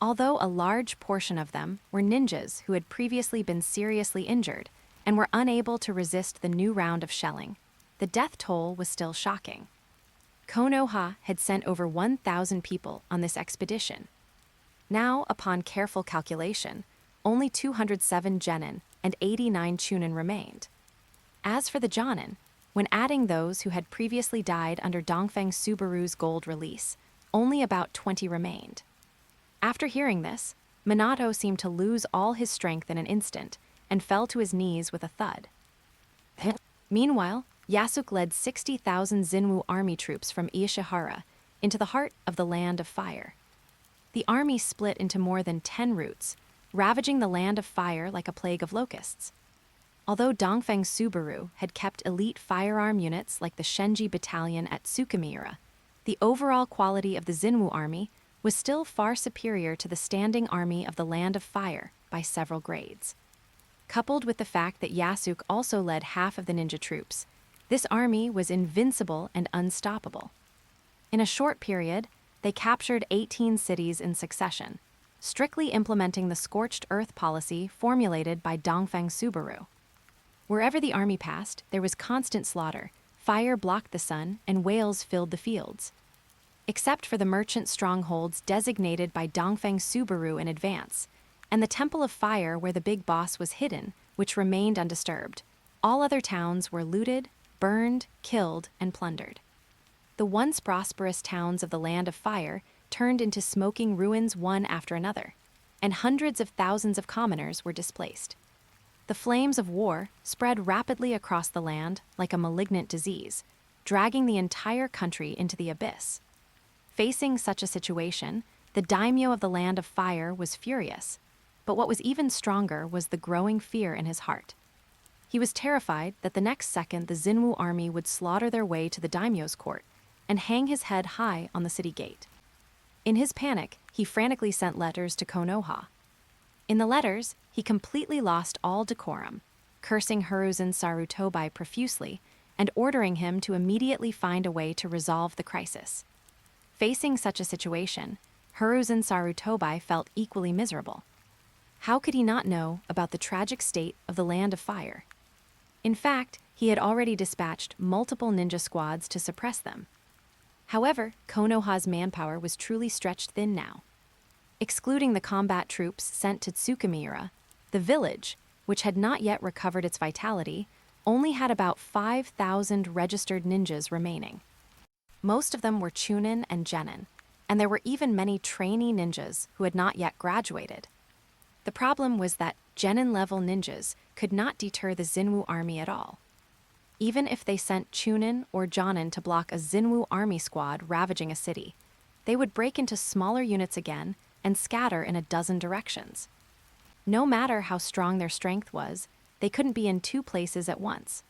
Speaker 1: Although a large portion of them were ninjas who had previously been seriously injured and were unable to resist the new round of shelling, the death toll was still shocking. Konoha had sent over 1,000 people on this expedition. Now, upon careful calculation, only 207 genin and 89 chunin remained. As for the jonin, when adding those who had previously died under Dongfeng Subaru's gold release, only about 20 remained. After hearing this, Minato seemed to lose all his strength in an instant and fell to his knees with a thud. Meanwhile, Yasuke led 60,000 Xinwu army troops from Ishihara into the heart of the Land of Fire. The army split into more than 10 routes, ravaging the Land of Fire like a plague of locusts. Although Dongfeng Subaru had kept elite firearm units like the Shenji Battalion at Tsukimiura, the overall quality of the Xinwu army was still far superior to the standing army of the Land of Fire by several grades. Coupled with the fact that Yasuke also led half of the ninja troops, this army was invincible and unstoppable. In a short period, they captured 18 cities in succession, strictly implementing the scorched earth policy formulated by Dongfeng Subaru. Wherever the army passed, there was constant slaughter, fire blocked the sun, and whales filled the fields. Except for the merchant strongholds designated by Dongfeng Subaru in advance, and the Temple of Fire where the big boss was hidden, which remained undisturbed, all other towns were looted, burned, killed, and plundered. The once prosperous towns of the Land of Fire turned into smoking ruins one after another, and hundreds of thousands of commoners were displaced. The flames of war spread rapidly across the land like a malignant disease, dragging the entire country into the abyss. Facing such a situation, the daimyo of the Land of Fire was furious, but what was even stronger was the growing fear in his heart. He was terrified that the next second the Xinwu army would slaughter their way to the daimyo's court and hang his head high on the city gate. In his panic, he frantically sent letters to Konoha. In the letters, he completely lost all decorum, cursing Hiruzen Sarutobi profusely and ordering him to immediately find a way to resolve the crisis. Facing such a situation, Hiruzen Sarutobi felt equally miserable. How could he not know about the tragic state of the Land of Fire? In fact, he had already dispatched multiple ninja squads to suppress them. However, Konoha's manpower was truly stretched thin now. Excluding the combat troops sent to Tsukimiura, the village, which had not yet recovered its vitality, only had about 5,000 registered ninjas remaining. Most of them were chunin and genin, and there were even many trainee ninjas who had not yet graduated. The problem was that genin-level ninjas could not deter the Xinwu army at all. Even if they sent chunin or jonin to block a Xinwu army squad ravaging a city, they would break into smaller units again and scatter in a dozen directions. No matter how strong their strength was, they couldn't be in two places at once.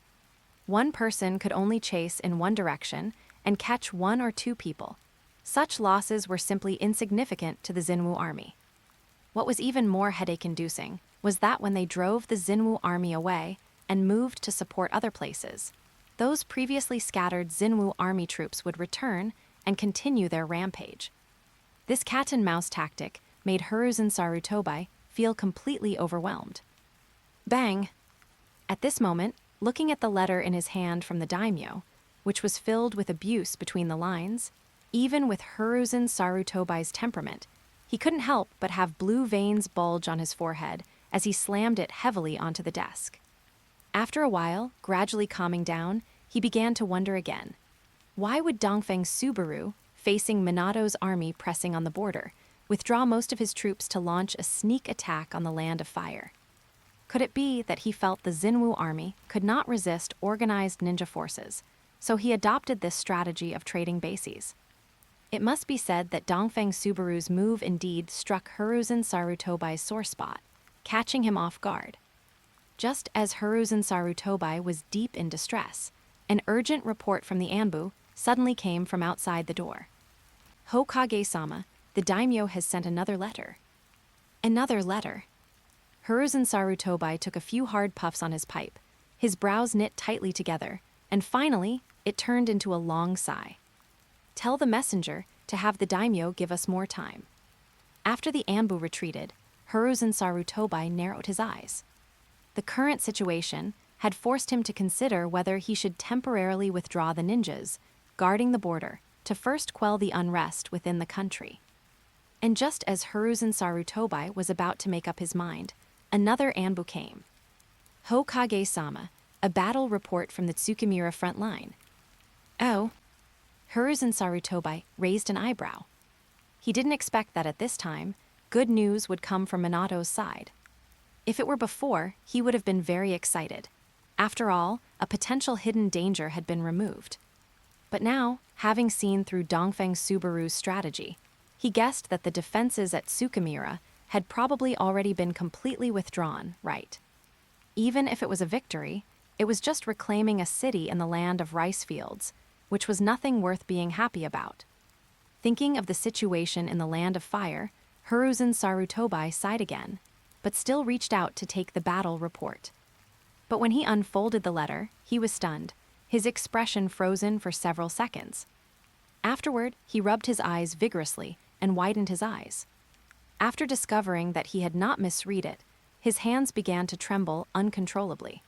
Speaker 1: One person could only chase in one direction and catch one or two people. Such losses were simply insignificant to the Xinwu army. What was even more headache-inducing was that when they drove the Xinwu army away and moved to support other places, those previously scattered Xinwu army troops would return and continue their rampage. This cat-and-mouse tactic made Hiruzen Sarutobi feel completely overwhelmed. Bang! At this moment, looking at the letter in his hand from the daimyo, which was filled with abuse between the lines, even with Hiruzen Sarutobi's temperament, he couldn't help but have blue veins bulge on his forehead as he slammed it heavily onto the desk. After a while, gradually calming down, he began to wonder again. Why would Dongfeng Subaru, facing Minato's army pressing on the border, withdraw most of his troops to launch a sneak attack on the Land of Fire? Could it be that he felt the Xinwu army could not resist organized ninja forces, so he adopted this strategy of trading bases? It must be said that Dongfeng Subaru's move indeed struck Hiruzen Sarutobi's sore spot, catching him off guard. Just as Hiruzen Sarutobi was deep in distress, an urgent report from the Anbu suddenly came from outside the door. Hokage-sama, the daimyo has sent another letter. Another letter. Hiruzen Sarutobi took a few hard puffs on his pipe, his brows knit tightly together, and finally, it turned into a long sigh. Tell the messenger to have the daimyo give us more time. After the Anbu retreated, Hiruzen Sarutobi narrowed his eyes. The current situation had forced him to consider whether he should temporarily withdraw the ninjas, guarding the border, to first quell the unrest within the country. And just as Hiruzen Sarutobi was about to make up his mind, another Anbu came. Hokage-sama, a battle report from the Tsukimiura front line. Oh. Hiruzen Sarutobi raised an eyebrow. He didn't expect that at this time, good news would come from Minato's side. If it were before, he would have been very excited. After all, a potential hidden danger had been removed. But now, having seen through Dongfeng Subaru's strategy, he guessed that the defenses at Tsukimiura had probably already been completely withdrawn, right? Even if it was a victory, it was just reclaiming a city in the land of rice fields, which was nothing worth being happy about. Thinking of the situation in the land of fire, Hiruzen Sarutobi sighed again, but still reached out to take the battle report. But when he unfolded the letter, he was stunned, his expression frozen for several seconds. Afterward, he rubbed his eyes vigorously and widened his eyes. After discovering that he had not misread it, his hands began to tremble uncontrollably.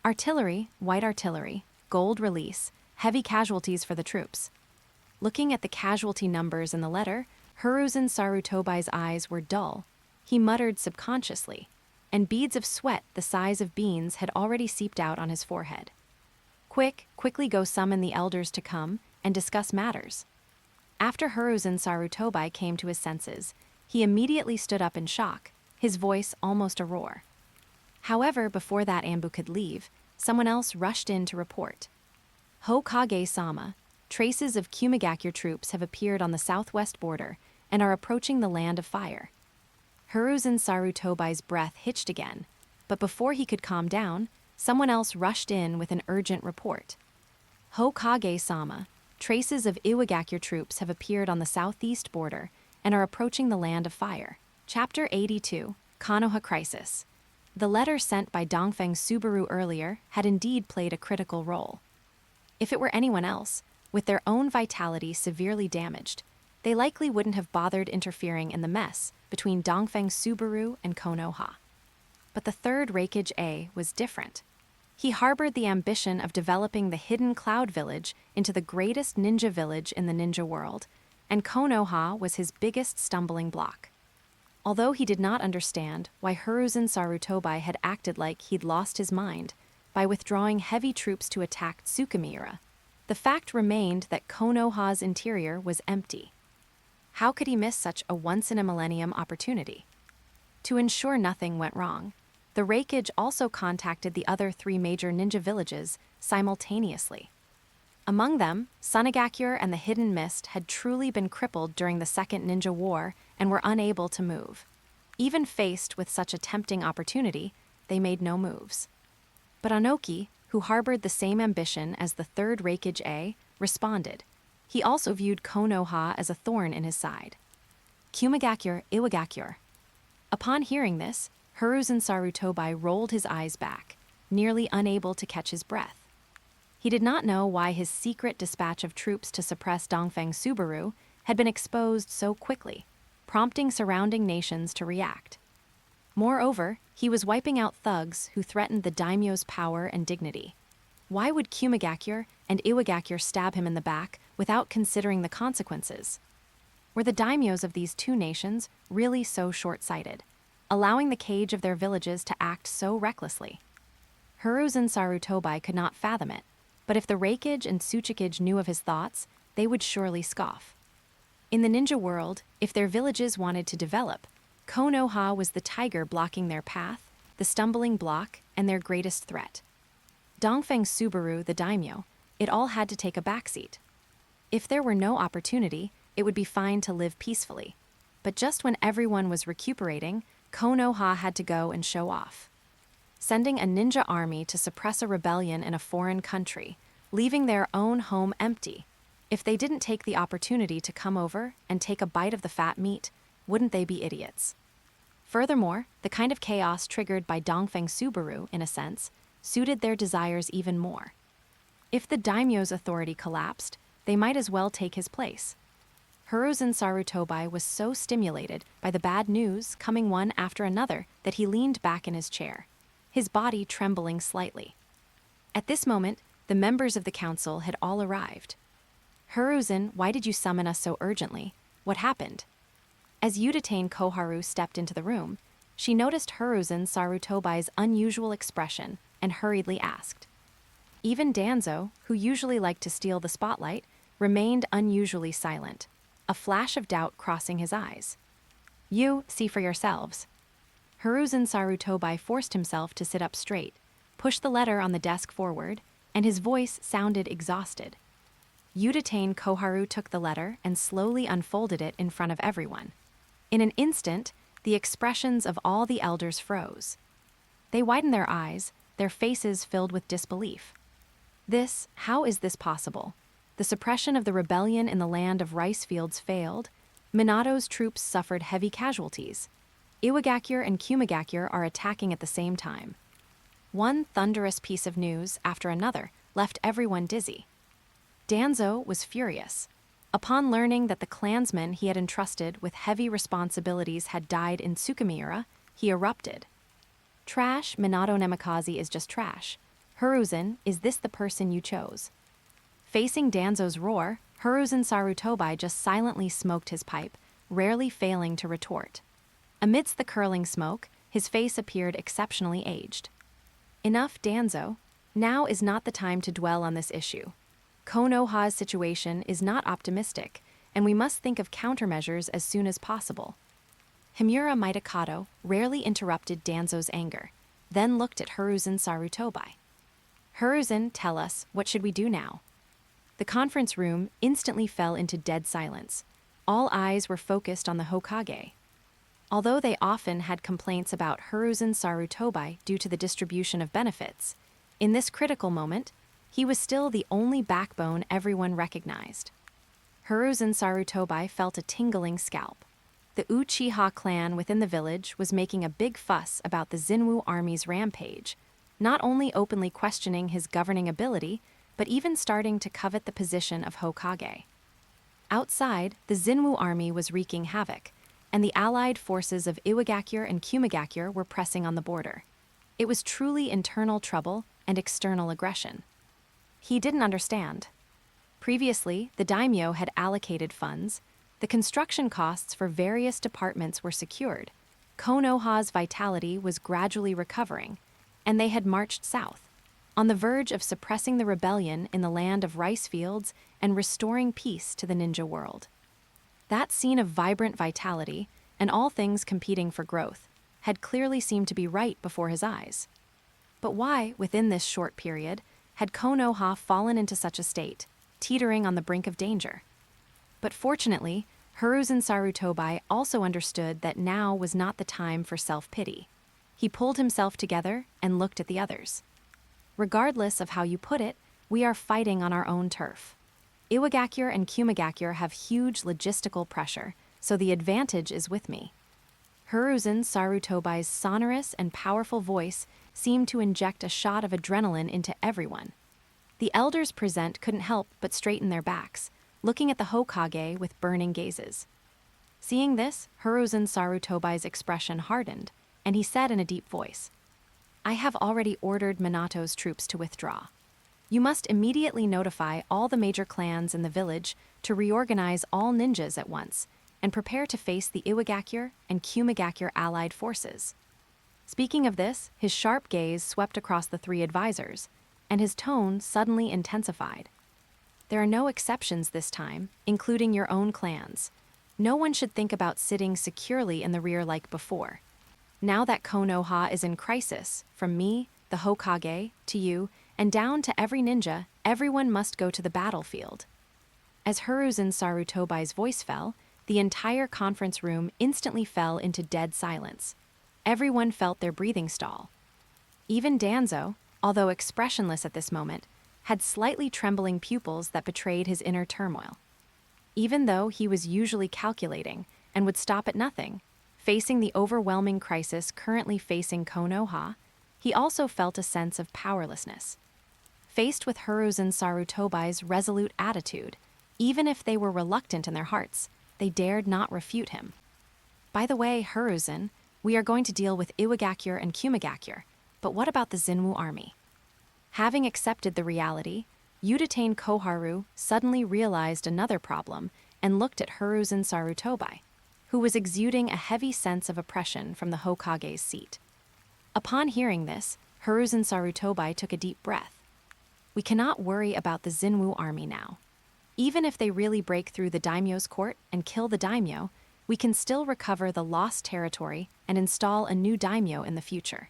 Speaker 1: Artillery, white artillery, gold release, heavy casualties for the troops. Looking at the casualty numbers in the letter, Hiruzen Sarutobi's eyes were dull. He muttered subconsciously, and beads of sweat the size of beans had already seeped out on his forehead. Quickly go summon the elders to come and discuss matters. After Hiruzen Sarutobi came to his senses, he immediately stood up in shock, his voice almost a roar. However, before that Anbu could leave, someone else rushed in to report. Hokage-sama, traces of Kumigakure troops have appeared on the southwest border and are approaching the land of fire. Hiruzen Sarutobi's breath hitched again, but before he could calm down, someone else rushed in with an urgent report. Hokage-sama, traces of Iwagakure troops have appeared on the southeast border and are approaching the land of fire. Chapter 82, Konoha Crisis. The letter sent by Dongfeng Subaru earlier had indeed played a critical role. If it were anyone else, with their own vitality severely damaged, they likely wouldn't have bothered interfering in the mess between Dongfeng Subaru and Konoha. But the third Reikage A was different. He harbored the ambition of developing the hidden cloud village into the greatest ninja village in the ninja world, and Konoha was his biggest stumbling block. Although he did not understand why Hiruzen Sarutobi had acted like he'd lost his mind by withdrawing heavy troops to attack Tsukimiura, the fact remained that Konoha's interior was empty. How could he miss such a once-in-a-millennium opportunity? To ensure nothing went wrong, the Reikage also contacted the other 3 major ninja villages simultaneously. Among them, Sunagakure and the Hidden Mist had truly been crippled during the Second Ninja War and were unable to move. Even faced with such a tempting opportunity, they made no moves. But Anoki, who harbored the same ambition as the third Reikage A, responded. He also viewed Konoha as a thorn in his side. Kumigakure Iwagakure. Upon hearing this, Hiruzen Sarutobi rolled his eyes back, nearly unable to catch his breath. He did not know why his secret dispatch of troops to suppress Dongfeng Subaru had been exposed so quickly, prompting surrounding nations to react. Moreover, he was wiping out thugs who threatened the daimyo's power and dignity. Why would Kumigakure and Iwagakure stab him in the back without considering the consequences? Were the daimyos of these 2 nations really so short-sighted, allowing the cage of their villages to act so recklessly? Hiruzen Sarutobi could not fathom it, but if the Reikage and Tsuchikage knew of his thoughts, they would surely scoff. In the ninja world, if their villages wanted to develop, Konoha was the tiger blocking their path, the stumbling block, and their greatest threat. Dongfeng Subaru, the daimyo, it all had to take a backseat. If there were no opportunity, it would be fine to live peacefully. But just when everyone was recuperating, Konoha had to go and show off. Sending a ninja army to suppress a rebellion in a foreign country, leaving their own home empty. If they didn't take the opportunity to come over and take a bite of the fat meat, wouldn't they be idiots? Furthermore, the kind of chaos triggered by Dongfeng Subaru, in a sense, suited their desires even more. If the daimyo's authority collapsed, they might as well take his place. Hiruzen Sarutobi was so stimulated by the bad news coming one after another that he leaned back in his chair, his body trembling slightly. At this moment, the members of the council had all arrived. "Hiruzen, why did you summon us so urgently? What happened?" As Udatane Koharu stepped into the room, she noticed Hiruzen Sarutobi's unusual expression and hurriedly asked. Even Danzo, who usually liked to steal the spotlight, remained unusually silent, a flash of doubt crossing his eyes. "You see for yourselves." Hiruzen Sarutobi forced himself to sit up straight, pushed the letter on the desk forward, and his voice sounded exhausted. Udatane Koharu took the letter and slowly unfolded it in front of everyone. In an instant, the expressions of all the elders froze. They widened their eyes, their faces filled with disbelief. How is this possible? The suppression of the rebellion in the land of rice fields failed. Minato's troops suffered heavy casualties. Iwagakure and Kumagakure are attacking at the same time. One thunderous piece of news after another left everyone dizzy. Danzo was furious. Upon learning that the clansmen he had entrusted with heavy responsibilities had died in Tsukimiura, he erupted. "Trash, Minato Nemikaze is just trash. Hiruzen, is this the person you chose?" Facing Danzo's roar, Hiruzen Sarutobi just silently smoked his pipe, rarely failing to retort. Amidst the curling smoke, his face appeared exceptionally aged. "Enough, Danzo. Now is not the time to dwell on this issue. Konoha's situation is not optimistic, and we must think of countermeasures as soon as possible." Himura Mitakato rarely interrupted Danzo's anger, then looked at Hiruzen Sarutobi. "Hiruzen, tell us, what should we do now?" The conference room instantly fell into dead silence. All eyes were focused on the Hokage. Although they often had complaints about Hiruzen Sarutobi due to the distribution of benefits, in this critical moment, he was still the only backbone everyone recognized. Hiruzen Sarutobi felt a tingling scalp. The Uchiha clan within the village was making a big fuss about the Xinwu army's rampage, not only openly questioning his governing ability, but even starting to covet the position of Hokage. Outside, the Xinwu army was wreaking havoc, and the allied forces of Iwagakure and Kumagakure were pressing on the border. It was truly internal trouble and external aggression. He didn't understand. Previously, the daimyo had allocated funds, the construction costs for various departments were secured, Konoha's vitality was gradually recovering, and they had marched south, on the verge of suppressing the rebellion in the land of rice fields and restoring peace to the ninja world. That scene of vibrant vitality, and all things competing for growth, had clearly seemed to be right before his eyes. But why, within this short period, had Konoha fallen into such a state, teetering on the brink of danger? But fortunately, Hiruzen Sarutobi also understood that now was not the time for self-pity. He pulled himself together and looked at the others. "Regardless of how you put it, we are fighting on our own turf. Iwagakure and Kumagakure have huge logistical pressure, so the advantage is with me." Hiruzen Sarutobi's sonorous and powerful voice seemed to inject a shot of adrenaline into everyone. The elders present couldn't help but straighten their backs, looking at the Hokage with burning gazes. Seeing this, Hiruzen Sarutobi's expression hardened, and he said in a deep voice, "I have already ordered Minato's troops to withdraw. You must immediately notify all the major clans in the village to reorganize all ninjas at once and prepare to face the Iwagakure and Kumagakure allied forces." Speaking of this, his sharp gaze swept across the three advisors, and his tone suddenly intensified. "There are no exceptions this time, including your own clans. No one should think about sitting securely in the rear like before. Now that Konoha is in crisis, from me, the Hokage, to you, and down to every ninja, everyone must go to the battlefield." As Hiruzen Sarutobi's voice fell, the entire conference room instantly fell into dead silence. Everyone felt their breathing stall. Even Danzo, although expressionless at this moment, had slightly trembling pupils that betrayed his inner turmoil. Even though he was usually calculating and would stop at nothing, facing the overwhelming crisis currently facing Konoha, he also felt a sense of powerlessness. Faced with Hiruzen Sarutobi's resolute attitude, even if they were reluctant in their hearts, they dared not refute him. By the way, Hiruzen, we are going to deal with Iwagakure and Kumagakure, but what about the Xinwu army? Having accepted the reality, Udatain Koharu suddenly realized another problem and looked at Hiruzen Sarutobi, who was exuding a heavy sense of oppression from the Hokage's seat. Upon hearing this, Hiruzen Sarutobi took a deep breath. We cannot worry about the Xinwu army now. Even if they really break through the daimyo's court and kill the daimyo, we can still recover the lost territory and install a new daimyo in the future.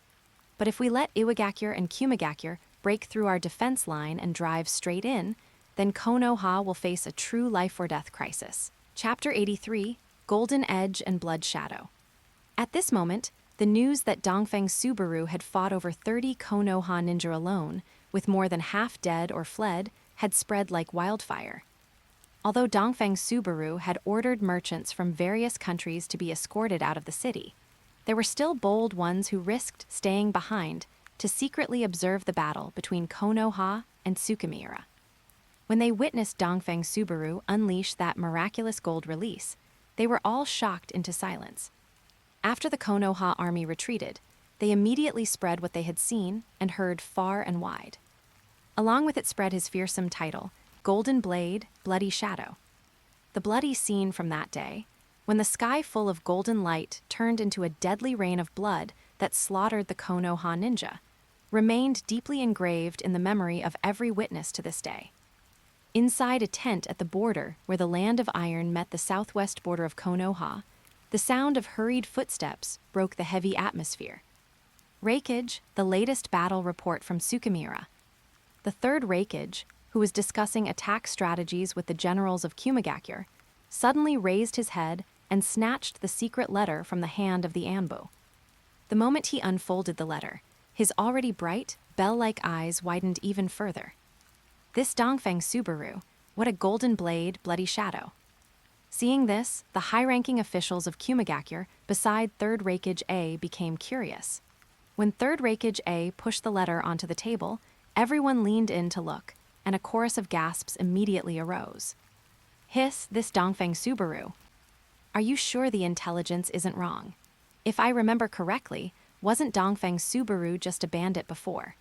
Speaker 1: But if we let Iwagakure and Kumagakure break through our defense line and drive straight in, then Konoha will face a true life-or-death crisis. Chapter 83, Golden Edge and Blood Shadow. At this moment, the news that Dongfeng Subaru had fought over 30 Konoha ninja alone, with more than half dead or fled, had spread like wildfire. Although Dongfeng Subaru had ordered merchants from various countries to be escorted out of the city, there were still bold ones who risked staying behind to secretly observe the battle between Konoha and Tsukimiura. When they witnessed Dongfeng Subaru unleash that miraculous gold release, they were all shocked into silence. After the Konoha army retreated, they immediately spread what they had seen and heard far and wide. Along with it spread his fearsome title, Golden Blade, Bloody Shadow. The bloody scene from that day, when the sky full of golden light turned into a deadly rain of blood that slaughtered the Konoha ninja, remained deeply engraved in the memory of every witness to this day. Inside a tent at the border where the Land of Iron met the southwest border of Konoha, the sound of hurried footsteps broke the heavy atmosphere. Reikage, the latest battle report from Tsukimiura. The third Reikage, who was discussing attack strategies with the generals of Kumagakure, suddenly raised his head and snatched the secret letter from the hand of the Anbu. The moment he unfolded the letter, his already bright, bell-like eyes widened even further. This Dongfeng Subaru, what a golden blade, bloody shadow. Seeing this, the high-ranking officials of Kumagakure beside Third Reikage A became curious. When Third Reikage A pushed the letter onto the table, everyone leaned in to look, and a chorus of gasps immediately arose. Hiss, this Dongfeng Subaru. Are you sure the intelligence isn't wrong? If I remember correctly, wasn't Dongfeng Subaru just a bandit before?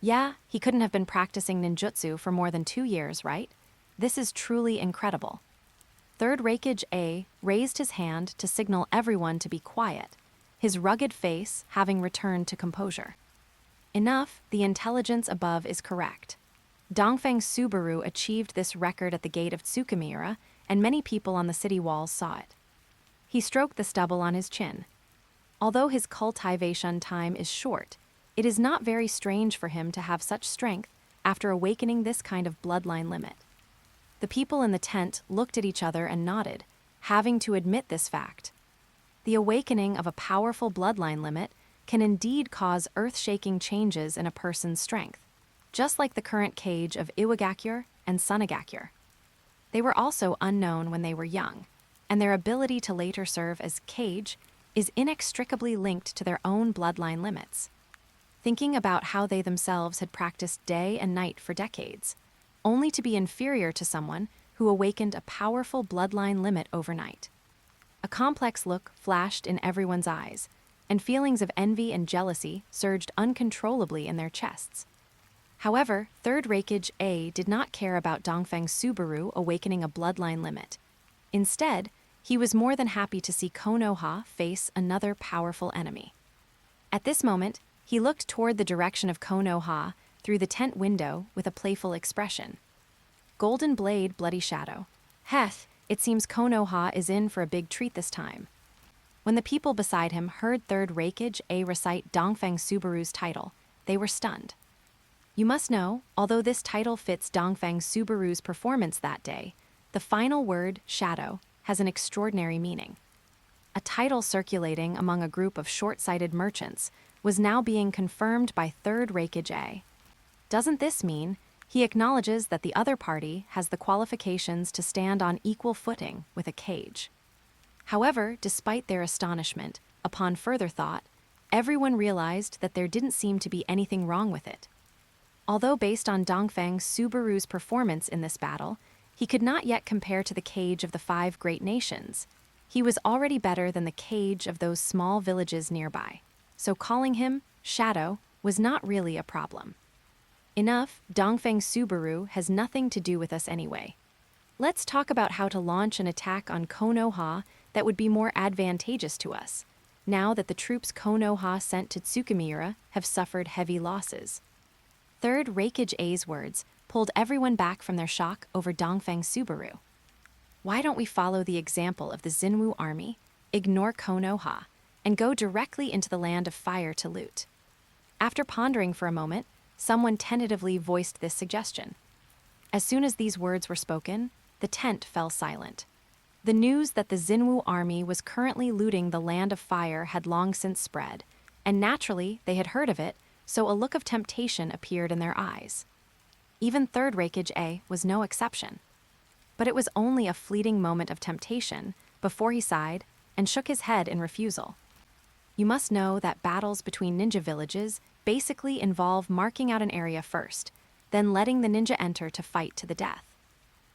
Speaker 1: Yeah, he couldn't have been practicing ninjutsu for more than 2 years, right? This is truly incredible. Third Reikage A raised his hand to signal everyone to be quiet, his rugged face having returned to composure. Enough, the intelligence above is correct. Dongfeng Subaru achieved this record at the gate of Tsukimiura, and many people on the city walls saw it. He stroked the stubble on his chin. Although his cultivation time is short, it is not very strange for him to have such strength after awakening this kind of bloodline limit. The people in the tent looked at each other and nodded, having to admit this fact. The awakening of a powerful bloodline limit can indeed cause earth-shaking changes in a person's strength, just like the current cage of Iwagakure and Tsunade. They were also unknown when they were young, and their ability to later serve as cage is inextricably linked to their own bloodline limits. Thinking about how they themselves had practiced day and night for decades, only to be inferior to someone who awakened a powerful bloodline limit overnight. A complex look flashed in everyone's eyes, and feelings of envy and jealousy surged uncontrollably in their chests. However, Third Reikage A did not care about Dongfeng Subaru awakening a bloodline limit. Instead, he was more than happy to see Konoha face another powerful enemy. At this moment, he looked toward the direction of Konoha through the tent window with a playful expression. Golden Blade, Bloody Shadow. Heth, it seems Konoha is in for a big treat this time. When the people beside him heard Third Reikage A recite Dongfeng Subaru's title, they were stunned. You must know, although this title fits Dongfeng Subaru's performance that day, The final word, shadow, has an extraordinary meaning. A title circulating among a group of short-sighted merchants was now being confirmed by Third Reikage A. Doesn't this mean he acknowledges that the other party has the qualifications to stand on equal footing with a cage? However, despite their astonishment, upon further thought, everyone realized that there didn't seem to be anything wrong with it. Although based on Dongfang Subaru's performance in this battle, he could not yet compare to the cage of the 5 great nations. He was already better than the cage of those small villages nearby, so calling him Shadow was not really a problem. Enough, Dongfang Subaru has nothing to do with us anyway. Let's talk about how to launch an attack on Konoha that would be more advantageous to us, now that the troops Konoha sent to Tsukimiura have suffered heavy losses. Third Reikage A's words pulled everyone back from their shock over Dongfang Subaru. Why don't we follow the example of the Xinwu army, ignore Konoha, and go directly into the land of fire to loot? After pondering for a moment, someone tentatively voiced this suggestion. As soon as these words were spoken, the tent fell silent. The news that the Xinwu army was currently looting the land of fire had long since spread, and naturally they had heard of it, so a look of temptation appeared in their eyes. Even Third Reikage A was no exception. But it was only a fleeting moment of temptation before he sighed and shook his head in refusal. You must know that battles between ninja villages basically involve marking out an area first, then letting the ninja enter to fight to the death.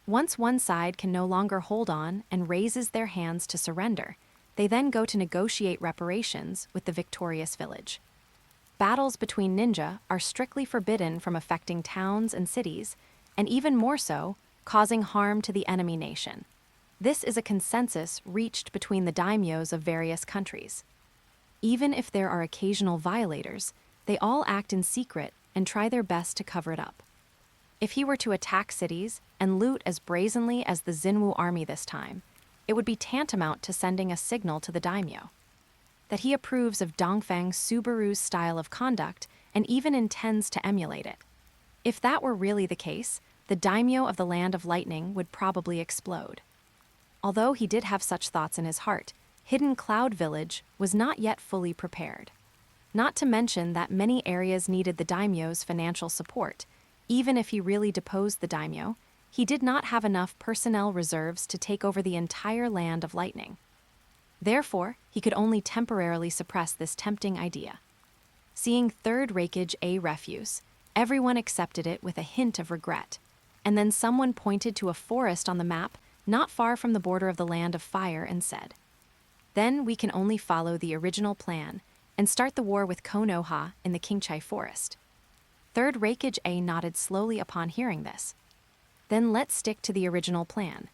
Speaker 1: Once one side can no longer hold on and raises their hands to surrender, they then go to negotiate reparations with the victorious village. Battles between ninja are strictly forbidden from affecting towns and cities, and even more so, causing harm to the enemy nation. This is a consensus reached between the daimyos of various countries. Even if there are occasional violators, they all act in secret and try their best to cover it up. If he were to attack cities and loot as brazenly as the Xinwu army this time, it would be tantamount to sending a signal to the daimyo that he approves of Dongfang Subaru's style of conduct and even intends to emulate it. If that were really the case, the daimyo of the Land of Lightning would probably explode. Although he did have such thoughts in his heart, Hidden Cloud Village was not yet fully prepared. Not to mention that many areas needed the daimyo's financial support. Even if he really deposed the daimyo, he did not have enough personnel reserves to take over the entire Land of Lightning. Therefore, he could only temporarily suppress this tempting idea. Seeing Third Reikage A refuse, everyone accepted it with a hint of regret, and then someone pointed to a forest on the map not far from the border of the Land of Fire and said, "Then we can only follow the original plan and start the war with Konoha in the Kingchai Forest." Third Reikage A nodded slowly upon hearing this. "Then let's stick to the original plan.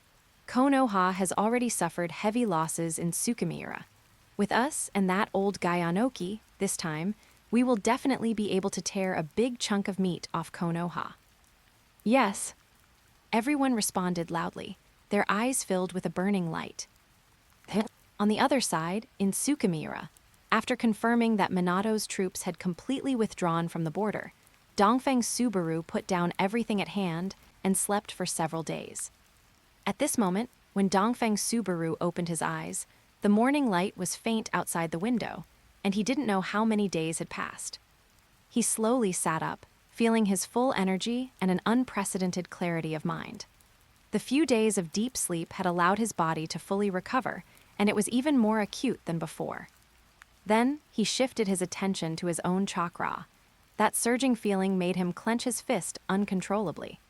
Speaker 1: Konoha has already suffered heavy losses in Tsukimiura. With us and that old Gayanoki, this time, we will definitely be able to tear a big chunk of meat off Konoha." "Yes." Everyone responded loudly, their eyes filled with a burning light. On the other side, in Tsukimiura, after confirming that Minato's troops had completely withdrawn from the border, Dongfang Subaru put down everything at hand and slept for several days. At this moment, when Dongfang Subaru opened his eyes, the morning light was faint outside the window, and he didn't know how many days had passed. He slowly sat up, feeling his full energy and an unprecedented clarity of mind. The few days of deep sleep had allowed his body to fully recover, and it was even more acute than before. Then he shifted his attention to his own chakra. That surging feeling made him clench his fist uncontrollably.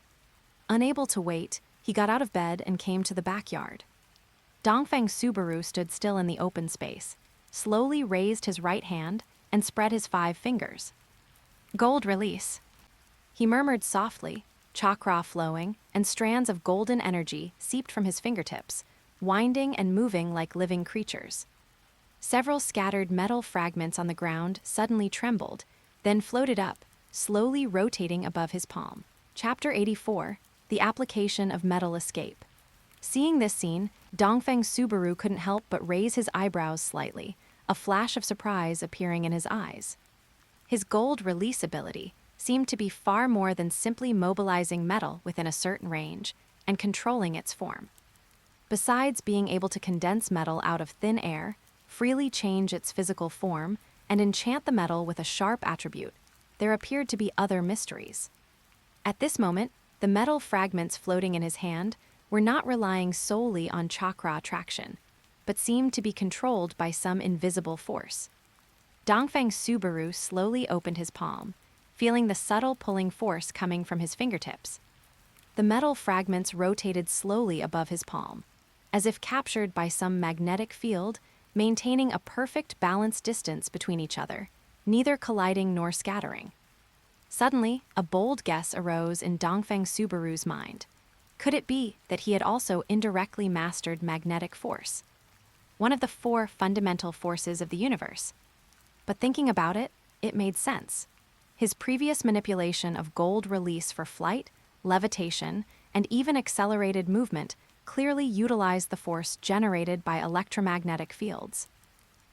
Speaker 1: Unable to wait, he got out of bed and came to the backyard. Dongfang Subaru stood still in the open space, slowly raised his right hand, and spread his 5 fingers. "Gold release." He murmured softly, chakra flowing, and strands of golden energy seeped from his fingertips, winding and moving like living creatures. Several scattered metal fragments on the ground suddenly trembled, then floated up, slowly rotating above his palm. Chapter 84, The Application of Metal Escape. Seeing this scene, Dongfang Subaru couldn't help but raise his eyebrows slightly, a flash of surprise appearing in his eyes. His gold release ability seemed to be far more than simply mobilizing metal within a certain range. and controlling its form. Besides being able to condense metal out of thin air, freely change its physical form, and enchant the metal with a sharp attribute, there appeared to be other mysteries. At this moment, the metal fragments floating in his hand were not relying solely on chakra attraction, but seemed to be controlled by some invisible force. Dongfang Subaru slowly opened his palm, feeling the subtle pulling force coming from his fingertips. The metal fragments rotated slowly above his palm, as if captured by some magnetic field, maintaining a perfect balanced distance between each other, neither colliding nor scattering. Suddenly, a bold guess arose in Dongfang Subaru's mind. Could it be that he had also indirectly mastered magnetic force, one of the 4 fundamental forces of the universe? But thinking about it, it made sense. His previous manipulation of gold release for flight, levitation, and even accelerated movement clearly utilized the force generated by electromagnetic fields.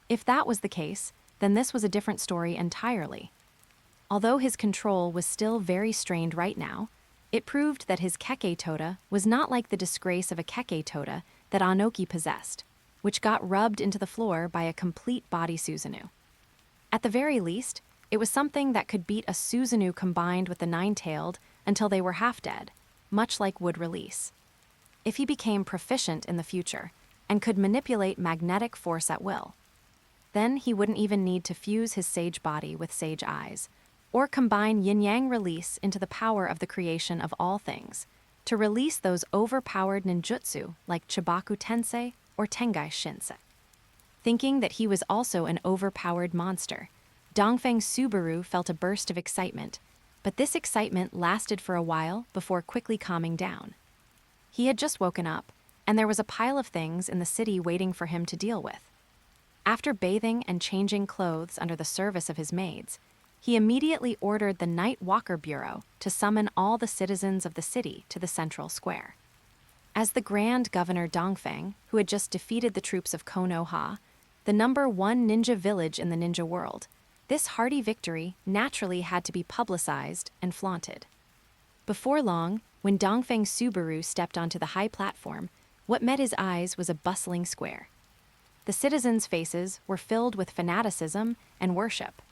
Speaker 1: If that was the case, then this was a different story entirely. Although his control was still very strained right now, it proved that his Keke Toda was not like the disgrace of a Keke Toda that Anoki possessed, which got rubbed into the floor by a complete body Susanoo. At the very least, it was something that could beat a Susanoo combined with the Nine-Tailed until they were half dead, much like wood release. If he became proficient in the future and could manipulate magnetic force at will, then he wouldn't even need to fuse his sage body with sage eyes, or combine yin-yang release into the power of the creation of all things, to release those overpowered ninjutsu like Chibaku Tensei or Tengai Shinsei. Thinking that he was also an overpowered monster, Dongfang Subaru felt a burst of excitement, but this excitement lasted for a while before quickly calming down. He had just woken up, and there was a pile of things in the city waiting for him to deal with. After bathing and changing clothes under the service of his maids, he immediately ordered the Night Walker Bureau to summon all the citizens of the city to the central square. As the Grand Governor Dongfang, who had just defeated the troops of Konoha, the #1 ninja village in the ninja world, this hearty victory naturally had to be publicized and flaunted. Before long, when Dongfang Subaru stepped onto the high platform, what met his eyes was a bustling square. The citizens' faces were filled with fanaticism and worship.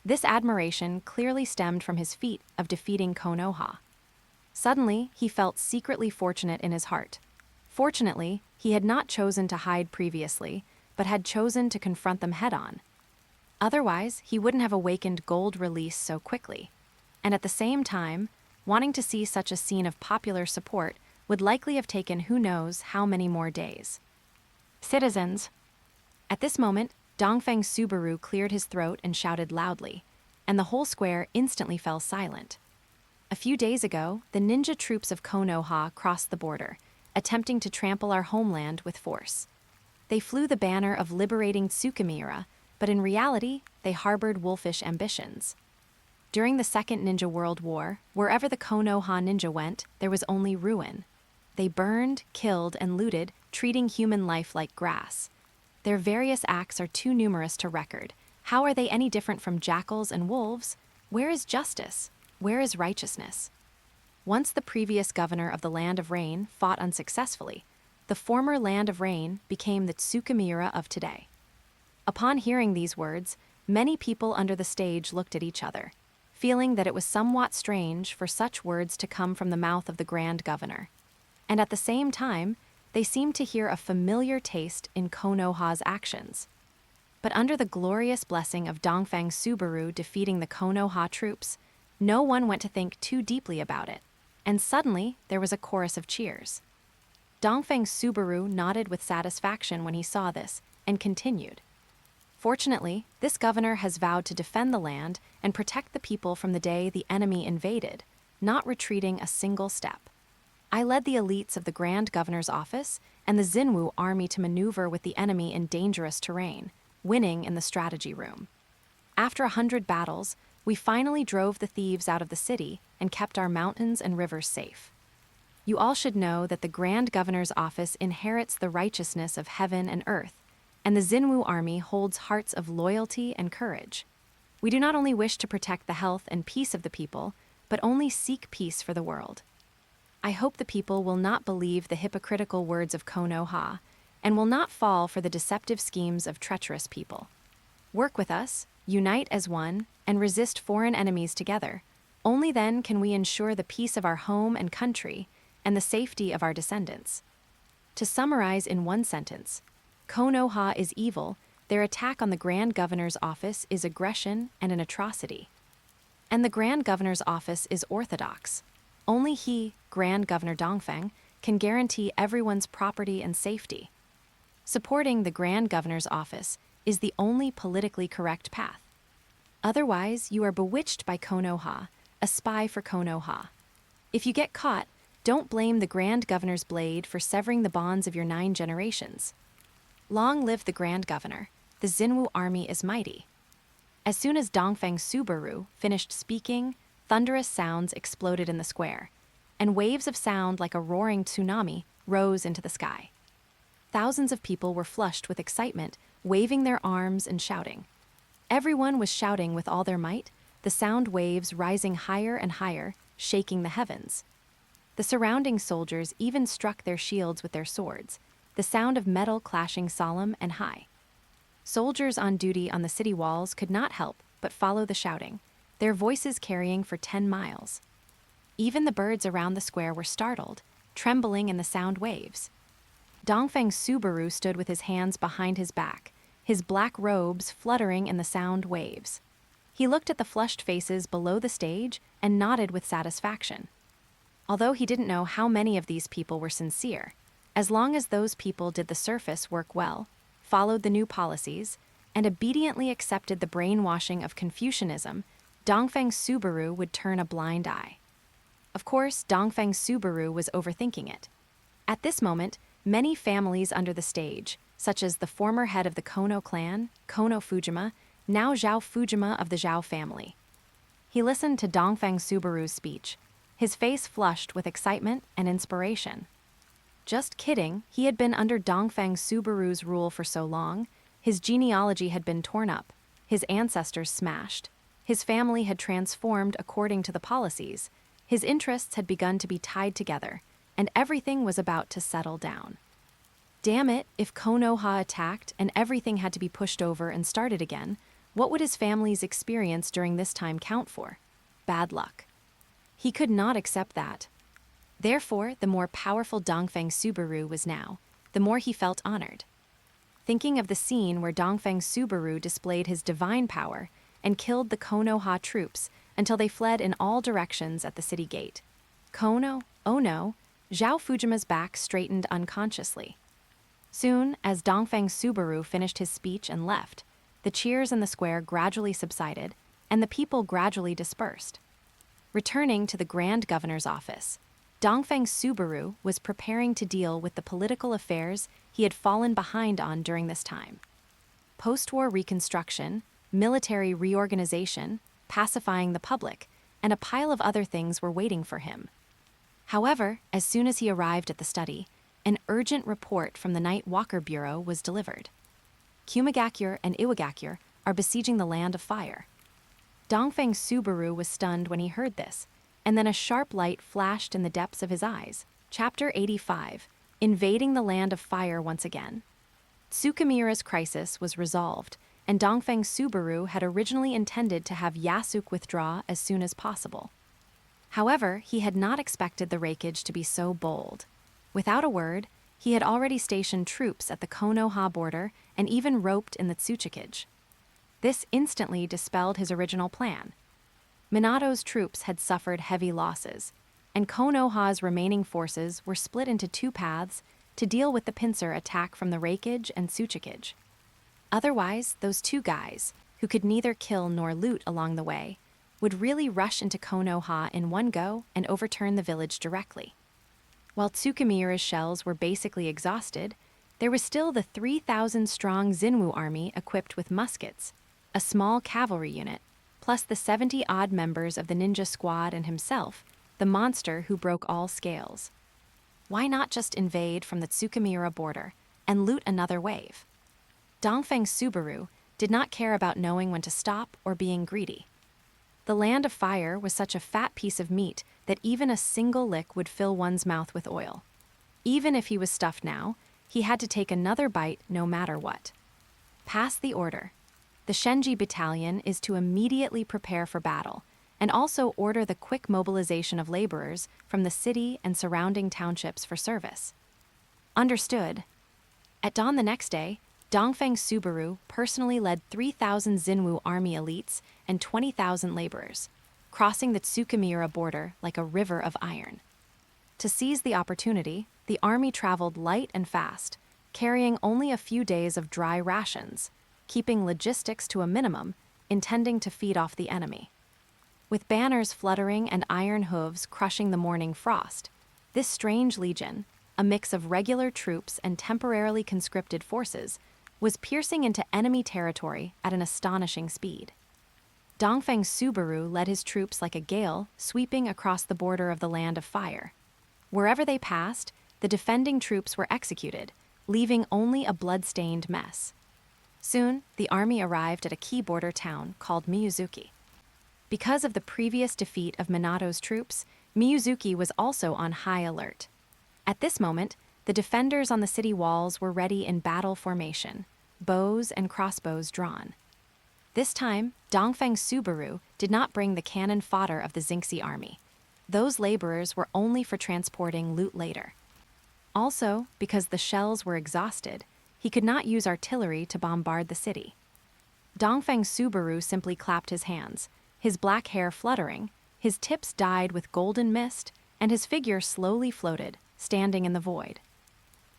Speaker 1: This admiration clearly stemmed from his feat of defeating Konoha. Suddenly, he felt secretly fortunate in his heart. Fortunately, he had not chosen to hide previously, but had chosen to confront them head-on. Otherwise, he wouldn't have awakened gold release so quickly. And at the same time, wanting to see such a scene of popular support would likely have taken who knows how many more days. Citizens! At this moment, Dongfang Subaru cleared his throat and shouted loudly, and the whole square instantly fell silent. A few days ago, the ninja troops of Konoha crossed the border, attempting to trample our homeland with force. They flew the banner of liberating Tsukimiura, but in reality, they harbored wolfish ambitions. During the Second Ninja World War, wherever the Konoha ninja went, there was only ruin. They burned, killed, and looted, treating human life like grass. Their various acts are too numerous to record. How are they any different from jackals and wolves? Where is justice? Where is righteousness? Once the previous governor of the Land of Rain fought unsuccessfully, the former Land of Rain became the Tsukimiura of today. Upon hearing these words, many people under the stage looked at each other, feeling that it was somewhat strange for such words to come from the mouth of the Grand Governor. And at the same time, they seemed to hear a familiar taste in Konoha's actions. But under the glorious blessing of Dongfang Subaru defeating the Konoha troops, no one went to think too deeply about it, and suddenly there was a chorus of cheers. Dongfang Subaru nodded with satisfaction when he saw this, and continued. Fortunately, this governor has vowed to defend the land and protect the people from the day the enemy invaded, not retreating a single step. I led the elites of the Grand Governor's office and the Xinwu army to maneuver with the enemy in dangerous terrain, winning in the strategy room. After 100 battles, we finally drove the thieves out of the city and kept our mountains and rivers safe. You all should know that the Grand Governor's office inherits the righteousness of heaven and earth, and the Xinwu army holds hearts of loyalty and courage. We do not only wish to protect the health and peace of the people, but only seek peace for the world. I hope the people will not believe the hypocritical words of Konoha, and will not fall for the deceptive schemes of treacherous people. Work with us, unite as one, and resist foreign enemies together. Only then can we ensure the peace of our home and country, and the safety of our descendants. To summarize in one sentence, Konoha is evil, their attack on the Grand Governor's office is aggression and an atrocity. And the Grand Governor's office is orthodox. Only he, Grand Governor Dongfeng, can guarantee everyone's property and safety. Supporting the Grand Governor's office is the only politically correct path. Otherwise, you are bewitched by Konoha, a spy for Konoha. If you get caught, don't blame the Grand Governor's blade for severing the bonds of your 9 generations. Long live the Grand Governor. The Xinwu army is mighty. As soon as Dongfeng Subaru finished speaking, thunderous sounds exploded in the square, and waves of sound like a roaring tsunami rose into the sky. Thousands of people were flushed with excitement, waving their arms and shouting. Everyone was shouting with all their might, the sound waves rising higher and higher, shaking the heavens. The surrounding soldiers even struck their shields with their swords, the sound of metal clashing solemn and high. Soldiers on duty on the city walls could not help but follow the shouting, their voices carrying for 10 miles. Even the birds around the square were startled, trembling in the sound waves. Dongfeng Subaru stood with his hands behind his back, his black robes fluttering in the sound waves. He looked at the flushed faces below the stage and nodded with satisfaction. Although he didn't know how many of these people were sincere, as long as those people did the surface work well, followed the new policies, and obediently accepted the brainwashing of Confucianism, Dongfeng Subaru would turn a blind eye. Of course, Dongfeng Subaru was overthinking it. At this moment, many families under the stage, such as the former head of the Kono clan, Kono Fujima, now Zhao Fujima of the Zhao family. He listened to Dongfeng Subaru's speech, his face flushed with excitement and inspiration. Just kidding, he had been under Dongfeng Subaru's rule for so long, his genealogy had been torn up, his ancestors smashed, his family had transformed according to the policies, his interests had begun to be tied together, and everything was about to settle down. Damn it, if Konoha attacked and everything had to be pushed over and started again, what would his family's experience during this time count for? Bad luck. He could not accept that. Therefore, the more powerful Dongfeng Subaru was now, the more he felt honored. Thinking of the scene where Dongfeng Subaru displayed his divine power and killed the Konoha troops until they fled in all directions at the city gate. Kono, oh no, Zhao Fujima's back straightened unconsciously. Soon, as Dongfeng Subaru finished his speech and left, the cheers in the square gradually subsided, and the people gradually dispersed. Returning to the Grand Governor's office, Dongfeng Subaru was preparing to deal with the political affairs he had fallen behind on during this time. Post-war reconstruction, military reorganization, pacifying the public, and a pile of other things were waiting for him. However, as soon as he arrived at the study, an urgent report from the Night Walker Bureau was delivered. Kumigakure and Iwagakure are besieging the Land of Fire. Dongfeng Subaru was stunned when he heard this, and then a sharp light flashed in the depths of his eyes. Chapter 85, Invading the Land of Fire once again. Tsukimiura's crisis was resolved, and Dongfeng Subaru had originally intended to have Yasuk withdraw as soon as possible. However, he had not expected the Reikage to be so bold. Without a word, he had already stationed troops at the Konoha border and even roped in the Tsuchikage. This instantly dispelled his original plan. Minato's troops had suffered heavy losses, and Konoha's remaining forces were split into 2 paths to deal with the pincer attack from the Reikage and Tsuchikage. Otherwise, those 2 guys, who could neither kill nor loot along the way, would really rush into Konoha in one go and overturn the village directly. While Tsukimiura's shells were basically exhausted, there was still the 3,000-strong Xinwu army equipped with muskets, a small cavalry unit, plus the 70-odd members of the ninja squad and himself, the monster who broke all scales. Why not just invade from the Tsukimiura border and loot another wave? Dongfeng Subaru did not care about knowing when to stop or being greedy. The land of fire was such a fat piece of meat that even a single lick would fill one's mouth with oil. Even if he was stuffed now, he had to take another bite no matter what. Pass the order. The Shenji Battalion is to immediately prepare for battle, and also order the quick mobilization of laborers from the city and surrounding townships for service. Understood. At dawn the next day, Dongfeng Subaru personally led 3,000 Xinwu army elites and 20,000 laborers, crossing the Tsukimiura border like a river of iron. To seize the opportunity, the army traveled light and fast, carrying only a few days of dry rations, keeping logistics to a minimum, intending to feed off the enemy. With banners fluttering and iron hooves crushing the morning frost, this strange legion, a mix of regular troops and temporarily conscripted forces, was piercing into enemy territory at an astonishing speed. Dongfeng Subaru led his troops like a gale, sweeping across the border of the land of fire. Wherever they passed, the defending troops were executed, leaving only a blood-stained mess. Soon, the army arrived at a key border town called Miyazuki. Because of the previous defeat of Minato's troops, Miyazuki was also on high alert. At this moment, the defenders on the city walls were ready in battle formation, bows and crossbows drawn. This time, Dongfeng Subaru did not bring the cannon fodder of the Xingxi army. Those laborers were only for transporting loot later. Also, because the shells were exhausted, he could not use artillery to bombard the city. Dongfeng Subaru simply clapped his hands, his black hair fluttering, his tips dyed with golden mist, and his figure slowly floated, standing in the void.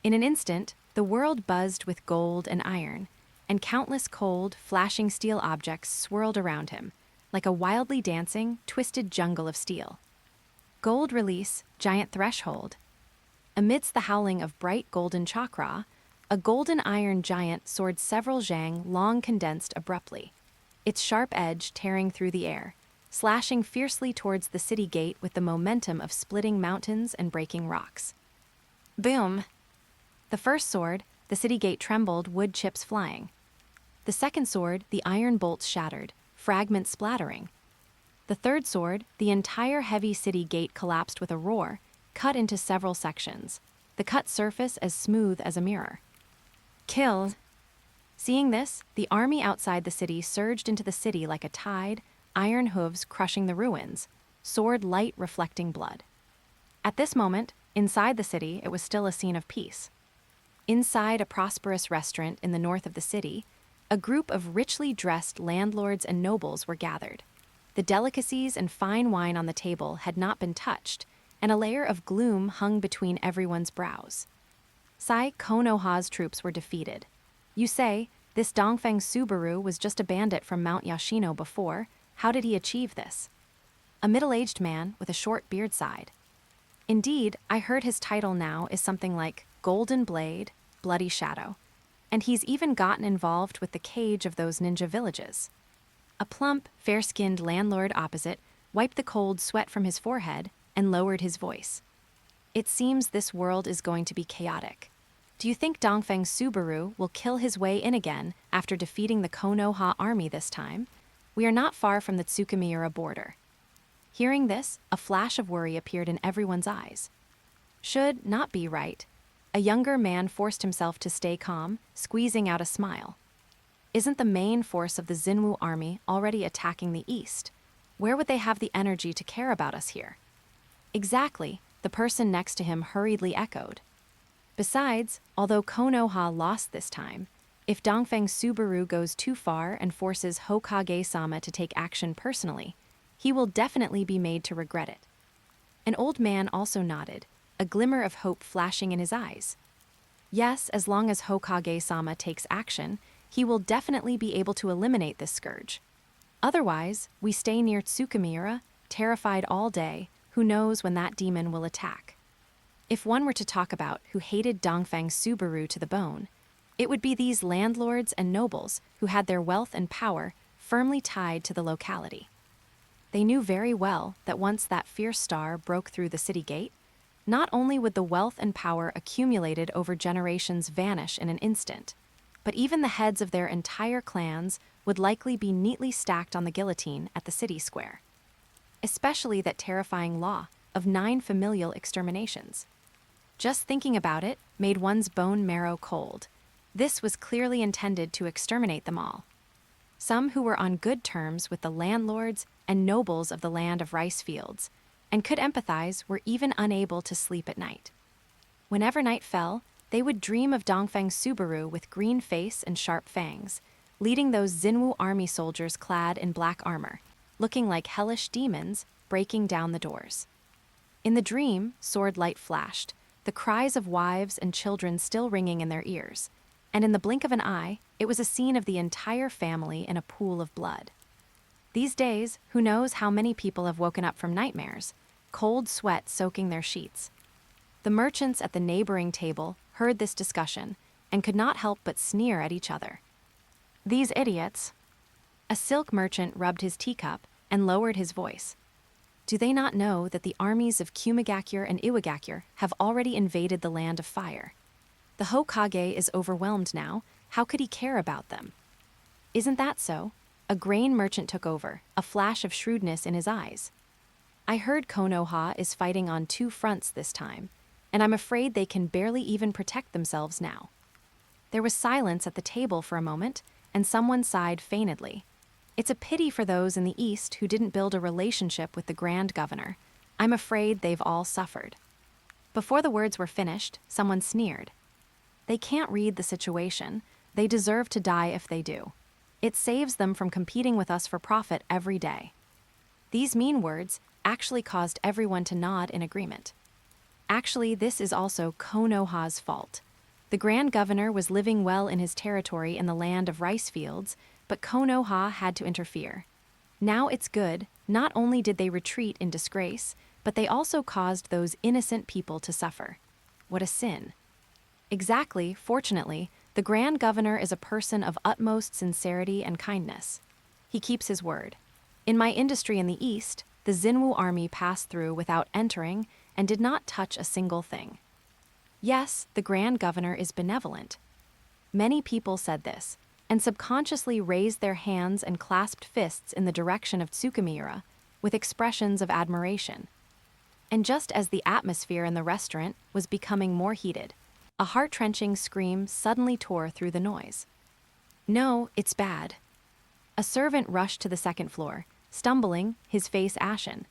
Speaker 1: In an instant, the world buzzed with gold and iron, and countless cold, flashing steel objects swirled around him, like a wildly dancing, twisted jungle of steel. Gold release, giant threshold. Amidst the howling of bright golden chakra, a golden iron giant soared several zhang long condensed abruptly, its sharp edge tearing through the air, slashing fiercely towards the city gate with the momentum of splitting mountains and breaking rocks. Boom! The first sword, the city gate trembled, wood chips flying. The second sword, the iron bolts shattered, fragments splattering. The third sword, the entire heavy city gate collapsed with a roar, cut into several sections, the cut surface as smooth as a mirror. Killed! Seeing this, the army outside the city surged into the city like a tide, iron hooves crushing the ruins, sword light reflecting blood. At this moment, inside the city, it was still a scene of peace. Inside a prosperous restaurant in the north of the city, a group of richly dressed landlords and nobles were gathered. The delicacies and fine wine on the table had not been touched, and a layer of gloom hung between everyone's brows. Konoha's troops were defeated. You say, this Dongfeng Subaru was just a bandit from Mount Yashino before. How did he achieve this? A middle-aged man with a short beard sighed. Indeed, I heard his title now is something like Golden Blade, Bloody Shadow, and he's even gotten involved with the cage of those ninja villages. A plump, fair-skinned landlord opposite wiped the cold sweat from his forehead and lowered his voice. It seems this world is going to be chaotic. Do you think Dongfeng Subaru will kill his way in again after defeating the Konoha army this time? We are not far from the Tsukimiura border. Hearing this, a flash of worry appeared in everyone's eyes. Should not be right. A younger man forced himself to stay calm, squeezing out a smile. Isn't the main force of the Xinwu army already attacking the east? Where would they have the energy to care about us here? Exactly, the person next to him hurriedly echoed. Besides, although Konoha lost this time, if Dongfeng Subaru goes too far and forces Hokage-sama to take action personally, he will definitely be made to regret it. An old man also nodded, a glimmer of hope flashing in his eyes. Yes, as long as Hokage-sama takes action, he will definitely be able to eliminate this scourge. Otherwise, we stay near Tsukimiura, terrified all day, who knows when that demon will attack. If one were to talk about who hated Dongfeng Subaru to the bone, it would be these landlords and nobles who had their wealth and power firmly tied to the locality. They knew very well that once that fierce star broke through the city gate, not only would the wealth and power accumulated over generations vanish in an instant, but even the heads of their entire clans would likely be neatly stacked on the guillotine at the city square. Especially that terrifying law of 9 familial exterminations. Just thinking about it made one's bone marrow cold. This was clearly intended to exterminate them all. Some who were on good terms with the landlords and nobles of the land of rice fields, and could empathize, were even unable to sleep at night. Whenever night fell, they would dream of Dongfeng Subaru with green face and sharp fangs, leading those Xinwu army soldiers clad in black armor, looking like hellish demons breaking down the doors. In the dream, sword light flashed, the cries of wives and children still ringing in their ears, and in the blink of an eye, it was a scene of the entire family in a pool of blood. These days, who knows how many people have woken up from nightmares, cold sweat soaking their sheets. The merchants at the neighboring table heard this discussion and could not help but sneer at each other. These idiots. A silk merchant rubbed his teacup and lowered his voice. Do they not know that the armies of Kumigakure and Iwagakure have already invaded the land of fire? The Hokage is overwhelmed now. How could he care about them? Isn't that so? A grain merchant took over, a flash of shrewdness in his eyes. I heard Konoha is fighting on 2 fronts this time, and I'm afraid they can barely even protect themselves now. There was silence at the table for a moment, and someone sighed feignedly. It's a pity for those in the East who didn't build a relationship with the Grand Governor. I'm afraid they've all suffered. Before the words were finished, someone sneered. They can't read the situation. They deserve to die if they do. It saves them from competing with us for profit every day. These mean words actually caused everyone to nod in agreement. Actually, this is also Konoha's fault. The Grand Governor was living well in his territory in the land of rice fields, but Konoha had to interfere. Now it's good, not only did they retreat in disgrace, but they also caused those innocent people to suffer. What a sin. Exactly, fortunately, the Grand Governor is a person of utmost sincerity and kindness. He keeps his word. In my industry in the East, the Xinwu army passed through without entering and did not touch a single thing. Yes, the Grand Governor is benevolent. Many people said this, and subconsciously raised their hands and clasped fists in the direction of Tsukimiura, with expressions of admiration. And just as the atmosphere in the restaurant was becoming more heated, a heart-wrenching scream suddenly tore through the noise. No, it's bad. A servant rushed to the second floor, stumbling, his face ashen.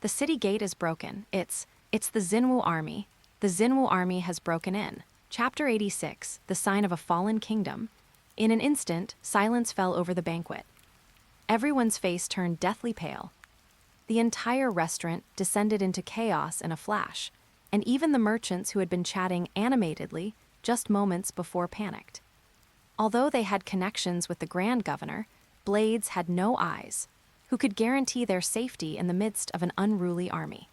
Speaker 1: The city gate is broken. It's the Xinwu army. The Xinwu army has broken in. Chapter 86, The Sign of a Fallen Kingdom. In an instant, silence fell over the banquet. Everyone's face turned deathly pale. The entire restaurant descended into chaos in a flash, and even the merchants who had been chatting animatedly just moments before panicked. Although they had connections with the Grand Governor, Blades had no eyes, who could guarantee their safety in the midst of an unruly army.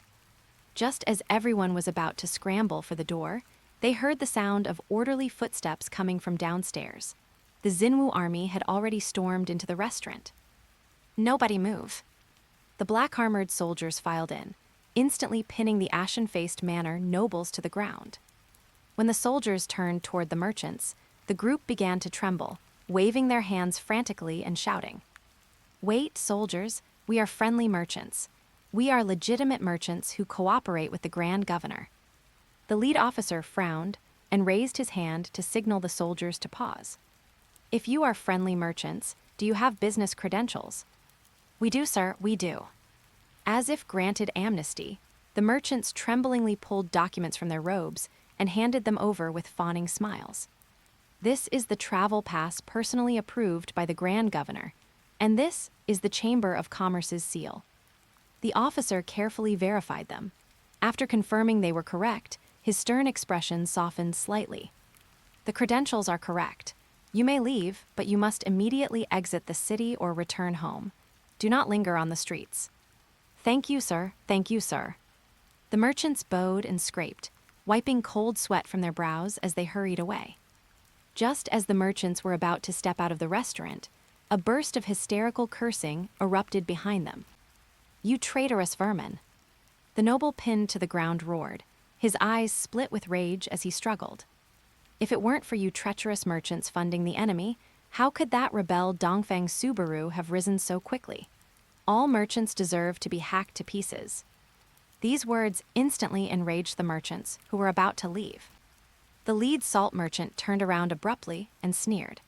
Speaker 1: Just as everyone was about to scramble for the door, they heard the sound of orderly footsteps coming from downstairs. The Xinwu army had already stormed into the restaurant. Nobody move. The black-armored soldiers filed in, instantly pinning the ashen-faced manor nobles to the ground. When the soldiers turned toward the merchants, the group began to tremble, waving their hands frantically and shouting. Wait, soldiers, we are friendly merchants. We are legitimate merchants who cooperate with the Grand Governor. The lead officer frowned and raised his hand to signal the soldiers to pause. If you are friendly merchants, do you have business credentials? We do, sir, we do. As if granted amnesty, the merchants tremblingly pulled documents from their robes and handed them over with fawning smiles. This is the travel pass personally approved by the Grand Governor, and this is the Chamber of Commerce's seal. The officer carefully verified them. After confirming they were correct, his stern expression softened slightly. The credentials are correct. You may leave, but you must immediately exit the city or return home. Do not linger on the streets. Thank you, sir. Thank you, sir. The merchants bowed and scraped, wiping cold sweat from their brows as they hurried away. Just as the merchants were about to step out of the restaurant, a burst of hysterical cursing erupted behind them. You traitorous vermin! The noble pinned to the ground roared, his eyes split with rage as he struggled. If it weren't for you treacherous merchants funding the enemy, How could that rebel Dongfang Subaru have risen so quickly? All merchants deserve to be hacked to pieces. These words instantly enraged the merchants who were about to leave. The lead salt merchant turned around abruptly and sneered.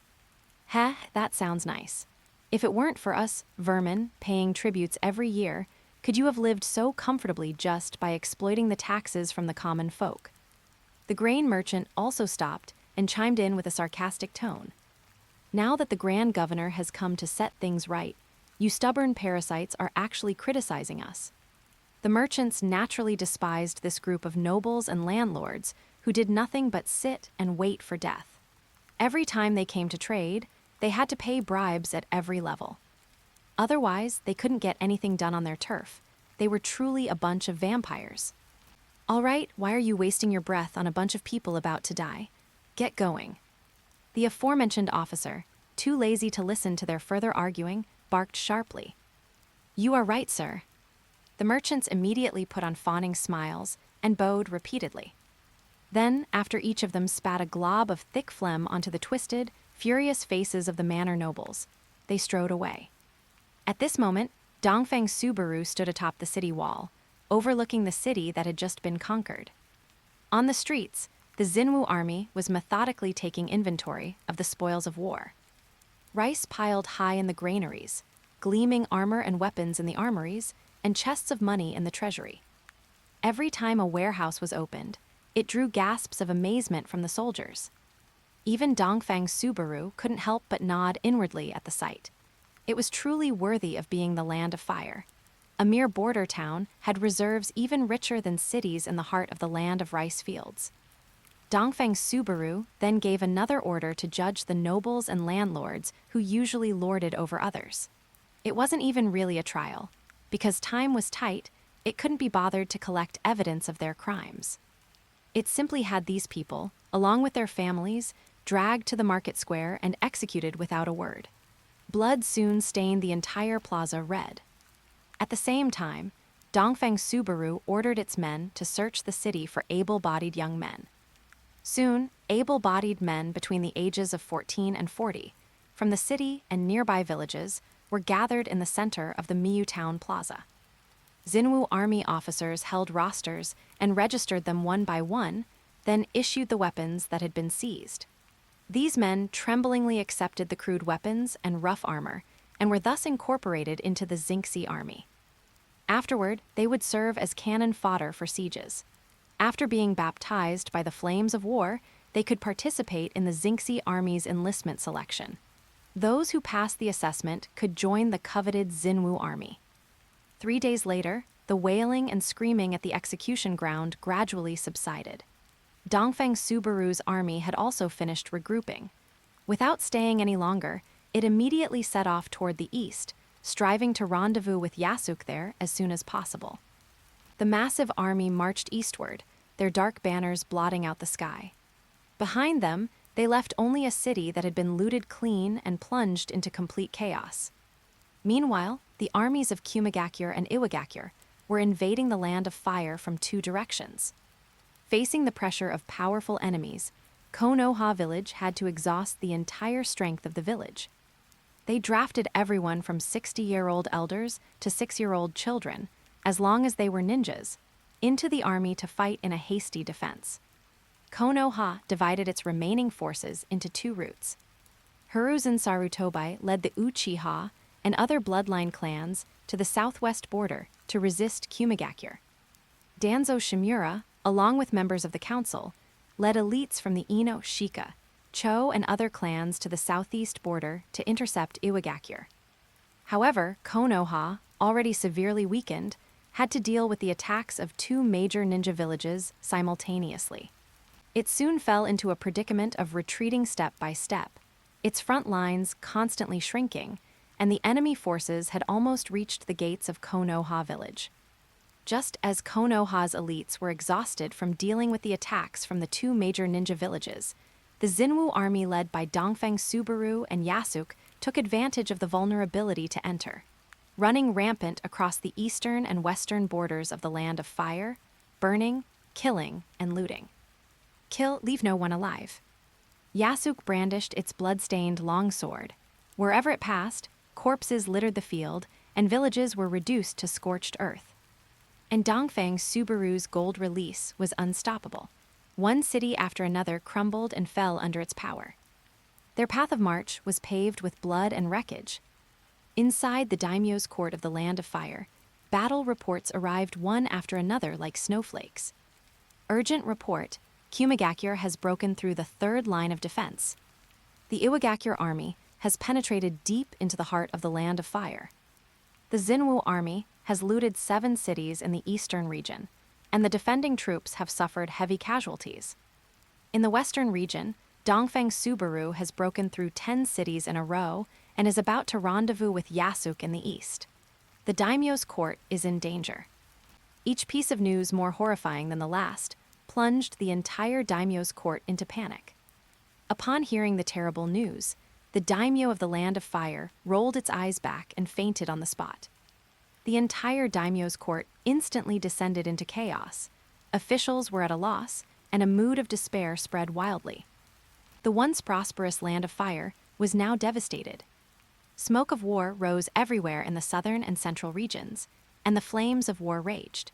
Speaker 1: Heh, that sounds nice. If it weren't for us, vermin, paying tributes every year, could you have lived so comfortably just by exploiting the taxes from the common folk? The grain merchant also stopped and chimed in with a sarcastic tone. Now that the Grand Governor has come to set things right, you stubborn parasites are actually criticizing us. The merchants naturally despised this group of nobles and landlords who did nothing but sit and wait for death. Every time they came to trade, they had to pay bribes at every level. Otherwise, they couldn't get anything done on their turf. They were truly a bunch of vampires. All right, why are you wasting your breath on a bunch of people about to die? Get going. The aforementioned officer, too lazy to listen to their further arguing, barked sharply. You are right, sir. The merchants immediately put on fawning smiles and bowed repeatedly. Then, after each of them spat a glob of thick phlegm onto the twisted, furious faces of the manor nobles, they strode away. At this moment, Dongfang Subaru stood atop the city wall, overlooking the city that had just been conquered. On the streets, the Xinwu army was methodically taking inventory of the spoils of war. Rice piled high in the granaries, gleaming armor and weapons in the armories, and chests of money in the treasury. Every time a warehouse was opened, it drew gasps of amazement from the soldiers. Even Dongfang Subaru couldn't help but nod inwardly at the sight. It was truly worthy of being the land of fire. A mere border town had reserves even richer than cities in the heart of the land of rice fields. Dongfang Subaru then gave another order to judge the nobles and landlords who usually lorded over others. It wasn't even really a trial. Because time was tight, it couldn't be bothered to collect evidence of their crimes. It simply had these people, along with their families, dragged to the market square and executed without a word. Blood soon stained the entire plaza red. At the same time, Dongfang Subaru ordered its men to search the city for able-bodied young men. Soon, able-bodied men between the ages of 14 and 40, from the city and nearby villages, were gathered in the center of the Miyu Town Plaza. Xinwu army officers held rosters and registered them one by one, then issued the weapons that had been seized. These men tremblingly accepted the crude weapons and rough armor, and were thus incorporated into the Xingxi army. Afterward, they would serve as cannon fodder for sieges. After being baptized by the flames of war, they could participate in the Xingxi army's enlistment selection. Those who passed the assessment could join the coveted Xinwu army. 3 days later, the wailing and screaming at the execution ground gradually subsided. Dongfang Subaru's army had also finished regrouping. Without staying any longer, it immediately set off toward the east, striving to rendezvous with Yasuk there as soon as possible. The massive army marched eastward, their dark banners blotting out the sky. Behind them, they left only a city that had been looted clean and plunged into complete chaos. Meanwhile, the armies of Kumigakure and Iwagakure were invading the land of fire from 2 directions. Facing the pressure of powerful enemies, Konoha village had to exhaust the entire strength of the village. They drafted everyone from 60-year-old elders to 6-year-old children, as long as they were ninjas, into the army to fight in a hasty defense. Konoha divided its remaining forces into 2 routes. Hiruzen Sarutobi led the Uchiha and other bloodline clans to the southwest border to resist Kumigakure. Danzo Shimura, along with members of the council, led elites from the Ino Shika, Cho and other clans to the southeast border to intercept Iwagakure. However, Konoha, already severely weakened, had to deal with the attacks of 2 major ninja villages simultaneously. It soon fell into a predicament of retreating step by step, its front lines constantly shrinking, and the enemy forces had almost reached the gates of Konoha village. Just as Konoha's elites were exhausted from dealing with the attacks from the 2 major ninja villages, the Xinwu army led by Dongfang Subaru and Yasuk took advantage of the vulnerability to enter. Running rampant across the eastern and western borders of the land of fire, burning, killing, and looting. Kill, leave no one alive. Yasuke brandished its blood-stained longsword. Wherever it passed, corpses littered the field, and villages were reduced to scorched earth. And Dongfang Subaru's gold release was unstoppable. One city after another crumbled and fell under its power. Their path of march was paved with blood and wreckage. Inside the daimyo's court of the Land of Fire, battle reports arrived one after another like snowflakes. Urgent report: Kumigakure has broken through the third line of defense. The Iwagakure army has penetrated deep into the heart of the Land of Fire. The Xinwu army has looted 7 cities in the eastern region, and the defending troops have suffered heavy casualties. In the western region, Dongfang Subaru has broken through 10 cities in a row and is about to rendezvous with Yasuke in the east. The daimyo's court is in danger. Each piece of news more horrifying than the last plunged the entire daimyo's court into panic. Upon hearing the terrible news, the daimyo of the Land of Fire rolled its eyes back and fainted on the spot. The entire daimyo's court instantly descended into chaos. Officials were at a loss, and a mood of despair spread wildly. The once prosperous Land of Fire was now devastated. Smoke of war rose everywhere in the southern and central regions, and the flames of war raged.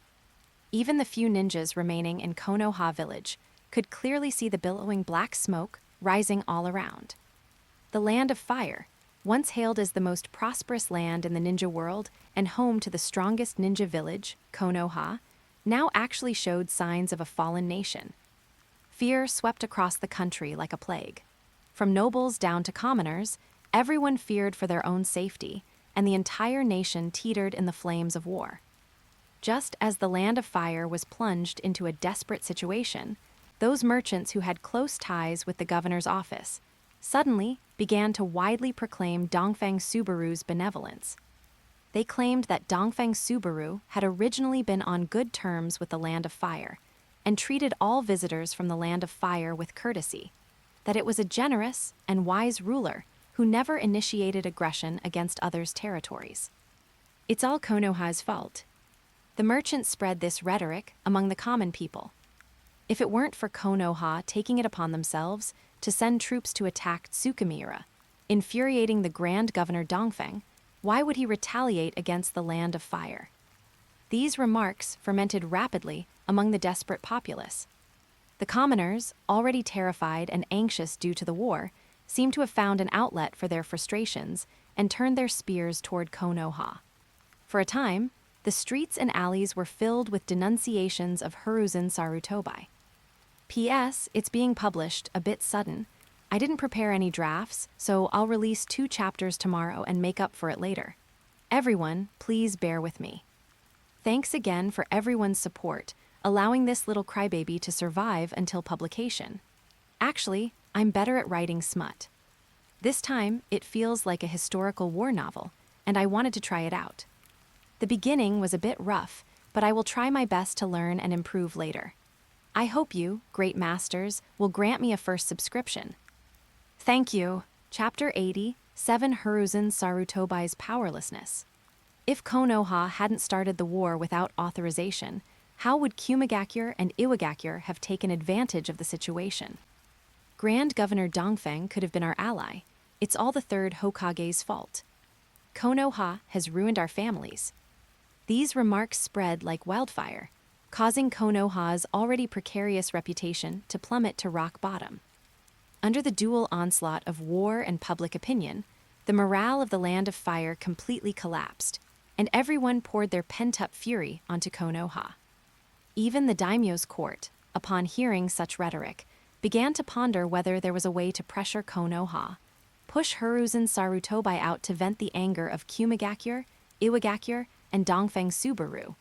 Speaker 1: Even the few ninjas remaining in Konoha village could clearly see the billowing black smoke rising all around. The Land of Fire, once hailed as the most prosperous land in the ninja world and home to the strongest ninja village, Konoha, now actually showed signs of a fallen nation. Fear swept across the country like a plague. From nobles down to commoners, everyone feared for their own safety, and the entire nation teetered in the flames of war. Just as the Land of Fire was plunged into a desperate situation, those merchants who had close ties with the governor's office suddenly began to widely proclaim Dongfang Subaru's benevolence. They claimed that Dongfang Subaru had originally been on good terms with the Land of Fire and treated all visitors from the Land of Fire with courtesy, that it was a generous and wise ruler who never initiated aggression against others' territories. It's all Konoha's fault. The merchants spread this rhetoric among the common people. If it weren't for Konoha taking it upon themselves to send troops to attack Tsukimiura, infuriating the Grand Governor Dongfang, why would he retaliate against the Land of Fire? These remarks fermented rapidly among the desperate populace. The commoners, already terrified and anxious due to the war, seemed to have found an outlet for their frustrations and turned their spears toward Konoha. For a time, the streets and alleys were filled with denunciations of Hiruzen Sarutobi. P.S. It's being published a bit sudden. I didn't prepare any drafts, so I'll release 2 chapters tomorrow and make up for it later. Everyone, please bear with me. Thanks again for everyone's support, allowing this little crybaby to survive until publication. Actually, I'm better at writing smut. This time, it feels like a historical war novel, and I wanted to try it out. The beginning was a bit rough, but I will try my best to learn and improve later. I hope you, great masters, will grant me a first subscription. Thank you. Chapter 80, 7 Hiruzen Sarutobi's Powerlessness. If Konoha hadn't started the war without authorization, how would Kumigakure and Iwagakure have taken advantage of the situation? Grand Governor Dongfang could have been our ally. It's all the third Hokage's fault. Konoha has ruined our families. These remarks spread like wildfire, causing Konoha's already precarious reputation to plummet to rock bottom. Under the dual onslaught of war and public opinion, the morale of the Land of Fire completely collapsed, and everyone poured their pent-up fury onto Konoha. Even the daimyo's court, upon hearing such rhetoric, began to ponder whether there was a way to pressure Konoha, push Hiruzen Sarutobi out to vent the anger of Kumigakure, Iwagakure, and Dongfang Subaru,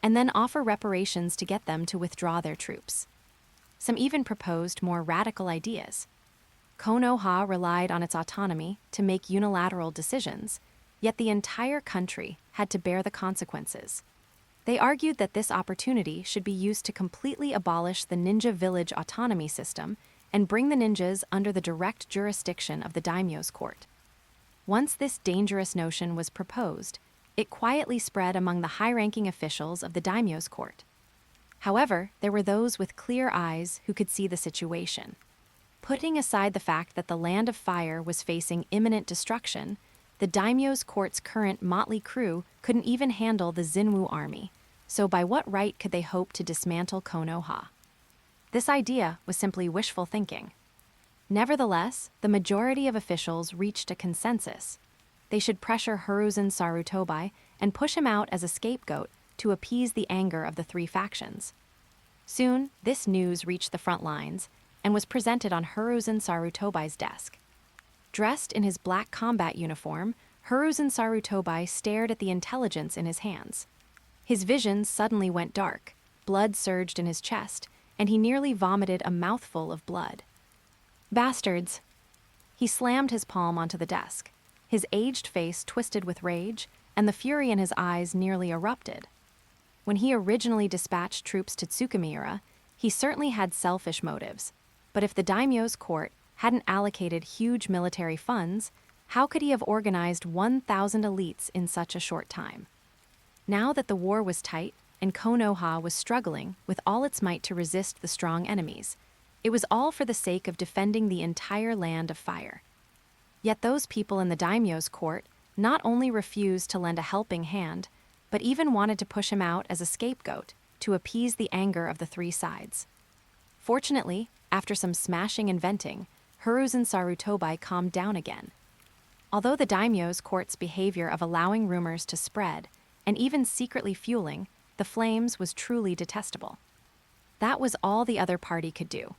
Speaker 1: and then offer reparations to get them to withdraw their troops. Some even proposed more radical ideas. Konoha relied on its autonomy to make unilateral decisions, yet the entire country had to bear the consequences. They argued that this opportunity should be used to completely abolish the ninja village autonomy system and bring the ninjas under the direct jurisdiction of the daimyo's court. Once this dangerous notion was proposed, it quietly spread among the high-ranking officials of the daimyo's court. However, there were those with clear eyes who could see the situation. Putting aside the fact that the Land of Fire was facing imminent destruction, the daimyo's court's current motley crew couldn't even handle the Xinwu army, so by what right could they hope to dismantle Konoha? This idea was simply wishful thinking. Nevertheless, the majority of officials reached a consensus. They should pressure Hiruzen Sarutobi and push him out as a scapegoat to appease the anger of the three factions. Soon, this news reached the front lines and was presented on Hiruzen Sarutobi's desk. Dressed in his black combat uniform, Hiruzen Sarutobi stared at the intelligence in his hands. His vision suddenly went dark, blood surged in his chest, and he nearly vomited a mouthful of blood. Bastards! He slammed his palm onto the desk. His aged face twisted with rage, and the fury in his eyes nearly erupted. When he originally dispatched troops to Tsukimiura, he certainly had selfish motives. But if the daimyo's court hadn't allocated huge military funds, how could he have organized 1,000 elites in such a short time? Now that the war was tight and Konoha was struggling with all its might to resist the strong enemies, it was all for the sake of defending the entire Land of Fire. Yet those people in the daimyo's court not only refused to lend a helping hand, but even wanted to push him out as a scapegoat to appease the anger of the three sides. Fortunately, after some smashing and venting, Hiruzen Sarutobi calmed down again. Although the daimyo's court's behavior of allowing rumors to spread, and even secretly fueling, the flames was truly detestable. That was all the other party could do.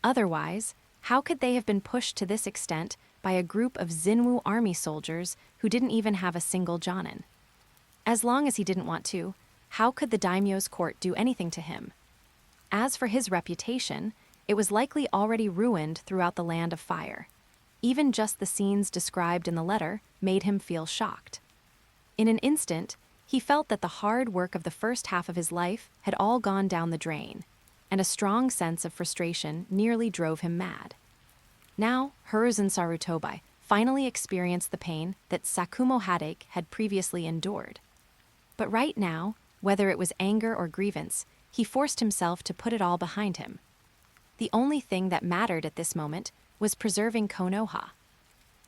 Speaker 1: Otherwise, how could they have been pushed to this extent by a group of Xinwu army soldiers who didn't even have a single jonin? As long as he didn't want to, how could the daimyo's court do anything to him? As for his reputation, it was likely already ruined throughout the Land of Fire. Even just the scenes described in the letter made him feel shocked. In an instant, he felt that the hard work of the first half of his life had all gone down the drain, and a strong sense of frustration nearly drove him mad. Now, Hiruzen Sarutobi finally experienced the pain that Sakumo Hadake had previously endured. But right now, whether it was anger or grievance, he forced himself to put it all behind him. The only thing that mattered at this moment was preserving Konoha.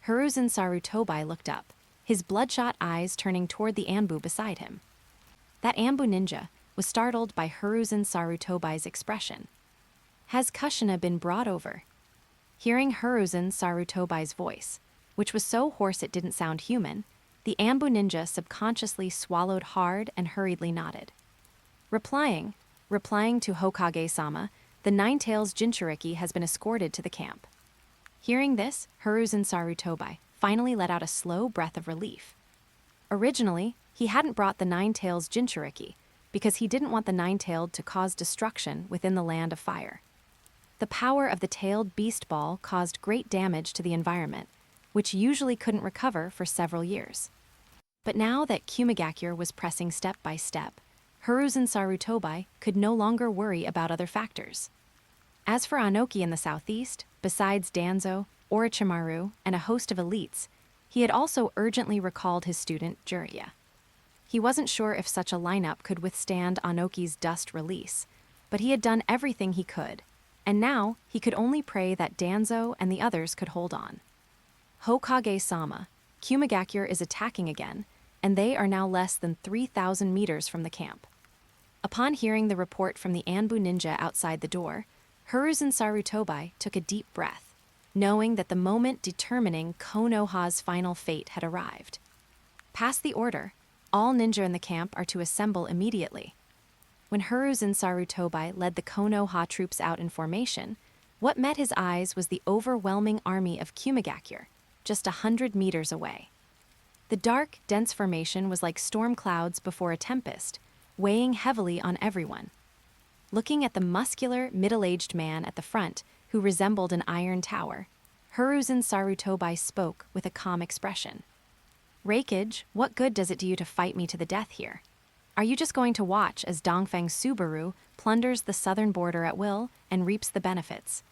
Speaker 1: Hiruzen Sarutobi looked up, his bloodshot eyes turning toward the Anbu beside him. That Anbu ninja was startled by Hiruzen Sarutobi's expression. Has Kushina been brought over? Hearing Hiruzen Sarutobi's voice, which was so hoarse it didn't sound human, the Anbu ninja subconsciously swallowed hard and hurriedly nodded. Replying to Hokage-sama, the Nine-Tails Jinchuriki has been escorted to the camp. Hearing this, Hiruzen Sarutobi finally let out a slow breath of relief. Originally, he hadn't brought the Nine-Tails Jinchuriki because he didn't want the Nine-Tailed to cause destruction within the Land of Fire. The power of the tailed beast ball caused great damage to the environment, which usually couldn't recover for several years. But now that Kumigakure was pressing step by step, Hiruzen Sarutobi could no longer worry about other factors. As for Anoki in the southeast, besides Danzo, Orochimaru, and a host of elites, he had also urgently recalled his student, Jiraiya. He wasn't sure if such a lineup could withstand Anoki's dust release, but he had done everything he could, and now he could only pray that Danzo and the others could hold on. Hokage-sama, Kumigakure is attacking again, and they are now less than 3,000 meters from the camp. Upon hearing the report from the Anbu ninja outside the door, Hiruzen Sarutobi took a deep breath, knowing that the moment determining Konoha's final fate had arrived. Past the order, all ninja in the camp are to assemble immediately. When Hiruzen Sarutobi led the Konoha troops out in formation, what met his eyes was the overwhelming army of Kumigakure, just 100 meters away. The dark, dense formation was like storm clouds before a tempest, weighing heavily on everyone. Looking at the muscular, middle-aged man at the front, who resembled an iron tower, Hiruzen Sarutobi spoke with a calm expression. Reikage, what good does it do you to fight me to the death here? Are you just going to watch as Dongfang Subaru plunders the southern border at will and reaps the benefits?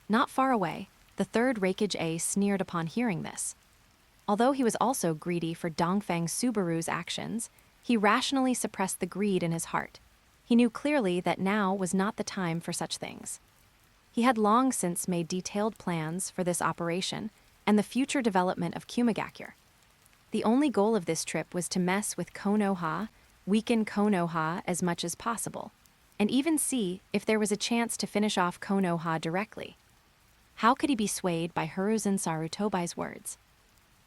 Speaker 1: Not far away, the third Reikage A sneered upon hearing this. Although he was also greedy for Dongfang Subaru's actions, he rationally suppressed the greed in his heart. He knew clearly that now was not the time for such things. He had long since made detailed plans for this operation and the future development of Kumigakure. The only goal of this trip was to mess with Konoha, weaken Konoha as much as possible, and even see if there was a chance to finish off Konoha directly. How could he be swayed by Hiruzen Sarutobi's words?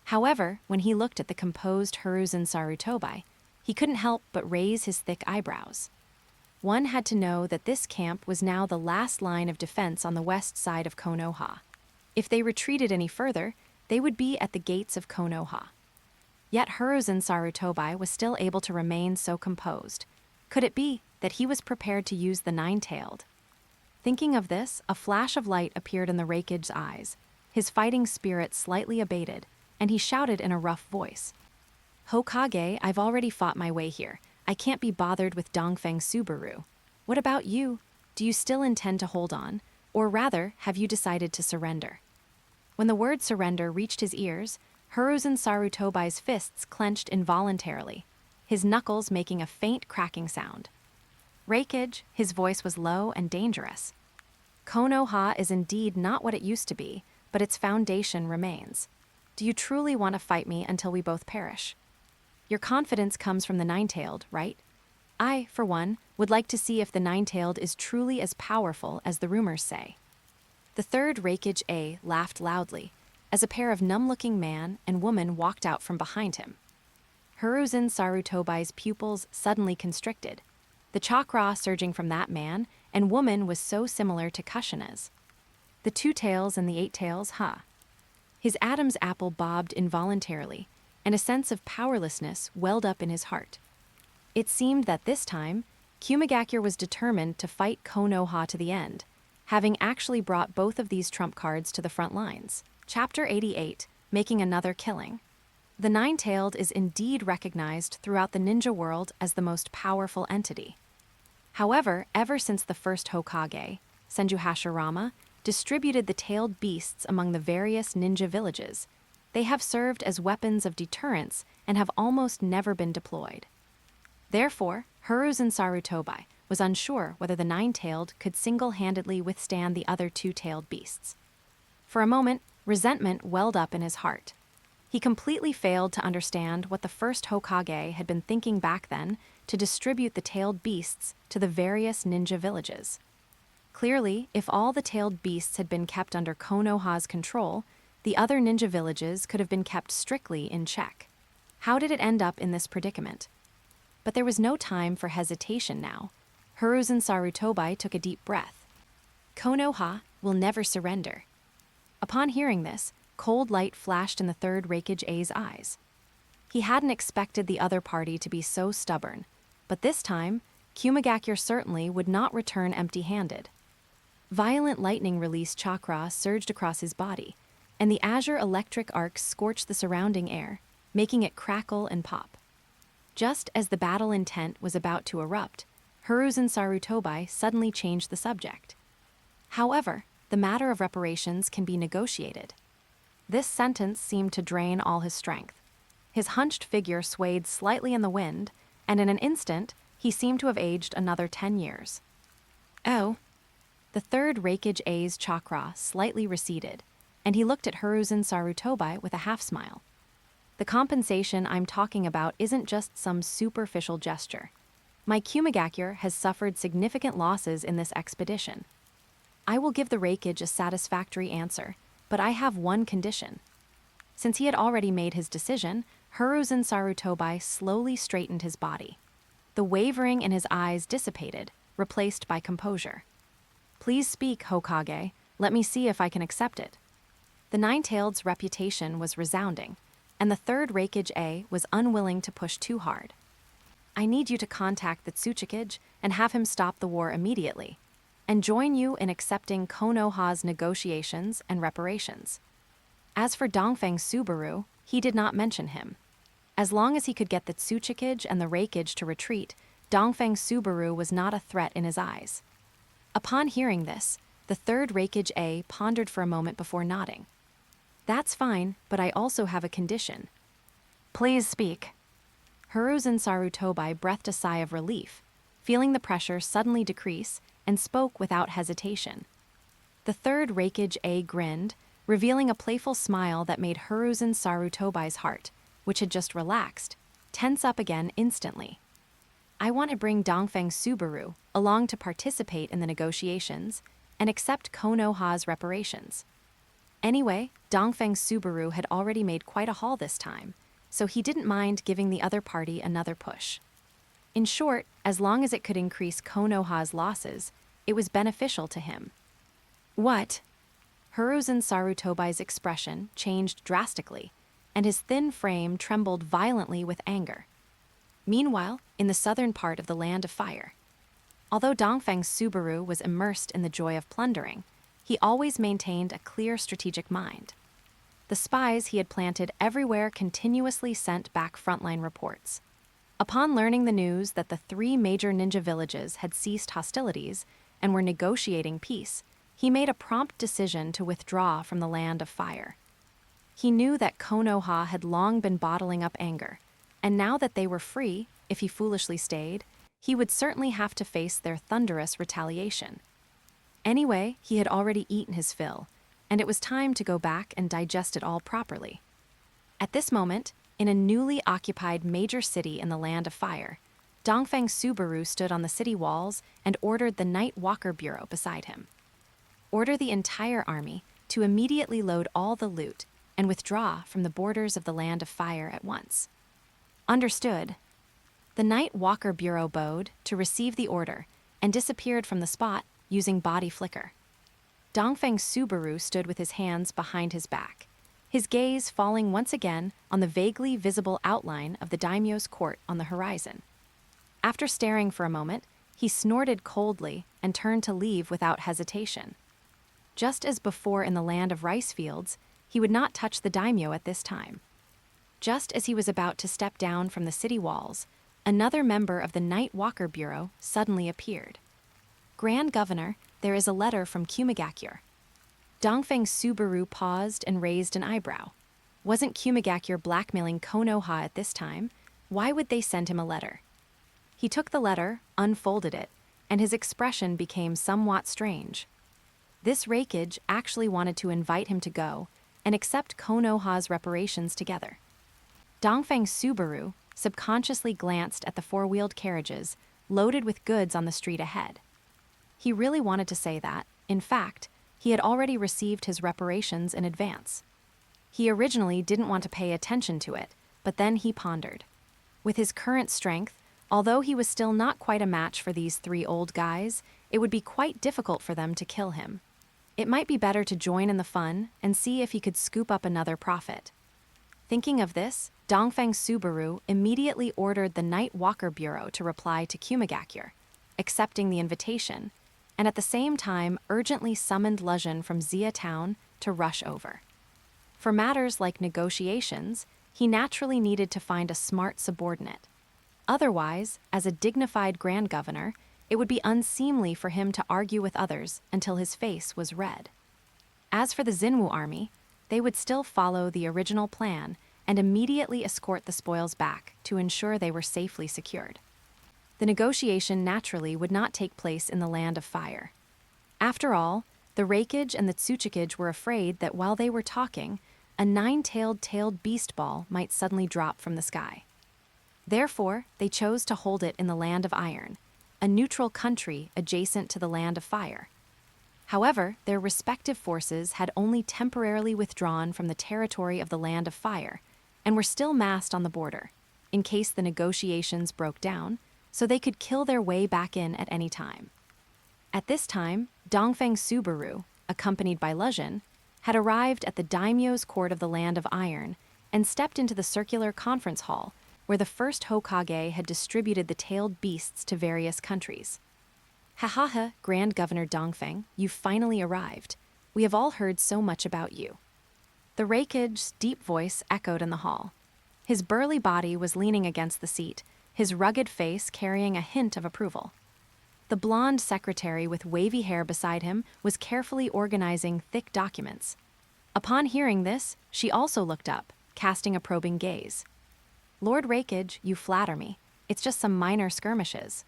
Speaker 1: However, when he looked at the composed Hiruzen Sarutobi, he couldn't help but raise his thick eyebrows. One had to know that this camp was now the last line of defense on the west side of Konoha. If they retreated any further, they would be at the gates of Konoha. Yet Hiruzen Sarutobi was still able to remain so composed. Could it be that he was prepared to use the nine-tailed? Thinking of this, a flash of light appeared in the Raikage's eyes. His fighting spirit slightly abated, and he shouted in a rough voice. "Hokage, I've already fought my way here. I can't be bothered with Dongfeng Subaru. What about you? Do you still intend to hold on? Or rather, have you decided to surrender?" When the word surrender reached his ears, Hiruzen Sarutobi's fists clenched involuntarily, his knuckles making a faint cracking sound. "Raikage," his voice was low and dangerous. "Konoha is indeed not what it used to be, but its foundation remains. Do you truly want to fight me until we both perish? Your confidence comes from the nine-tailed, right? I, for one, would like to see if the nine-tailed is truly as powerful as the rumors say." The third Raikage A laughed loudly, as a pair of numb-looking man and woman walked out from behind him. Hiruzen Sarutobi's pupils suddenly constricted. The chakra surging from that man and woman was so similar to Kushina's. The two tails and the eight tails, huh? His Adam's apple bobbed involuntarily, and a sense of powerlessness welled up in his heart. It seemed that this time, Kumigakure was determined to fight Konoha to the end, having actually brought both of these trump cards to the front lines. Chapter 88, Making Another Killing. The Nine-Tailed is indeed recognized throughout the ninja world as the most powerful entity. However, ever since the first Hokage, Senju Hashirama, distributed the tailed beasts among the various ninja villages, they have served as weapons of deterrence and have almost never been deployed. Therefore, Hiruzen Sarutobi was unsure whether the nine-tailed could single-handedly withstand the other two-tailed beasts. For a moment, resentment welled up in his heart. He completely failed to understand what the first Hokage had been thinking back then to distribute the tailed beasts to the various ninja villages. Clearly, if all the tailed beasts had been kept under Konoha's control, the other ninja villages could have been kept strictly in check. How did it end up in this predicament? But there was no time for hesitation now. Hiruzen Sarutobi took a deep breath. Konoha will never surrender. Upon hearing this, cold light flashed in the third Raikage A's eyes. He hadn't expected the other party to be so stubborn, but this time, Kumigakure certainly would not return empty-handed. Violent lightning-released chakra surged across his body, and the azure electric arcs scorched the surrounding air, making it crackle and pop. Just as the battle intent was about to erupt, Hiruzen Sarutobi suddenly changed the subject. However, the matter of reparations can be negotiated. This sentence seemed to drain all his strength. His hunched figure swayed slightly in the wind, and in an instant, he seemed to have aged another 10 years. Oh. The third Raikage A's chakra slightly receded, and he looked at Hiruzen Sarutobi with a half-smile. The compensation I'm talking about isn't just some superficial gesture. My Kumigakure has suffered significant losses in this expedition. I will give the Raikage a satisfactory answer, but I have one condition. Since he had already made his decision, Hiruzen Sarutobi slowly straightened his body. The wavering in his eyes dissipated, replaced by composure. Please speak, Hokage. Let me see if I can accept it. The Nine-Tailed's reputation was resounding, and the third Raikage A was unwilling to push too hard. I need you to contact the Tsukikage and have him stop the war immediately, and join you in accepting Konoha's negotiations and reparations. As for Dongfeng Subaru, he did not mention him. As long as he could get the Tsukikage and the Raikage to retreat, Dongfeng Subaru was not a threat in his eyes. Upon hearing this, the third Raikage A pondered for a moment before nodding. That's fine, but I also have a condition. Please speak. Hiruzen Sarutobi breathed a sigh of relief, feeling the pressure suddenly decrease, and spoke without hesitation. The third Reikage grinned, revealing a playful smile that made Hiruzen Sarutobi's heart, which had just relaxed, tense up again instantly. I want to bring Dongfeng Subaru along to participate in the negotiations and accept Konoha's reparations. Anyway, Dongfeng Subaru had already made quite a haul this time, so he didn't mind giving the other party another push. In short, as long as it could increase Konoha's losses, it was beneficial to him. What? Hiruzen Sarutobi's expression changed drastically, and his thin frame trembled violently with anger. Meanwhile, in the southern part of the Land of Fire, although Dongfeng Subaru was immersed in the joy of plundering, he always maintained a clear strategic mind. The spies he had planted everywhere continuously sent back frontline reports. Upon learning the news that the 3 major ninja villages had ceased hostilities and were negotiating peace, he made a prompt decision to withdraw from the Land of Fire. He knew that Konoha had long been bottling up anger, and now that they were free, if he foolishly stayed, he would certainly have to face their thunderous retaliation. Anyway, he had already eaten his fill, and it was time to go back and digest it all properly. At this moment, in a newly occupied major city in the Land of Fire, Dongfeng Subaru stood on the city walls and ordered the Night Walker Bureau beside him. Order the entire army to immediately load all the loot and withdraw from the borders of the Land of Fire at once. Understood. The Night Walker Bureau bowed to receive the order and disappeared from the spot using body flicker. Dongfeng Subaru stood with his hands behind his back, his gaze falling once again on the vaguely visible outline of the daimyo's court on the horizon. After staring for a moment, he snorted coldly and turned to leave without hesitation. Just as before in the Land of Rice Fields, he would not touch the daimyo at this time. Just as he was about to step down from the city walls, another member of the Night Walker Bureau suddenly appeared. Grand Governor, there is a letter from Kumigakure. Dongfeng Subaru paused and raised an eyebrow. Wasn't Kumigakure blackmailing Konoha at this time? Why would they send him a letter? He took the letter, unfolded it, and his expression became somewhat strange. This Reikage actually wanted to invite him to go and accept Konoha's reparations together. Dongfeng Subaru subconsciously glanced at the 4-wheeled carriages loaded with goods on the street ahead. He really wanted to say that, in fact, he had already received his reparations in advance. He originally didn't want to pay attention to it, but then he pondered. With his current strength, although he was still not quite a match for these 3 old guys, it would be quite difficult for them to kill him. It might be better to join in the fun and see if he could scoop up another profit. Thinking of this, Dongfeng Subaru immediately ordered the Night Walker Bureau to reply to Kumigakure, accepting the invitation, and at the same time urgently summoned Luzhin from Xia Town to rush over. For matters like negotiations, he naturally needed to find a smart subordinate. Otherwise, as a dignified Grand Governor, it would be unseemly for him to argue with others until his face was red. As for the Xinwu army, they would still follow the original plan and immediately escort the spoils back to ensure they were safely secured. The negotiation naturally would not take place in the Land of Fire. After all, the Reikage and the Tsukimura were afraid that while they were talking, a 9-tailed beast ball might suddenly drop from the sky. Therefore, they chose to hold it in the Land of Iron, a neutral country adjacent to the Land of Fire. However, their respective forces had only temporarily withdrawn from the territory of the Land of Fire and were still massed on the border, in case the negotiations broke down, so they could kill their way back in at any time. At this time, Dongfeng Subaru, accompanied by Luzhin, had arrived at the daimyo's court of the Land of Iron and stepped into the circular conference hall where the first Hokage had distributed the tailed beasts to various countries. "Ha, Grand Governor Dongfeng, you finally arrived. We have all heard so much about you." The Reikage's deep voice echoed in the hall. His burly body was leaning against the seat, his rugged face carrying a hint of approval. The blonde secretary with wavy hair beside him was carefully organizing thick documents. Upon hearing this, she also looked up, casting a probing gaze. "Lord Reikage, you flatter me. It's just some minor skirmishes."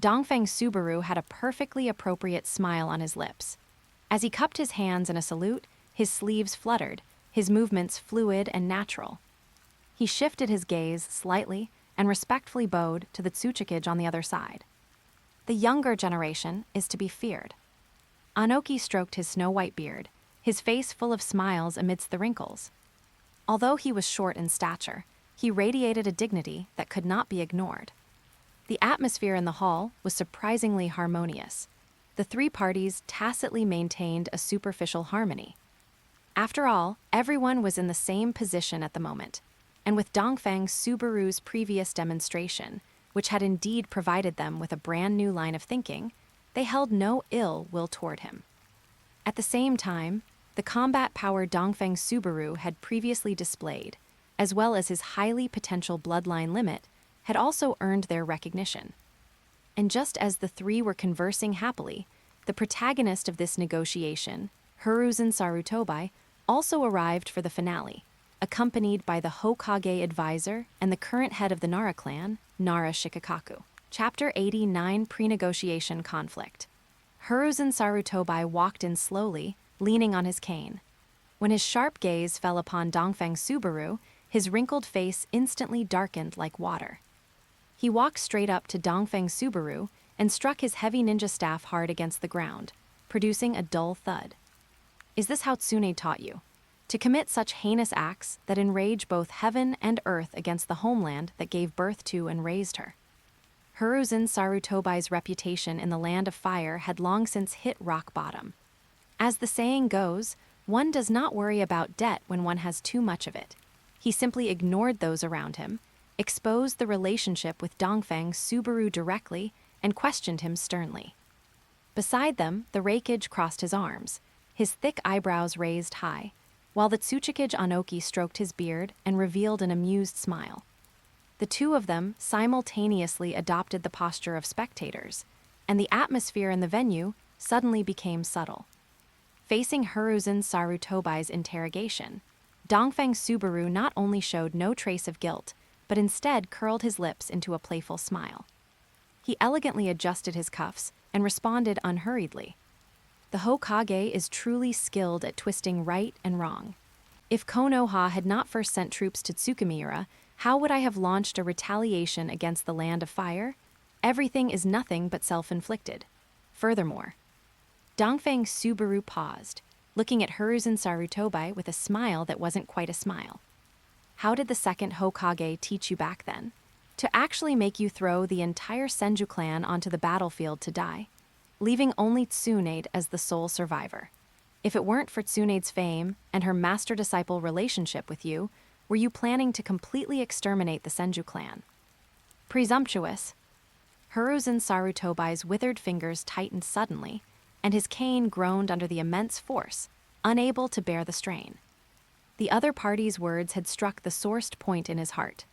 Speaker 1: Dongfeng Subaru had a perfectly appropriate smile on his lips. As he cupped his hands in a salute, his sleeves fluttered, his movements fluid and natural. He shifted his gaze slightly and respectfully bowed to the Tsuchikage on the other side. The younger generation is to be feared. Anoki stroked his snow-white beard, his face full of smiles amidst the wrinkles. Although he was short in stature, he radiated a dignity that could not be ignored. The atmosphere in the hall was surprisingly harmonious. The three parties tacitly maintained a superficial harmony. After all, everyone was in the same position at the moment, and with Dongfang Subaru's previous demonstration, which had indeed provided them with a brand new line of thinking, they held no ill will toward him. At the same time, the combat power Dongfang Subaru had previously displayed, as well as his highly potential bloodline limit, had also earned their recognition. And just as the three were conversing happily, the protagonist of this negotiation, Hiruzen Sarutobi, also arrived for the finale, accompanied by the Hokage advisor and the current head of the Nara clan, Nara Shikakaku. Chapter 89 Pre-Negotiation Conflict. Hiruzen Sarutobi walked in slowly, leaning on his cane. When his sharp gaze fell upon Dongfang Subaru, his wrinkled face instantly darkened like water. He walked straight up to Dongfang Subaru and struck his heavy ninja staff hard against the ground, producing a dull thud. Is this how Tsunade taught you? To commit such heinous acts that enrage both heaven and earth against the homeland that gave birth to and raised her? Hiruzen Sarutobi's reputation in the land of fire had long since hit rock bottom. As the saying goes, one does not worry about debt when one has too much of it. He simply ignored those around him, exposed the relationship with Dongfang Subaru directly, and questioned him sternly. Beside them, the Reikage crossed his arms, his thick eyebrows raised high, while the Tsuchikage Anoki stroked his beard and revealed an amused smile. The two of them simultaneously adopted the posture of spectators, and the atmosphere in the venue suddenly became subtle. Facing Hiruzen Sarutobi's interrogation, Dongfang Subaru not only showed no trace of guilt, but instead curled his lips into a playful smile. He elegantly adjusted his cuffs and responded unhurriedly. The Hokage is truly skilled at twisting right and wrong. If Konoha had not first sent troops to Tsukimiura, how would I have launched a retaliation against the land of fire? Everything is nothing but self-inflicted. Furthermore, Dongfang Subaru paused, looking at Hiruzen Sarutobi with a smile that wasn't quite a smile. How did the second Hokage teach you back then? To actually make you throw the entire Senju clan onto the battlefield to die, leaving only Tsunade as the sole survivor. If it weren't for Tsunade's fame and her master-disciple relationship with you, were you planning to completely exterminate the Senju clan? Presumptuous. Hiruzen Sarutobi's withered fingers tightened suddenly, and his cane groaned under the immense force, unable to bear the strain. The other party's words had struck the sourced point in his heart.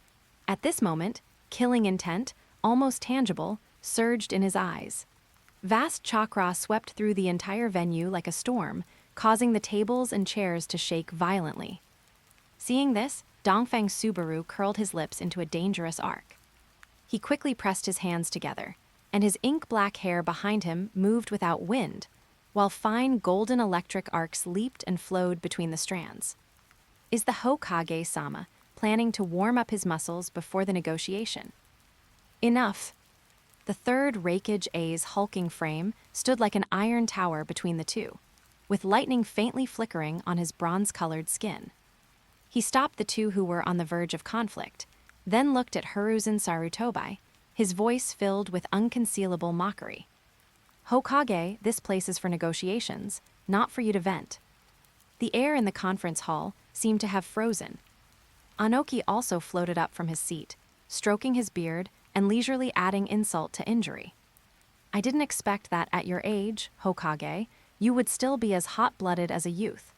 Speaker 1: At this moment, killing intent, almost tangible, surged in his eyes. Vast chakra swept through the entire venue like a storm, causing the tables and chairs to shake violently. Seeing this, Dongfang Subaru curled his lips into a dangerous arc. He quickly pressed his hands together, and his ink-black hair behind him moved without wind, while fine golden electric arcs leaped and flowed between the strands. Is the Hokage-sama planning to warm up his muscles before the negotiation? Enough. The third Reikage A's hulking frame stood like an iron tower between the two, with lightning faintly flickering on his bronze-colored skin. He stopped the two who were on the verge of conflict, then looked at Hiruzen Sarutobi, his voice filled with unconcealable mockery. Hokage, this place is for negotiations, not for you to vent. The air in the conference hall seemed to have frozen. Anoki also floated up from his seat, stroking his beard and leisurely adding insult to injury. I didn't expect that at your age, Hokage, you would still be as hot-blooded as a youth.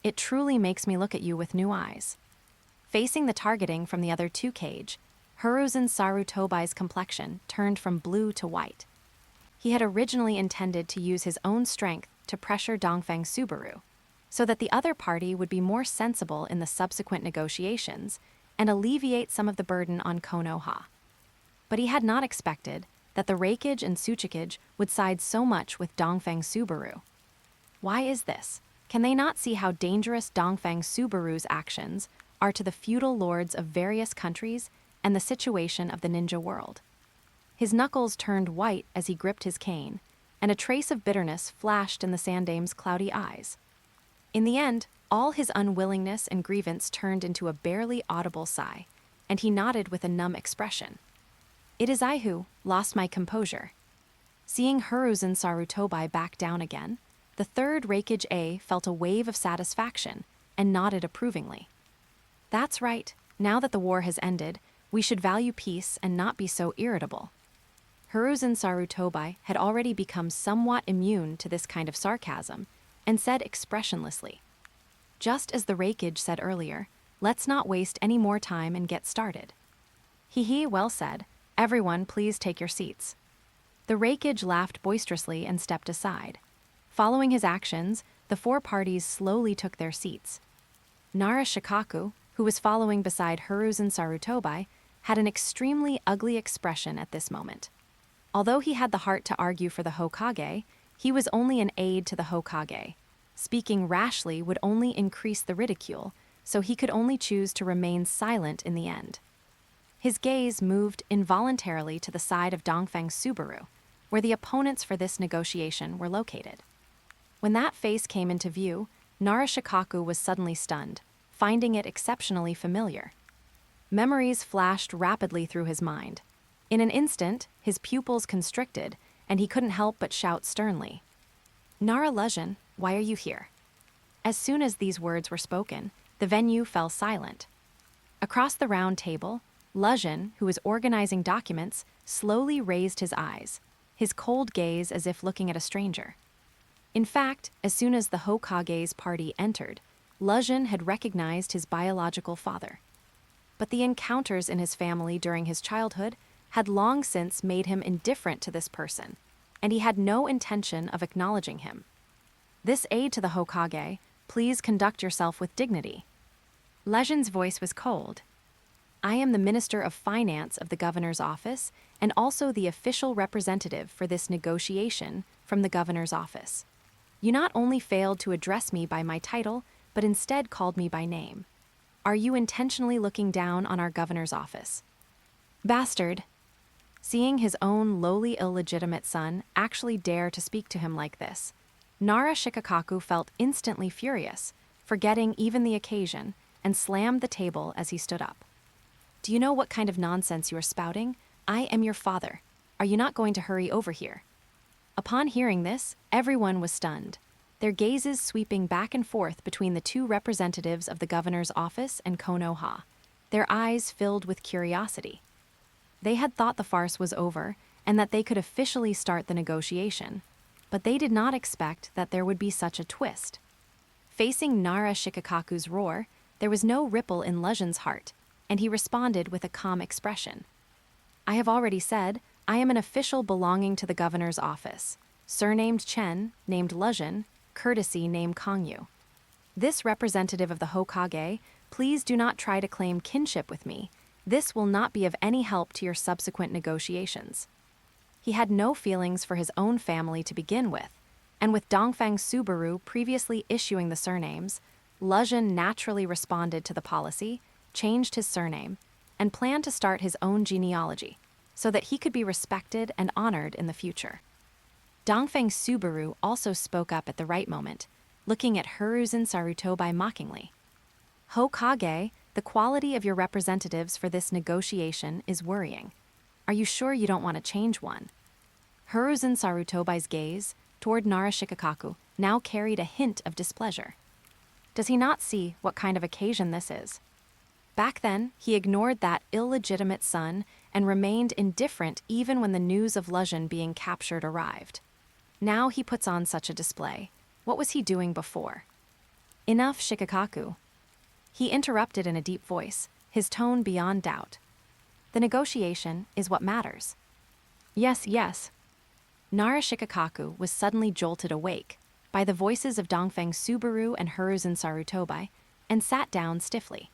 Speaker 1: It truly makes me look at you with new eyes. Facing the targeting from the other two cage, Hiruzen Sarutobi's complexion turned from blue to white. He had originally intended to use his own strength to pressure Dongfang Subaru, so that the other party would be more sensible in the subsequent negotiations and alleviate some of the burden on Konoha. But he had not expected that the Reikage and Tsuchikage would side so much with Dongfang Subaru. Why is this? Can they not see how dangerous Dongfang Subaru's actions are to the feudal lords of various countries and the situation of the ninja world? His knuckles turned white as he gripped his cane, and a trace of bitterness flashed in the Sandame's cloudy eyes. In the end, all his unwillingness and grievance turned into a barely audible sigh, and he nodded with a numb expression. It is I who lost my composure. Seeing Hiruzen Sarutobi back down again, the third Reikage A felt a wave of satisfaction and nodded approvingly. That's right, now that the war has ended, we should value peace and not be so irritable. Hiruzen Sarutobi had already become somewhat immune to this kind of sarcasm and said expressionlessly, just as the Reikage said earlier, let's not waste any more time and get started. He, well said. Everyone, please take your seats. The Reikage laughed boisterously and stepped aside. Following his actions, the four parties slowly took their seats. Nara Shikaku, who was following beside Hiruzen Sarutobi, had an extremely ugly expression at this moment. Although he had the heart to argue for the Hokage, he was only an aide to the Hokage. Speaking rashly would only increase the ridicule, so he could only choose to remain silent in the end. His gaze moved involuntarily to the side of Dongfang Subaru, where the opponents for this negotiation were located. When that face came into view, Nara Shikaku was suddenly stunned, finding it exceptionally familiar. Memories flashed rapidly through his mind. In an instant, his pupils constricted, and he couldn't help but shout sternly, Nara Luzhin, why are you here? As soon as these words were spoken, the venue fell silent. Across the round table, Luzhin, who was organizing documents, slowly raised his eyes, his cold gaze as if looking at a stranger. In fact, as soon as the Hokage's party entered, Luzhin had recognized his biological father. But the encounters in his family during his childhood had long since made him indifferent to this person, and he had no intention of acknowledging him. This aide to the Hokage, please conduct yourself with dignity. Luzhin's voice was cold. I am the Minister of Finance of the Governor's Office and also the official representative for this negotiation from the Governor's Office. You not only failed to address me by my title, but instead called me by name. Are you intentionally looking down on our Governor's Office? Bastard! Seeing his own lowly illegitimate son actually dare to speak to him like this, Nara Shikaku felt instantly furious, forgetting even the occasion, and slammed the table as he stood up. Do you know what kind of nonsense you are spouting? I am your father. Are you not going to hurry over here? Upon hearing this, everyone was stunned, their gazes sweeping back and forth between the two representatives of the Governor's Office and Konoha, their eyes filled with curiosity. They had thought the farce was over and that they could officially start the negotiation, but they did not expect that there would be such a twist. Facing Nara Shikaku's roar, there was no ripple in Luzhin's heart, and he responded with a calm expression. I have already said, I am an official belonging to the Governor's Office, surnamed Chen, named Luzhin, courtesy named Kangyu. This representative of the Hokage, please do not try to claim kinship with me. This will not be of any help to your subsequent negotiations. He had no feelings for his own family to begin with, and with Dongfang Subaru previously issuing the surnames, Luzhin naturally responded to the policy, changed his surname, and planned to start his own genealogy, so that he could be respected and honored in the future. Dongfang Subaru also spoke up at the right moment, looking at Hiruzen Sarutobi mockingly. Hokage, the quality of your representatives for this negotiation is worrying. Are you sure you don't want to change one? Hiruzen Sarutobi's gaze toward Nara Shikaku now carried a hint of displeasure. Does he not see what kind of occasion this is? Back then, he ignored that illegitimate son and remained indifferent even when the news of Luzhin being captured arrived. Now he puts on such a display. What was he doing before? Enough, Shikaku. He interrupted in a deep voice, his tone beyond doubt. The negotiation is what matters. Yes, yes. Nara Shikaku was suddenly jolted awake by the voices of Dongfang Subaru and Hiruzen Sarutobi and sat down stiffly.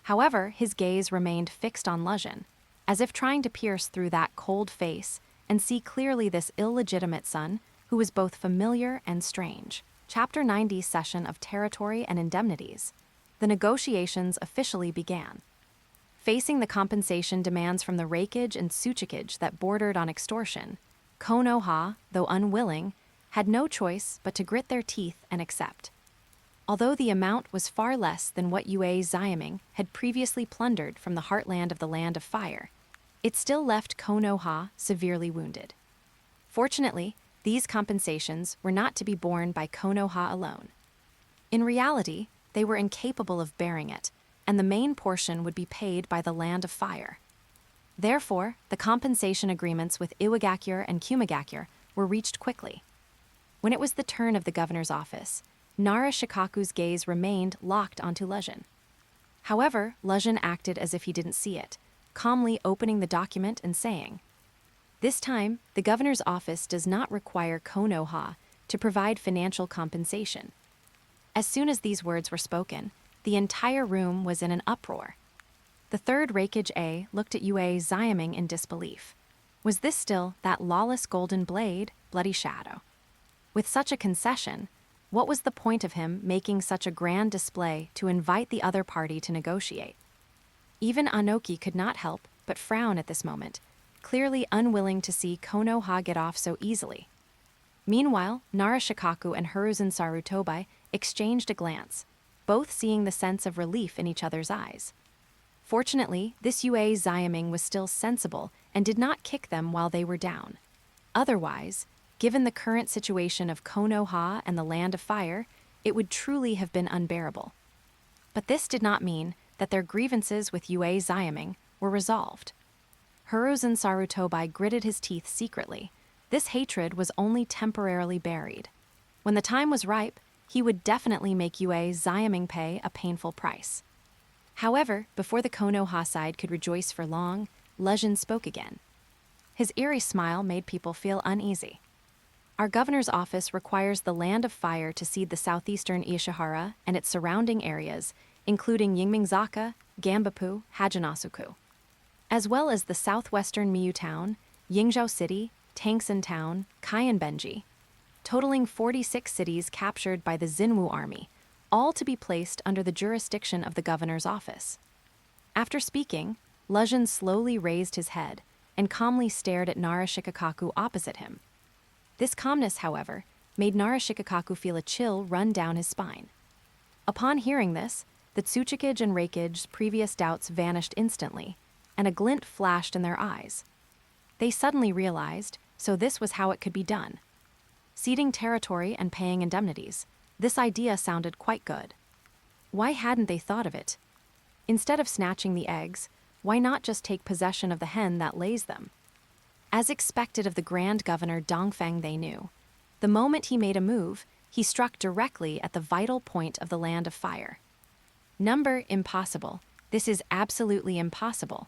Speaker 1: However, his gaze remained fixed on Luzhin, as if trying to pierce through that cold face and see clearly this illegitimate son who was both familiar and strange. Chapter 90 Session of Territory and Indemnities. The negotiations officially began. Facing the compensation demands from the rakeage and tsuchikage that bordered on extortion, Konoha, though unwilling, had no choice but to grit their teeth and accept. Although the amount was far less than what Yue Xiaming had previously plundered from the heartland of the Land of Fire, it still left Konoha severely wounded. Fortunately, these compensations were not to be borne by Konoha alone. In reality, they were incapable of bearing it, and the main portion would be paid by the Land of Fire. Therefore, the compensation agreements with Iwagakure and Kumagakure were reached quickly. When it was the turn of the governor's office, Nara Shikaku's gaze remained locked onto Lejin. However, Lejin acted as if he didn't see it, calmly opening the document and saying, "This time, the governor's office does not require Konoha to provide financial compensation." As soon as these words were spoken, the entire room was in an uproar. The third Raikage A looked at Yue Xiaming in disbelief. Was this still that lawless golden blade, Bloody Shadow? With such a concession, what was the point of him making such a grand display to invite the other party to negotiate? Even Anoki could not help but frown at this moment, clearly unwilling to see Konoha get off so easily. Meanwhile, Nara Shikaku and Hiruzen Sarutobi exchanged a glance, both seeing the sense of relief in each other's eyes. Fortunately, this Yue Xiaming was still sensible and did not kick them while they were down. Otherwise, given the current situation of Konoha and the Land of Fire, it would truly have been unbearable. But this did not mean that their grievances with Yue Xiaming were resolved. Hiruzen Sarutobi gritted his teeth secretly. This hatred was only temporarily buried. When the time was ripe, he would definitely make Yue Xiaming pay a painful price. However, before the Konoha side could rejoice for long, Lejin spoke again. His eerie smile made people feel uneasy. "Our governor's office requires the Land of Fire to cede the southeastern Ishihara and its surrounding areas, including Yingmingzaka, Gambapu, Hajinosuku, as well as the southwestern Miyu Town, Yingzhou City, Tangsan Town, Kaienbenji, totaling 46 cities captured by the Xinwu army, all to be placed under the jurisdiction of the governor's office." After speaking, Lejin slowly raised his head and calmly stared at Nara Shikakaku opposite him. This calmness, however, made Nara Shikakaku feel a chill run down his spine. Upon hearing this, the Tsuchikage and Raikage's previous doubts vanished instantly, and a glint flashed in their eyes. They suddenly realized, so this was how it could be done. Ceding territory and paying indemnities, this idea sounded quite good. Why hadn't they thought of it? Instead of snatching the eggs, why not just take possession of the hen that lays them? As expected of the Grand Governor Dongfeng, they knew. The moment he made a move, he struck directly at the vital point of the Land of Fire. Number impossible. This is absolutely impossible.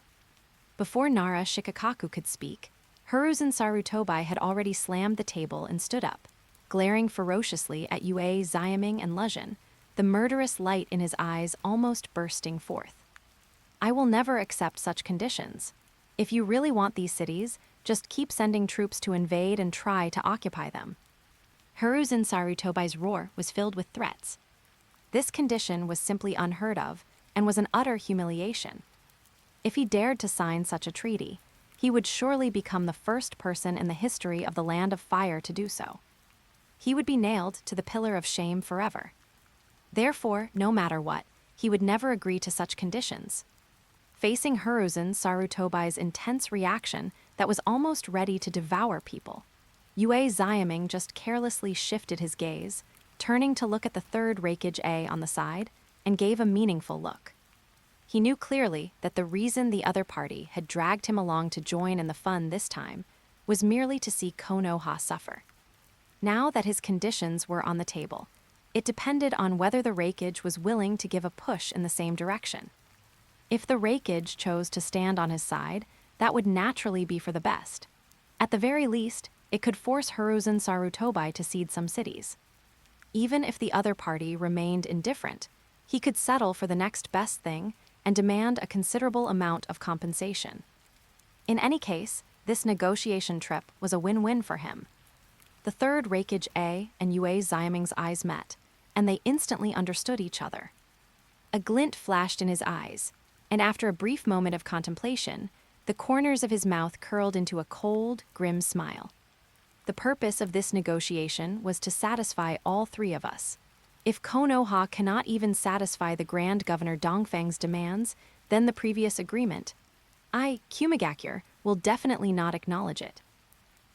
Speaker 1: Before Nara Shikakaku could speak, Hiruzen Sarutobi had already slammed the table and stood up, glaring ferociously at Yue Xiaming and Lejin, the murderous light in his eyes almost bursting forth. "I will never accept such conditions. If you really want these cities, just keep sending troops to invade and try to occupy them." Hiruzen Sarutobi's roar was filled with threats. This condition was simply unheard of and was an utter humiliation. If he dared to sign such a treaty, he would surely become the first person in the history of the Land of Fire to do so. He would be nailed to the pillar of shame forever. Therefore, no matter what, he would never agree to such conditions. Facing Hiruzen Sarutobi's intense reaction that was almost ready to devour people, Yue Xiaming just carelessly shifted his gaze, turning to look at the third Raikage A on the side, and gave a meaningful look. He knew clearly that the reason the other party had dragged him along to join in the fun this time was merely to see Konoha suffer. Now that his conditions were on the table, it depended on whether the Raikage was willing to give a push in the same direction. If the Raikage chose to stand on his side, that would naturally be for the best. At the very least, it could force Hiruzen Sarutobi to cede some cities. Even if the other party remained indifferent, he could settle for the next best thing and demand a considerable amount of compensation. In any case, this negotiation trip was a win-win for him. The third Reikage A and Yue Xiaming's eyes met, and they instantly understood each other. A glint flashed in his eyes, and after a brief moment of contemplation, the corners of his mouth curled into a cold, grim smile. The purpose of this negotiation was to satisfy all three of us. If Konoha cannot even satisfy the Grand Governor Dongfang's demands, then the previous agreement, I, Kumigakure, will definitely not acknowledge it.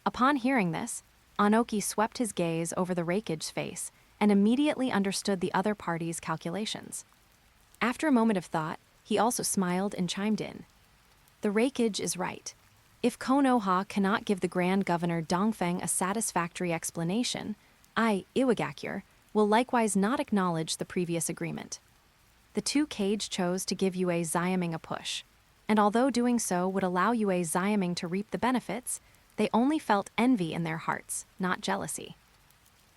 Speaker 1: Upon hearing this, Anoki swept his gaze over the Reikage's face and immediately understood the other party's calculations. After a moment of thought, he also smiled and chimed in. The Reikage is right. If Konoha cannot give the Grand Governor Dongfang a satisfactory explanation, I, Iwagakure, will likewise not acknowledge the previous agreement. The two Kage chose to give Yue Xiaming a push, and although doing so would allow Yue Xiaming to reap the benefits, they only felt envy in their hearts, not jealousy.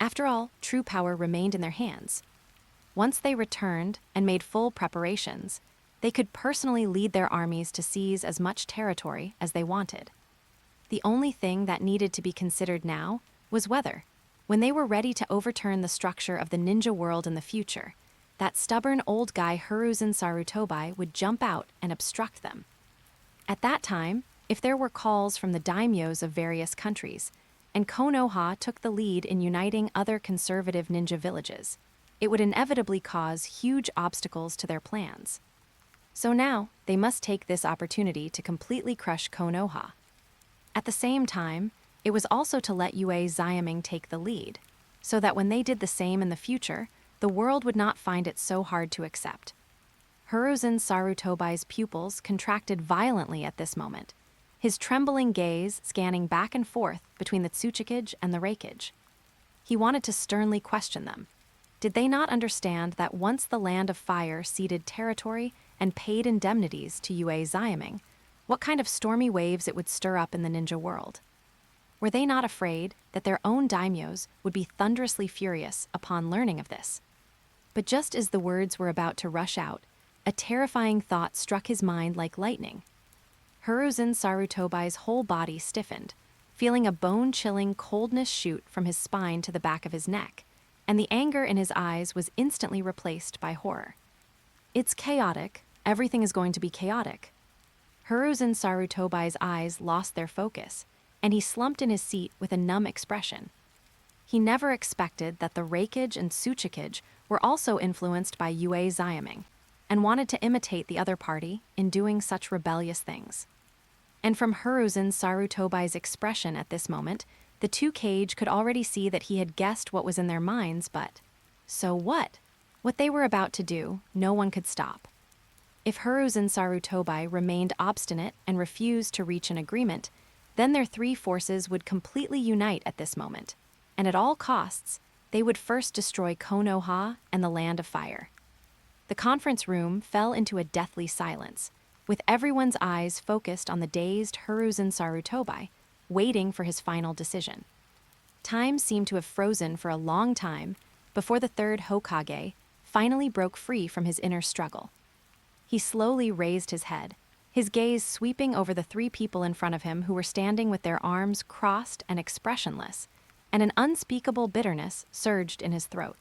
Speaker 1: After all, true power remained in their hands. Once they returned and made full preparations, they could personally lead their armies to seize as much territory as they wanted. The only thing that needed to be considered now was whether, when they were ready to overturn the structure of the ninja world in the future, that stubborn old guy Hiruzen Sarutobi would jump out and obstruct them. At that time, if there were calls from the daimyos of various countries, and Konoha took the lead in uniting other conservative ninja villages, it would inevitably cause huge obstacles to their plans. So now, they must take this opportunity to completely crush Konoha. At the same time, it was also to let Yue Xiaming take the lead, so that when they did the same in the future, the world would not find it so hard to accept. Hiruzen Sarutobi's pupils contracted violently at this moment, his trembling gaze scanning back and forth between the Tsuchikage and the Reikage. He wanted to sternly question them. Did they not understand that once the Land of Fire ceded territory and paid indemnities to Yue Xiaming, what kind of stormy waves it would stir up in the ninja world? Were they not afraid that their own daimyos would be thunderously furious upon learning of this? But just as the words were about to rush out, a terrifying thought struck his mind like lightning. Hiruzen Sarutobi's whole body stiffened, feeling a bone-chilling coldness shoot from his spine to the back of his neck, and the anger in his eyes was instantly replaced by horror. It's chaotic. Everything is going to be chaotic. Hiruzen Sarutobi's eyes lost their focus, and he slumped in his seat with a numb expression. He never expected that the Reikage and Tsuchikage were also influenced by Yue Xiaming, and wanted to imitate the other party in doing such rebellious things. And from Hiruzen Sarutobi's expression at this moment, the two Kage could already see that he had guessed what was in their minds, but so what? What they were about to do, no one could stop. If Hiruzen Sarutobi remained obstinate and refused to reach an agreement, then their three forces would completely unite at this moment, and at all costs, they would first destroy Konoha and the Land of Fire. The conference room fell into a deathly silence, with everyone's eyes focused on the dazed Hiruzen Sarutobi, waiting for his final decision. Time seemed to have frozen for a long time before the third Hokage finally broke free from his inner struggle. He slowly raised his head, his gaze sweeping over the three people in front of him who were standing with their arms crossed and expressionless, and an unspeakable bitterness surged in his throat.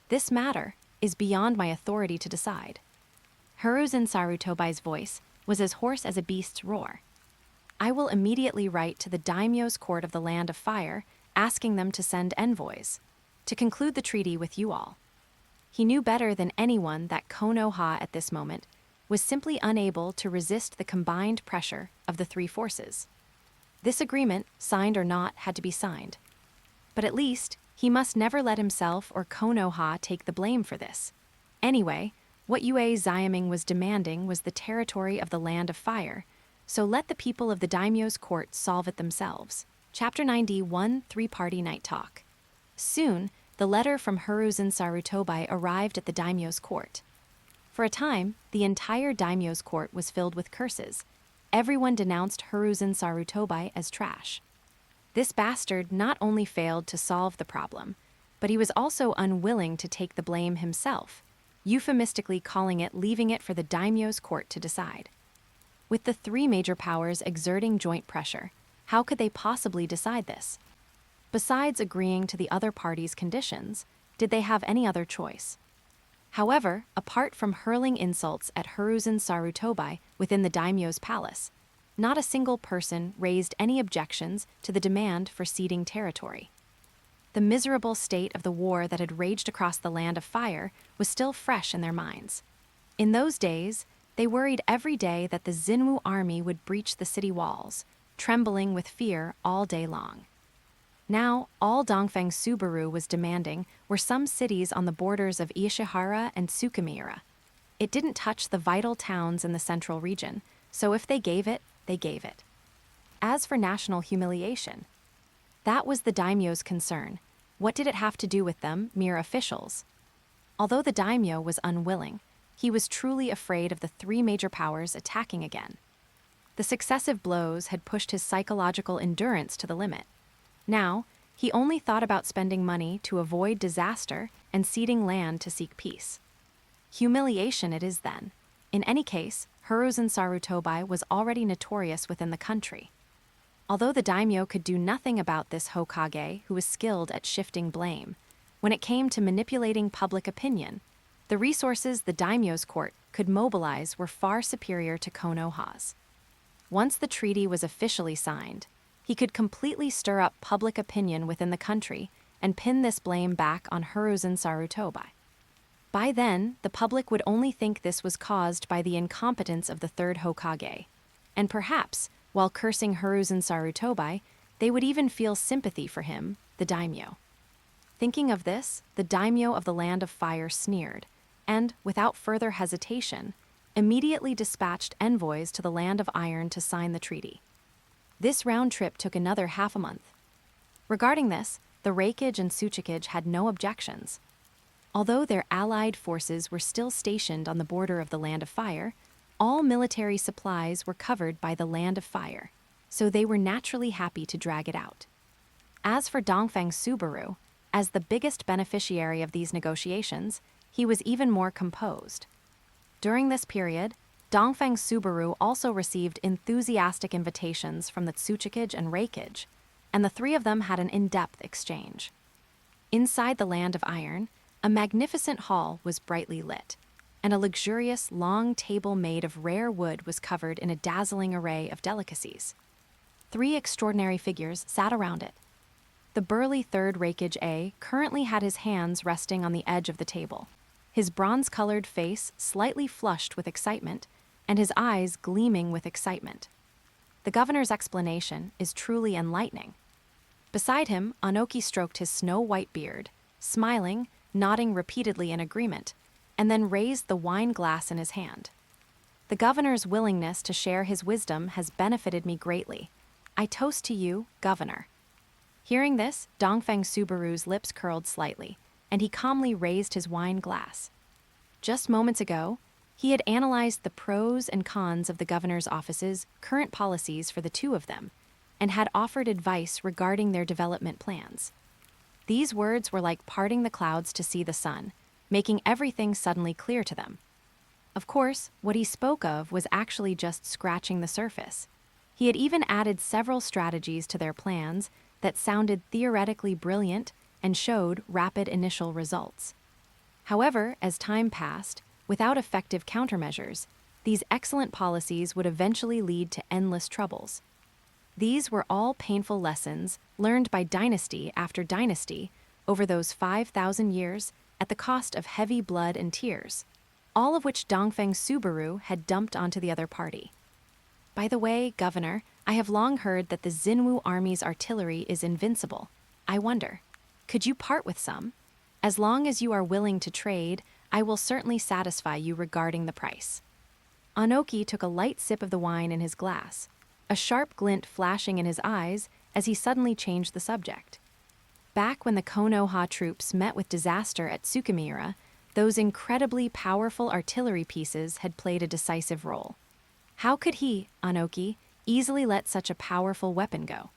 Speaker 1: This matter is beyond my authority to decide. Hiruzen Sarutobi's voice was as hoarse as a beast's roar. I will immediately write to the daimyo's court of the Land of Fire, asking them to send envoys, to conclude the treaty with you all. He knew better than anyone that Konoha at this moment was simply unable to resist the combined pressure of the three forces. This agreement, signed or not, had to be signed. But at least, he must never let himself or Konoha take the blame for this. Anyway, what Yue Xiaming was demanding was the territory of the Land of Fire, so let the people of the daimyo's court solve it themselves. Chapter 91, Three-Party Night Talk. Soon, the letter from Hiruzen Sarutobi arrived at the daimyo's court. For a time, the entire daimyo's court was filled with curses. Everyone denounced Hiruzen Sarutobi as trash. This bastard not only failed to solve the problem, but he was also unwilling to take the blame himself, euphemistically calling it leaving it for the daimyo's court to decide. With the three major powers exerting joint pressure, how could they possibly decide this? Besides agreeing to the other party's conditions, did they have any other choice? However, apart from hurling insults at Hiruzen Sarutobi within the daimyo's palace, not a single person raised any objections to the demand for ceding territory. The miserable state of the war that had raged across the land of fire was still fresh in their minds. In those days, they worried every day that the Xinwu army would breach the city walls, trembling with fear all day long. Now, all Dongfeng Subaru was demanding were some cities on the borders of Ishihara and Tsukimiura. It didn't touch the vital towns in the central region, so if they gave it, they gave it. As for national humiliation, that was the daimyo's concern. What did it have to do with them, mere officials? Although the daimyo was unwilling, he was truly afraid of the three major powers attacking again. The successive blows had pushed his psychological endurance to the limit. Now, he only thought about spending money to avoid disaster and ceding land to seek peace. Humiliation it is then. In any case, Hiruzen Sarutobi was already notorious within the country. Although the daimyo could do nothing about this Hokage who was skilled at shifting blame, when it came to manipulating public opinion, the resources the daimyo's court could mobilize were far superior to Konoha's. Once the treaty was officially signed, he could completely stir up public opinion within the country and pin this blame back on Hiruzen Sarutobi. By then, the public would only think this was caused by the incompetence of the third Hokage, and perhaps, while cursing Hiruzen Sarutobi, they would even feel sympathy for him, the daimyo. Thinking of this, the daimyo of the Land of Fire sneered, and, without further hesitation, immediately dispatched envoys to the Land of Iron to sign the treaty. This round trip took another half a month. Regarding this, the Reikage and Tsuchikage had no objections. Although their allied forces were still stationed on the border of the Land of Fire, all military supplies were covered by the Land of Fire, so they were naturally happy to drag it out. As for Dongfeng Subaru, as the biggest beneficiary of these negotiations, he was even more composed. During this period, Dongfeng Subaru also received enthusiastic invitations from the Tsuchikage and Reikage, and the three of them had an in-depth exchange. Inside the Land of Iron, a magnificent hall was brightly lit, and a luxurious long table made of rare wood was covered in a dazzling array of delicacies. Three extraordinary figures sat around it. The burly third Reikage A currently had his hands resting on the edge of the table, his bronze-colored face slightly flushed with excitement, and his eyes gleaming with excitement. The governor's explanation is truly enlightening. Beside him, Anoki stroked his snow-white beard, smiling, nodding repeatedly in agreement, and then raised the wine glass in his hand. The governor's willingness to share his wisdom has benefited me greatly. I toast to you, Governor. Hearing this, Dongfeng Subaru's lips curled slightly, and he calmly raised his wine glass. Just moments ago, he had analyzed the pros and cons of the governor's office's current policies for the two of them, and had offered advice regarding their development plans. These words were like parting the clouds to see the sun, making everything suddenly clear to them. Of course, what he spoke of was actually just scratching the surface. He had even added several strategies to their plans that sounded theoretically brilliant and showed rapid initial results. However, as time passed, without effective countermeasures, these excellent policies would eventually lead to endless troubles. These were all painful lessons learned by dynasty after dynasty over those 5,000 years at the cost of heavy blood and tears, all of which Dongfeng Subaru had dumped onto the other party. By the way, Governor, I have long heard that the Xinwu army's artillery is invincible. I wonder, could you part with some? As long as you are willing to trade, I will certainly satisfy you regarding the price. Anoki took a light sip of the wine in his glass, a sharp glint flashing in his eyes as he suddenly changed the subject. Back when the Konoha troops met with disaster at Tsukimiura, those incredibly powerful artillery pieces had played a decisive role. How could he, Anoki, easily let such a powerful weapon go?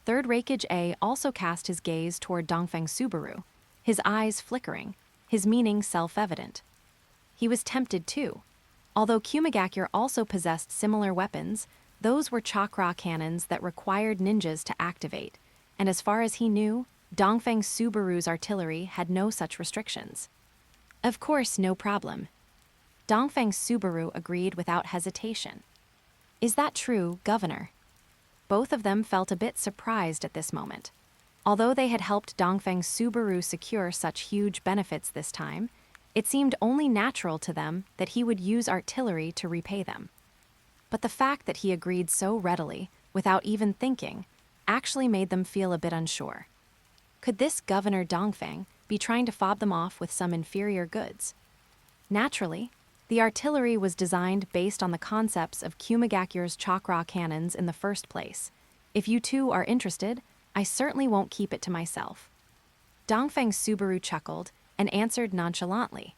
Speaker 1: Third Reikage A also cast his gaze toward Dongfeng Subaru, his eyes flickering, his meaning self-evident. He was tempted too. Although Kumigakure also possessed similar weapons, those were Chakra cannons that required ninjas to activate, and as far as he knew, Dongfeng Subaru's artillery had no such restrictions. Of course, no problem. Dongfeng Subaru agreed without hesitation. Is that true, Governor? Both of them felt a bit surprised at this moment. Although they had helped Dongfeng Subaru secure such huge benefits this time, it seemed only natural to them that he would use artillery to repay them. But the fact that he agreed so readily, without even thinking, actually made them feel a bit unsure. Could this Governor Dongfeng be trying to fob them off with some inferior goods? Naturally, the artillery was designed based on the concepts of Kumigakure's Chakra cannons in the first place. If you two are interested, I certainly won't keep it to myself. Dongfeng Subaru chuckled and answered nonchalantly.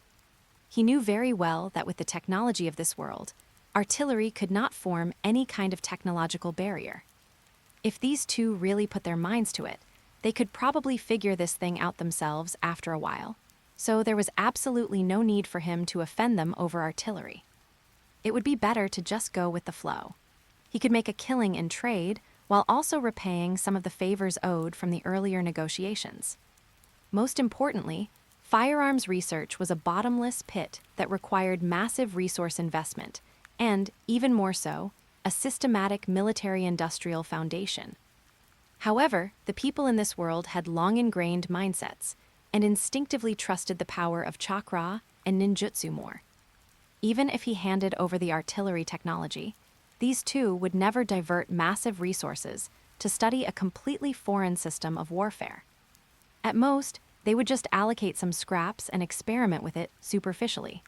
Speaker 1: He knew very well that with the technology of this world, artillery could not form any kind of technological barrier. If these two really put their minds to it, they could probably figure this thing out themselves after a while, so there was absolutely no need for him to offend them over artillery. It would be better to just go with the flow. He could make a killing in trade while also repaying some of the favors owed from the earlier negotiations. Most importantly, firearms research was a bottomless pit that required massive resource investment and, even more so, a systematic military-industrial foundation. However, the people in this world had long-ingrained mindsets and instinctively trusted the power of chakra and ninjutsu more. Even if he handed over the artillery technology, these two would never divert massive resources to study a completely foreign system of warfare. At most, they would just allocate some scraps and experiment with it superficially.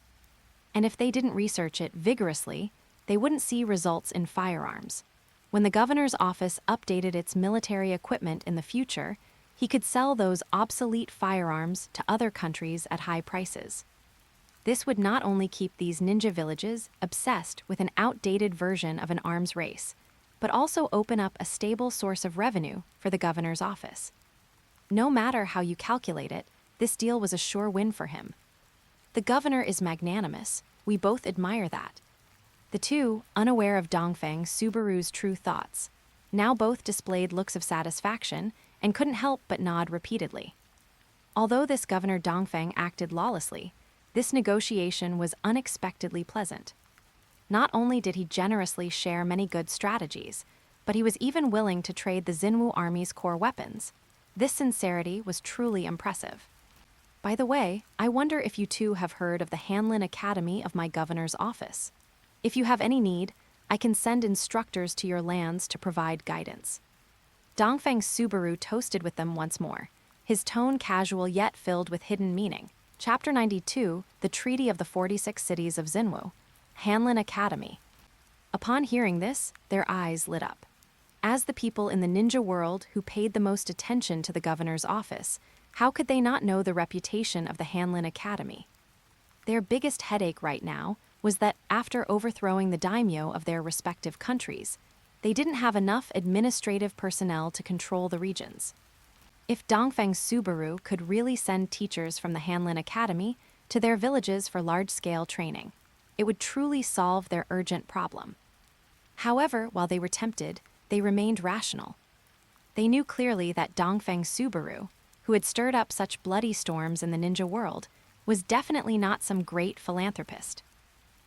Speaker 1: And if they didn't research it vigorously, they wouldn't see results in firearms. When the governor's office updated its military equipment in the future, he could sell those obsolete firearms to other countries at high prices. This would not only keep these ninja villages obsessed with an outdated version of an arms race, but also open up a stable source of revenue for the governor's office. No matter how you calculate it, this deal was a sure win for him. The governor is magnanimous. We both admire that. The two, unaware of Dongfeng Subaru's true thoughts, now both displayed looks of satisfaction and couldn't help but nod repeatedly. Although this Governor Dongfeng acted lawlessly, this negotiation was unexpectedly pleasant. Not only did he generously share many good strategies, but he was even willing to trade the Xinwu army's core weapons. This sincerity was truly impressive. By the way, I wonder if you two have heard of the Hanlin Academy of my governor's office. If you have any need, I can send instructors to your lands to provide guidance. Dongfeng Subaru toasted with them once more, his tone casual yet filled with hidden meaning. Chapter 92, The Treaty of the 46 Cities of Xinwu, Hanlin Academy. Upon hearing this, their eyes lit up. As the people in the ninja world who paid the most attention to the governor's office, how could they not know the reputation of the Hanlin Academy? Their biggest headache right now was that after overthrowing the daimyo of their respective countries, they didn't have enough administrative personnel to control the regions. If Dongfeng Subaru could really send teachers from the Hanlin Academy to their villages for large-scale training, it would truly solve their urgent problem. However, while they were tempted, they remained rational. They knew clearly that Dongfeng Subaru, who had stirred up such bloody storms in the ninja world, was definitely not some great philanthropist.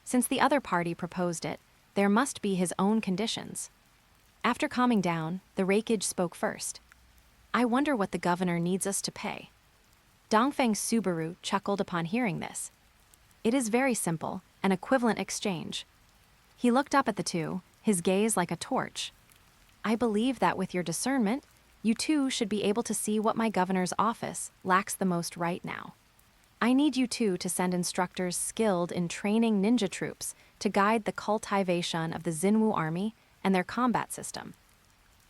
Speaker 1: Since the other party proposed it, there must be his own conditions. After calming down, the Reikage spoke first. I wonder what the governor needs us to pay. Dongfeng Subaru chuckled upon hearing this. It is very simple, an equivalent exchange. He looked up at the two, his gaze like a torch. I believe that with your discernment, you two should be able to see what my governor's office lacks the most right now. I need you two to send instructors skilled in training ninja troops to guide the cultivation of the Xinwu army and their combat system.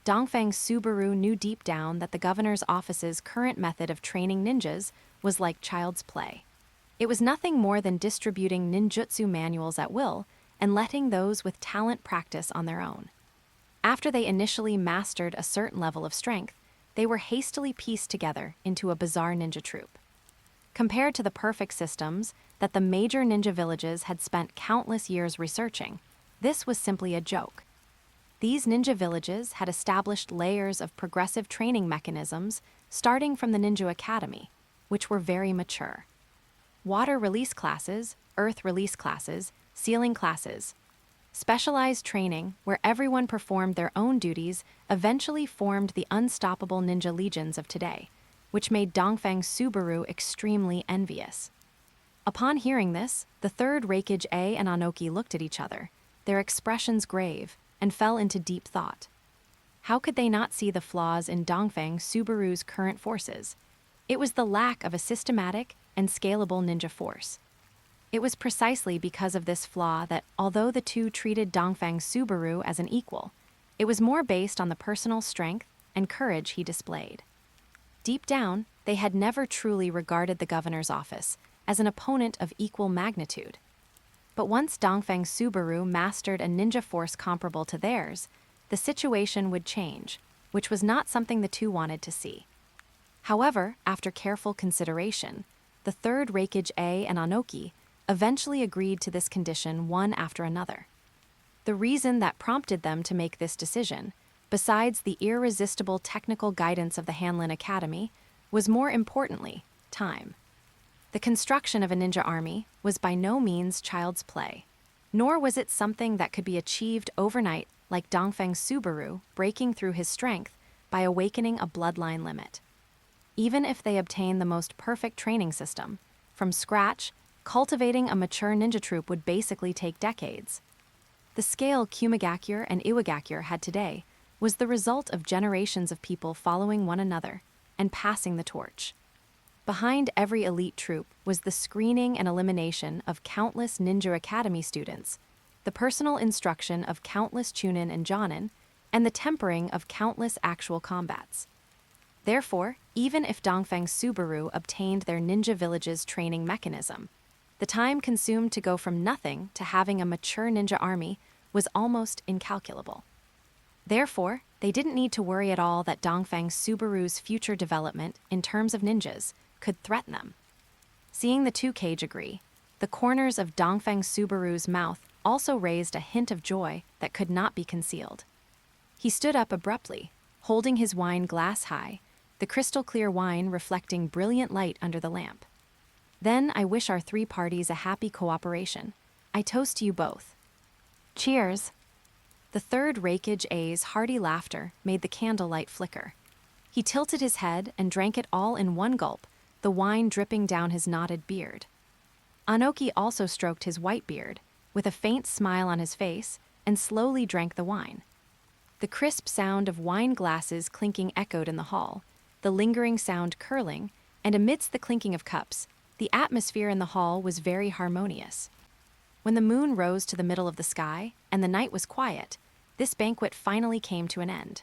Speaker 1: Dongfeng Subaru knew deep down that the governor's office's current method of training ninjas was like child's play. It was nothing more than distributing ninjutsu manuals at will and letting those with talent practice on their own. After they initially mastered a certain level of strength, they were hastily pieced together into a bizarre ninja troop. Compared to the perfect systems that the major ninja villages had spent countless years researching, this was simply a joke. These ninja villages had established layers of progressive training mechanisms starting from the Ninja Academy, which were very mature. Water release classes, earth release classes, sealing classes. Specialized training, where everyone performed their own duties, eventually formed the unstoppable ninja legions of today, which made Dongfang Subaru extremely envious. Upon hearing this, the third Reikage A and Anoki looked at each other, their expressions grave, and fell into deep thought. How could they not see the flaws in Dongfang Subaru's current forces? It was the lack of a systematic and scalable ninja force. It was precisely because of this flaw that, although the two treated Dongfang Subaru as an equal, it was more based on the personal strength and courage he displayed. Deep down, they had never truly regarded the governor's office as an opponent of equal magnitude. But once Dongfang Subaru mastered a ninja force comparable to theirs, the situation would change, which was not something the two wanted to see. However, after careful consideration, the third Reikage A and Anoki eventually agreed to this condition one after another. The reason that prompted them to make this decision, besides the irresistible technical guidance of the Hanlin Academy, was more importantly, time. The construction of a ninja army was by no means child's play, nor was it something that could be achieved overnight like Dongfang Subaru breaking through his strength by awakening a bloodline limit. Even if they obtained the most perfect training system, from scratch, cultivating a mature ninja troupe would basically take decades. The scale Kumigakure and Iwagakure had today was the result of generations of people following one another and passing the torch. Behind every elite troupe was the screening and elimination of countless Ninja Academy students, the personal instruction of countless Chunin and Jonin, and the tempering of countless actual combats. Therefore, even if Dongfang Subaru obtained their ninja village's training mechanism, the time consumed to go from nothing to having a mature ninja army was almost incalculable. Therefore, they didn't need to worry at all that Dongfang Subaru's future development in terms of ninjas could threaten them. Seeing the two Kage agree, the corners of Dongfang Subaru's mouth also raised a hint of joy that could not be concealed. He stood up abruptly, holding his wine glass high, the crystal-clear wine reflecting brilliant light under the lamp. Then I wish our three parties a happy cooperation. I toast to you both. Cheers! The third Reikage A's hearty laughter made the candlelight flicker. He tilted his head and drank it all in one gulp, the wine dripping down his knotted beard. Anoki also stroked his white beard, with a faint smile on his face, and slowly drank the wine. The crisp sound of wine glasses clinking echoed in the hall, the lingering sound curling, and amidst the clinking of cups, the atmosphere in the hall was very harmonious. When the moon rose to the middle of the sky and the night was quiet, this banquet finally came to an end.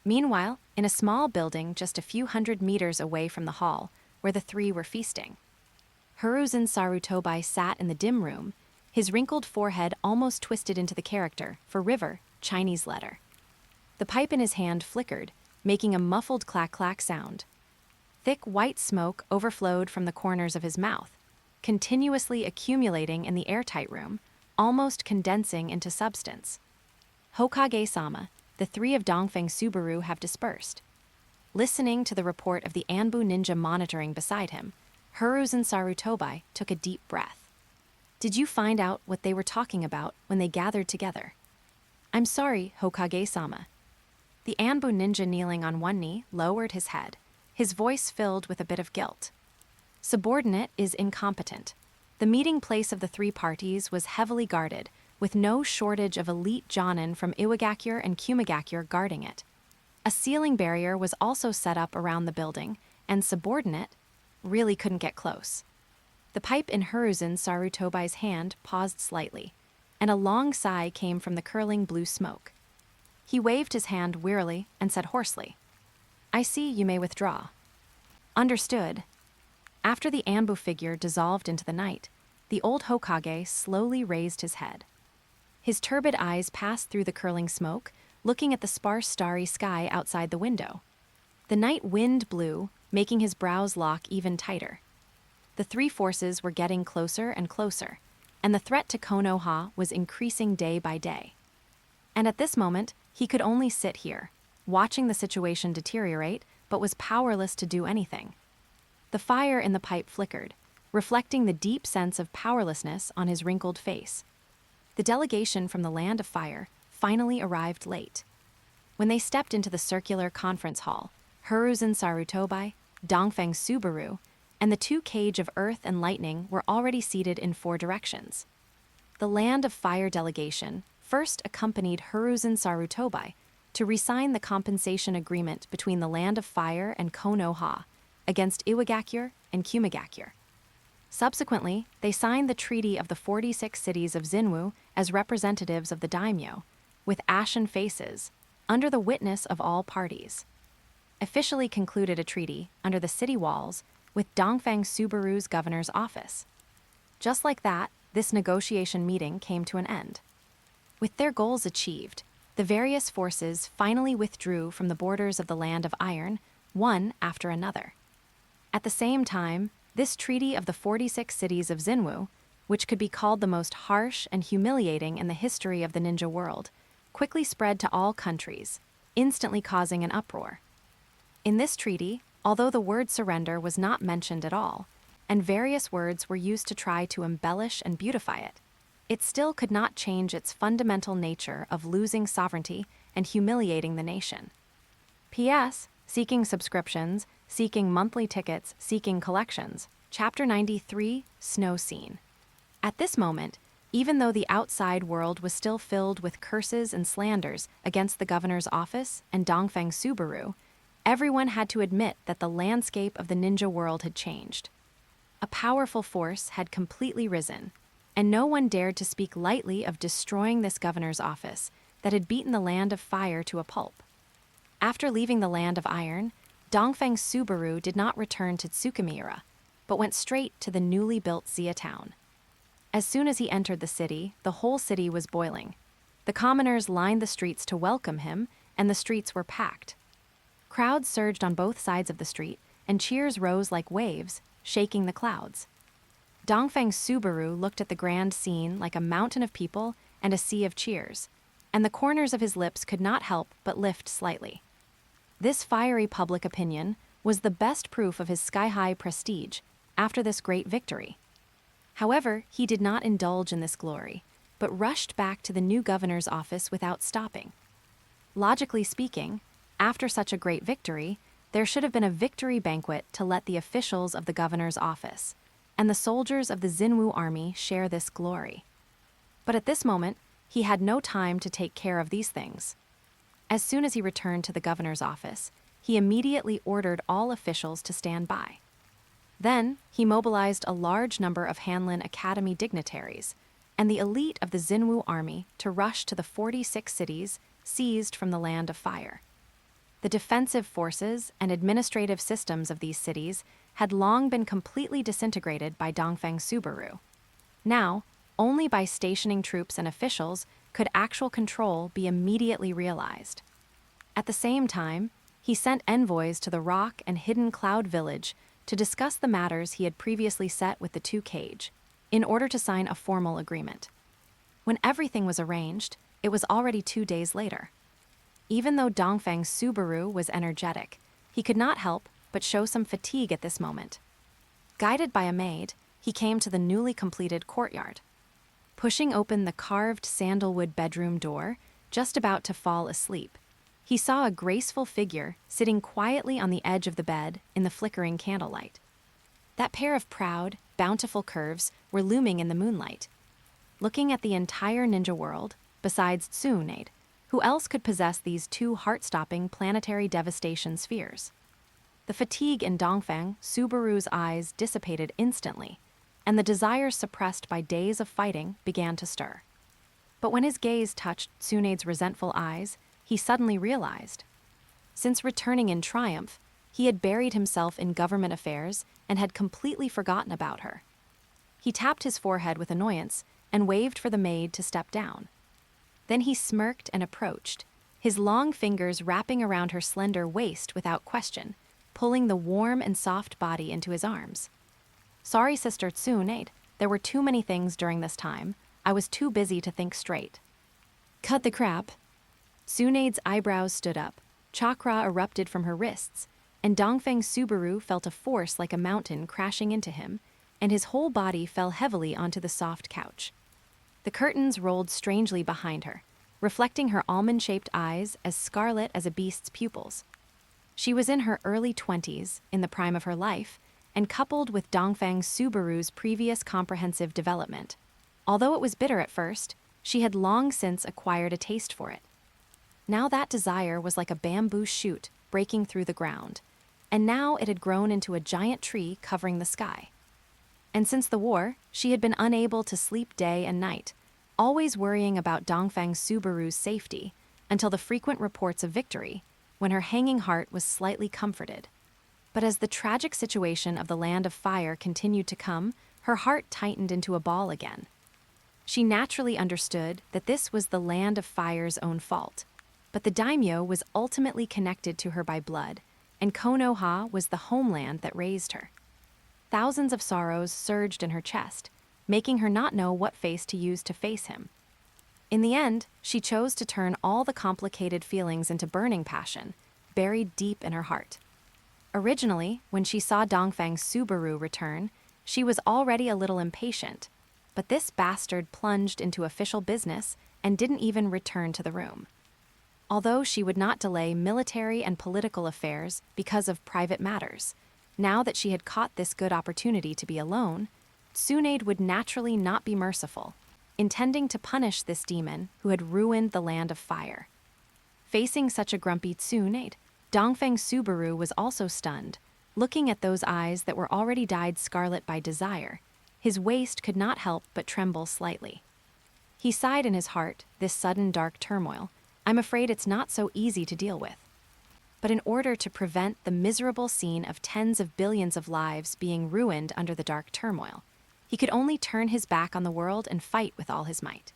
Speaker 1: Meanwhile, in a small building just a few hundred meters away from the hall, where the three were feasting, Hiruzen Sarutobi sat in the dim room, his wrinkled forehead almost twisted into the character for river, Chinese letter. The pipe in his hand flickered, making a muffled clack-clack sound. Thick white smoke overflowed from the corners of his mouth, continuously accumulating in the airtight room, almost condensing into substance. Hokage-sama, the three of Dongfang Subaru have dispersed. Listening to the report of the Anbu ninja monitoring beside him, Hiruzen Sarutobi took a deep breath. Did you find out what they were talking about when they gathered together? I'm sorry, Hokage-sama. The Anbu ninja kneeling on one knee lowered his head, his voice filled with a bit of guilt. Subordinate is incompetent. The meeting place of the three parties was heavily guarded, with no shortage of elite jonin from Iwagakure and Kumigakure guarding it. A ceiling barrier was also set up around the building, and subordinate really couldn't get close. The pipe in Hiruzen Sarutobi's hand paused slightly, and a long sigh came from the curling blue smoke. He waved his hand wearily and said hoarsely, I see you may withdraw. Understood. After the Anbu figure dissolved into the night, the old Hokage slowly raised his head. His turbid eyes passed through the curling smoke, looking at the sparse starry sky outside the window. The night wind blew, making his brows lock even tighter. The three forces were getting closer and closer, and the threat to Konoha was increasing day by day. And at this moment, he could only sit here, watching the situation deteriorate, but was powerless to do anything. The fire in the pipe flickered, reflecting the deep sense of powerlessness on his wrinkled face. The delegation from the Land of Fire finally arrived late. When they stepped into the circular conference hall, Hiruzen Sarutobi, Dongfeng Subaru, and the two Cage of Earth and Lightning were already seated in 4 directions. The Land of Fire delegation first accompanied Hiruzen Sarutobi to re-sign the compensation agreement between the Land of Fire and Konoha against Iwagakure and Kumigakure. Subsequently, they signed the Treaty of the 46 Cities of Xinwu as representatives of the daimyo, with ashen faces, under the witness of all parties. Officially concluded a treaty under the city walls with Dongfeng Subaru's governor's office. Just like that, this negotiation meeting came to an end. With their goals achieved, the various forces finally withdrew from the borders of the Land of Iron, one after another. At the same time, this Treaty of the 46 Cities of Xinwu, which could be called the most harsh and humiliating in the history of the ninja world, quickly spread to all countries, instantly causing an uproar. In this treaty, although the word surrender was not mentioned at all, and various words were used to try to embellish and beautify it, it still could not change its fundamental nature of losing sovereignty and humiliating the nation. P.S. Seeking subscriptions, seeking monthly tickets, seeking collections. Chapter 93, Snow Scene. At this moment, even though the outside world was still filled with curses and slanders against the governor's office and Dongfeng Subaru, everyone had to admit that the landscape of the ninja world had changed. A powerful force had completely risen, and no one dared to speak lightly of destroying this governor's office that had beaten the Land of Fire to a pulp. After leaving the Land of Iron, Dongfeng Subaru did not return to Tsukimiura, but went straight to the newly built Xia town. As soon as he entered the city, the whole city was boiling. The commoners lined the streets to welcome him, and the streets were packed. Crowds surged on both sides of the street, and cheers rose like waves, shaking the clouds. Dongfeng Subaru looked at the grand scene like a mountain of people and a sea of cheers, and the corners of his lips could not help but lift slightly. This fiery public opinion was the best proof of his sky-high prestige after this great victory. However, he did not indulge in this glory, but rushed back to the new governor's office without stopping. Logically speaking, after such a great victory, there should have been a victory banquet to let the officials of the governor's office and the soldiers of the Xinwu army share this glory. But at this moment, he had no time to take care of these things. As soon as he returned to the governor's office, he immediately ordered all officials to stand by. Then, he mobilized a large number of Hanlin Academy dignitaries and the elite of the Xinwu army to rush to the 46 cities seized from the Land of Fire. The defensive forces and administrative systems of these cities had long been completely disintegrated by Dongfeng Subaru. Now, only by stationing troops and officials could actual control be immediately realized. At the same time, he sent envoys to the Rock and Hidden Cloud Village to discuss the matters he had previously set with the two Cage, in order to sign a formal agreement. When everything was arranged, it was already 2 days later. Even though Dongfeng Subaru was energetic, he could not help but show some fatigue at this moment. Guided by a maid, he came to the newly completed courtyard. Pushing open the carved sandalwood bedroom door, just about to fall asleep, he saw a graceful figure sitting quietly on the edge of the bed in the flickering candlelight. That pair of proud, bountiful curves were looming in the moonlight. Looking at the entire ninja world, besides Tsunade, who else could possess these two heart-stopping planetary devastation spheres? The fatigue in Dongfeng Subaru's eyes dissipated instantly, and the desires suppressed by days of fighting began to stir. But when his gaze touched Tsunade's resentful eyes, he suddenly realized. Since returning in triumph, he had buried himself in government affairs and had completely forgotten about her. He tapped his forehead with annoyance and waved for the maid to step down. Then he smirked and approached, his long fingers wrapping around her slender waist without question, pulling the warm and soft body into his arms. "Sorry, Sister Tsunade, there were too many things during this time. I was too busy to think straight." "Cut the crap. Tsunade's eyebrows stood up, chakra erupted from her wrists, and Dongfeng Subaru felt a force like a mountain crashing into him, and his whole body fell heavily onto the soft couch. The curtains rolled strangely behind her, reflecting her almond-shaped eyes as scarlet as a beast's pupils. She was in her early 20s, in the prime of her life, and coupled with Dongfeng Subaru's previous comprehensive development. Although it was bitter at first, she had long since acquired a taste for it. Now that desire was like a bamboo shoot breaking through the ground, and now it had grown into a giant tree covering the sky. And since the war, she had been unable to sleep day and night, always worrying about Dongfeng Subaru's safety, until the frequent reports of victory, when her hanging heart was slightly comforted. But as the tragic situation of the Land of Fire continued to come, her heart tightened into a ball again. She naturally understood that this was the Land of Fire's own fault, but the daimyo was ultimately connected to her by blood, and Konoha was the homeland that raised her. Thousands of sorrows surged in her chest, making her not know what face to use to face him. In the end, she chose to turn all the complicated feelings into burning passion, buried deep in her heart. Originally, when she saw Dongfeng Subaru return, she was already a little impatient, but this bastard plunged into official business and didn't even return to the room. Although she would not delay military and political affairs because of private matters, now that she had caught this good opportunity to be alone, Tsunade would naturally not be merciful, intending to punish this demon who had ruined the Land of Fire. Facing such a grumpy Tsunade, Dongfeng Subaru was also stunned, looking at those eyes that were already dyed scarlet by desire. His waist could not help but tremble slightly. He sighed in his heart, this sudden dark turmoil. I'm afraid it's not so easy to deal with. But in order to prevent the miserable scene of tens of billions of lives being ruined under the dark turmoil, he could only turn his back on the world and fight with all his might.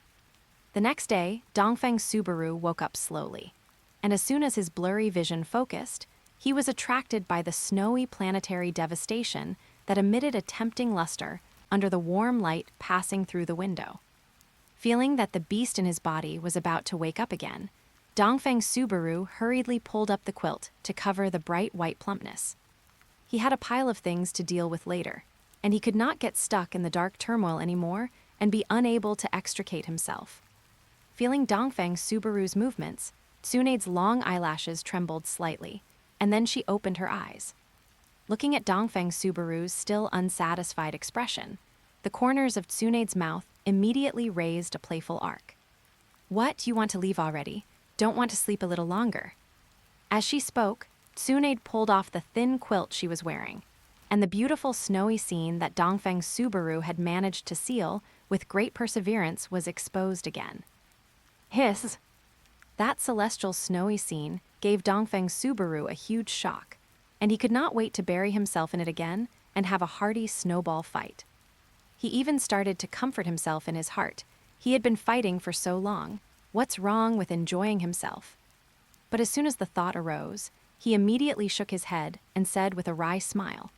Speaker 1: The next day, Dongfeng Subaru woke up slowly, and as soon as his blurry vision focused, he was attracted by the snowy planetary devastation that emitted a tempting luster under the warm light passing through the window. Feeling that the beast in his body was about to wake up again, Dongfeng Subaru hurriedly pulled up the quilt to cover the bright white plumpness. He had a pile of things to deal with later, and he could not get stuck in the dark turmoil anymore and be unable to extricate himself. Feeling Dongfeng Subaru's movements, Tsunade's long eyelashes trembled slightly, and then she opened her eyes. Looking at Dongfeng Subaru's still unsatisfied expression, the corners of Tsunade's mouth immediately raised a playful arc. What, you want to leave already? Don't want to sleep a little longer? As she spoke, Tsunade pulled off the thin quilt she was wearing, and the beautiful snowy scene that Dongfeng Subaru had managed to seal with great perseverance was exposed again. Hiss! That celestial snowy scene gave Dongfeng Subaru a huge shock, and he could not wait to bury himself in it again and have a hearty snowball fight. He even started to comfort himself in his heart. He had been fighting for so long. What's wrong with enjoying himself? But as soon as the thought arose, he immediately shook his head and said with a wry smile,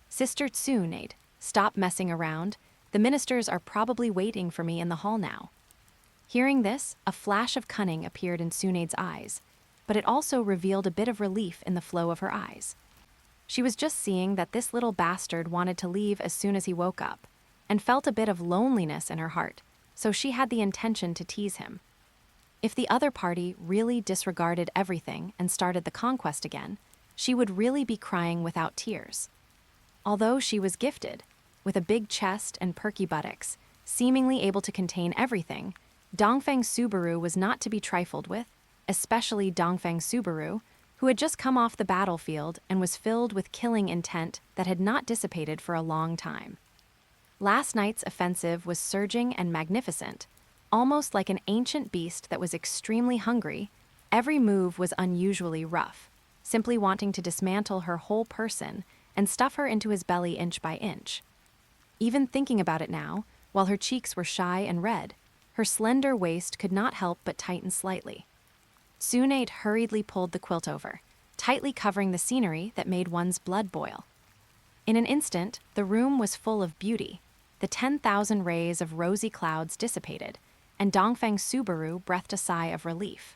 Speaker 1: Sister Tsunade, stop messing around. The ministers are probably waiting for me in the hall now. Hearing this, a flash of cunning appeared in Tsunade's eyes, but it also revealed a bit of relief in the flow of her eyes. She was just seeing that this little bastard wanted to leave as soon as he woke up, and felt a bit of loneliness in her heart, so she had the intention to tease him. If the other party really disregarded everything and started the conquest again, she would really be crying without tears. Although she was gifted, with a big chest and perky buttocks, seemingly able to contain everything, Dongfeng Subaru was not to be trifled with, especially Dongfeng Subaru, who had just come off the battlefield and was filled with killing intent that had not dissipated for a long time. Last night's offensive was surging and magnificent, almost like an ancient beast that was extremely hungry. Every move was unusually rough, simply wanting to dismantle her whole person and stuff her into his belly inch by inch. Even thinking about it now, while her cheeks were shy and red, her slender waist could not help but tighten slightly. Tsunade hurriedly pulled the quilt over, tightly covering the scenery that made one's blood boil. In an instant, the room was full of beauty. The 10,000 rays of rosy clouds dissipated, and Dongfeng Subaru breathed a sigh of relief.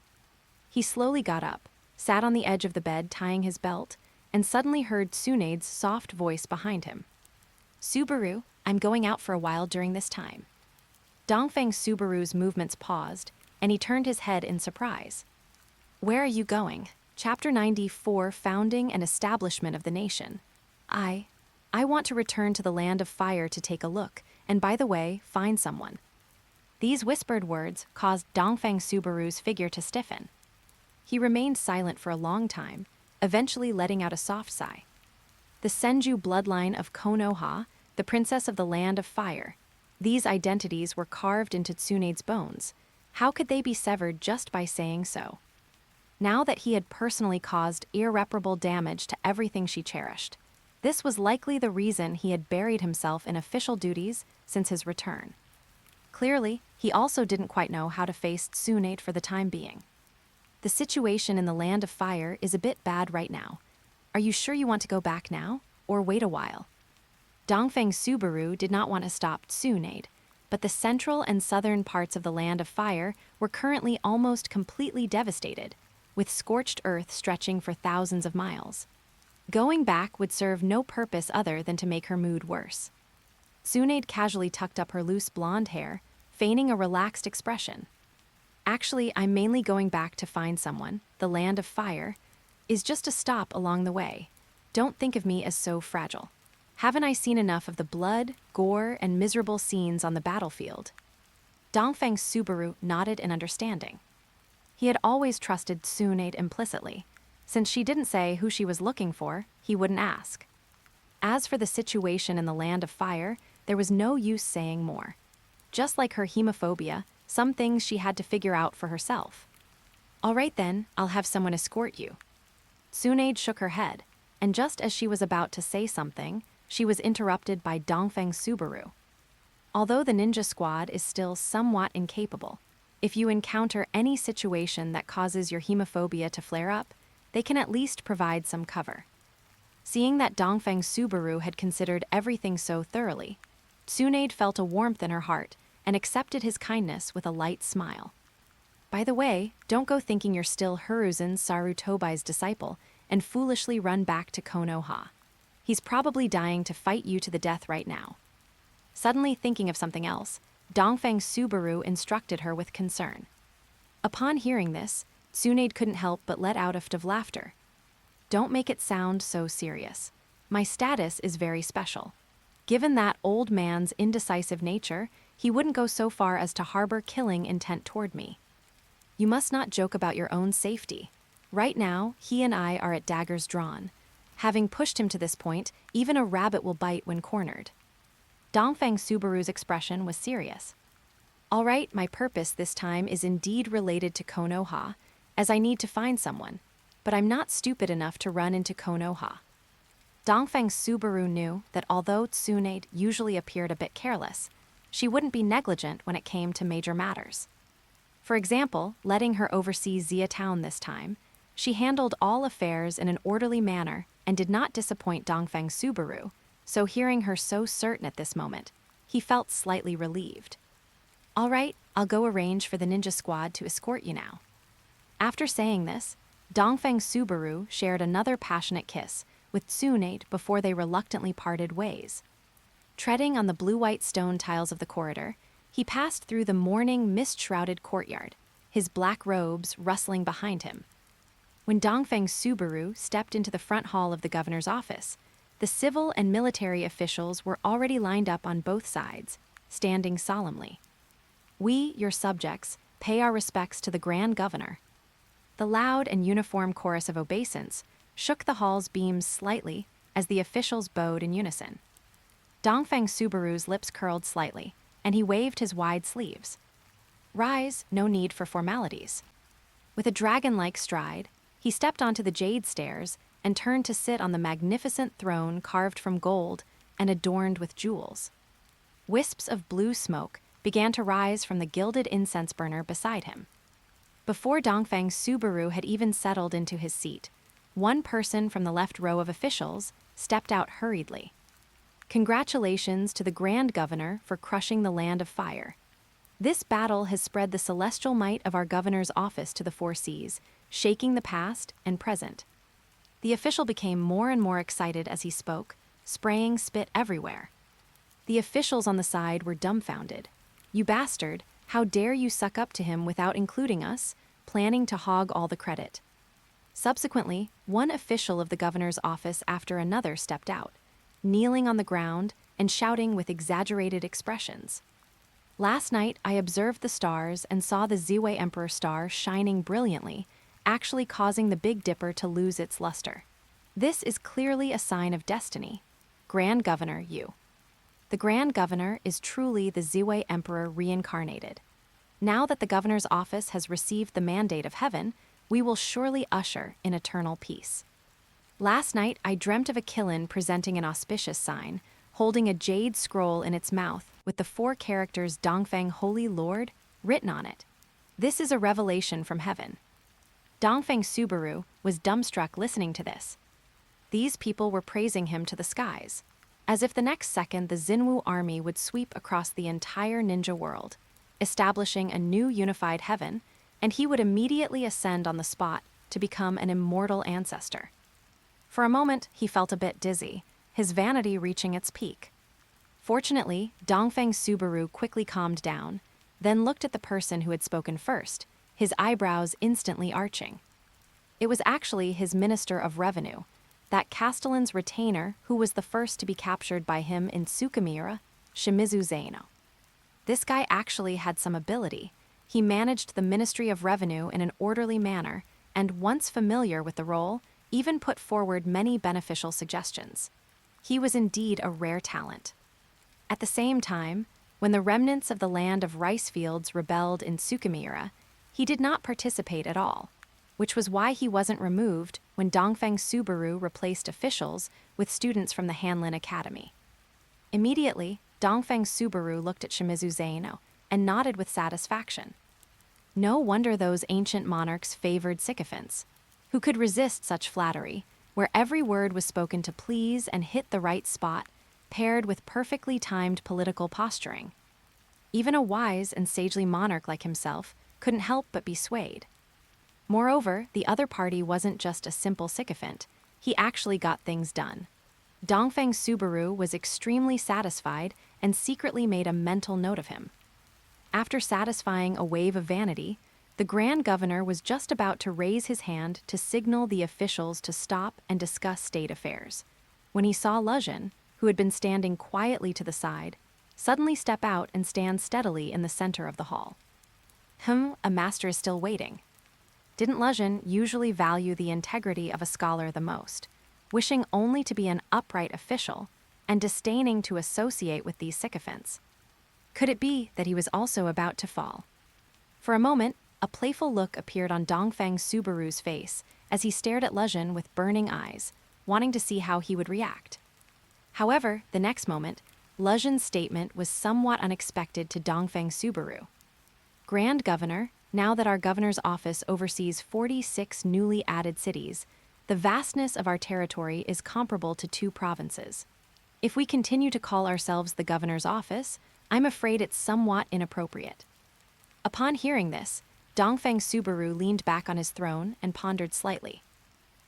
Speaker 1: He slowly got up, sat on the edge of the bed tying his belt, and suddenly heard Tsunade's soft voice behind him. "Subaru, I'm going out for a while during this time." Dongfeng Subaru's movements paused, and he turned his head in surprise. "Where are you going?" Chapter 94, Founding and Establishment of the Nation. I want to return to the Land of Fire to take a look, and by the way, find someone." These whispered words caused Dongfeng Subaru's figure to stiffen. He remained silent for a long time, eventually letting out a soft sigh. The Senju bloodline of Konoha, the princess of the Land of Fire. These identities were carved into Tsunade's bones. How could they be severed just by saying so? Now that he had personally caused irreparable damage to everything she cherished, this was likely the reason he had buried himself in official duties since his return. Clearly, he also didn't quite know how to face Tsunade for the time being. "The situation in the Land of Fire is a bit bad right now. Are you sure you want to go back now, or wait a while?" Dongfeng Subaru did not want to stop Tsunade, but the central and southern parts of the Land of Fire were currently almost completely devastated, with scorched earth stretching for thousands of miles. Going back would serve no purpose other than to make her mood worse. Tsunade casually tucked up her loose blonde hair, feigning a relaxed expression. "Actually, I'm mainly going back to find someone. The Land of Fire is just a stop along the way. Don't think of me as so fragile. Haven't I seen enough of the blood, gore, and miserable scenes on the battlefield?" Dongfeng Subaru nodded in understanding. He had always trusted Tsunade implicitly. Since she didn't say who she was looking for, he wouldn't ask. As for the situation in the Land of Fire, there was no use saying more. Just like her hemophobia, some things she had to figure out for herself. "All right then, I'll have someone escort you." Tsunade shook her head, and just as she was about to say something, she was interrupted by Dongfeng Subaru. "Although the ninja squad is still somewhat incapable, if you encounter any situation that causes your hemophobia to flare up, they can at least provide some cover." Seeing that Dongfeng Subaru had considered everything so thoroughly, Tsunade felt a warmth in her heart and accepted his kindness with a light smile. "By the way, don't go thinking you're still Hiruzen Sarutobi's disciple and foolishly run back to Konoha. He's probably dying to fight you to the death right now." Suddenly thinking of something else, Dongfeng Subaru instructed her with concern. Upon hearing this, Tsunade couldn't help but let out a fit of laughter. "Don't make it sound so serious. My status is very special. Given that old man's indecisive nature, he wouldn't go so far as to harbor killing intent toward me. You must not joke about your own safety. Right now, he and I are at daggers drawn. Having pushed him to this point, even a rabbit will bite when cornered." Dongfeng Subaru's expression was serious. "All right, my purpose this time is indeed related to Konoha, as I need to find someone, but I'm not stupid enough to run into Konoha." Dongfeng Subaru knew that although Tsunade usually appeared a bit careless, she wouldn't be negligent when it came to major matters. For example, letting her oversee Xia Town this time, she handled all affairs in an orderly manner and did not disappoint Dongfeng Subaru, so hearing her so certain at this moment, he felt slightly relieved. "All right, I'll go arrange for the ninja squad to escort you now." After saying this, Dongfeng Subaru shared another passionate kiss with Tsunade before they reluctantly parted ways. Treading on the blue-white stone tiles of the corridor, he passed through the morning mist-shrouded courtyard, his black robes rustling behind him. When Dongfeng Subaru stepped into the front hall of the governor's office, the civil and military officials were already lined up on both sides, standing solemnly. "We, your subjects, pay our respects to the Grand Governor." The loud and uniform chorus of obeisance shook the hall's beams slightly as the officials bowed in unison. Dongfeng Subaru's lips curled slightly, and he waved his wide sleeves. "Rise, no need for formalities." With a dragon-like stride, he stepped onto the jade stairs and turned to sit on the magnificent throne carved from gold and adorned with jewels. Wisps of blue smoke began to rise from the gilded incense burner beside him. Before Dongfeng Subaru had even settled into his seat, one person from the left row of officials stepped out hurriedly. "Congratulations to the Grand Governor for crushing the Land of Fire." This battle has spread the celestial might of our governor's office to the four seas, shaking the past and present. The official became more and more excited as he spoke, spraying spit everywhere. The officials on the side were dumbfounded. "You bastard, how dare you suck up to him without including us, planning to hog all the credit." Subsequently, one official of the governor's office after another stepped out, kneeling on the ground and shouting with exaggerated expressions. "Last night, I observed the stars and saw the Ziwei Emperor star shining brilliantly, actually causing the Big Dipper to lose its luster. This is clearly a sign of destiny. Grand Governor Yu." The Grand Governor is truly the Ziwei Emperor reincarnated. Now that the governor's office has received the mandate of heaven, we will surely usher in eternal peace. "Last night, I dreamt of a Killin presenting an auspicious sign, holding a jade scroll in its mouth with the 4 characters Dongfeng Holy Lord written on it. This is a revelation from heaven." Dongfeng Subaru was dumbstruck listening to this. These people were praising him to the skies, as if the next second the Xinwu army would sweep across the entire ninja world, establishing a new unified heaven, and he would immediately ascend on the spot to become an immortal ancestor. For a moment, he felt a bit dizzy, his vanity reaching its peak. Fortunately, Dongfeng Subaru quickly calmed down, then looked at the person who had spoken first, his eyebrows instantly arching. It was actually his Minister of Revenue, that Castellan's retainer who was the first to be captured by him in Tsukimiura, Shimizu Zeno. This guy actually had some ability. He managed the Ministry of Revenue in an orderly manner, and once familiar with the role, even put forward many beneficial suggestions. He was indeed a rare talent. At the same time, when the remnants of the land of rice fields rebelled in Tsukimiura, he did not participate at all, which was why he wasn't removed when Dongfeng Subaru replaced officials with students from the Hanlin Academy. Immediately, Dongfeng Subaru looked at Shimizu Zeno and nodded with satisfaction. No wonder those ancient monarchs favored sycophants. Who could resist such flattery, where every word was spoken to please and hit the right spot, paired with perfectly timed political posturing? Even a wise and sagely monarch like himself couldn't help but be swayed. Moreover, the other party wasn't just a simple sycophant, he actually got things done. Dongfeng Subaru was extremely satisfied and secretly made a mental note of him. After satisfying a wave of vanity, the Grand Governor was just about to raise his hand to signal the officials to stop and discuss state affairs, when he saw Luzhin, who had been standing quietly to the side, suddenly step out and stand steadily in the center of the hall. A master is still waiting. Didn't Luzhin usually value the integrity of a scholar the most, wishing only to be an upright official and disdaining to associate with these sycophants? Could it be that he was also about to fall? For a moment, a playful look appeared on Dongfeng Subaru's face as he stared at Luzhin with burning eyes, wanting to see how he would react. However, the next moment, Luzhin's statement was somewhat unexpected to Dongfeng Subaru. "Grand Governor, now that our governor's office oversees 46 newly added cities, the vastness of our territory is comparable to 2 provinces. If we continue to call ourselves the governor's office, I'm afraid it's somewhat inappropriate." Upon hearing this, Dongfeng Subaru leaned back on his throne and pondered slightly.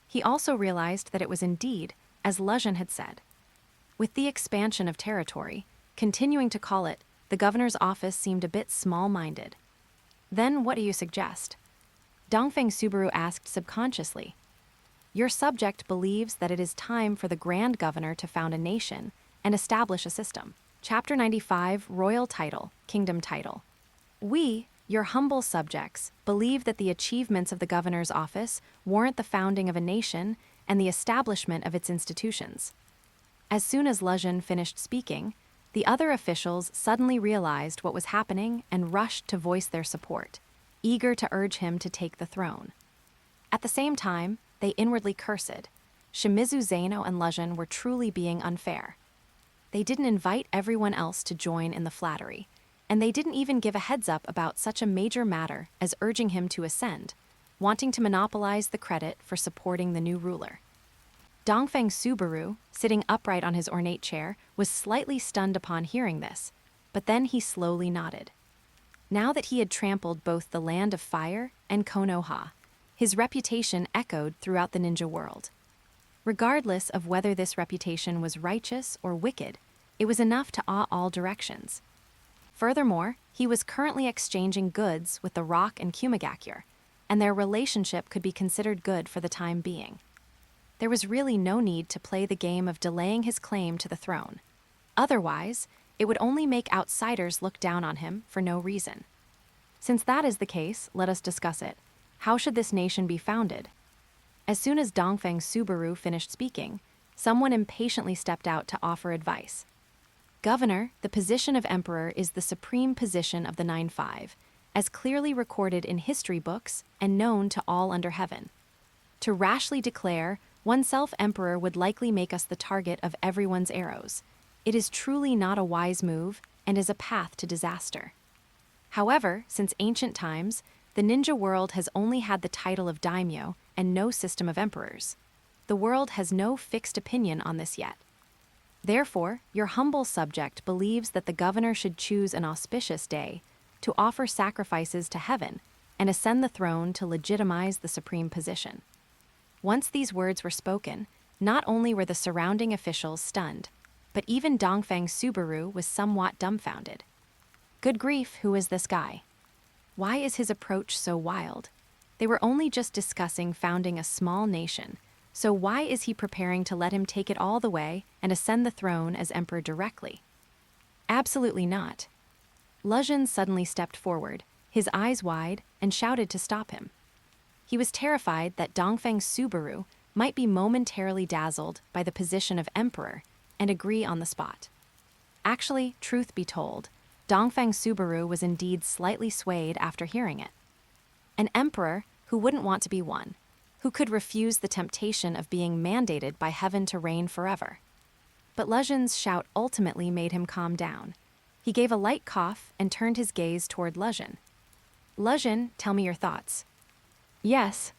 Speaker 1: He also realized that it was indeed, as Luzhin had said. With the expansion of territory, continuing to call it the governor's office seemed a bit small-minded. "Then what do you suggest?" Dongfeng Subaru asked subconsciously. "Your subject believes that it is time for the Grand Governor to found a nation and establish a system." Chapter 95, Royal Title, Kingdom Title. "We, your humble subjects, believe that the achievements of the governor's office warrant the founding of a nation and the establishment of its institutions." As soon as Luzhin finished speaking, the other officials suddenly realized what was happening and rushed to voice their support, eager to urge him to take the throne. At the same time, they inwardly cursed. Shimizu Zeno and Luzhin were truly being unfair. They didn't invite everyone else to join in the flattery, and they didn't even give a heads up about such a major matter as urging him to ascend, wanting to monopolize the credit for supporting the new ruler. Dongfeng Subaru, sitting upright on his ornate chair, was slightly stunned upon hearing this, but then he slowly nodded. Now that he had trampled both the land of fire and Konoha, his reputation echoed throughout the ninja world. Regardless of whether this reputation was righteous or wicked, it was enough to awe all directions. Furthermore, he was currently exchanging goods with the Rock and Kumagakure, and their relationship could be considered good for the time being. There was really no need to play the game of delaying his claim to the throne. Otherwise, it would only make outsiders look down on him for no reason. Since that is the case, let us discuss it. How should this nation be founded? As soon as Dongfang Subaru finished speaking, someone impatiently stepped out to offer advice. Governor, the position of emperor is the supreme position of the 9-5, as clearly recorded in history books and known to all under heaven. To rashly declare oneself emperor would likely make us the target of everyone's arrows. It is truly not a wise move and is a path to disaster. However, since ancient times, the ninja world has only had the title of daimyo and no system of emperors. The world has no fixed opinion on this yet. Therefore, your humble subject believes that the governor should choose an auspicious day to offer sacrifices to heaven and ascend the throne to legitimize the supreme position. Once these words were spoken, not only were the surrounding officials stunned, but even Dongfang Subaru was somewhat dumbfounded. Good grief, who is this guy? Why is his approach so wild? They were only just discussing founding a small nation, so why is he preparing to let him take it all the way and ascend the throne as emperor directly? Absolutely not. Luzhin suddenly stepped forward, his eyes wide, and shouted to stop him. He was terrified that Dongfang Subaru might be momentarily dazzled by the position of emperor and agree on the spot. Actually, truth be told, Dongfang Subaru was indeed slightly swayed after hearing it. An emperor who wouldn't want to be one, who could refuse the temptation of being mandated by heaven to reign forever. But Luzhin's shout ultimately made him calm down. He gave a light cough and turned his gaze toward Luzhin. Luzhin, tell me your thoughts. Yes.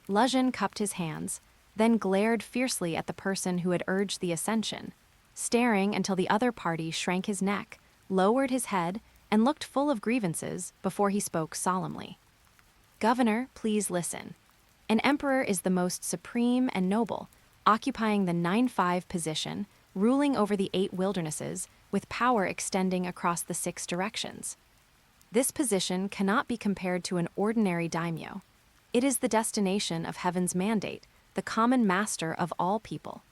Speaker 1: Luzhin cupped his hands, then glared fiercely at the person who had urged the ascension, staring until the other party shrank his neck, lowered his head, and looked full of grievances before he spoke solemnly. Governor, please listen. An emperor is the most supreme and noble, occupying the 9-5 position, ruling over the 8 wildernesses, with power extending across the 6 directions. This position cannot be compared to an ordinary daimyo. It is the destination of heaven's mandate, the common master of all people.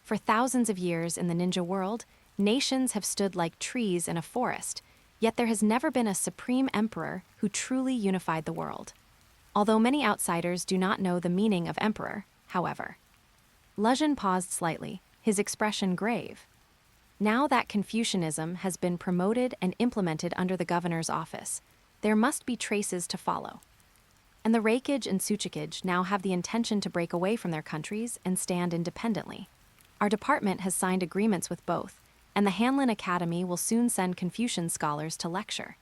Speaker 1: For thousands of years in the ninja world, nations have stood like trees in a forest, yet there has never been a supreme emperor who truly unified the world. Although many outsiders do not know the meaning of emperor, however. Luzhin paused slightly, his expression grave. Now that Confucianism has been promoted and implemented under the governor's office, there must be traces to follow. And the Reikage and Tsuchikage now have the intention to break away from their countries and stand independently. Our department has signed agreements with both, and the Hanlin Academy will soon send Confucian scholars to lecture.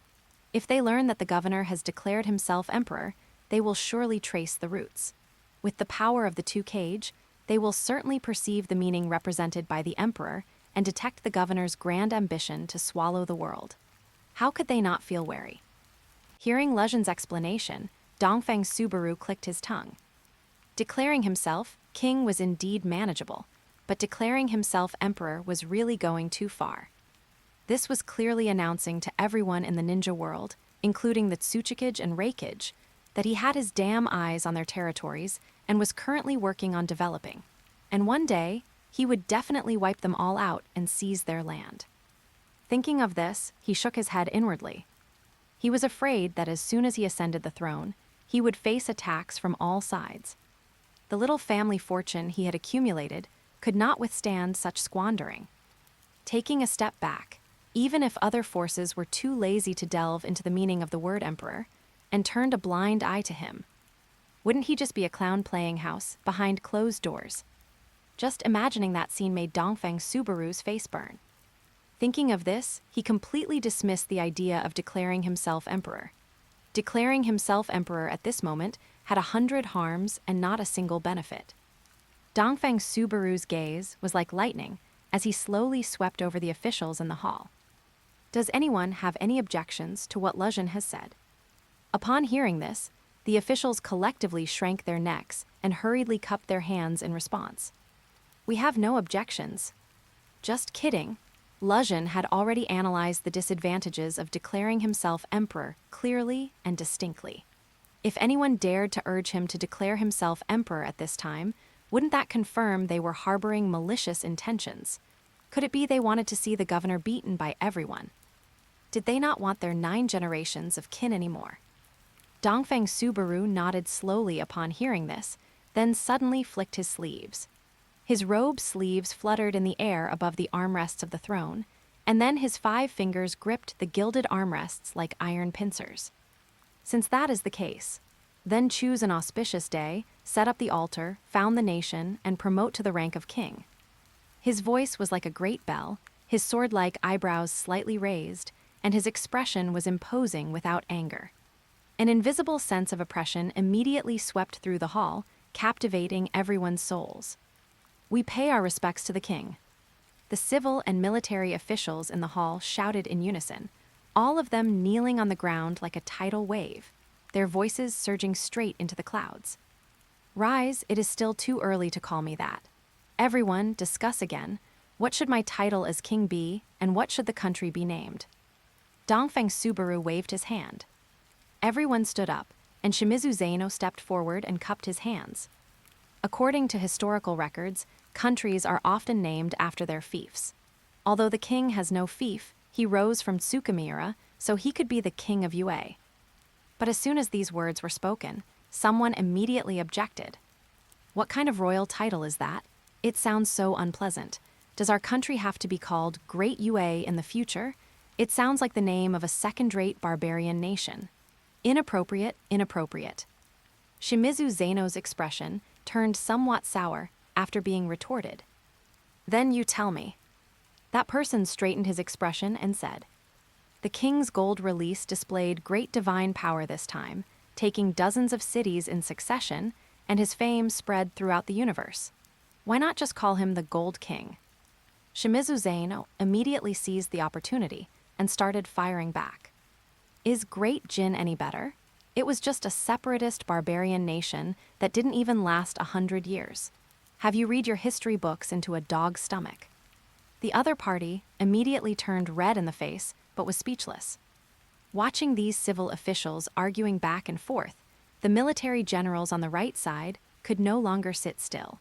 Speaker 1: If they learn that the governor has declared himself emperor, they will surely trace the roots. With the power of the 2-Cage, they will certainly perceive the meaning represented by the emperor and detect the governor's grand ambition to swallow the world. How could they not feel wary? Hearing Luzhin's explanation, Dongfang Subaru clicked his tongue. Declaring himself king was indeed manageable, but declaring himself emperor was really going too far. This was clearly announcing to everyone in the ninja world, including the Tsuchikage and Reikage, that he had his damn eyes on their territories and was currently working on developing. And one day, he would definitely wipe them all out and seize their land. Thinking of this, he shook his head inwardly. He was afraid that as soon as he ascended the throne, he would face attacks from all sides. The little family fortune he had accumulated could not withstand such squandering. Taking a step back, even if other forces were too lazy to delve into the meaning of the word emperor, and turned a blind eye to him, wouldn't he just be a clown playing house behind closed doors? Just imagining that scene made Dongfang Subaru's face burn. Thinking of this, he completely dismissed the idea of declaring himself emperor. Declaring himself emperor at this moment had 100 harms and not a single benefit. Dongfang Subaru's gaze was like lightning as he slowly swept over the officials in the hall. Does anyone have any objections to what Luzhin has said? Upon hearing this, the officials collectively shrank their necks and hurriedly cupped their hands in response. We have no objections. Just kidding. Luzhin had already analyzed the disadvantages of declaring himself emperor clearly and distinctly. If anyone dared to urge him to declare himself emperor at this time, wouldn't that confirm they were harboring malicious intentions? Could it be they wanted to see the governor beaten by everyone? Did they not want their 9 generations of kin anymore? Dongfeng Subaru nodded slowly upon hearing this, then suddenly flicked his sleeves. His robe sleeves fluttered in the air above the armrests of the throne, and then his 5 fingers gripped the gilded armrests like iron pincers. Since that is the case, then choose an auspicious day, set up the altar, found the nation, and promote to the rank of king. His voice was like a great bell, his sword-like eyebrows slightly raised, and his expression was imposing without anger. An invisible sense of oppression immediately swept through the hall, captivating everyone's souls. We pay our respects to the king. The civil and military officials in the hall shouted in unison, all of them kneeling on the ground like a tidal wave, their voices surging straight into the clouds. Rise, it is still too early to call me that. Everyone, discuss again. What should my title as king be, and what should the country be named? Dongfeng Subaru waved his hand. Everyone stood up, and Shimizu Zeno stepped forward and cupped his hands. According to historical records, countries are often named after their fiefs. Although the king has no fief, he rose from Tsukimiura, so he could be the king of UA. But as soon as these words were spoken, someone immediately objected. What kind of royal title is that? It sounds so unpleasant. Does our country have to be called Great UA in the future? It sounds like the name of a second-rate barbarian nation. Inappropriate, inappropriate. Shimizu Zeno's expression turned somewhat sour after being retorted. Then you tell me. That person straightened his expression and said, the king's gold release displayed great divine power this time, taking dozens of cities in succession, and his fame spread throughout the universe. Why not just call him the Gold King? Shimizu Zeno immediately seized the opportunity and started firing back. Is Great Jin any better? It was just a separatist barbarian nation that didn't even last 100 years. Have you read your history books into a dog's stomach? The other party immediately turned red in the face, but was speechless. Watching these civil officials arguing back and forth, the military generals on the right side could no longer sit still.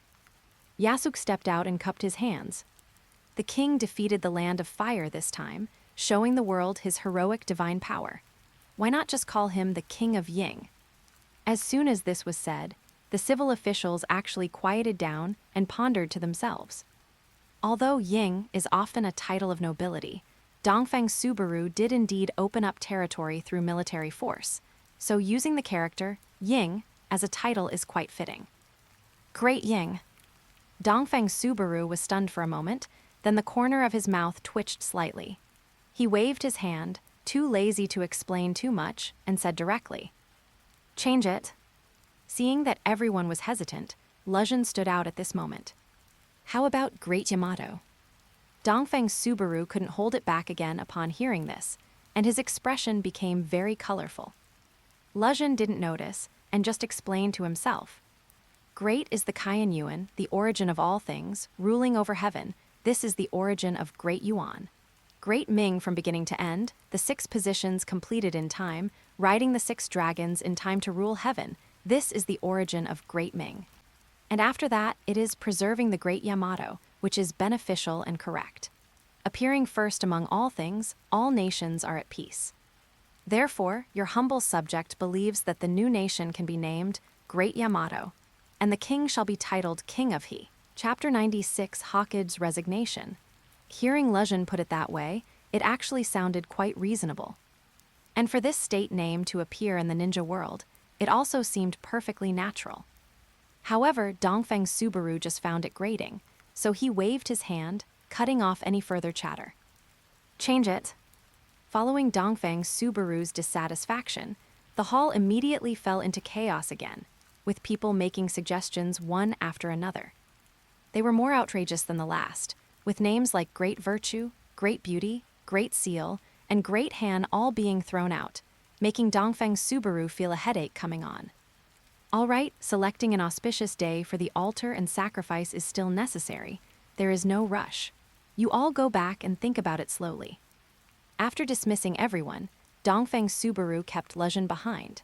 Speaker 1: Yasuk stepped out and cupped his hands. The king defeated the land of fire this time, showing the world his heroic divine power. Why not just call him the King of Ying? As soon as this was said, the civil officials actually quieted down and pondered to themselves. Although Ying is often a title of nobility, Dongfeng Subaru did indeed open up territory through military force, so using the character Ying as a title is quite fitting. Great Ying. Dongfeng Subaru was stunned for a moment, then the corner of his mouth twitched slightly. He waved his hand, too lazy to explain too much, and said directly, change it. Seeing that everyone was hesitant, Luzhin stood out at this moment. How about Great Yamato? Dongfeng Subaru couldn't hold it back again upon hearing this, and his expression became very colorful. Luzhin didn't notice, and just explained to himself. Great is the Kaiyan Yuan, the origin of all things, ruling over heaven. This is the origin of Great Yuan. Great Ming from beginning to end, the 6 positions completed in time, riding the 6 dragons in time to rule heaven. This is the origin of Great Ming. And after that, it is preserving the Great Yamato, which is beneficial and correct. Appearing first among all things, all nations are at peace. Therefore, your humble subject believes that the new nation can be named Great Yamato, and the king shall be titled King of He. Chapter 96, Hokage's Resignation. Hearing Luzhin put it that way, it actually sounded quite reasonable. And for this state name to appear in the ninja world, it also seemed perfectly natural. However, Dongfeng Subaru just found it grating, so he waved his hand, cutting off any further chatter. Change it. Following Dongfeng Subaru's dissatisfaction, the hall immediately fell into chaos again, with people making suggestions one after another. They were more outrageous than the last, with names like Great Virtue, Great Beauty, Great Seal, and Great Han all being thrown out, making Dongfeng Subaru feel a headache coming on. All right, selecting an auspicious day for the altar and sacrifice is still necessary. There is no rush. You all go back and think about it slowly. After dismissing everyone, Dongfeng Subaru kept Lezhen behind.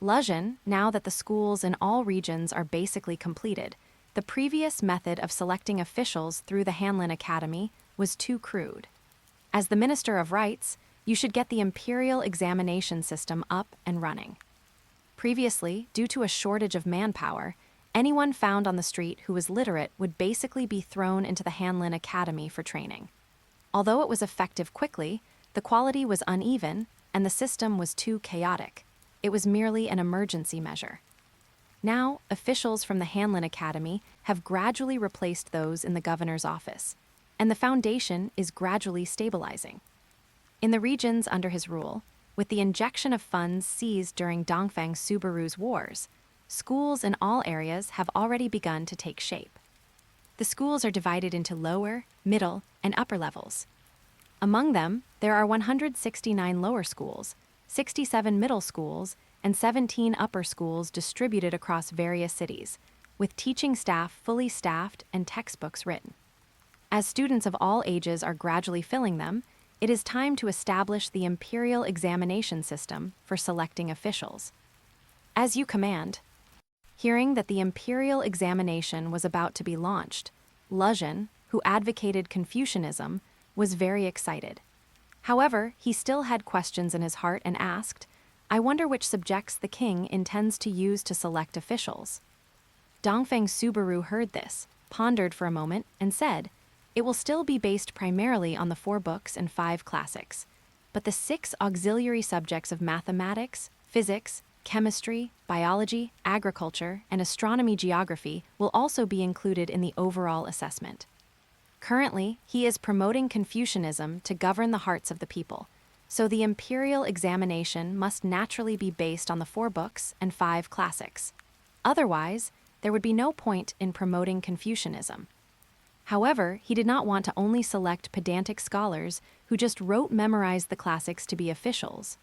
Speaker 1: Lezhen, now that the schools in all regions are basically completed, the previous method of selecting officials through the Hanlin Academy was too crude. As the Minister of Rights, you should get the Imperial Examination system up and running. Previously, due to a shortage of manpower, anyone found on the street who was literate would basically be thrown into the Hanlin Academy for training. Although it was effective quickly, the quality was uneven and the system was too chaotic. It was merely an emergency measure. Now, officials from the Hanlin Academy have gradually replaced those in the governor's office, and the foundation is gradually stabilizing. In the regions under his rule, with the injection of funds seized during Dongfeng Subaru's wars, schools in all areas have already begun to take shape. The schools are divided into lower, middle, and upper levels. Among them, there are 169 lower schools, 67 middle schools, and 17 upper schools distributed across various cities, with teaching staff fully staffed and textbooks written. As students of all ages are gradually filling them, it is time to establish the Imperial Examination system for selecting officials. As you command. Hearing that the Imperial Examination was about to be launched, Lezhen, who advocated Confucianism, was very excited. However, he still had questions in his heart and asked, "I wonder which subjects the king intends to use to select officials." Dongfeng Subaru heard this, pondered for a moment, and said, "It will still be based primarily on the 4 books and 5 classics, but the 6 auxiliary subjects of mathematics, physics, chemistry, biology, agriculture, and astronomy geography will also be included in the overall assessment." Currently, he is promoting Confucianism to govern the hearts of the people, so the Imperial Examination must naturally be based on the 4 books and 5 classics. Otherwise, there would be no point in promoting Confucianism. However, he did not want to only select pedantic scholars who just memorized the classics to be officials.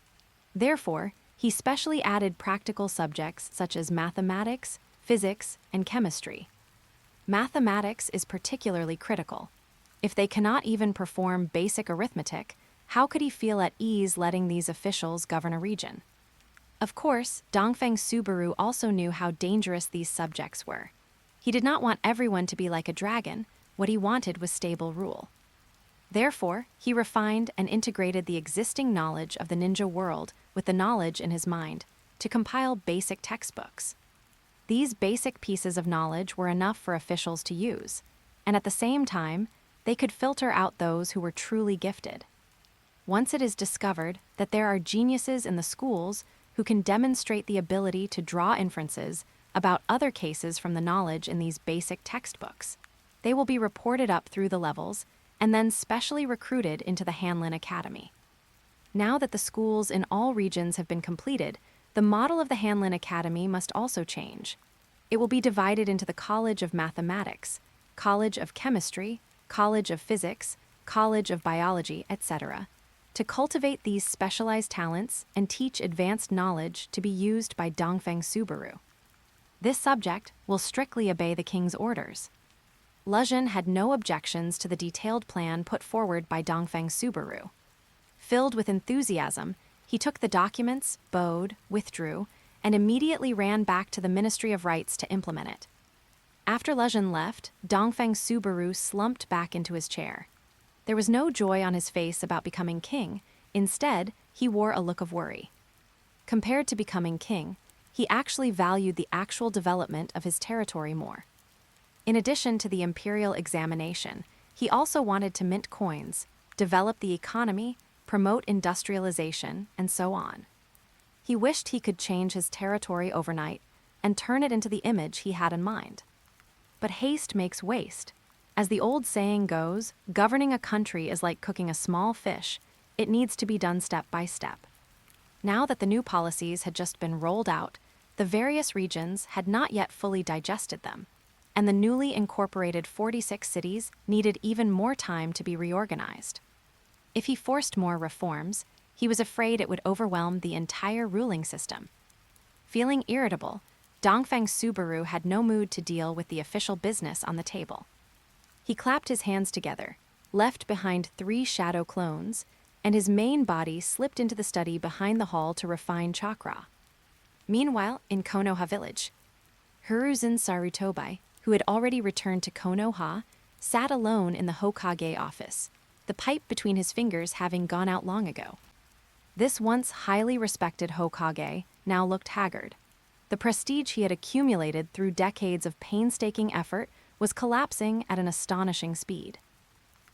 Speaker 1: Therefore, he specially added practical subjects such as mathematics, physics, and chemistry. Mathematics is particularly critical. If they cannot even perform basic arithmetic, how could he feel at ease letting these officials govern a region? Of course, Dongfeng Subaru also knew how dangerous these subjects were. He did not want everyone to be like a dragon. What he wanted was stable rule. Therefore, he refined and integrated the existing knowledge of the ninja world with the knowledge in his mind to compile basic textbooks. These basic pieces of knowledge were enough for officials to use, and at the same time, they could filter out those who were truly gifted. Once it is discovered that there are geniuses in the schools who can demonstrate the ability to draw inferences about other cases from the knowledge in these basic textbooks, they will be reported up through the levels and then specially recruited into the Hanlin Academy. Now that the schools in all regions have been completed, the model of the Hanlin Academy must also change. It will be divided into the College of Mathematics, College of Chemistry, College of Physics, College of Biology, etc., to cultivate these specialized talents and teach advanced knowledge to be used by Dongfeng Subaru. This subject will strictly obey the king's orders. Lezhen had no objections to the detailed plan put forward by Dongfeng Subaru. Filled with enthusiasm, he took the documents, bowed, withdrew, and immediately ran back to the Ministry of Rights to implement it. After Lezhen left, Dongfeng Subaru slumped back into his chair. There was no joy on his face about becoming king. Instead, he wore a look of worry. Compared to becoming king, he actually valued the actual development of his territory more. In addition to the Imperial Examination, he also wanted to mint coins, develop the economy, promote industrialization, and so on. He wished he could change his territory overnight and turn it into the image he had in mind. But haste makes waste. As the old saying goes, governing a country is like cooking a small fish. It needs to be done step by step. Now that the new policies had just been rolled out, the various regions had not yet fully digested them, and the newly incorporated 46 cities needed even more time to be reorganized. If he forced more reforms, he was afraid it would overwhelm the entire ruling system. Feeling irritable, Dongfeng Subaru had no mood to deal with the official business on the table. He clapped his hands together, left behind 3 shadow clones, and his main body slipped into the study behind the hall to refine chakra. Meanwhile, in Konoha village, Hiruzen Sarutobi, who had already returned to Konoha, sat alone in the Hokage office, the pipe between his fingers having gone out long ago. This once highly respected Hokage now looked haggard. The prestige he had accumulated through decades of painstaking effort was collapsing at an astonishing speed.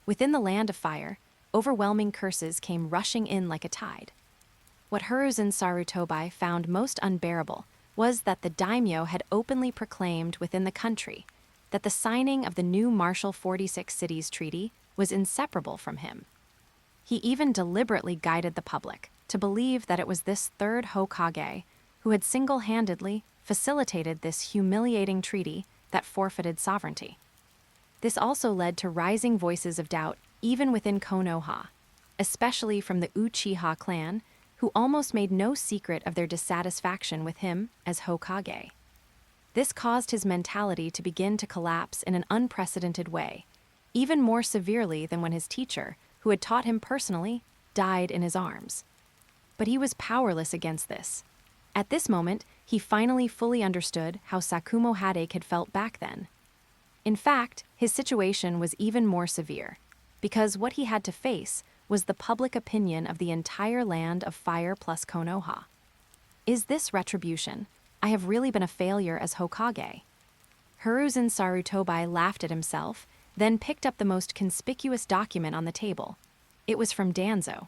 Speaker 1: Within the land of fire, overwhelming curses came rushing in like a tide. What Hiruzen Sarutobi found most unbearable was that the daimyo had openly proclaimed within the country that the signing of the new Martial 46 Cities Treaty was inseparable from him. He even deliberately guided the public to believe that it was this third Hokage who had single-handedly facilitated this humiliating treaty that forfeited sovereignty. This also led to rising voices of doubt even within Konoha, especially from the Uchiha clan, who almost made no secret of their dissatisfaction with him as Hokage. This caused his mentality to begin to collapse in an unprecedented way, even more severely than when his teacher, who had taught him personally, died in his arms. But he was powerless against this. At this moment, he finally fully understood how Sakumo Hadake had felt back then. In fact, his situation was even more severe, because what he had to face was the public opinion of the entire land of fire plus Konoha. Is this retribution? I have really been a failure as Hokage. Hiruzen Sarutobi laughed at himself, then picked up the most conspicuous document on the table. It was from Danzo.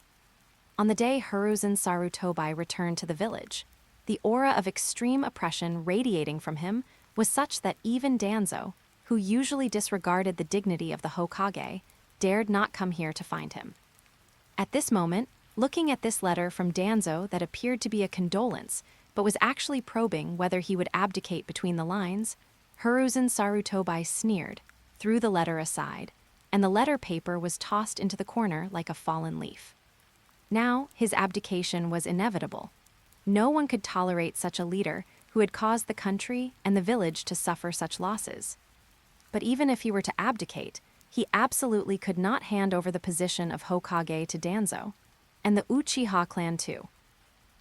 Speaker 1: On the day Hiruzen Sarutobi returned to the village, the aura of extreme oppression radiating from him was such that even Danzo, who usually disregarded the dignity of the Hokage, dared not come here to find him. At this moment, looking at this letter from Danzo that appeared to be a condolence, but was actually probing whether he would abdicate between the lines, Hiruzen Sarutobi sneered, threw the letter aside, and the letter paper was tossed into the corner like a fallen leaf. Now, his abdication was inevitable. No one could tolerate such a leader who had caused the country and the village to suffer such losses. But even if he were to abdicate, he absolutely could not hand over the position of Hokage to Danzo, and the Uchiha clan too.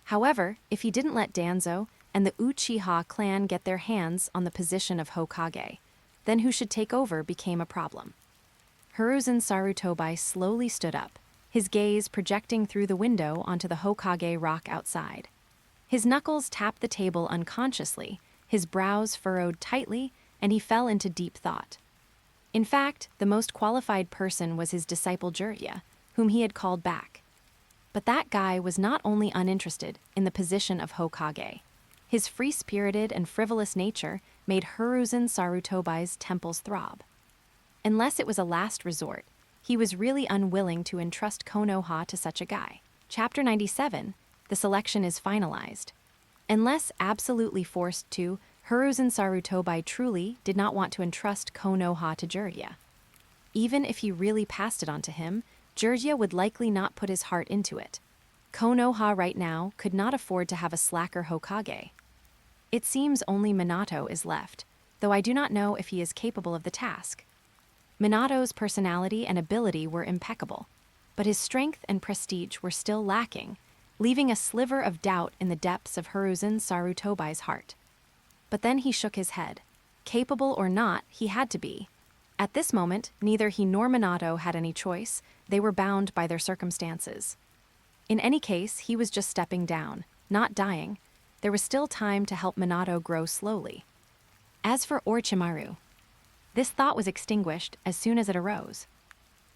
Speaker 1: However, if he didn't let Danzo and the Uchiha clan get their hands on the position of Hokage, then who should take over became a problem. Hiruzen Sarutobi slowly stood up, his gaze projecting through the window onto the Hokage rock outside. His knuckles tapped the table unconsciously, his brows furrowed tightly, and he fell into deep thought. In fact, the most qualified person was his disciple Jiraiya, whom he had called back. But that guy was not only uninterested in the position of Hokage. His free-spirited and frivolous nature made Hiruzen Sarutobi's temples throb. Unless it was a last resort, he was really unwilling to entrust Konoha to such a guy. Chapter 97, the selection is finalized. Unless absolutely forced to, Hiruzen Sarutobi truly did not want to entrust Konoha to Jiraiya. Even if he really passed it on to him, Jiraiya would likely not put his heart into it. Konoha right now could not afford to have a slacker Hokage. It seems only Minato is left, though I do not know if he is capable of the task. Minato's personality and ability were impeccable, but his strength and prestige were still lacking, leaving a sliver of doubt in the depths of Hiruzen Sarutobi's heart. But then he shook his head. Capable or not, he had to be. At this moment, neither he nor Minato had any choice. They were bound by their circumstances. In any case, he was just stepping down, not dying. There was still time to help Minato grow slowly. As for Orochimaru, this thought was extinguished as soon as it arose.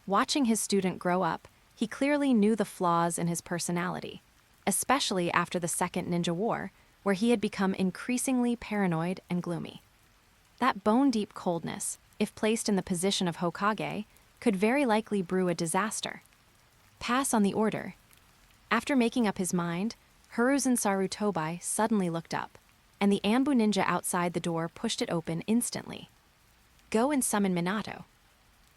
Speaker 1: Watching his student grow up, he clearly knew the flaws in his personality, especially after the Second Ninja War, where he had become increasingly paranoid and gloomy. That bone-deep coldness, if placed in the position of Hokage, could very likely brew a disaster. Pass on the order. After making up his mind, Hiruzen Sarutobi suddenly looked up, and the Anbu ninja outside the door pushed it open instantly. Go and summon Minato.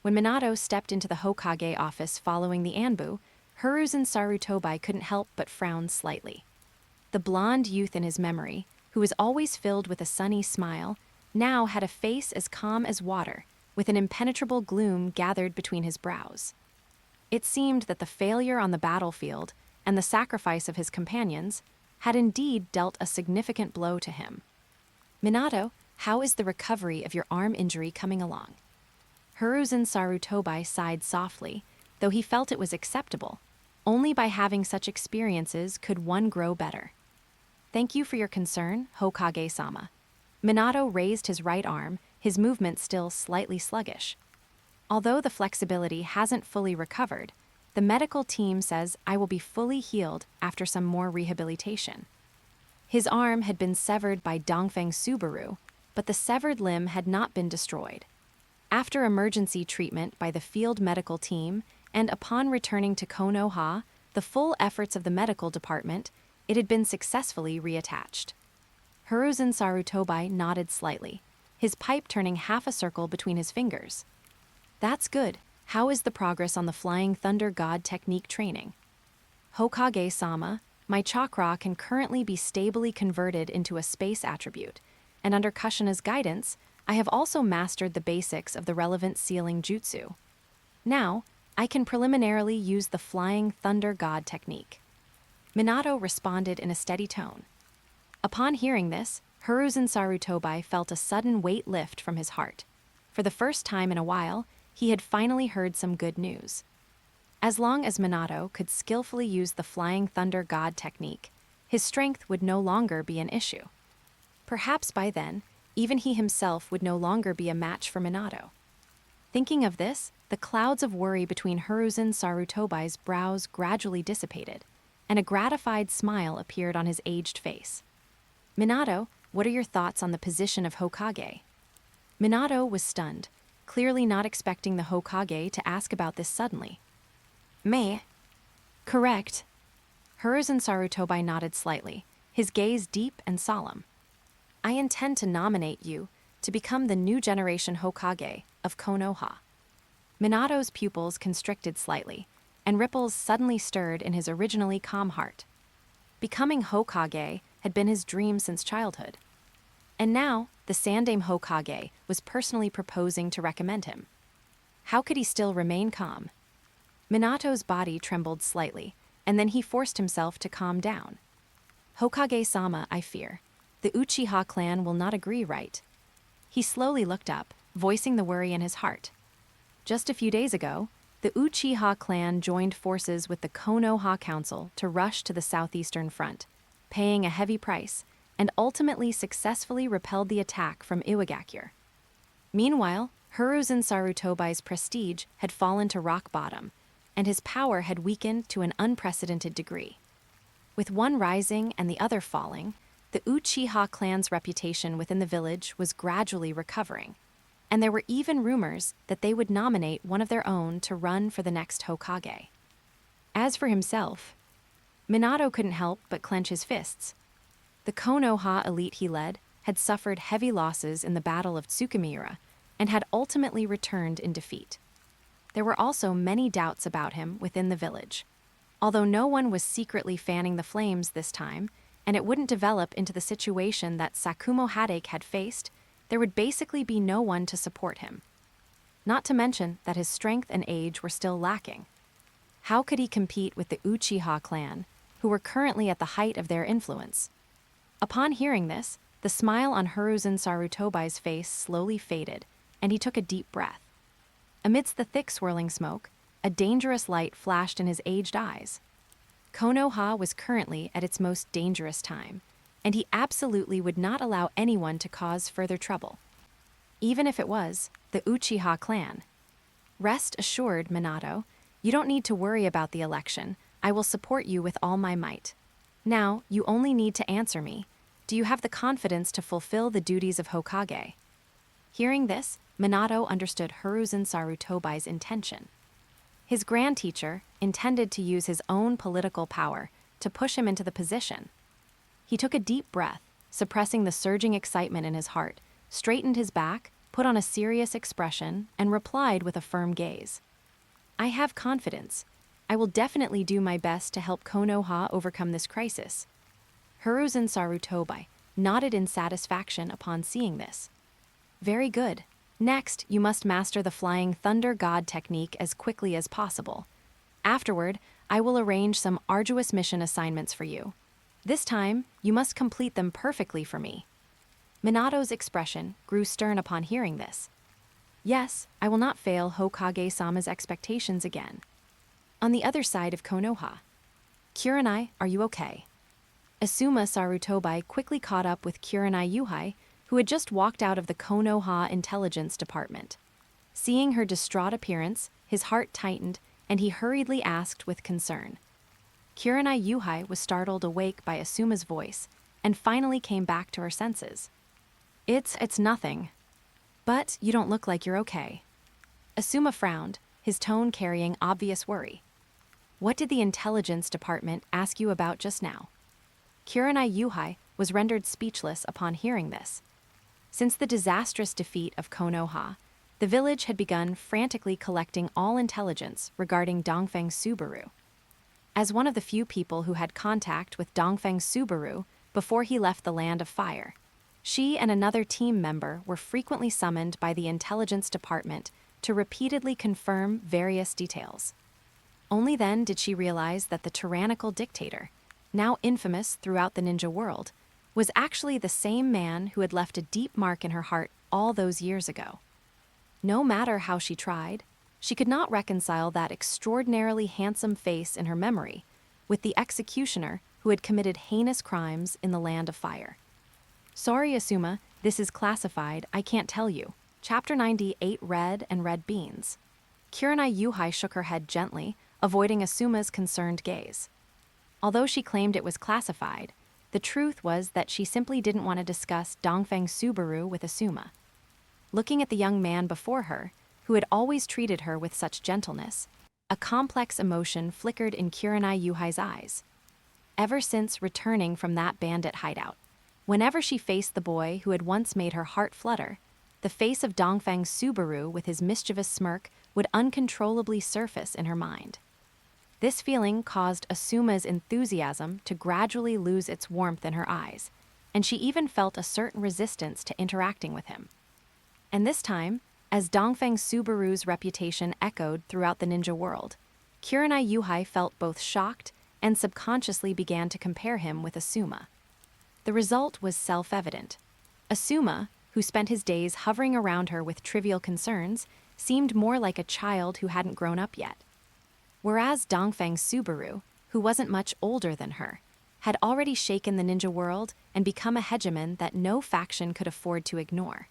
Speaker 1: When Minato stepped into the Hokage office following the Anbu, Hiruzen Sarutobi couldn't help but frown slightly. The blonde youth in his memory, who was always filled with a sunny smile, now had a face as calm as water, with an impenetrable gloom gathered between his brows. It seemed that the failure on the battlefield and the sacrifice of his companions had indeed dealt a significant blow to him. "Minato, how is the recovery of your arm injury coming along?" Hiruzen Sarutobi sighed softly, though he felt it was acceptable. Only by having such experiences could one grow better. "Thank you for your concern, Hokage-sama." Minato raised his right arm, his movement still slightly sluggish. "Although the flexibility hasn't fully recovered, the medical team says I will be fully healed after some more rehabilitation." His arm had been severed by Dongfeng Subaru, but the severed limb had not been destroyed. After emergency treatment by the field medical team, and upon returning to Konoha, the full efforts of the medical department, it had been successfully reattached. Hiruzen Sarutobi nodded slightly, his pipe turning half a circle between his fingers. "That's good. How is the progress on the Flying Thunder God technique training?" "Hokage-sama, my chakra can currently be stably converted into a space attribute, and under Kushina's guidance, I have also mastered the basics of the relevant sealing jutsu. Now, I can preliminarily use the Flying Thunder God technique." Minato responded in a steady tone. Upon hearing this, Hiruzen Sarutobi felt a sudden weight lift from his heart. For the first time in a while, he had finally heard some good news. As long as Minato could skillfully use the Flying Thunder God technique, his strength would no longer be an issue. Perhaps by then, even he himself would no longer be a match for Minato. Thinking of this, the clouds of worry between Hiruzen Sarutobi's brows gradually dissipated, and a gratified smile appeared on his aged face. "Minato, what are your thoughts on the position of Hokage?" Minato was stunned, clearly not expecting the Hokage to ask about this suddenly. "Me?" "Correct." Hiruzen Sarutobi nodded slightly, his gaze deep and solemn. "I intend to nominate you to become the new generation Hokage of Konoha." Minato's pupils constricted slightly, and ripples suddenly stirred in his originally calm heart. Becoming Hokage had been his dream since childhood. And now, the Sandaime Hokage was personally proposing to recommend him. How could he still remain calm? Minato's body trembled slightly, and then he forced himself to calm down. "Hokage-sama, I fear. The Uchiha clan will not agree, right?" He slowly looked up, voicing the worry in his heart. Just a few days ago, the Uchiha clan joined forces with the Konoha Council to rush to the southeastern front, paying a heavy price, and ultimately successfully repelled the attack from Iwagakure. Meanwhile, Hiruzen Sarutobi's prestige had fallen to rock bottom, and his power had weakened to an unprecedented degree. With one rising and the other falling, the Uchiha clan's reputation within the village was gradually recovering, and there were even rumors that they would nominate one of their own to run for the next Hokage. As for himself, Minato couldn't help but clench his fists. The Konoha elite he led had suffered heavy losses in the Battle of Tsukimiura and had ultimately returned in defeat. There were also many doubts about him within the village. Although no one was secretly fanning the flames this time, and it wouldn't develop into the situation that Sakumo Hadake had faced, there would basically be no one to support him. Not to mention that his strength and age were still lacking. How could he compete with the Uchiha clan, who were currently at the height of their influence? Upon hearing this, the smile on Hiruzen Sarutobi's face slowly faded, and he took a deep breath. Amidst the thick swirling smoke, a dangerous light flashed in his aged eyes. Konoha was currently at its most dangerous time, and he absolutely would not allow anyone to cause further trouble. Even if it was the Uchiha clan. "Rest assured, Minato, you don't need to worry about the election. I will support you with all my might. Now, you only need to answer me. Do you have the confidence to fulfill the duties of Hokage?" Hearing this, Minato understood Hiruzen Sarutobi's intention. His grand teacher intended to use his own political power to push him into the position. He took a deep breath, suppressing the surging excitement in his heart, straightened his back, put on a serious expression, and replied with a firm gaze. I have confidence. I will definitely do my best to help Konoha overcome this crisis. Hiruzen Sarutobi nodded in satisfaction upon seeing this. Very good. Next, you must master the Flying Thunder God technique as quickly as possible. Afterward, I will arrange some arduous mission assignments for you. This time, you must complete them perfectly for me. Minato's expression grew stern upon hearing this. Yes, I will not fail Hokage-sama's expectations again. On the other side of Konoha. Kurenai, are you okay? Asuma Sarutobi quickly caught up with Kurenai Yuhai, who had just walked out of the Konoha Intelligence Department. Seeing her distraught appearance, his heart tightened, and he hurriedly asked with concern. Kurenai Yuhai was startled awake by Asuma's voice, and finally came back to her senses. It's nothing. But you don't look like you're okay. Asuma frowned, his tone carrying obvious worry. What did the Intelligence Department ask you about just now? Kurenai Yuhai was rendered speechless upon hearing this. Since the disastrous defeat of Konoha, the village had begun frantically collecting all intelligence regarding Dongfeng Subaru. As one of the few people who had contact with Dongfeng Subaru before he left the Land of Fire, she and another team member were frequently summoned by the Intelligence Department to repeatedly confirm various details. Only then did she realize that the tyrannical dictator, now infamous throughout the ninja world, was actually the same man who had left a deep mark in her heart all those years ago. No matter how she tried, she could not reconcile that extraordinarily handsome face in her memory with the executioner who had committed heinous crimes in the Land of Fire. Sorry, Asuma, this is classified, I can't tell you. Chapter 98, Red and Red Beans. Kurenai Yuhai shook her head gently, avoiding Asuma's concerned gaze. Although she claimed it was classified, the truth was that she simply didn't want to discuss Dongfeng Subaru with Asuma. Looking at the young man before her, who had always treated her with such gentleness, a complex emotion flickered in Kurenai Yuhai's eyes. Ever since returning from that bandit hideout, whenever she faced the boy who had once made her heart flutter, the face of Dongfeng Subaru with his mischievous smirk would uncontrollably surface in her mind. This feeling caused Asuma's enthusiasm to gradually lose its warmth in her eyes, and she even felt a certain resistance to interacting with him. And this time, as Dongfeng Subaru's reputation echoed throughout the ninja world, Kurenai Yuhai felt both shocked and subconsciously began to compare him with Asuma. The result was self-evident. Asuma, who spent his days hovering around her with trivial concerns, seemed more like a child who hadn't grown up yet. Whereas Dongfeng Subaru, who wasn't much older than her, had already shaken the ninja world and become a hegemon that no faction could afford to ignore.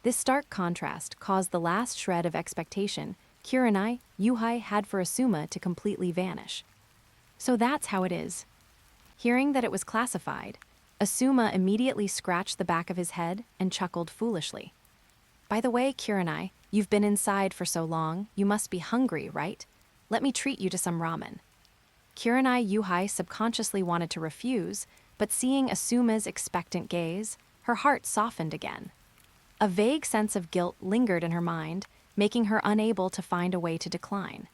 Speaker 1: This stark contrast caused the last shred of expectation Kurenai Yuhai had for Asuma to completely vanish. So that's how it is. Hearing that it was classified, Asuma immediately scratched the back of his head and chuckled foolishly. By the way, Kurenai, you've been inside for so long, you must be hungry, right? Let me treat you to some ramen. Kurenai Yuhai subconsciously wanted to refuse, but seeing Asuma's expectant gaze, her heart softened again. A vague sense of guilt lingered in her mind, making her unable to find a way to decline.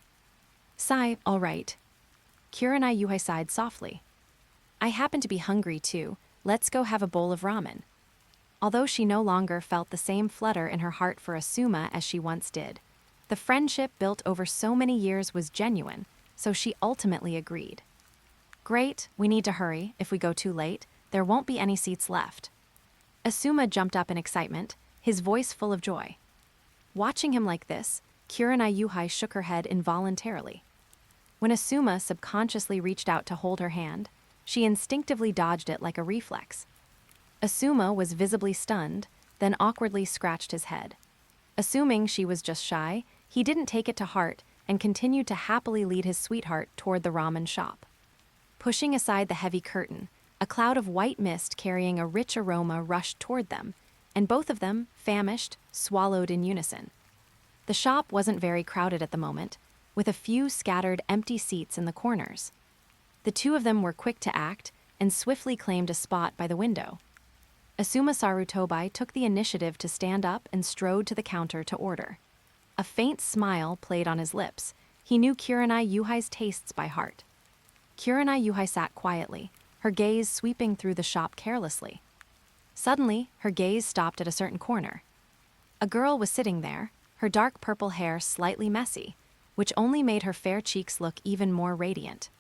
Speaker 1: Sigh, all right. Kurenai Yuhai sighed softly. I happen to be hungry too. Let's go have a bowl of ramen. Although she no longer felt the same flutter in her heart for Asuma as she once did, the friendship built over so many years was genuine, so she ultimately agreed. Great, we need to hurry. If we go too late, there won't be any seats left. Asuma jumped up in excitement, his voice full of joy. Watching him like this, Kurenai Yuhai shook her head involuntarily. When Asuma subconsciously reached out to hold her hand, she instinctively dodged it like a reflex. Asuma was visibly stunned, then awkwardly scratched his head. Assuming she was just shy, he didn't take it to heart and continued to happily lead his sweetheart toward the ramen shop. Pushing aside the heavy curtain, a cloud of white mist carrying a rich aroma rushed toward them, and both of them, famished, swallowed in unison. The shop wasn't very crowded at the moment, with a few scattered empty seats in the corners. The two of them were quick to act and swiftly claimed a spot by the window. Asuma Sarutobi took the initiative to stand up and strode to the counter to order. A faint smile played on his lips. He knew Kurenai Yuhai's tastes by heart. Kurenai Yuhai sat quietly, her gaze sweeping through the shop carelessly. Suddenly, her gaze stopped at a certain corner. A girl was sitting there, her dark purple hair slightly messy, which only made her fair cheeks look even more radiant.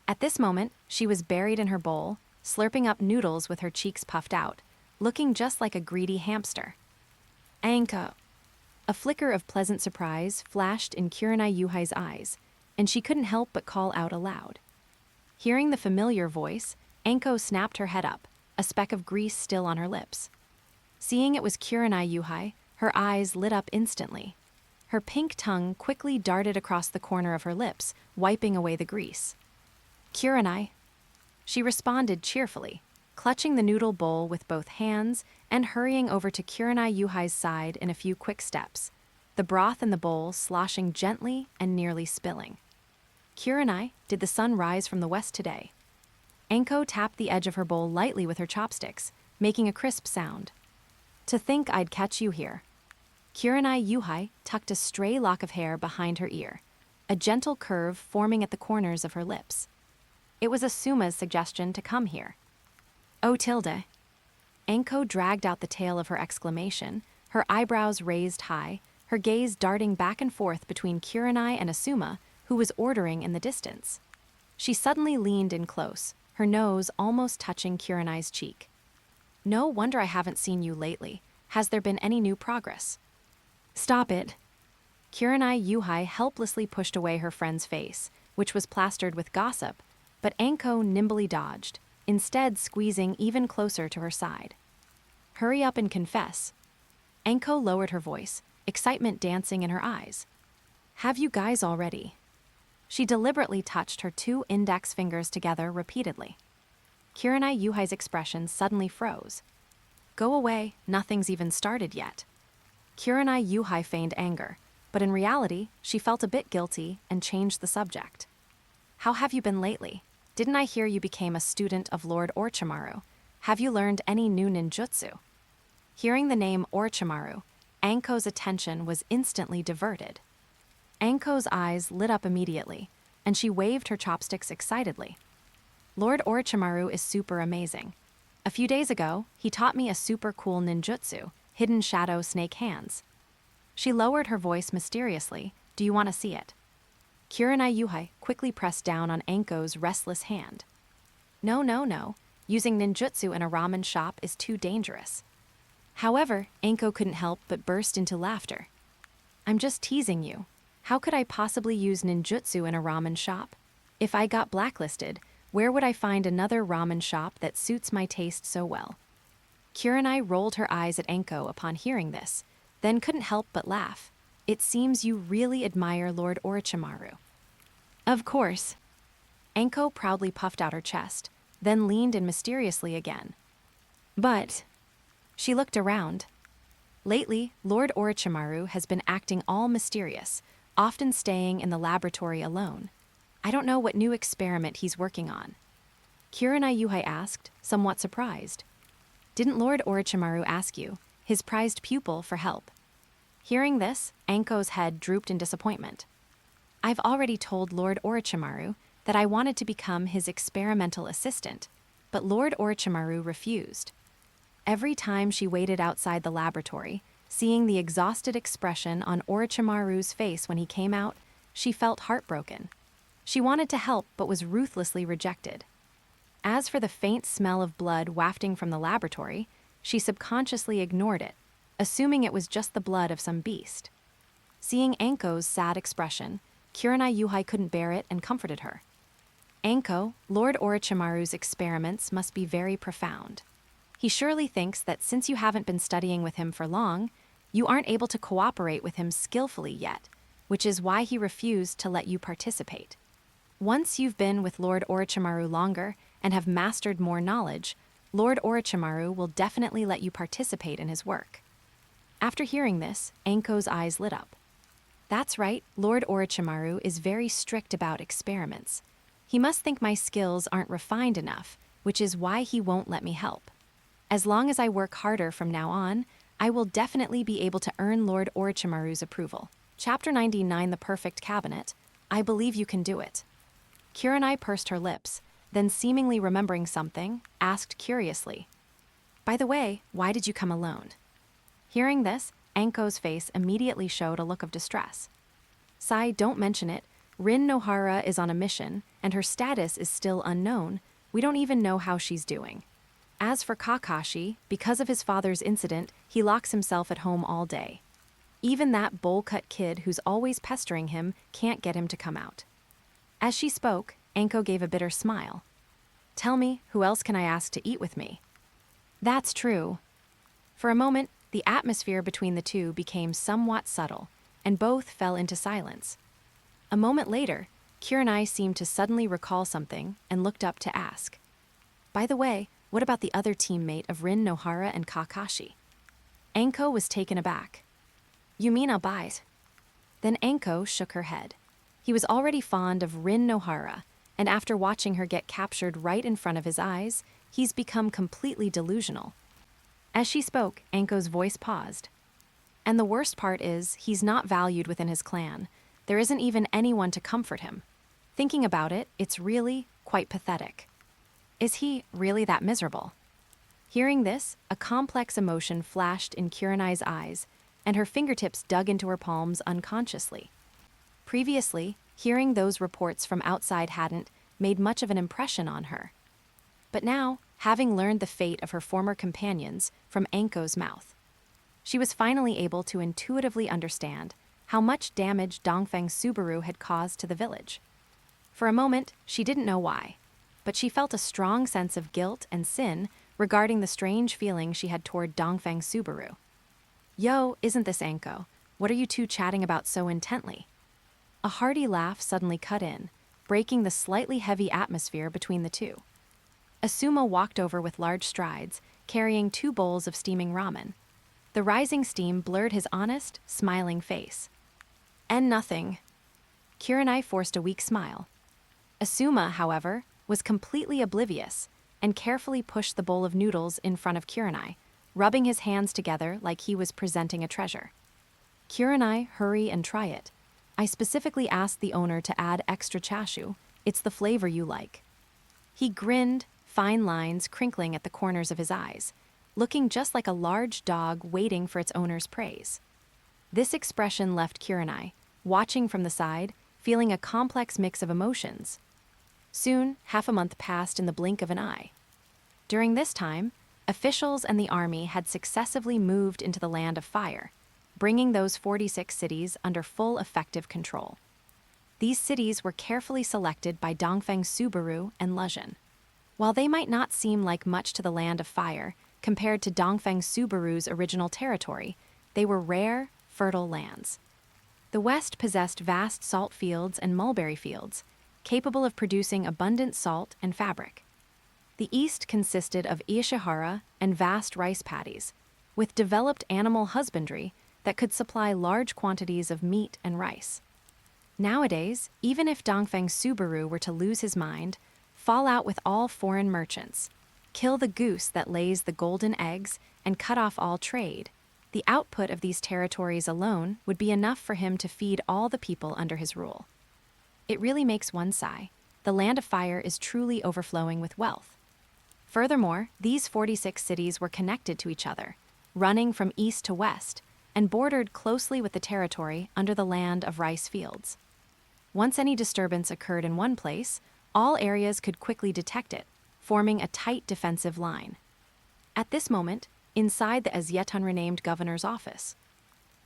Speaker 1: At this moment, she was buried in her bowl, slurping up noodles with her cheeks puffed out, looking just like a greedy hamster. Anko. A flicker of pleasant surprise flashed in Kurenai Yuhai's eyes, and she couldn't help but call out aloud. Hearing the familiar voice, Anko snapped her head up, a speck of grease still on her lips. Seeing it was Kurenai Yuhai, her eyes lit up instantly. Her pink tongue quickly darted across the corner of her lips, wiping away the grease. Kurenai. She responded cheerfully, clutching the noodle bowl with both hands and hurrying over to Kurenai Yuhai's side in a few quick steps, the broth in the bowl sloshing gently and nearly spilling. Kurenai, did the sun rise from the west today? Anko tapped the edge of her bowl lightly with her chopsticks, making a crisp sound. To think I'd catch you here. Kurenai Yuhai tucked a stray lock of hair behind her ear, a gentle curve forming at the corners of her lips. It was Asuma's suggestion to come here. Oh, Tilde. Anko dragged out the tail of her exclamation, her eyebrows raised high, her gaze darting back and forth between Kurenai and Asuma, who was ordering in the distance. She suddenly leaned in close, her nose almost touching Kurenai's cheek. No wonder I haven't seen you lately. Has there been any new progress? Stop it. Kurenai Yuhai helplessly pushed away her friend's face, which was plastered with gossip, but Anko nimbly dodged, instead squeezing even closer to her side. Hurry up and confess. Anko lowered her voice, excitement dancing in her eyes. Have you guys already? She deliberately touched her two index fingers together repeatedly. Kurenai Yuhai's expression suddenly froze. Go away, nothing's even started yet. Kurenai Yuhai feigned anger, but in reality, she felt a bit guilty and changed the subject. How have you been lately? Didn't I hear you became a student of Lord Orochimaru? Have you learned any new ninjutsu? Hearing the name Orochimaru, Anko's attention was instantly diverted. Anko's eyes lit up immediately, and she waved her chopsticks excitedly. Lord Orochimaru is super amazing. A few days ago, he taught me a super cool ninjutsu, Hidden Shadow Snake Hands. She lowered her voice mysteriously. Do you want to see it? Kurenai Yuhai quickly pressed down on Anko's restless hand. No. Using ninjutsu in a ramen shop is too dangerous. However, Anko couldn't help but burst into laughter. I'm just teasing you. How could I possibly use ninjutsu in a ramen shop? If I got blacklisted, where would I find another ramen shop that suits my taste so well? Kurenai rolled her eyes at Anko upon hearing this, then couldn't help but laugh. It seems you really admire Lord Orochimaru. Of course. Anko proudly puffed out her chest, then leaned in mysteriously again. But... She looked around. Lately, Lord Orochimaru has been acting all mysterious, often staying in the laboratory alone. I don't know what new experiment he's working on. Kurenai Yuhai asked, somewhat surprised. Didn't Lord Orochimaru ask you, his prized pupil, for help? Hearing this, Anko's head drooped in disappointment. I've already told Lord Orochimaru that I wanted to become his experimental assistant, but Lord Orochimaru refused. Every time she waited outside the laboratory, seeing the exhausted expression on Orochimaru's face when he came out, she felt heartbroken. She wanted to help but was ruthlessly rejected. As for the faint smell of blood wafting from the laboratory, she subconsciously ignored it, assuming it was just the blood of some beast. Seeing Anko's sad expression, Kurenai Yuhai couldn't bear it and comforted her. Anko, Lord Orochimaru's experiments must be very profound. He surely thinks that since you haven't been studying with him for long, you aren't able to cooperate with him skillfully yet, which is why he refused to let you participate. Once you've been with Lord Orochimaru longer and have mastered more knowledge, Lord Orochimaru will definitely let you participate in his work. After hearing this, Anko's eyes lit up. That's right, Lord Orochimaru is very strict about experiments. He must think my skills aren't refined enough, which is why he won't let me help. As long as I work harder from now on, I will definitely be able to earn Lord Orochimaru's approval. Chapter 99 The Perfect Cabinet. I believe you can do it. Kurenai pursed her lips, then seemingly remembering something, asked curiously, "By the way, why did you come alone?" Hearing this, Anko's face immediately showed a look of distress. "Sai, don't mention it. Rin Nohara is on a mission, and her status is still unknown. We don't even know how she's doing. As for Kakashi, because of his father's incident, he locks himself at home all day. Even that bowl-cut kid who's always pestering him can't get him to come out." As she spoke, Anko gave a bitter smile. "Tell me, who else can I ask to eat with me?" "That's true." For a moment, the atmosphere between the two became somewhat subtle, and both fell into silence. A moment later, Kurenai seemed to suddenly recall something and looked up to ask, "By the way, what about the other teammate of Rin Nohara and Kakashi?" Anko was taken aback. "You mean Abite?" Then Anko shook her head. He was already fond of Rin Nohara, and after watching her get captured right in front of his eyes, he's become completely delusional. As she spoke, Anko's voice paused. "And the worst part is, he's not valued within his clan. There isn't even anyone to comfort him. Thinking about it, it's really quite pathetic. Is he really that miserable?" Hearing this, a complex emotion flashed in Kurenai's eyes, and her fingertips dug into her palms unconsciously. Previously, hearing those reports from outside hadn't made much of an impression on her. But now, having learned the fate of her former companions from Anko's mouth, she was finally able to intuitively understand how much damage Dongfeng Subaru had caused to the village. For a moment, she didn't know why, but she felt a strong sense of guilt and sin regarding the strange feeling she had toward Dongfeng Subaru. "Yo, isn't this Anko? What are you two chatting about so intently?" A hearty laugh suddenly cut in, breaking the slightly heavy atmosphere between the two. Asuma walked over with large strides, carrying 2 bowls of steaming ramen. The rising steam blurred his honest, smiling face. "And nothing." Kurenai forced a weak smile. Asuma, however, was completely oblivious and carefully pushed the bowl of noodles in front of Kurenai, rubbing his hands together like he was presenting a treasure. "Kurenai, hurry and try it. I specifically asked the owner to add extra chashu. It's the flavor you like." He grinned, fine lines crinkling at the corners of his eyes, looking just like a large dog waiting for its owner's praise. This expression left Kurenai, watching from the side, feeling a complex mix of emotions. Soon, half a month passed in the blink of an eye. During this time, officials and the army had successively moved into the Land of Fire, bringing those 46 cities under full effective control. These cities were carefully selected by Dongfeng Subaru and Luzhin. While they might not seem like much to the Land of Fire compared to Dongfeng Subaru's original territory, they were rare, fertile lands. The West possessed vast salt fields and mulberry fields, capable of producing abundant salt and fabric. The East consisted of Ishihara and vast rice paddies, with developed animal husbandry that could supply large quantities of meat and rice. Nowadays, even if Dongfeng Subaru were to lose his mind, fall out with all foreign merchants, kill the goose that lays the golden eggs, and cut off all trade, the output of these territories alone would be enough for him to feed all the people under his rule. It really makes one sigh. The Land of Fire is truly overflowing with wealth. Furthermore, these 46 cities were connected to each other, running from east to west, and bordered closely with the territory under the Land of Rice Fields. Once any disturbance occurred in one place, all areas could quickly detect it, forming a tight defensive line. At this moment, inside the as yet unrenamed governor's office.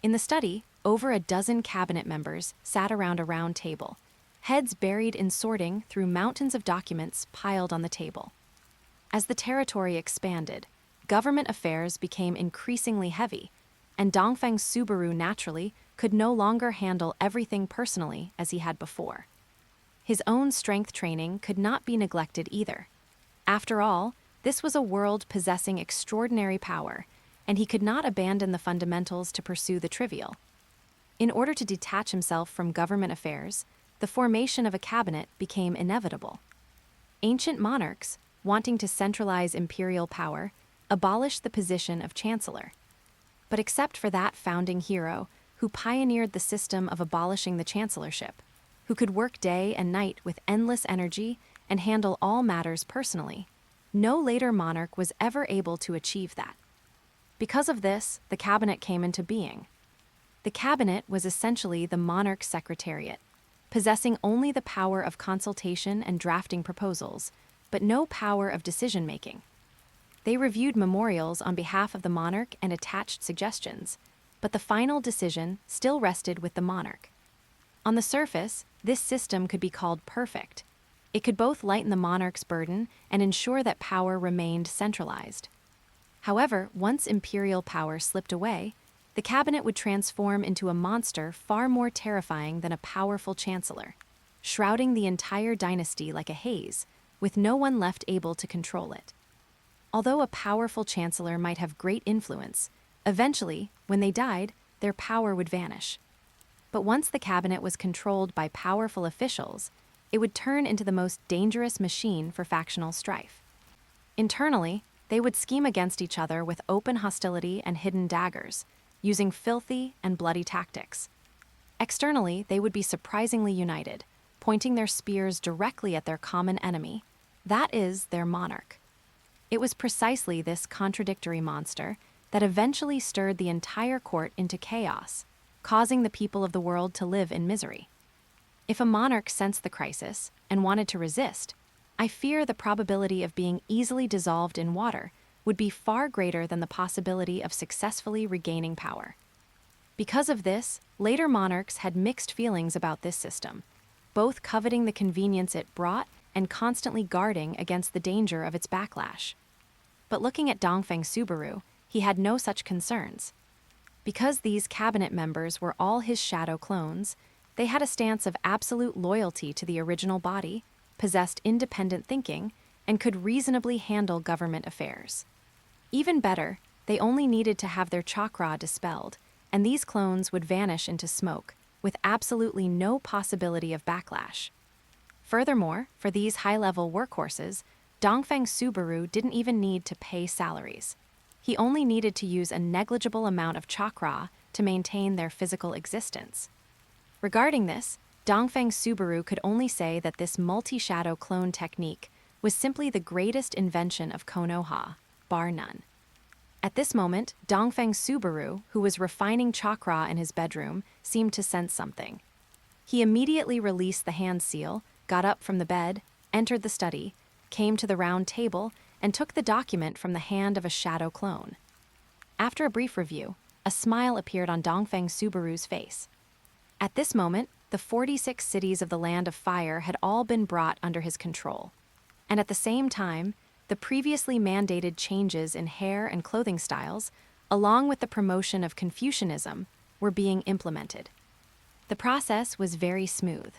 Speaker 1: In the study, over a dozen cabinet members sat around a round table, heads buried in sorting through mountains of documents piled on the table. As the territory expanded, government affairs became increasingly heavy, and Dongfeng Subaru naturally could no longer handle everything personally as he had before. His own strength training could not be neglected either. After all, this was a world possessing extraordinary power, and he could not abandon the fundamentals to pursue the trivial. In order to detach himself from government affairs, the formation of a cabinet became inevitable. Ancient monarchs, wanting to centralize imperial power, abolished the position of chancellor. But except for that founding hero who pioneered the system of abolishing the chancellorship, who could work day and night with endless energy and handle all matters personally, no later monarch was ever able to achieve that. Because of this, the cabinet came into being. The cabinet was essentially the monarch's secretariat, possessing only the power of consultation and drafting proposals, but no power of decision-making. They reviewed memorials on behalf of the monarch and attached suggestions, but the final decision still rested with the monarch. On the surface, this system could be called perfect. It could both lighten the monarch's burden and ensure that power remained centralized. However, once imperial power slipped away, the cabinet would transform into a monster far more terrifying than a powerful chancellor, shrouding the entire dynasty like a haze, with no one left able to control it. Although a powerful chancellor might have great influence, eventually, when they died, their power would vanish. But once the cabinet was controlled by powerful officials, it would turn into the most dangerous machine for factional strife. Internally, they would scheme against each other with open hostility and hidden daggers, using filthy and bloody tactics. Externally, they would be surprisingly united, pointing their spears directly at their common enemy, that is, their monarch. It was precisely this contradictory monster that eventually stirred the entire court into chaos, causing the people of the world to live in misery. If a monarch sensed the crisis and wanted to resist, I fear the probability of being easily dissolved in water would be far greater than the possibility of successfully regaining power. Because of this, later monarchs had mixed feelings about this system, both coveting the convenience it brought and constantly guarding against the danger of its backlash. But looking at Dongfeng Subaru, he had no such concerns. Because these cabinet members were all his shadow clones, they had a stance of absolute loyalty to the original body, possessed independent thinking, and could reasonably handle government affairs. Even better, they only needed to have their chakra dispelled, and these clones would vanish into smoke, with absolutely no possibility of backlash. Furthermore, for these high-level workhorses, Dongfeng Subaru didn't even need to pay salaries. He only needed to use a negligible amount of chakra to maintain their physical existence. Regarding this, Dongfeng Subaru could only say that this multi-shadow clone technique was simply the greatest invention of Konoha, bar none. At this moment, Dongfeng Subaru, who was refining chakra in his bedroom, seemed to sense something. He immediately released the hand seal, got up from the bed, entered the study, came to the round table, and took the document from the hand of a shadow clone. After a brief review, a smile appeared on Dongfeng Subaru's face. At this moment, the 46 cities of the Land of Fire had all been brought under his control. And at the same time, the previously mandated changes in hair and clothing styles, along with the promotion of Confucianism, were being implemented. The process was very smooth.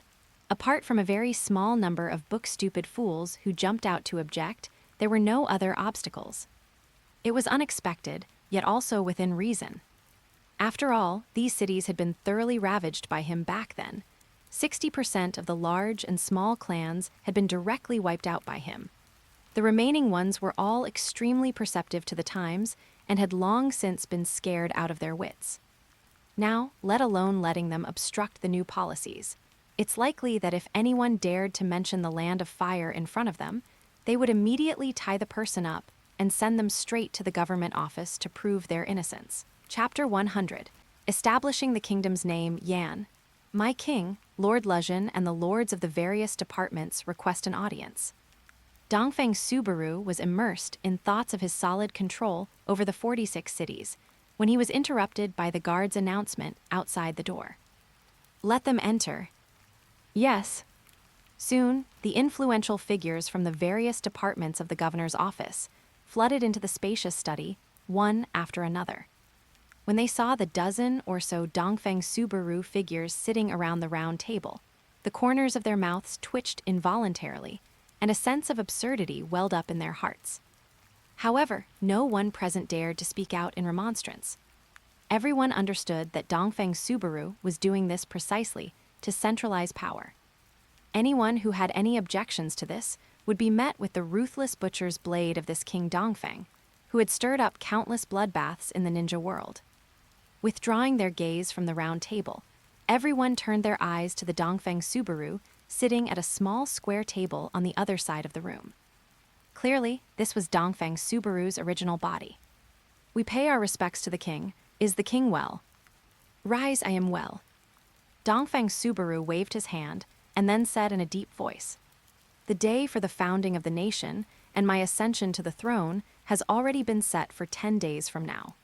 Speaker 1: Apart from a very small number of book-stupid fools who jumped out to object, there were no other obstacles. It was unexpected, yet also within reason. After all, these cities had been thoroughly ravaged by him back then. 60% of the large and small clans had been directly wiped out by him. The remaining ones were all extremely perceptive to the times and had long since been scared out of their wits. Now, let alone letting them obstruct the new policies, it's likely that if anyone dared to mention the Land of Fire in front of them, they would immediately tie the person up and send them straight to the government office to prove their innocence. Chapter 100. Establishing the kingdom's name, Yan. My king, Lord Luzhin, and the lords of the various departments request an audience. Dongfeng Subaru was immersed in thoughts of his solid control over the 46 cities when he was interrupted by the guard's announcement outside the door. Let them enter. Yes. Soon, the influential figures from the various departments of the governor's office flooded into the spacious study, one after another. When they saw the dozen or so Dongfeng Subaru figures sitting around the round table, the corners of their mouths twitched involuntarily, and a sense of absurdity welled up in their hearts. However, no one present dared to speak out in remonstrance. Everyone understood that Dongfeng Subaru was doing this precisely to centralize power. Anyone who had any objections to this would be met with the ruthless butcher's blade of this King Dongfeng, who had stirred up countless bloodbaths in the ninja world. Withdrawing their gaze from the round table, everyone turned their eyes to the Dongfeng Subaru sitting at a small square table on the other side of the room. Clearly, this was Dongfeng Subaru's original body. "We pay our respects to the king. Is the king well?" "Rise, I am well." Dongfeng Subaru waved his hand and then said in a deep voice, "The day for the founding of the nation and my ascension to the throne has already been set for 10 days from now.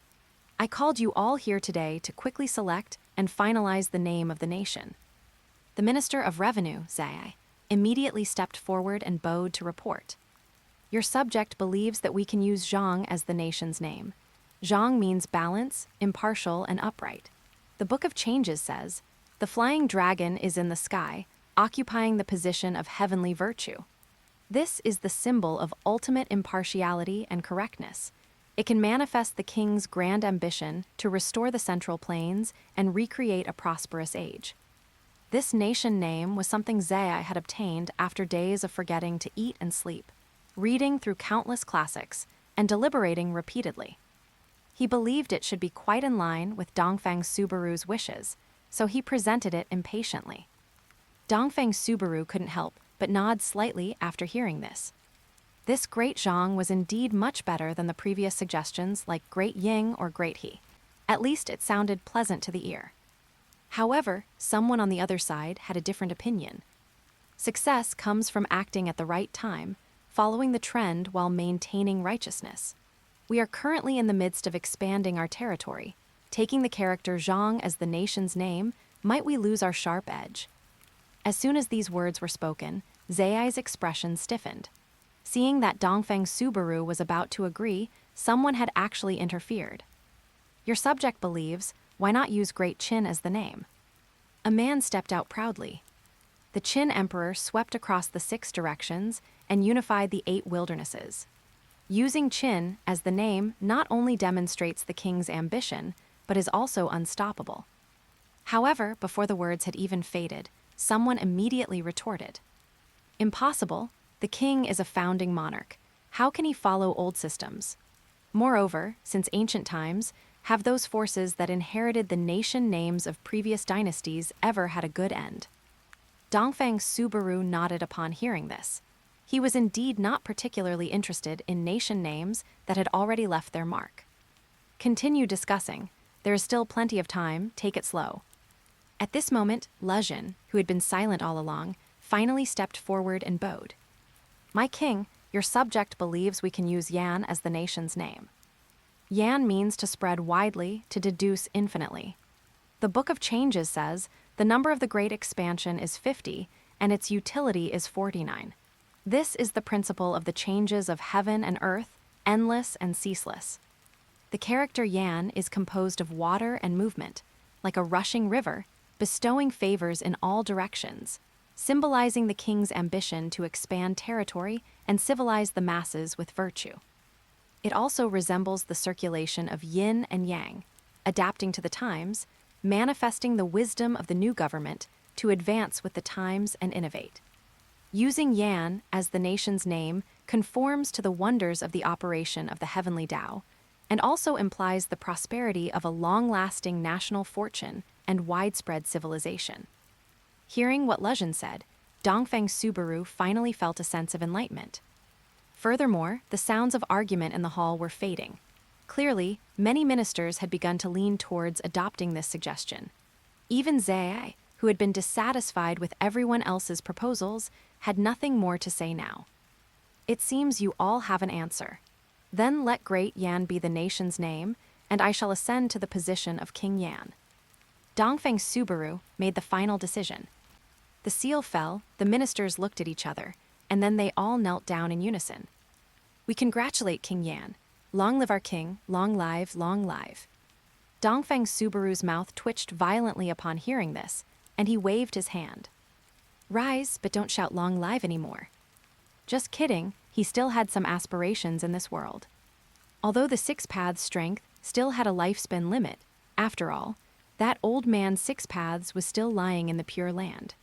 Speaker 1: I called you all here today to quickly select and finalize the name of the nation." The Minister of Revenue, Zai, immediately stepped forward and bowed to report. "Your subject believes that we can use Zhang as the nation's name. Zhang means balance, impartial, and upright. The Book of Changes says, the flying dragon is in the sky, occupying the position of heavenly virtue. This is the symbol of ultimate impartiality and correctness. It can manifest the king's grand ambition to restore the Central Plains and recreate a prosperous age." This nation name was something Zai had obtained after days of forgetting to eat and sleep, reading through countless classics, and deliberating repeatedly. He believed it should be quite in line with Dongfeng Subaru's wishes, so he presented it impatiently. Dongfeng Subaru couldn't help but nod slightly after hearing this. This Great Zhang was indeed much better than the previous suggestions like Great Ying or Great He. At least it sounded pleasant to the ear. However, someone on the other side had a different opinion. Success comes from acting at the right time, following the trend while maintaining righteousness. We are currently in the midst of expanding our territory. Taking the character Zhang as the nation's name, might we lose our sharp edge? As soon as these words were spoken, Zai's expression stiffened. Seeing that Dongfeng Subaru was about to agree, someone had actually interfered. "Your subject believes, why not use Great Qin as the name?" A man stepped out proudly. The Qin Emperor swept across the 6 directions and unified the 8 wildernesses. Using Qin as the name not only demonstrates the king's ambition, but is also unstoppable. However, before the words had even faded, someone immediately retorted. "Impossible. The king is a founding monarch. How can he follow old systems? Moreover, since ancient times, have those forces that inherited the nation names of previous dynasties ever had a good end?" Dongfeng Subaru nodded upon hearing this. He was indeed not particularly interested in nation names that had already left their mark. "Continue discussing. There is still plenty of time, take it slow." At this moment, Lejin, who had been silent all along, finally stepped forward and bowed. "My king, your subject believes we can use Yan as the nation's name." Yan means to spread widely, to deduce infinitely. The Book of Changes says the number of the Great Expansion is 50, and its utility is 49. This is the principle of the changes of heaven and earth, endless and ceaseless. The character Yan is composed of water and movement, like a rushing river, bestowing favors in all directions, symbolizing the king's ambition to expand territory and civilize the masses with virtue. It also resembles the circulation of yin and yang, adapting to the times, manifesting the wisdom of the new government to advance with the times and innovate. Using Yan as the nation's name conforms to the wonders of the operation of the heavenly Tao, and also implies the prosperity of a long-lasting national fortune and widespread civilization. Hearing what Lejin said, Dongfeng Subaru finally felt a sense of enlightenment. Furthermore, the sounds of argument in the hall were fading. Clearly, many ministers had begun to lean towards adopting this suggestion. Even Zai, who had been dissatisfied with everyone else's proposals, had nothing more to say now. "It seems you all have an answer. Then let Great Yan be the nation's name, and I shall ascend to the position of King Yan." Dongfeng Subaru made the final decision. The seal fell, the ministers looked at each other, and then they all knelt down in unison. "We congratulate King Yan. Long live our king, long live, long live." Dongfeng Subaru's mouth twitched violently upon hearing this, and he waved his hand. "Rise, but don't shout long live anymore." Just kidding, he still had some aspirations in this world. Although the 6 Paths' strength still had a lifespan limit, after all, that old man's 6 Paths was still lying in the Pure Land.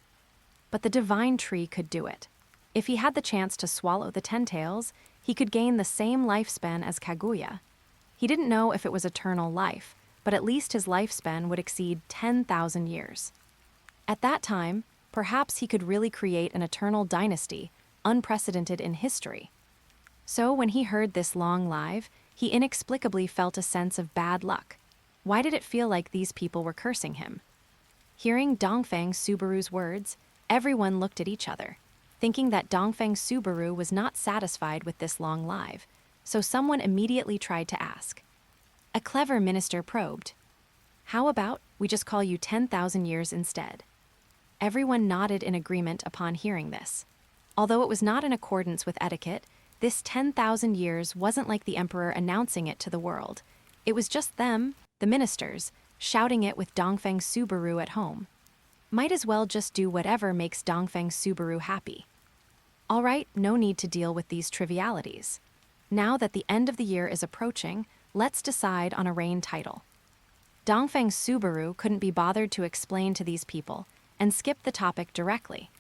Speaker 1: But the divine tree could do it. If he had the chance to swallow the 10 tails, he could gain the same lifespan as Kaguya. He didn't know if it was eternal life, but at least his lifespan would exceed 10,000 years. At that time, perhaps he could really create an eternal dynasty, unprecedented in history. So when he heard this long live, he inexplicably felt a sense of bad luck. Why did it feel like these people were cursing him? Hearing Dongfang Subaru's words, everyone looked at each other, thinking that Dongfang Subaru was not satisfied with this long live, so someone immediately tried to ask. A clever minister probed. How about we just call you 10,000 years instead? Everyone nodded in agreement upon hearing this. Although it was not in accordance with etiquette, this 10,000 years wasn't like the emperor announcing it to the world. It was just them, the ministers, shouting it with Dongfang Subaru at home. Might as well just do whatever makes Dongfang Subaru happy. All right, no need to deal with these trivialities. Now that the end of the year is approaching, let's decide on a reign title. Dongfang Subaru couldn't be bothered to explain to these people and skipped the topic directly.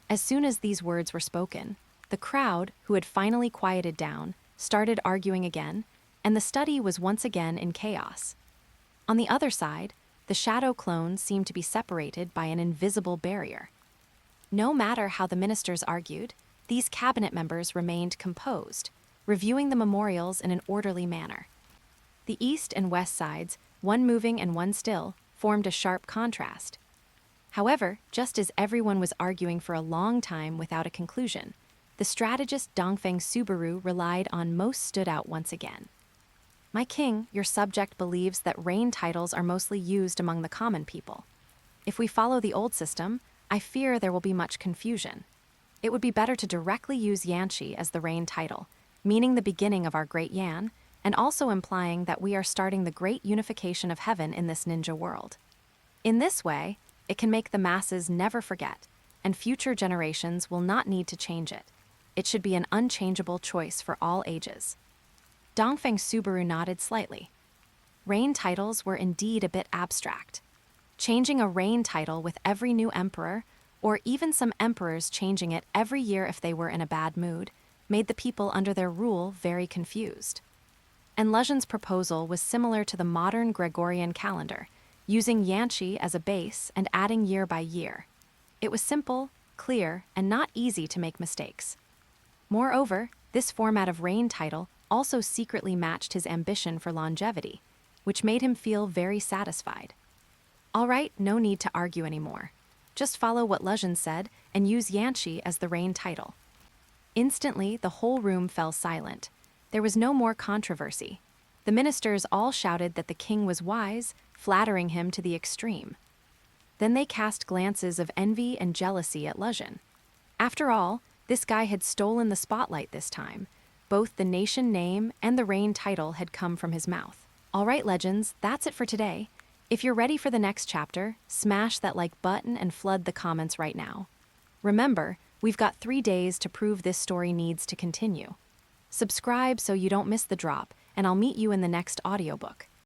Speaker 1: As soon as these words were spoken, the crowd, who had finally quieted down, started arguing again, and the study was once again in chaos. On the other side, the shadow clones seemed to be separated by an invisible barrier. No matter how the ministers argued, these cabinet members remained composed, reviewing the memorials in an orderly manner. The east and west sides, one moving and one still, formed a sharp contrast. However, just as everyone was arguing for a long time without a conclusion, the strategist Dongfang Subaru relied on most stood out once again. My king, your subject believes that reign titles are mostly used among the common people. If we follow the old system, I fear there will be much confusion. It would be better to directly use Yanshi as the reign title, meaning the beginning of our Great Yan, and also implying that we are starting the great unification of heaven in this ninja world. In this way, it can make the masses never forget, and future generations will not need to change it. It should be an unchangeable choice for all ages. Dongfang Subaru nodded slightly. Reign titles were indeed a bit abstract. Changing a reign title with every new emperor, or even some emperors changing it every year if they were in a bad mood, made the people under their rule very confused. And Legion's proposal was similar to the modern Gregorian calendar, using Yanshi as a base and adding year by year. It was simple, clear, and not easy to make mistakes. Moreover, this format of reign title also secretly matched his ambition for longevity, which made him feel very satisfied. All right, no need to argue anymore. Just follow what Legion said and use Yanshi as the reign title. Instantly, the whole room fell silent. There was no more controversy. The ministers all shouted that the king was wise, flattering him to the extreme. Then they cast glances of envy and jealousy at Legion. After all, this guy had stolen the spotlight this time. Both the nation name and the reign title had come from his mouth. All right, Legends, that's it for today. If you're ready for the next chapter, smash that like button and flood the comments right now. Remember, we've got 3 days to prove this story needs to continue. Subscribe so you don't miss the drop, and I'll meet you in the next audiobook.